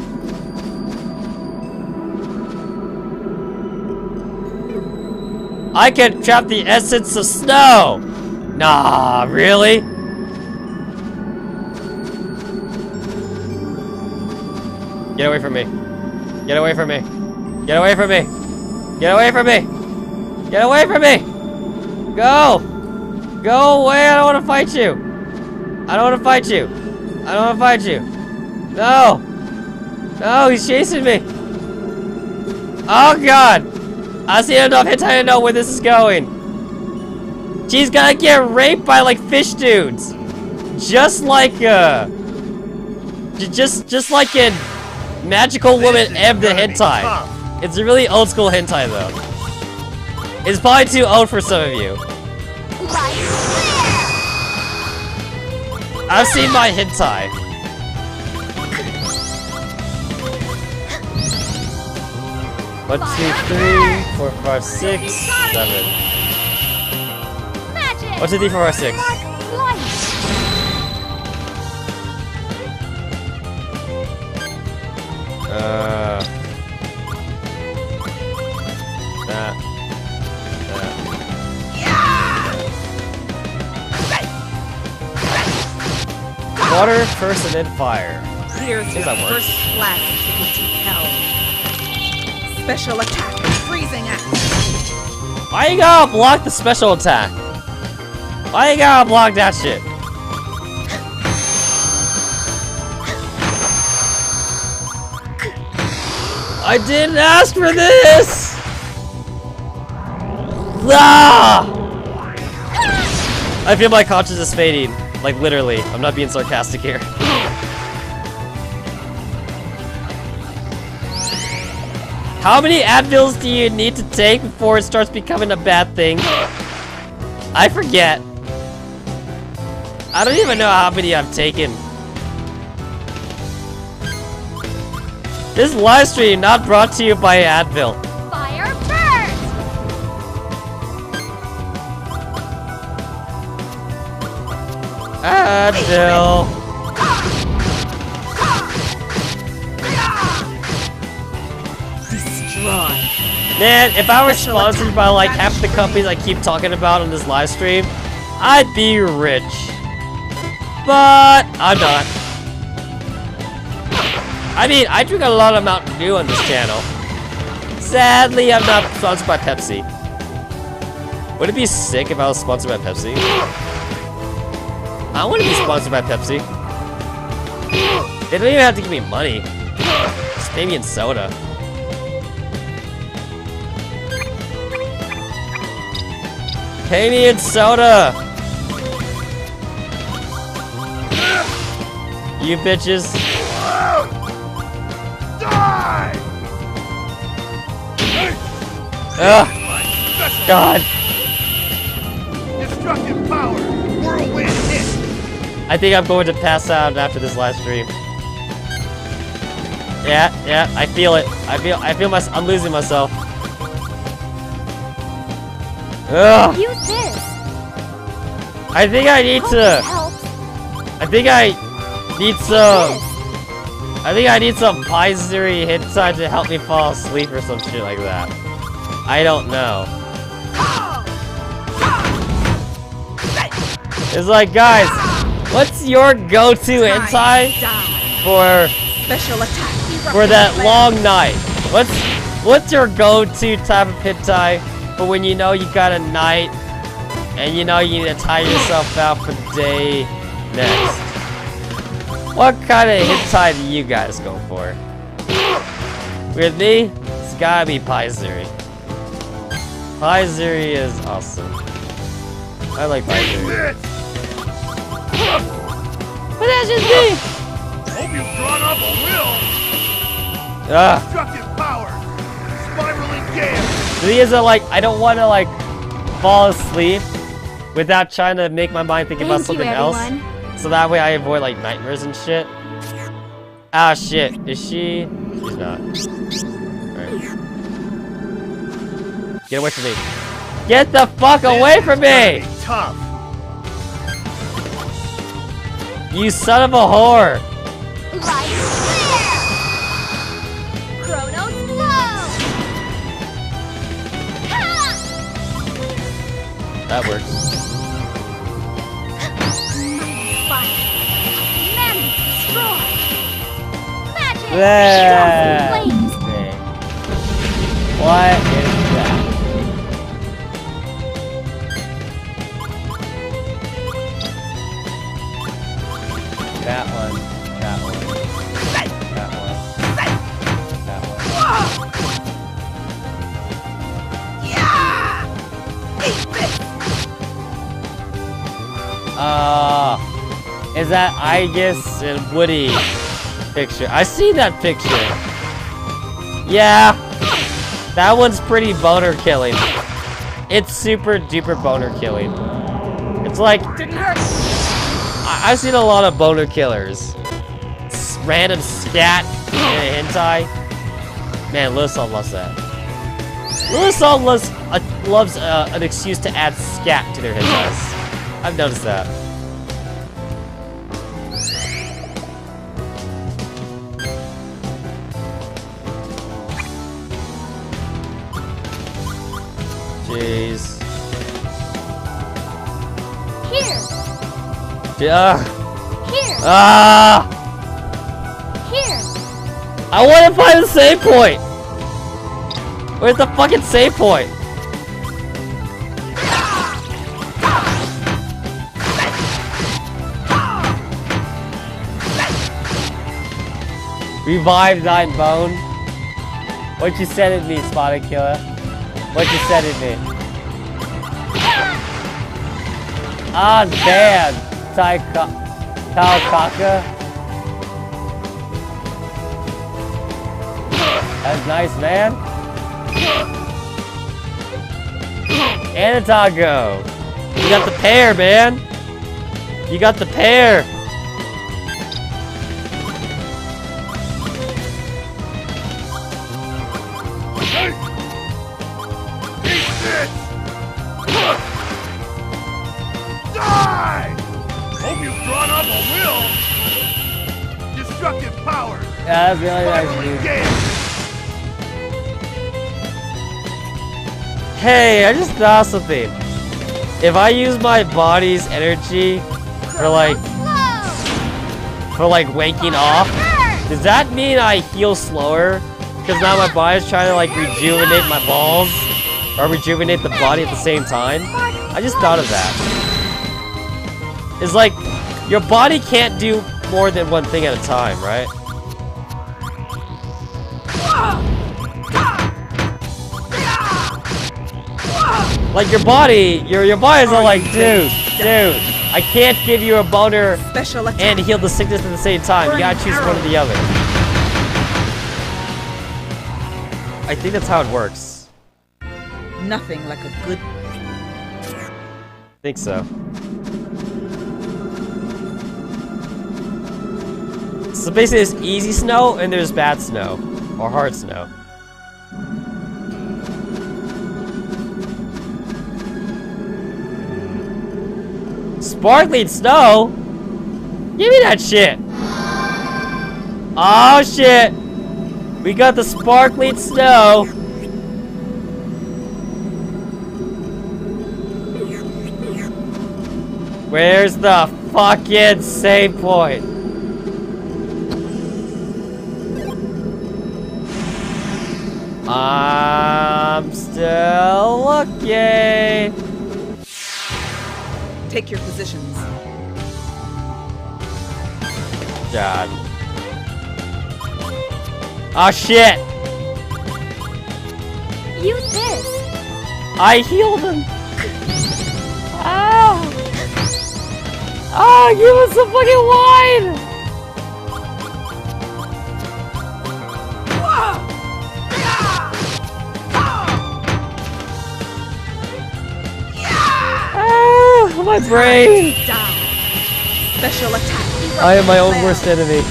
I can trap the essence of snow! Nah, really? Get away from me. Get away from me. Get away from me. Get away from me! Get away from me! Go! Go away! I don't want to fight you! I don't want to fight you! I don't want to fight you! No! No, he's chasing me! Oh god! I've seen enough hentai to know where this is going! She's gonna get raped by like fish dudes! Just like just like in Magical Woman M the hentai. It's a really old school hentai though. It's probably too old for some of you. I've seen my hentai. One, 2, 3, 4, 5, 6, 7. 1, 2, 3, 4, 5, 6. Water first and then fire. Here's your that works. first blast ticket to hell. Special attack, freezing axe. Why you gotta block the special attack? Why you gotta block that shit? I didn't ask for this! Ah! I feel my consciousness fading. Like, literally. I'm not being sarcastic here. How many Advils do you need to take before it starts becoming a bad thing? I forget. I don't even know how many I've taken. This live stream not brought to you by Advil. Fire burst! Advil. Destroy. Man, if I were Special sponsored attack. by like half the companies I keep talking about on this live stream, I'd be rich. But I'm not. I mean, I drink a lot of Mountain Dew on this channel. Sadly, I'm not sponsored by Pepsi. Would it be sick if I was sponsored by Pepsi? I want to be sponsored by Pepsi. They don't even have to give me money. Just pay me in soda. Pay me in soda! You bitches. Die! Ugh, My special God. destructive power! Whirlwind hit! I think I'm going to pass out after this live stream. Yeah, I feel it. I feel I'm losing myself. Ugh. Use this. I think I need Hope to. this helps. I think I need some. This. I think I need some Paizuri Hinside to help me fall asleep or some shit like that. I don't know. It's like, guys, what's your go-to hentai for Special attack. for that long night? What's your go-to type of hentai for when you know you got a night and you know you need to tire yourself out for the day next? What kind of hentai do you guys go for? With me, it's gotta be Paizuri. Paizuri is awesome. I like Paizuri. This! But that's just me! Hope you've drawn up a will! Ugh. Destructive power! Spiraling gale! The thing is that, like, I don't want to, like, fall asleep without trying to make my mind think about Thank you, something else. everyone. So that way I avoid, like, nightmares and shit. Ah, shit. Is she? She's not. Alright. Get away from me. Get the fuck away from me! This is tough! You son of a whore! Light flare! Chronos blow! Ha! That works. Fire! Men destroy! Magic! That Flames! thing. What is that? That one. That one. That one. That one. Is that Aegis and Woody picture? I see that picture. Yeah, that one's pretty boner killing. It's super duper boner killing. It's like, Didn't hurt. I've seen a lot of boner killers. Random scat in a hentai. Man, Lilithsong loves that. Lilithsong loves an excuse to add scat to their hentais. I've noticed that. Jeez. Here! Yeah. Here! Ah! Here. I want to find the save point! Where's the fucking save point? Revive Nine Bone. What you said at me, Spotted Killer? What you said at me? Ah, damn! Taokaka. That's nice, man. Anatago. You got the pair, man. You got the pair. Die! Hope you've drawn up a will. Destructive power. Yeah, that's really nice, dude. Hey, I just thought something. If I use my body's energy for like wanking off, does that mean I heal slower? Because now my body's trying to like rejuvenate my balls or rejuvenate the body at the same time. I just thought of that. It's like your body can't do more than one thing at a time, right? Like your body, your body's all like, dude, I can't give you a boner and heal the sickness at the same time. You gotta choose one or the other. I think that's how it works. Nothing like a good... Think so. So basically there's easy snow and there's bad snow. Or hard snow. Sparkling snow? Give me that shit! Oh shit! We got the sparkling snow! Where's the fucking save point? I'm still looking. Take your positions. God. Oh shit! Use this. I healed him! Ow! Oh, give us some fucking wine! Ah, my brain! Special attack. I am my own worst enemy.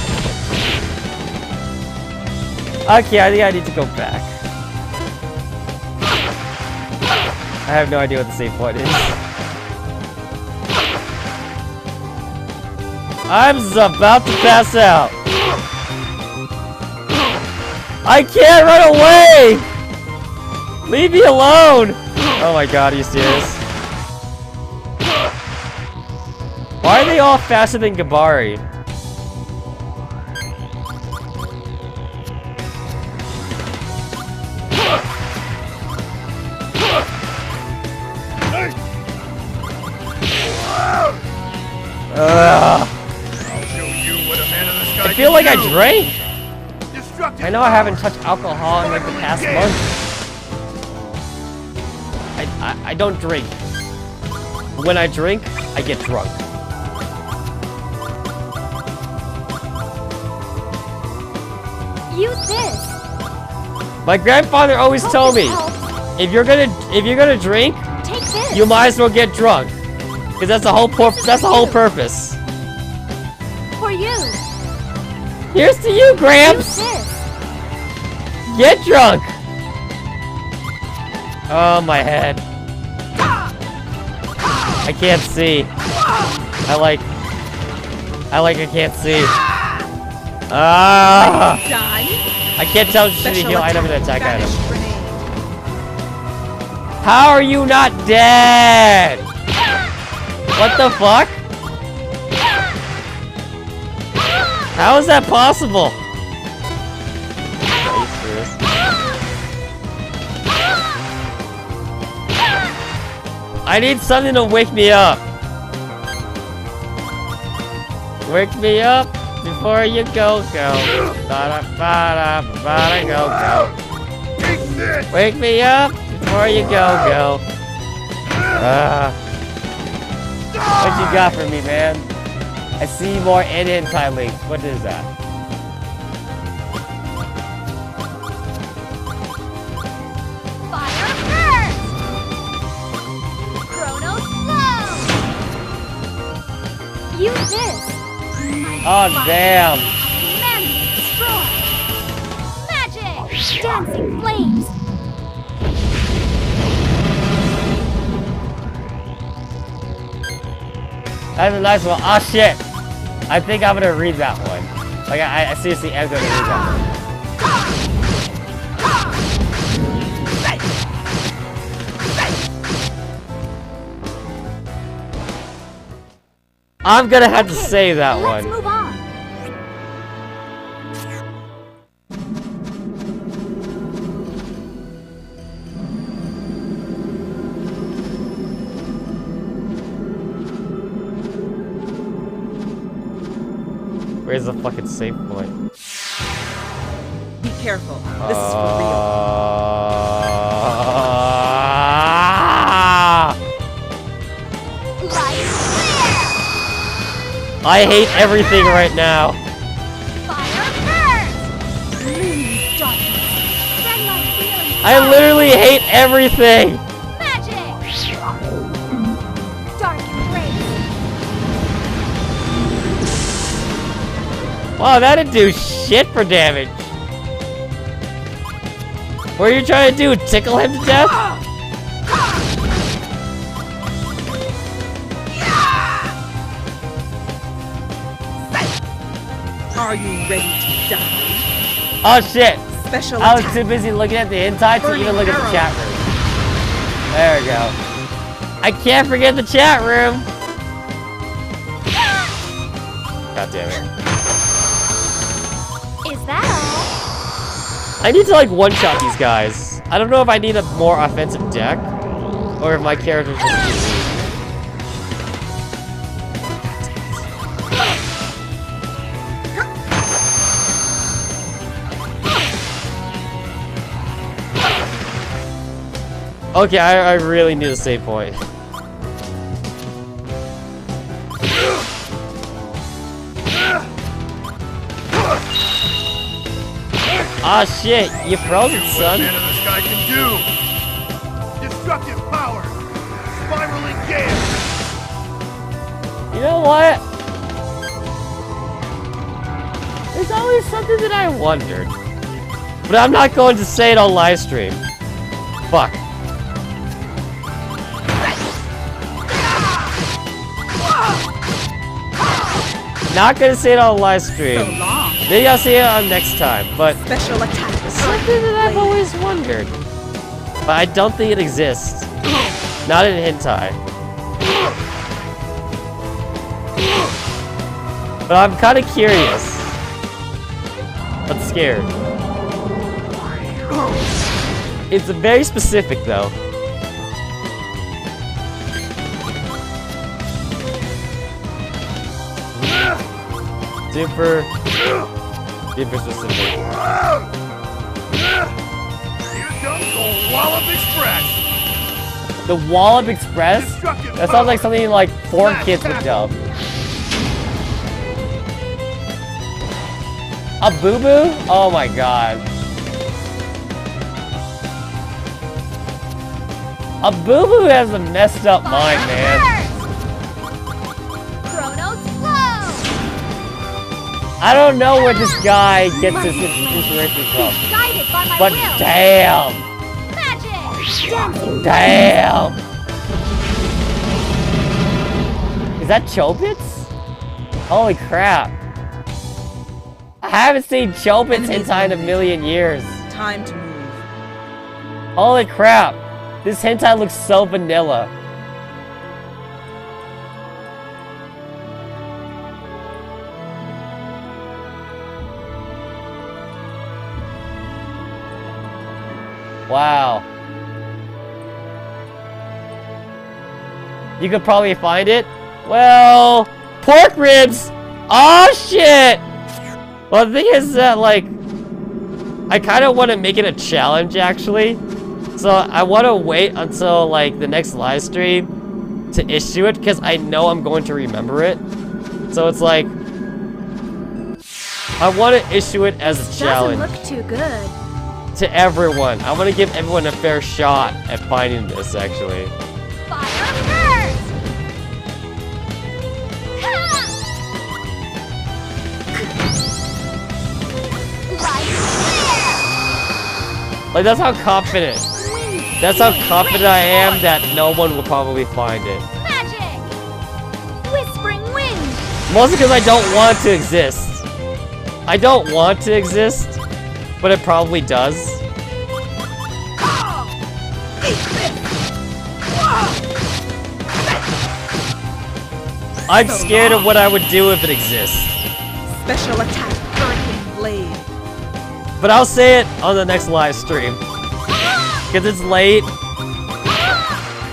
Okay, I think I need to go back. I have no idea what the save point is. I'm about to pass out. I can't run away! Leave me alone! Oh my god, are you serious? Why are they all faster than Gabari? I feel like I drank. I know I haven't touched alcohol in like the past month. I don't drink. When I drink, I get drunk. Use this. My grandfather always told me, if you're gonna drink, Take this. you might as well get drunk, because that's the whole purpose. For you. Here's to you, Use Gramps. this. Get drunk. Oh, my head. I can't see. I can't see. Ah! I can't tell if it's a heal item and attack item. How are you not dead? What the fuck? How is that possible? Are you serious? I need something to wake me up. Wake me up before you go. Bada, bada, bada, go. Wake me up before you go. What you got for me, man? I see more in-hentai links. What is that? Fire first! Chronos flow! Use this! Oh, damn! Man destroy! Magic! Dancing flames! That's a nice one. Oh shit! I think I'm gonna read that one. Like I seriously am gonna read that one. I'm gonna have to say that Let's one. move on. Where's the fucking save point? Be careful. This is for real. Light clear! I hate everything right now. Fire first! Luminous darkness! Red light healing! I literally hate everything. Magic! Dark embrace! Wow, that didn't do shit for damage. What are you trying to do? Tickle him to death? Are you ready to die? Oh shit! Special I was attack. too busy looking at the hentai to even look at the chat room. There we go. I can't forget the chat room! God damn it. Is that all? I need to like one-shot these guys. I don't know if I need a more offensive deck, or if my character's just too weak. Okay, I really need a save point. Ah shit, you frozen, son. Man of this guy can do. Destructive power. Spiraling gale. You know what? There's always something that I wondered. But I'm not going to say it on live stream. Fuck. Not gonna say it on live stream. So long. Maybe I'll see it on next time, but Special attack. something that I've always wondered. But I don't think it exists. Not in hentai. But I'm kind of curious. But scared. It's very specific though. Super specific. Here comes the Wallop Express. The Wallop Express? That sounds like something like 4 kids would dub. A boo-boo? Oh my god. A boo-boo has a messed up mind, man. Chronos flow! I don't know where this guy gets his inspiration from. Guided by my But will! damn! Magic! Dancing! Damn! Is that Chobits? Holy crap. I haven't seen Chobits hentai in a million years. Time to move. Holy crap. This hentai looks so vanilla. Wow. You could probably find it. Well, pork ribs. Oh shit. Well, the thing is that like, I kind of want to make it a challenge actually. So I want to wait until like the next live stream to issue it because I know I'm going to remember it. So it's like, I want to issue it as a challenge. Doesn't look too good. To everyone. I want to give everyone a fair shot at finding this actually. Fire first! Right there! Like that's how confident. That's how confident I am that no one will probably find it. Magic! Whispering wind! Mostly because I don't want to exist. I don't want to exist, but it probably does. I'm scared of what I would do if it exists. Special attack, Hurricane Blade. But I'll say it on the next live stream. Because it's late.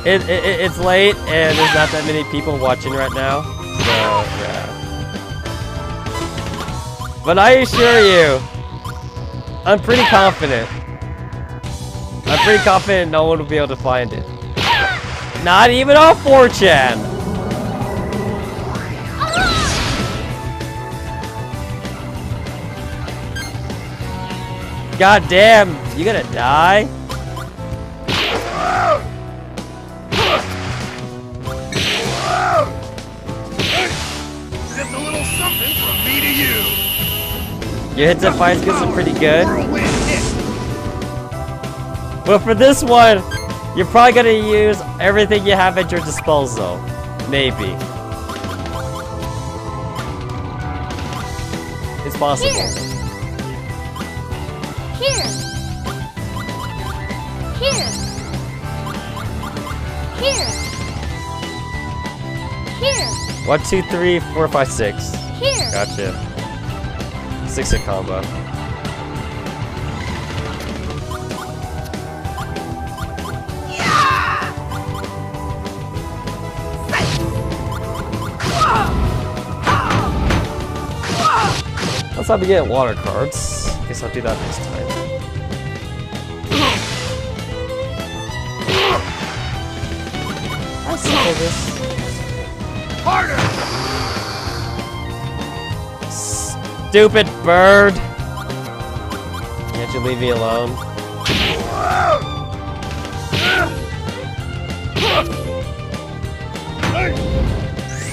It's late and there's not that many people watching right now. So, yeah. But I assure you, I'm pretty confident. I'm pretty confident no one will be able to find it. Not even on 4chan. God damn, you gonna die? Just a little something from me to you. Your hits and fire skills are pretty good. Whirlwind hit. But for this one, you're probably gonna use everything you have at your disposal. Maybe. It's possible. Here. Here. Here. Here. 1, 2, 3, 4, 5, 6. Here. Gotcha. 6-hit combo. Let's not be getting water cards. Guess I'll do that next time. I'll settle this. Harder. Stupid bird! Can't you leave me alone?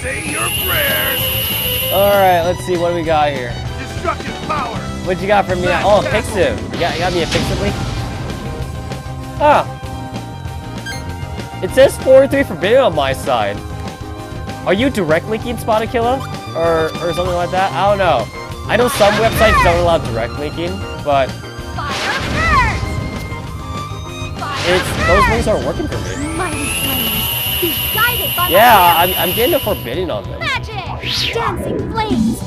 Say your prayers. Alright, let's see, what do we got here? Destructive power. What you got for me? Oh, Pixie. You got me a Pixie? Ah. It says 4-3 forbidden on my side. Are you direct linking Spotted Killer? Or something like that? I don't know. I know some websites don't allow direct linking, but those links aren't working for me. Mighty flames, be guided by Yeah, my I'm getting a forbidden on them. magic! Dancing flames!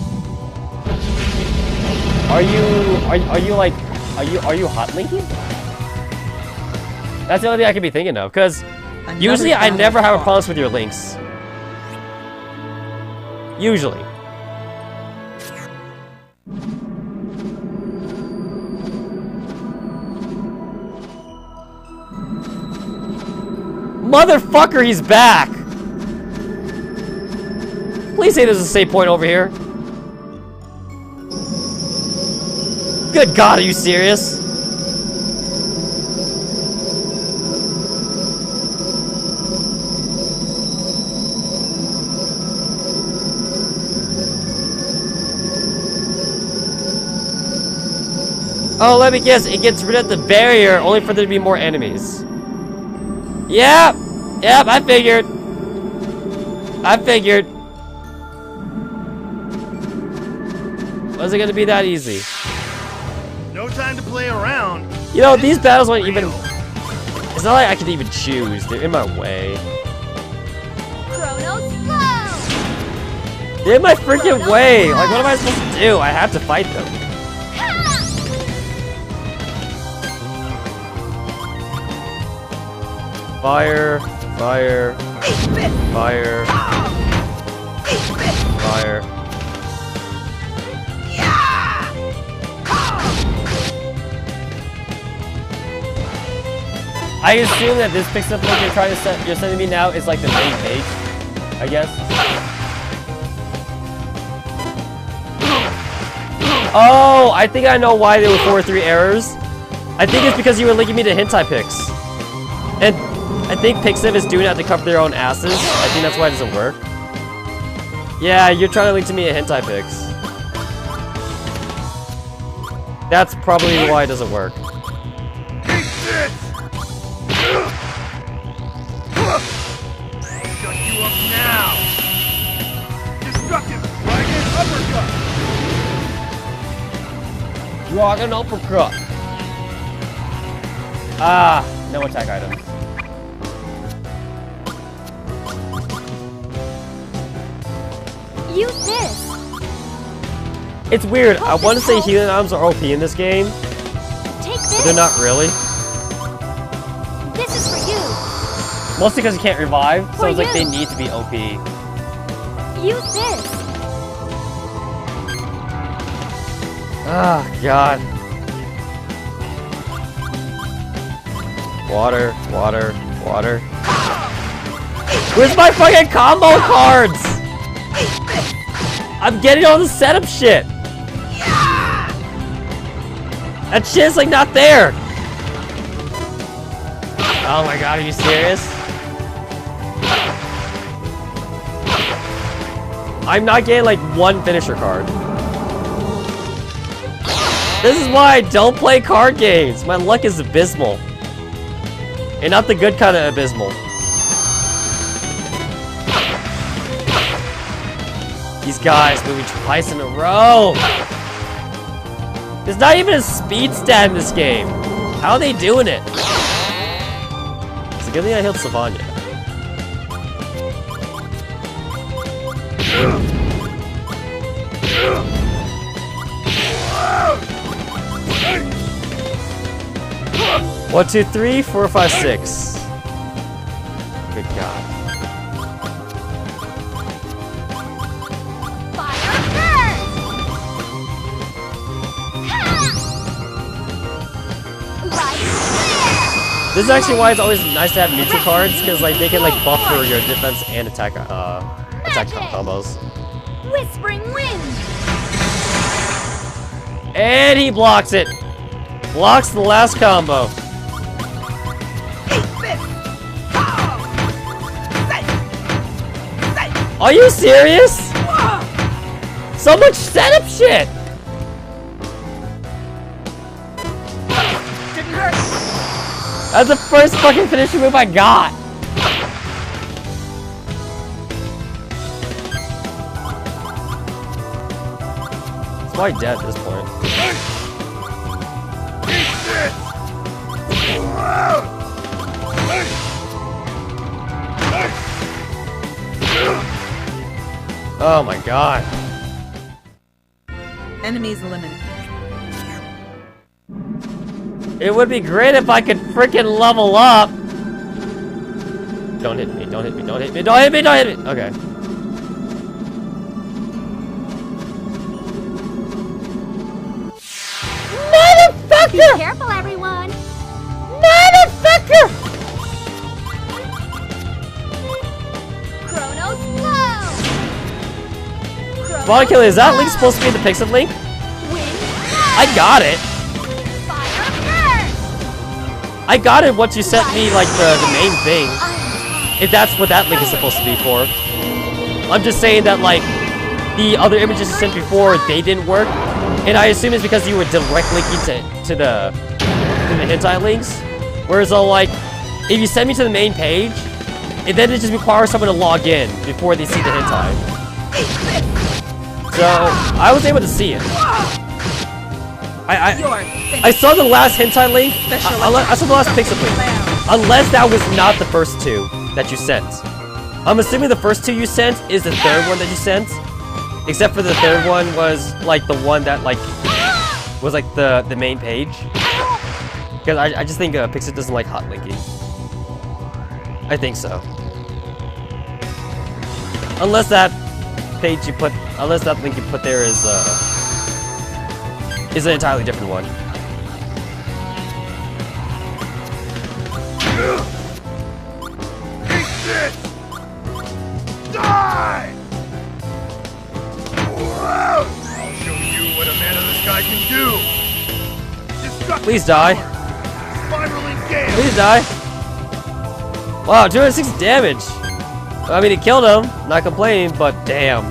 Are you hot linking? That's the only thing I can be thinking of, because usually I never have problems with your links. Usually. Motherfucker, he's back! Please say there's a save point over here. Good God, are you serious? Oh, let me guess, it gets rid of the barrier only for there to be more enemies. Yep, I figured. Was it gonna be that easy? No time to play around. You know, these battles aren't even... It's not like I can even choose. They're in my way. Chronos flow! They're in my freaking way! Like, what am I supposed to do? I have to fight them. Fire, fire, fire, fire. I assume that this pixel link you're sending me now is like the main page, I guess. Oh, I think I know why there were 4 or 3 errors. I think it's because you were linking me to hentai pics. And I think Pixiv is doing it to cover their own asses. I think that's why it doesn't work. Yeah, you're trying to link to me a hentai pics. That's probably why it doesn't work. Shut you up now! Destructive dragon uppercut! Dragon uppercut! Ah, no attack items. Use this. It's weird. I want to say healing items are OP in this game, Take but this. they're not really. This is for you. Mostly because you can't revive, so For it's like they you. need to be OP. Use this. Ah, God. Water, water, water. Where's my fucking combo cards? I'm getting all the setup shit. That shit's like not there. Oh my God, are you serious? I'm not getting like one finisher card. This is why I don't play card games. My luck is abysmal. And not the good kind of abysmal. These guys moving twice in a row. There's not even a speed stat in this game. How are they doing it? It's a good thing I healed Savanya. One, two, three, 4, 5, 6. Good God. Fire burst. Right there. This is actually why it's always nice to have neutral cards, because like they can like buffer your defense and attack combos. Whispering wind. And he blocks it. Blocks the last combo. Are you serious? So much setup shit! Didn't hurt. That's the first fucking finishing move I got. It's probably dead at this point. Oh my God. Enemies eliminated. It would be great if I could freaking level up. Don't hit me, don't hit me, don't hit me, don't hit me, don't hit me. Okay. Be careful, everyone. Motherfucker! Chronos flow. Molecule, is that link supposed to be the Pixiv link? Wind. I got it. Fire burst. I got it once you sent me like the main thing. If that's what that link is supposed to be for. I'm just saying that like the other images you sent before, they didn't work. And I assume it's because you were direct linking to the hentai links. Whereas like, if you send me to the main page, then it just requires someone to log in before they see the hentai. So I was able to see it. I saw the last hentai link. I saw the last Pixiv link. Unless that was not the first two that you sent. I'm assuming the first two you sent is the third one that you sent. Except for the third one was like the one that like was like the main page. Because I just think Pixiv doesn't like hot linking. I think so. Unless that page you put, unless that link you put there is an entirely different one. Eat this! Die! I'll show you what a man of the sky can do! Destructive Please die. power. Spiraling gale! Please die. Wow, 260 damage. I mean, it killed him. Not complaining, but damn.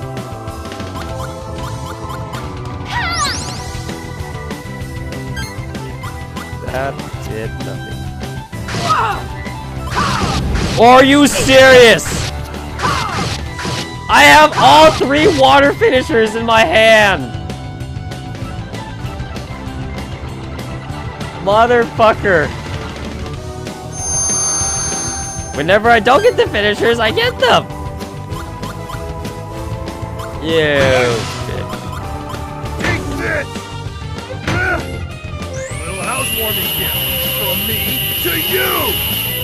That did nothing. Are you serious? I have all 3 water finishers in my hand. Motherfucker. Whenever I don't get the finishers, I get them. You bitch. Take this! A little housewarming gift from me to you!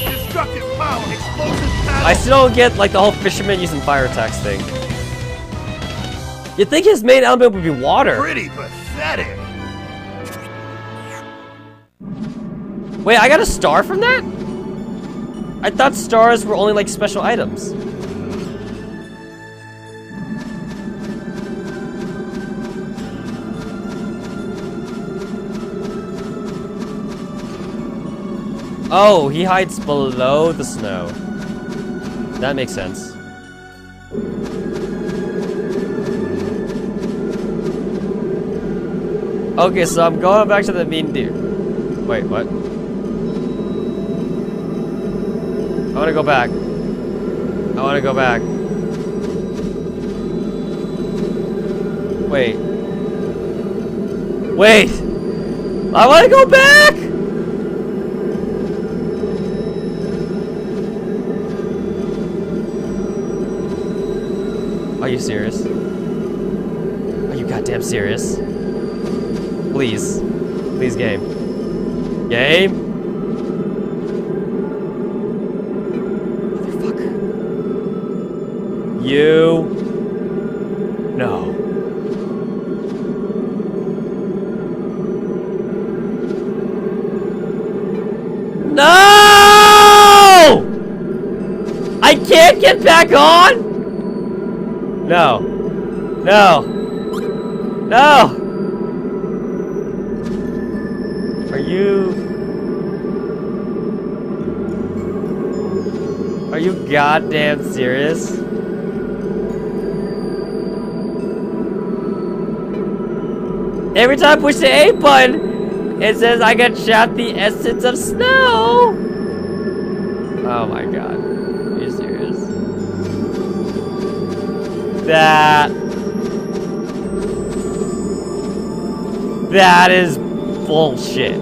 Destructive power, explosive paddle! I still don't get like the whole fisherman using fire attacks thing. You'd think his main element would be water. Pretty pathetic! Wait, I got a star from that? I thought stars were only like special items. Oh, he hides below the snow. That makes sense. Okay, so I'm going back to the mean deer. Wait, what? I wanna go back. I wanna go back. Wait. Wait! I wanna go back! Are you serious? Are you goddamn serious? Please. Please, game. Game? You. No. No! I can't get back on? No. No. No! Are you... Are you goddamn serious? Every time I push the A button, it says I got shot the essence of snow. Oh my god. Are you serious? That is bullshit.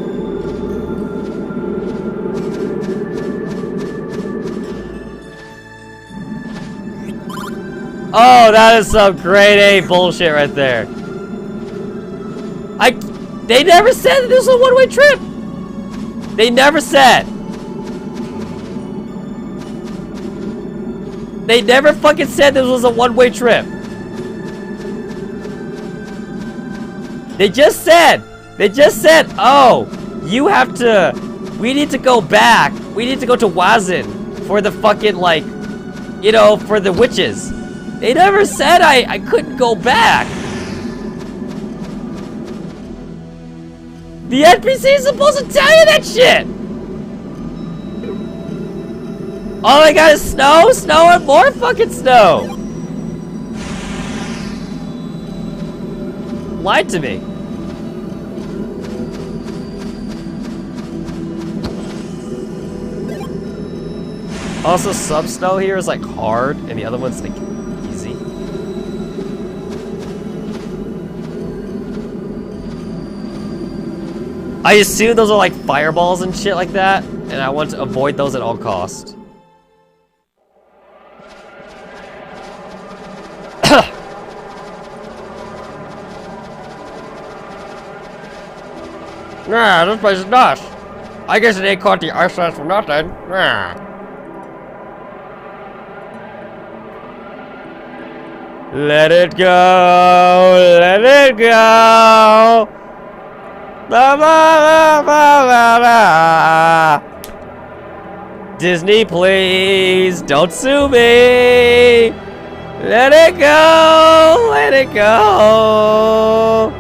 Oh, that is some grade A bullshit right there. They never said that this was a one-way trip. They never said. They never fucking said this was a one-way trip. They just said, oh, you have to, we need to go back. We need to go to Wazin for the fucking, like, you know, for the witches. They never said I couldn't go back. The NPC is supposed to tell you that shit! All I got is snow, snow, and more fucking snow! Lied to me. Also, some snow here is like hard, and the other one's like easy. I assume those are like fireballs and shit like that, and I want to avoid those at all costs. Nah, this place is nuts. I guess it ain't caught the ice for nothing. Nah. Let it go. Let it go. La, la, la, la, la, la. Disney, please don't sue me. Let it go. Let it go.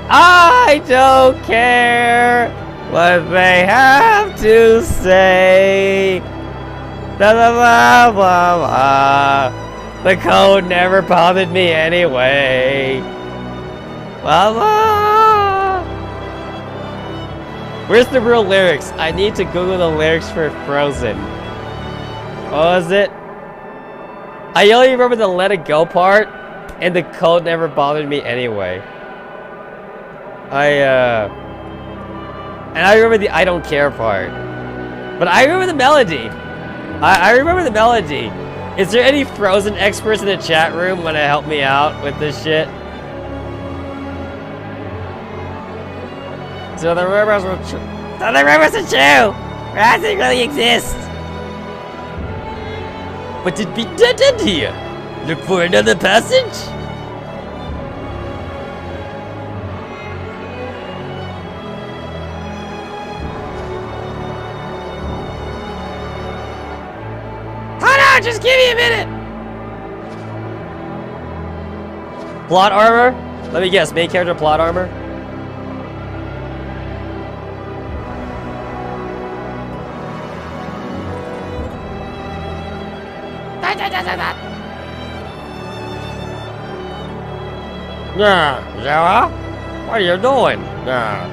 I don't care what they have to say. Blah, blah, blah, blah, blah. The code never bothered me anyway. Blah, blah. Where's the real lyrics? I need to Google the lyrics for Frozen. What was it? I only remember the Let It Go part, and the code never bothered me anyway. And I remember the I don't care part. But I remember the melody. I remember the melody. Is there any Frozen experts in the chat room want to help me out with this shit? So the rumors were true. So the rumors are true! Rising really exists! What did be done here? Look for another passage? Just give me a minute! Plot armor? Let me guess, main character plot armor? Nah, Zara? What are you doing? Nah.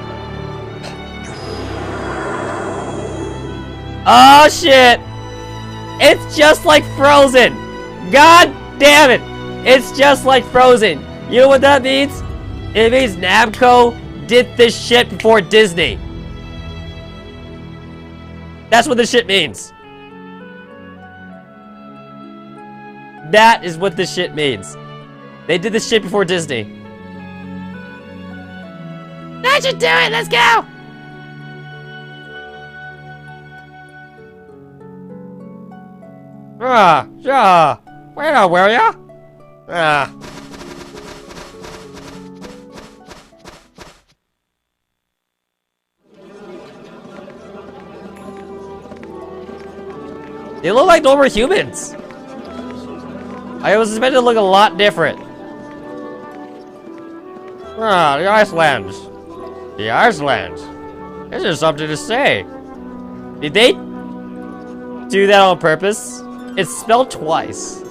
Oh shit! It's just like Frozen! God damn it! It's just like Frozen! You know what that means? It means Namco did this shit before Disney. That's what this shit means. That is what this shit means. They did this shit before Disney. That should do it! Let's go! Yeah. Wait up, will ya? They look like normal humans. I was expecting to look a lot different. The Icelands. The Icelands. This is something to say. Did they do that on purpose? It's spelled twice.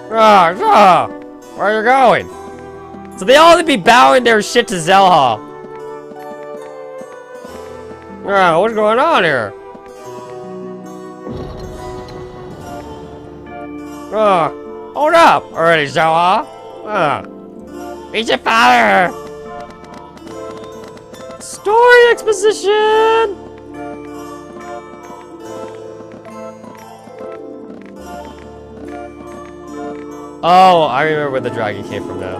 Where are you going? So they all be bowing their shit to Zelha. What's going on here? Hold up already, Zelha. Meet your father. Story exposition! Oh, I remember where the dragon came from now.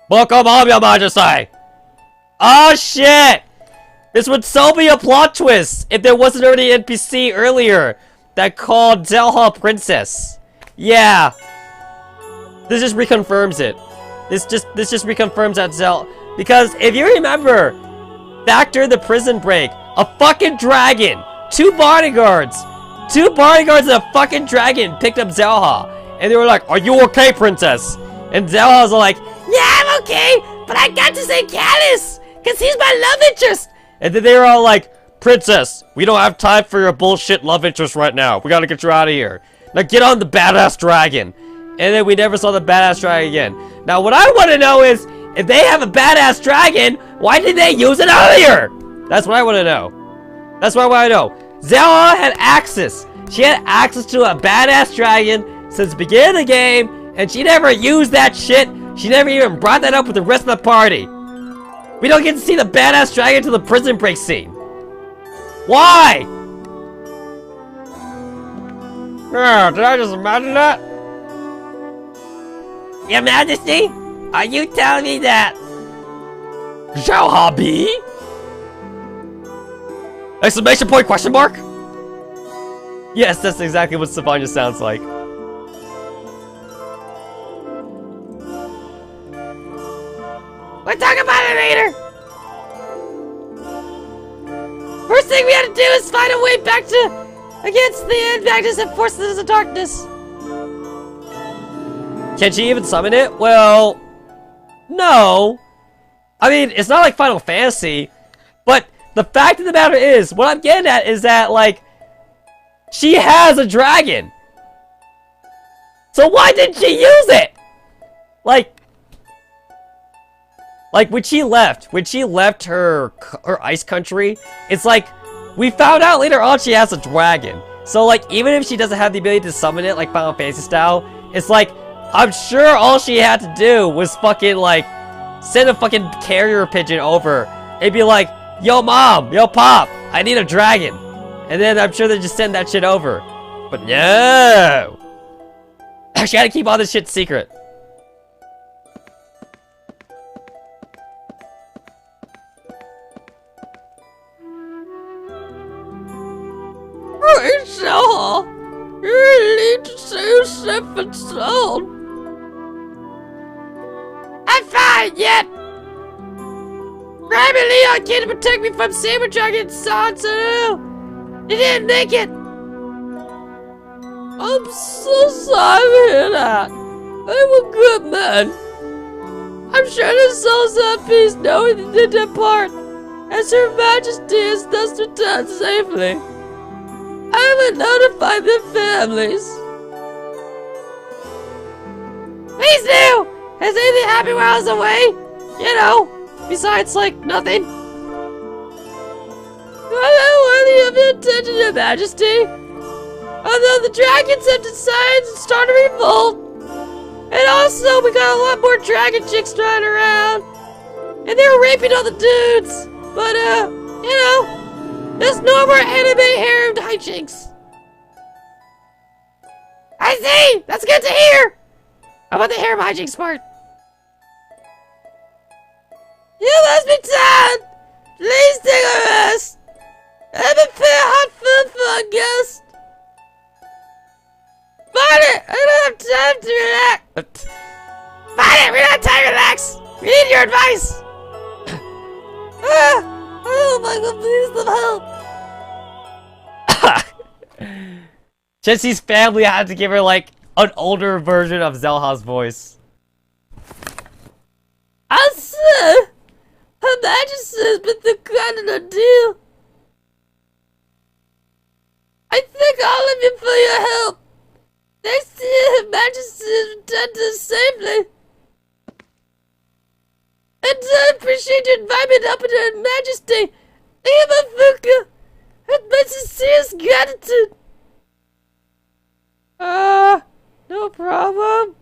Welcome home, Your Majesty! Oh shit! This would so be a plot twist if there wasn't already an NPC earlier that called Zelha Princess. Yeah. This just reconfirms it. This just reconfirms that Zelha. Because if you remember, back during the prison break, a fucking dragon, two bodyguards and a fucking dragon picked up Zelha. And they were like, "Are you okay, princess?" And Zelha was like, "Yeah, I'm okay, but I got to say Callus, because he's my love interest." And then they were all like, "Princess, we don't have time for your bullshit love interest right now. We gotta get you out of here. Now get on the badass dragon." And then we never saw the badass dragon again. Now what I want to know is, if they have a badass dragon, why did they use it earlier? That's what I want to know. That's what I want to know. Zelha had access. She had access to a badass dragon since the beginning of the game, and she never used that shit. She never even brought that up with the rest of the party. We don't get to see the badass dragon till the prison break scene. Why? Did I just imagine that? Your Majesty? Are you telling me that Zhao Habi? Exclamation point, question mark? Yes, that's exactly what Savanya sounds like. We'll talk about it later! First thing we have to do is find a way back against the Magnus and forces of darkness. Can she even summon it? Well, no. I mean, it's not like Final Fantasy, but the fact of the matter is, what I'm getting at is that, like, she has a dragon. So why didn't she use it? Like when she left her ice country, it's like, we found out later on she has a dragon. So like, even if she doesn't have the ability to summon it like Final Fantasy style, it's like, I'm sure all she had to do was fucking like, send a fucking carrier pigeon over and be like, yo mom, yo pop, I need a dragon. And then I'm sure they just send that shit over. But no! She had to keep all this shit secret. Rachel! You need to see safe and sound. I'm fine yet! Grab me, Leon came to protect me from Saber Dragon Sansu! You didn't make it! I'm so sorry to hear that. I'm a good man. I'm sure the souls at peace knowing they did their part, as Her Majesty has thus returned safely. I will notify their families. Please do! Has anything happened while I was away? You know, besides, like, nothing. I'm not worthy of your attention, Your Majesty. Although the dragons have decided to start a revolt. And also, we got a lot more dragon chicks running around. And they're raping all the dudes. But, you know, there's no more anime harem hijinks. I see! That's good to hear! How about the harem hijinks part? You must be tired! Please take a rest! I've been paying hot food for a guest! Barney, I don't have time to relax! Barney, we don't have time to relax! We need your advice! I hope I can please some help! Jesse's family had to give her, like, an older version of Zelha's voice. I said, Her Majesty has been through quite an ordeal. I thank all of you for your help. Next year, Her Majesty has returned to us safely. And I appreciate your inviting up to Her Majesty. Imafuka, with my sincerest gratitude. No problem.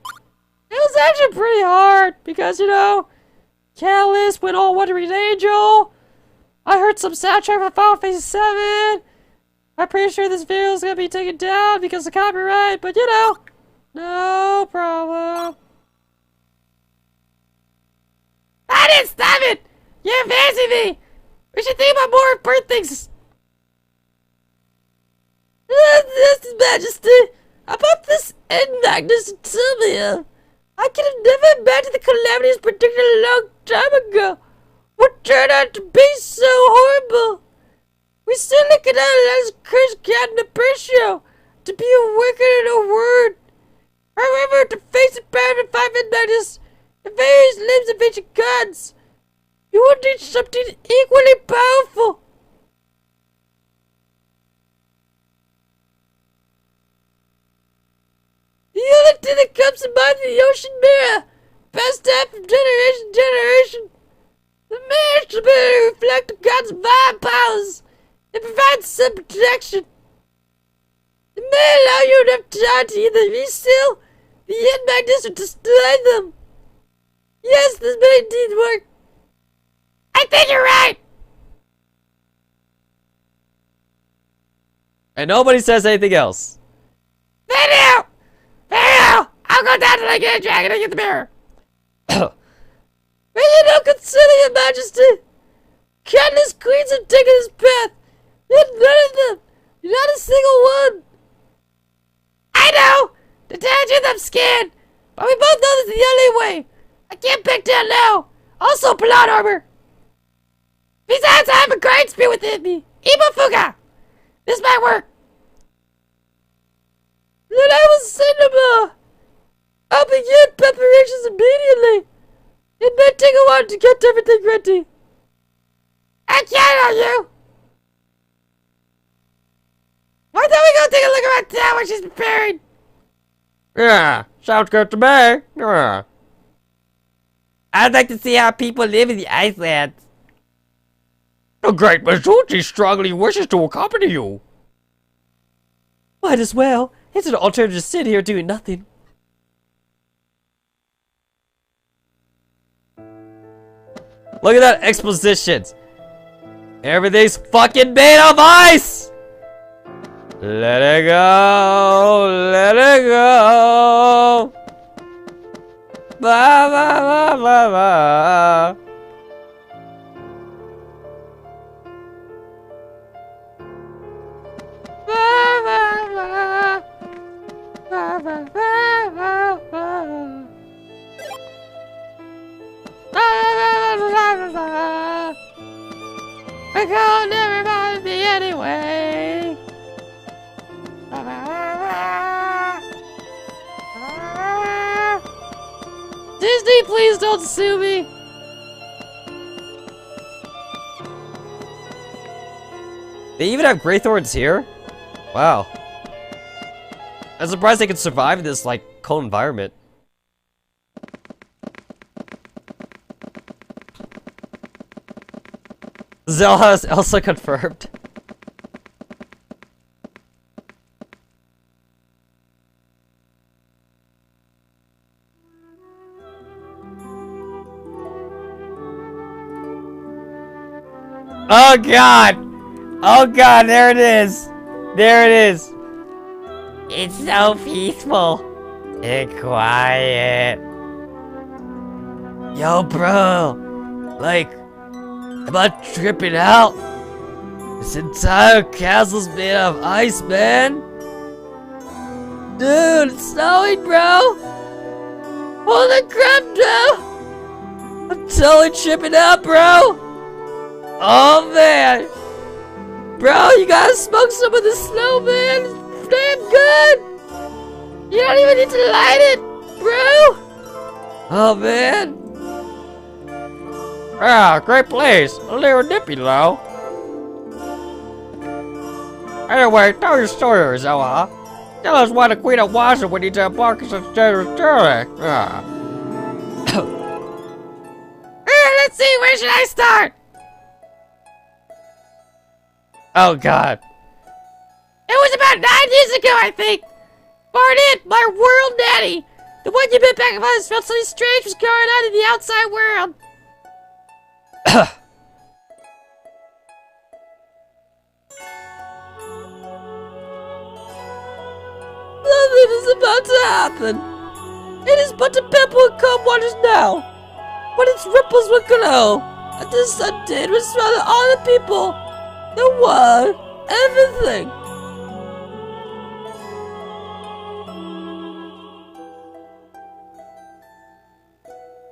It was actually pretty hard because, you know, Catalyst went all Wandering Angel. I heard some soundtrack from Final Fantasy 7. I'm pretty sure this video is gonna be taken down because of copyright, but you know, no problem. I didn't stop it! You're fancy me! We should think about more important things. Yes, Majesty, about this end Magnus and Sylvia. I could have never imagined the calamities predicted a long time ago would turn out to be so horrible. We certainly cannot allow this cursed Captain Appreciate to be a wicked in a word. However, to face the power of 5 Magnus and various limbs of ancient gods, you will need something equally powerful. The only thing that comes to mind is the ocean mirror, passed down from generation to generation. The mirror should better reflect the gods' divine powers and provide some protection. It may allow you enough time to either reseal the end magnets or destroy them. Yes, this may indeed work. I think you're right! And nobody says anything else. Very well! Very well! I I'll go down till I get a dragon and get the mirror. May you not consider your majesty. Countless queens have taken this path, yet none of them, not a single one. I know! To tell you the truth, I'm scared, but we both know this is the only way. I can't back down now. Also, plot armor. Besides, I have a great spirit within me. Ibufuga! This might work. Then I will send him, I'll begin preparations immediately. It may take a while to get everything ready. I count on you. Why don't we go take a look around town while she's preparing? Yeah, sounds good to me. Yeah. I'd like to see how people live in the Icelands. The great Mizuchi strongly wishes to accompany you. Might as well. It's an alternative to sit here doing nothing. Look at that exposition. Everything's fucking made of ice! Let it go, let it go. Ba ba ba ba ba. Ba ba ba. Ba ba ba ba ba. I can't never bother me anyway. Disney, please don't sue me. They even have Greythorns here? Wow. I'm surprised they can survive in this, like, cold environment. Zelda is also confirmed. Oh god! Oh god, there it is! There it is! It's so peaceful and quiet. Yo, bro! Like, am I tripping out? This entire castle's made of ice, man! Dude, it's snowing, bro! Holy crap, bro! I'm totally tripping out, bro! Oh, man! Bro, you gotta smoke some of the snow, man! It's damn good! You don't even need to light it, bro! Oh, man! Ah, great place. A little nippy, though. Anyway, tell your story, Zella. Tell us why the Queen of Waza would need to embark on such dangerous journey. Ah. Let's see, where should I start? Oh, God. It was about 9 years ago, I think. Barnett, my world daddy. The one you met back of us felt something strange was going on in the outside world. Nothing is about to happen. It is but a pebble in calm waters now, but its ripples will glow, and the sun did will swallow all the people, the world, everything.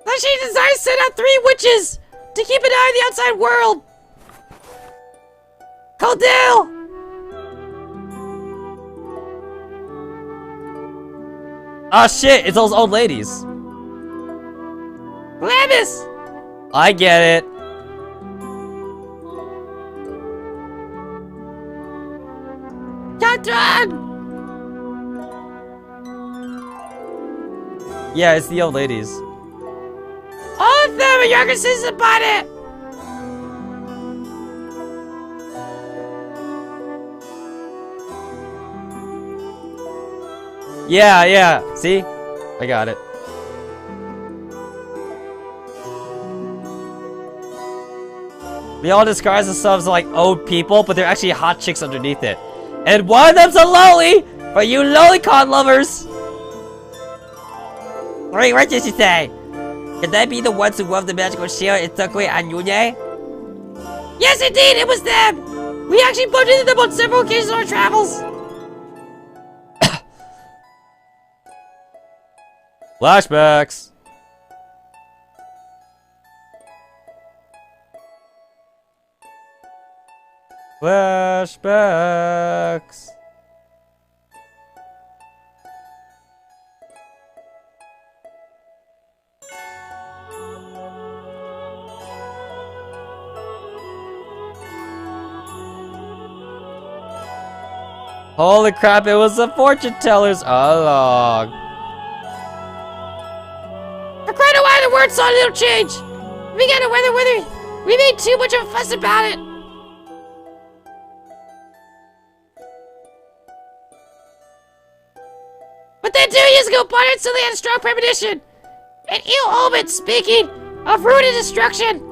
The she desires sent out 3 witches to keep an eye on the outside world. Caldell! Oh shit, it's those old ladies. Glamis! I get it. Catron! Yeah, it's the old ladies. All of them are younger sisters about it! Yeah, see? I got it. They all disguise themselves as like old people, but they're actually hot chicks underneath it. And one of them's a loli! For you lolicon lovers! Wait, what did she say? Could that be the ones who wove the magical shield and took away Anyune? Yes, indeed, it was them! We actually bumped into them on several occasions on our travels! Flashbacks. Flashbacks. Holy crap, it was the fortune tellers all along. For quite a while, the word saw a little change. We got a whether we made too much of a fuss about it. But then 2 years ago, Barnett suddenly had a strong premonition. An ill omen speaking of ruin and destruction.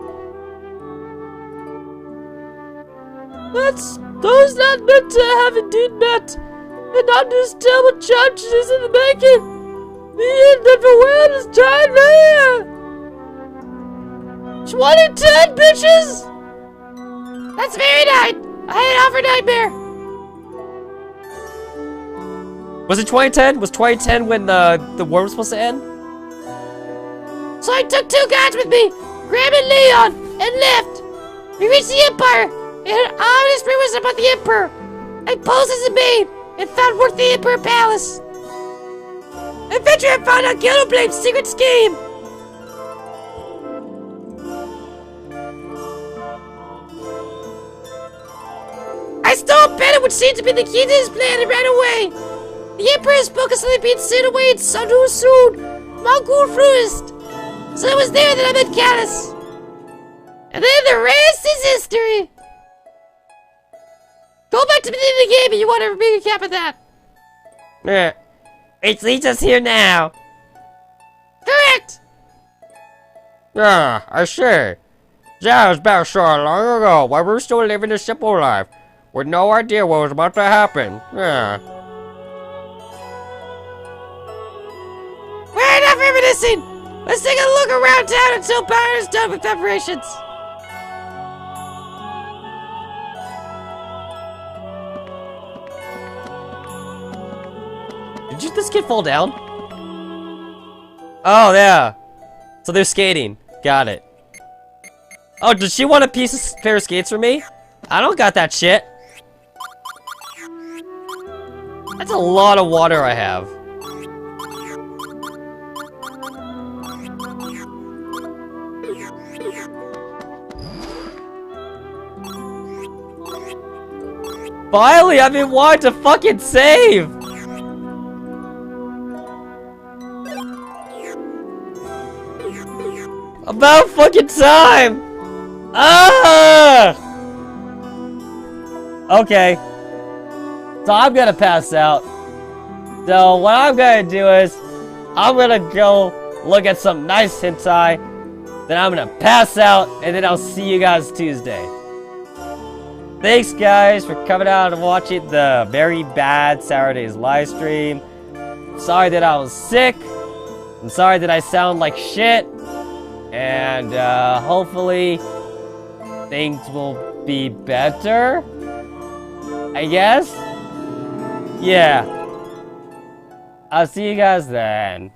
Those not meant to have indeed met, and not just terrible changes in the making. The end of the world is drawing near. 2010, bitches! That's very nice. I had an offer nightmare. Was it 2010? Was 2010 when the war was supposed to end? So I took 2 guys with me, Graham and Leon, and left. We reached the Empire, and heard ominous rumors about the Emperor. I posed as a maid, and found work the Emperor Palace. Adventurer found out Gildoblade's secret scheme. I stole a pen which seemed to be the key to his plan and ran away. The Emperor spoke of something being sent away in Sandu soon, Mongol Fruist. So it was there that I met Callus. And then the rest is history. Go back to the beginning of the game if you want to recap of that. It leads us here now. Correct! Yeah, I see. That was about so long ago, while we were still living a simple life, with no idea what was about to happen. Yeah. We're enough reminiscing. Let's take a look around town until Power is done with preparations. Did this kid fall down? Oh, yeah. So they're skating. Got it. Oh, does she want a pair of skates from me? I don't got that shit. That's a lot of water I have. Finally, I've been wanting to fucking save! About fucking time! Ah! Okay. So I'm gonna pass out. So what I'm gonna do is, I'm gonna go look at some nice hentai, then I'm gonna pass out, and then I'll see you guys Tuesday. Thanks guys for coming out and watching the very bad Saturday's live stream. Sorry that I was sick. I'm sorry that I sound like shit. And hopefully things will be better, I guess. Yeah. I'll see you guys then.